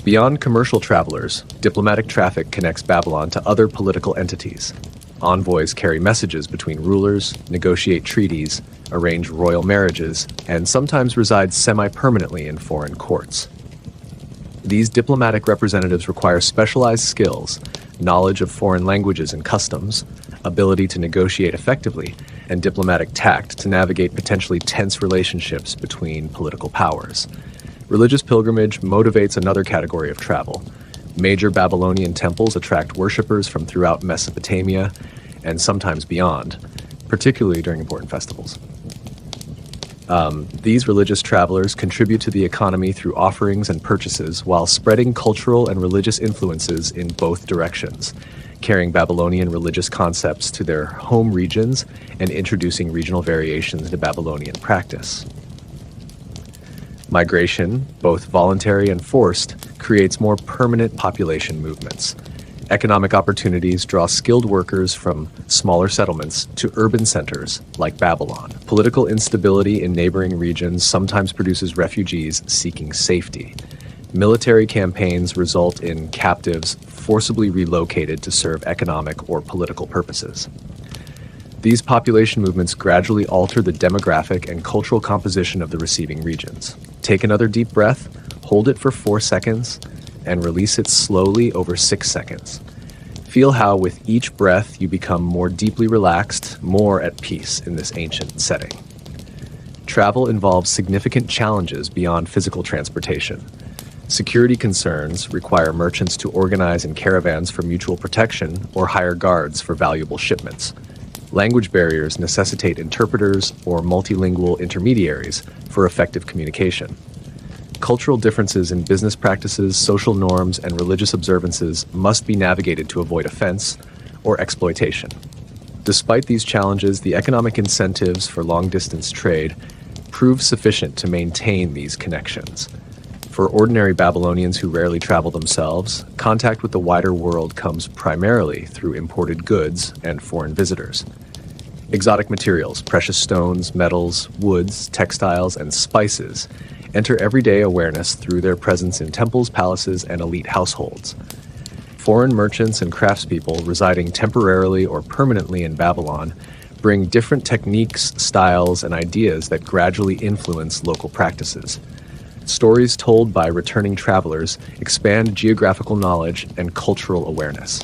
Beyond commercial travelers, diplomatic traffic connects Babylon to other political entities. Envoys carry messages between rulers, negotiate treaties, arrange royal marriages, and sometimes reside semi-permanently in foreign courts. These diplomatic representatives require specialized skills, knowledge of foreign languages and customs, ability to negotiate effectively, and diplomatic tact to navigate potentially tense relationships between political powers. Religious pilgrimage motivates another category of travel. Major Babylonian temples attract worshippers from throughout Mesopotamia and sometimes beyond, particularly during important festivals. These religious travelers contribute to the economy through offerings and purchases while spreading cultural and religious influences in both directions, carrying Babylonian religious concepts to their home regions and introducing regional variations into Babylonian practice. Migration, both voluntary and forced, creates more permanent population movements. Economic opportunities draw skilled workers from smaller settlements to urban centers like Babylon. Political instability in neighboring regions sometimes produces refugees seeking safety. Military campaigns result in captives forcibly relocated to serve economic or political purposes. These population movements gradually alter the demographic and cultural composition of the receiving regions. Take another deep breath, hold it for 4 seconds, and release it slowly over 6 seconds. Feel how with each breath you become more deeply relaxed, more at peace in this ancient setting. Travel involves significant challenges beyond physical transportation. Security concerns require merchants to organize in caravans for mutual protection or hire guards for valuable shipments. Language barriers necessitate interpreters or multilingual intermediaries for effective communication. Cultural differences in business practices, social norms, and religious observances must be navigated to avoid offense or exploitation. Despite these challenges, the economic incentives for long-distance trade prove sufficient to maintain these connections. For ordinary Babylonians who rarely travel themselves, contact with the wider world comes primarily through imported goods and foreign visitors. Exotic materials, precious stones, metals, woods, textiles, and spices enter everyday awareness through their presence in temples, palaces, and elite households. Foreign merchants and craftspeople residing temporarily or permanently in Babylon bring different techniques, styles, and ideas that gradually influence local practices. Stories told by returning travelers expand geographical knowledge and cultural awareness.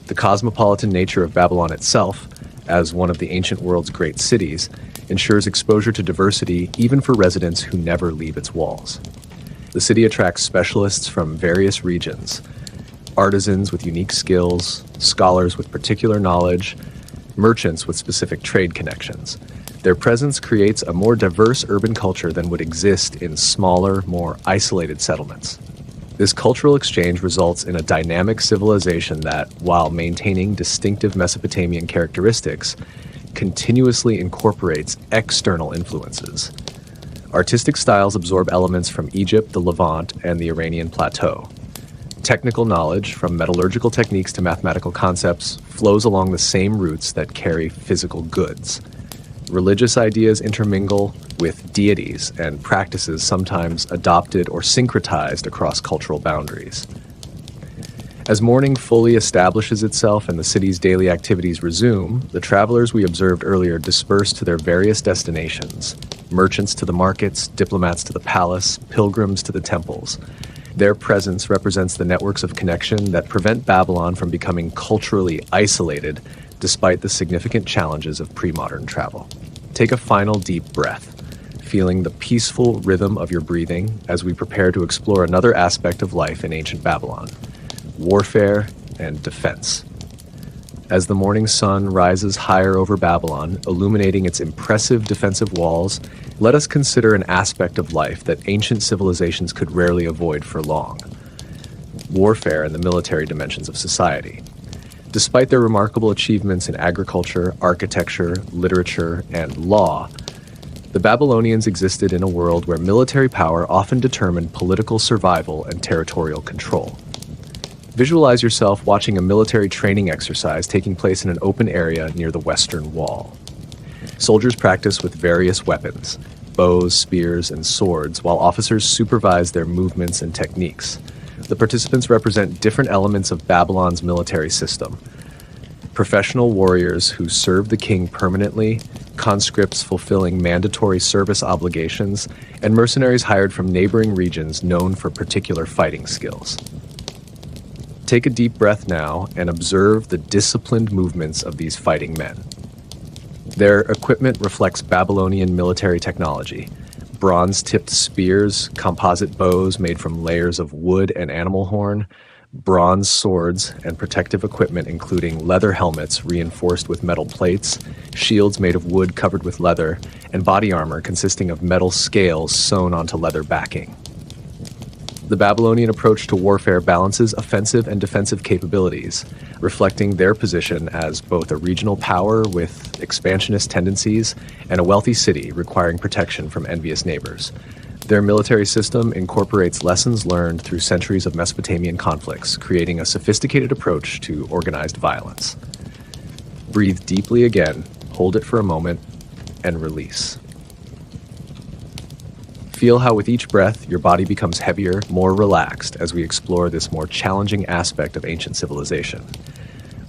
The cosmopolitan nature of Babylon itself, as one of the ancient world's great cities, ensures exposure to diversity even for residents who never leave its walls. The city attracts specialists from various regions, artisans with unique skills, scholars with particular knowledge, merchants with specific trade connections. Their presence creates a more diverse urban culture than would exist in smaller, more isolated settlements. This cultural exchange results in a dynamic civilization that, while maintaining distinctive Mesopotamian characteristics, continuously incorporates external influences. Artistic styles absorb elements from Egypt, the Levant, and the Iranian plateau. Technical knowledge, from metallurgical techniques to mathematical concepts, flows along the same routes that carry physical goods. Religious ideas intermingle with deities and practices sometimes adopted or syncretized across cultural boundaries. As morning fully establishes itself and the city's daily activities resume, the travelers we observed earlier disperse to their various destinations: merchants to the markets, diplomats to the palace, pilgrims to the temples. Their presence represents the networks of connection that prevent Babylon from becoming culturally isolated despite the significant challenges of pre-modern travel. Take a final deep breath, feeling the peaceful rhythm of your breathing as we prepare to explore another aspect of life in ancient Babylon: warfare and defense. As the morning sun rises higher over Babylon, illuminating its impressive defensive walls, let us consider an aspect of life that ancient civilizations could rarely avoid for long: warfare and the military dimensions of society. Despite their remarkable achievements in agriculture, architecture, literature, and law, the Babylonians existed in a world where military power often determined political survival and territorial control. Visualize yourself watching a military training exercise taking place in an open area near the Western Wall. Soldiers practice with various weapons, bows, spears, and swords, while officers supervise their movements and techniques. The participants represent different elements of Babylon's military system: professional warriors who serve the king permanently, conscripts fulfilling mandatory service obligations, and mercenaries hired from neighboring regions known for particular fighting skills. Take a deep breath now and observe the disciplined movements of these fighting men. Their equipment reflects Babylonian military technology: bronze-tipped spears, composite bows made from layers of wood and animal horn, bronze swords, and protective equipment including leather helmets reinforced with metal plates, shields made of wood covered with leather, and body armor consisting of metal scales sewn onto leather backing. The Babylonian approach to warfare balances offensive and defensive capabilities, reflecting their position as both a regional power with expansionist tendencies and a wealthy city requiring protection from envious neighbors. Their military system incorporates lessons learned through centuries of Mesopotamian conflicts, creating a sophisticated approach to organized violence. Breathe deeply again, hold it for a moment, and release. Feel how with each breath, your body becomes heavier, more relaxed as we explore this more challenging aspect of ancient civilization.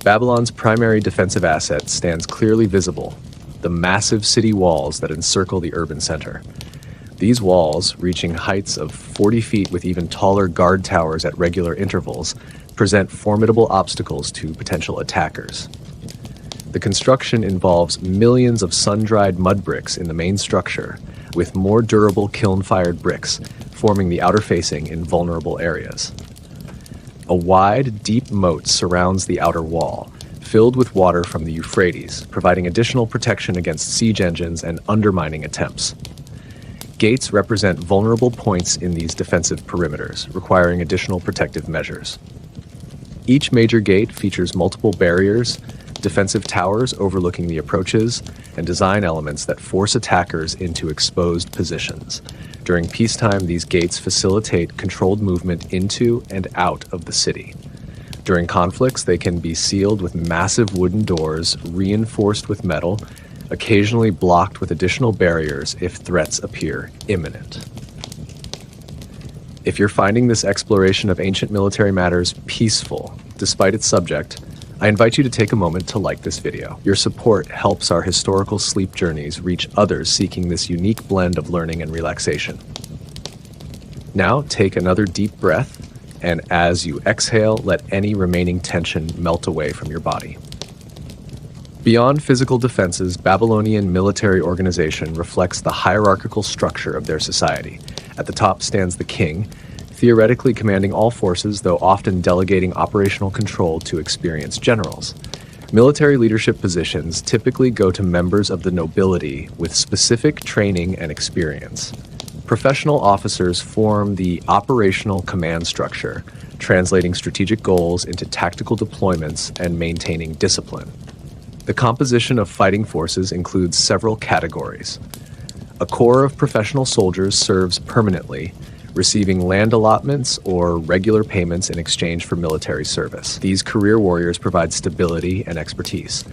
Babylon's primary defensive asset stands clearly visible: the massive city walls that encircle the urban center. These walls, reaching heights of 40 feet with even taller guard towers at regular intervals, present formidable obstacles to potential attackers. The construction involves millions of sun-dried mud bricks in the main structure, with more durable kiln-fired bricks forming the outer facing in vulnerable areas. A wide, deep moat surrounds the outer wall, filled with water from the Euphrates, providing additional protection against siege engines and undermining attempts. Gates represent vulnerable points in these defensive perimeters, requiring additional protective measures. Each major gate features multiple barriers, defensive towers overlooking the approaches, and design elements that force attackers into exposed positions. During peacetime, these gates facilitate controlled movement into and out of the city. During conflicts, they can be sealed with massive wooden doors, reinforced with metal, occasionally blocked with additional barriers if threats appear imminent. If you're finding this exploration of ancient military matters peaceful, despite its subject, I invite you to take a moment to like this video. Your support helps our historical sleep journeys reach others seeking this unique blend of learning and relaxation. Now, take another deep breath, and as you exhale, let any remaining tension melt away from your body. Beyond physical defenses, Babylonian military organization reflects the hierarchical structure of their society. At the top stands the king, theoretically commanding all forces, though often delegating operational control to experienced generals. Military leadership positions typically go to members of the nobility with specific training and experience. Professional officers form the operational command structure, translating strategic goals into tactical deployments and maintaining discipline. The composition of fighting forces includes several categories. A corps of professional soldiers serves permanently, receiving land allotments or regular payments in exchange for military service. These career warriors provide stability and expertise.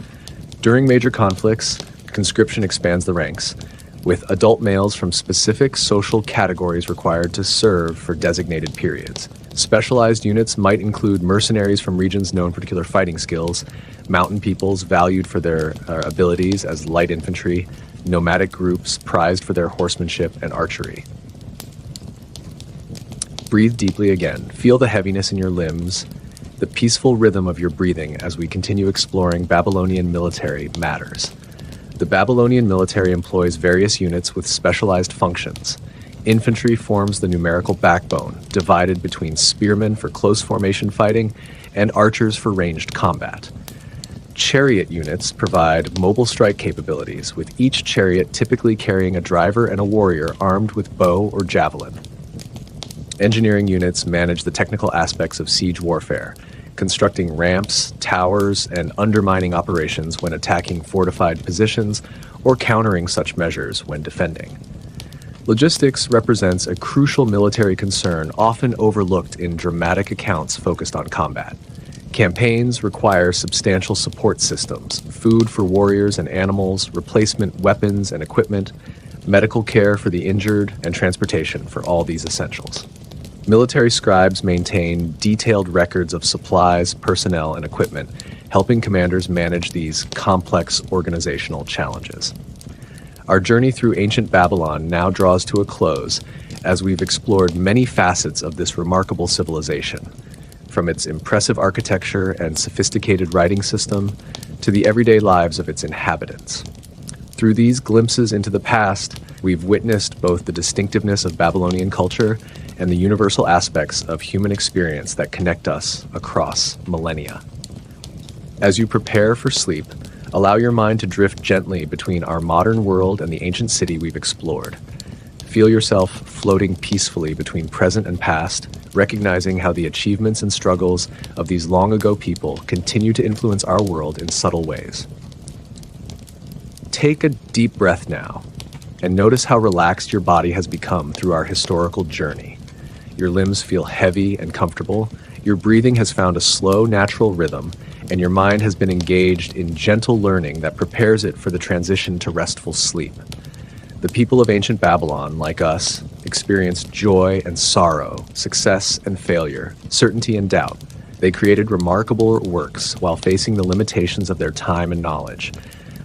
During major conflicts, conscription expands the ranks, with adult males from specific social categories required to serve for designated periods. Specialized units might include mercenaries from regions known for particular fighting skills, mountain peoples valued for their abilities as light infantry, nomadic groups prized for their horsemanship and archery. Breathe deeply again. Feel the heaviness in your limbs, the peaceful rhythm of your breathing as we continue exploring Babylonian military matters. The Babylonian military employs various units with specialized functions. Infantry forms the numerical backbone, divided between spearmen for close formation fighting and archers for ranged combat. Chariot units provide mobile strike capabilities, with each chariot typically carrying a driver and a warrior armed with bow or javelin. Engineering units manage the technical aspects of siege warfare, constructing ramps, towers, and undermining operations when attacking fortified positions or countering such measures when defending. Logistics represents a crucial military concern often overlooked in dramatic accounts focused on combat. Campaigns require substantial support systems, food for warriors and animals, replacement weapons and equipment, medical care for the injured, and transportation for all these essentials. Military scribes maintain detailed records of supplies, personnel, and equipment, helping commanders manage these complex organizational challenges. Our journey through ancient Babylon now draws to a close as we've explored many facets of this remarkable civilization, from its impressive architecture and sophisticated writing system to the everyday lives of its inhabitants. Through these glimpses into the past, we've witnessed both the distinctiveness of Babylonian culture and the universal aspects of human experience that connect us across millennia. As you prepare for sleep, allow your mind to drift gently between our modern world and the ancient city we've explored. Feel yourself floating peacefully between present and past, recognizing how the achievements and struggles of these long-ago people continue to influence our world in subtle ways. Take a deep breath now. and notice how relaxed your body has become through our historical journey. Your limbs feel heavy and comfortable, your breathing has found a slow, natural rhythm, and your mind has been engaged in gentle learning that prepares it for the transition to restful sleep. The people of ancient Babylon, like us, experienced joy and sorrow, success and failure, certainty and doubt. They created remarkable works while facing the limitations of their time and knowledge.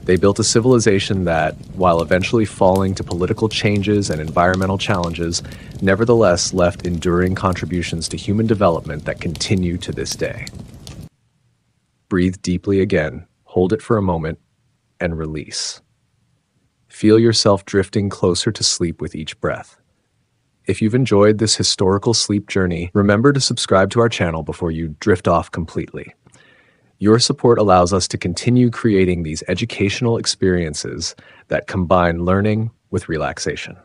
They built a civilization that, while eventually falling to political changes and environmental challenges, nevertheless left enduring contributions to human development that continue to this day. Breathe deeply again, hold it for a moment, and release. Feel yourself drifting closer to sleep with each breath. If you've enjoyed this historical sleep journey, remember to subscribe to our channel before you drift off completely. Your support allows us to continue creating these educational experiences that combine learning with relaxation.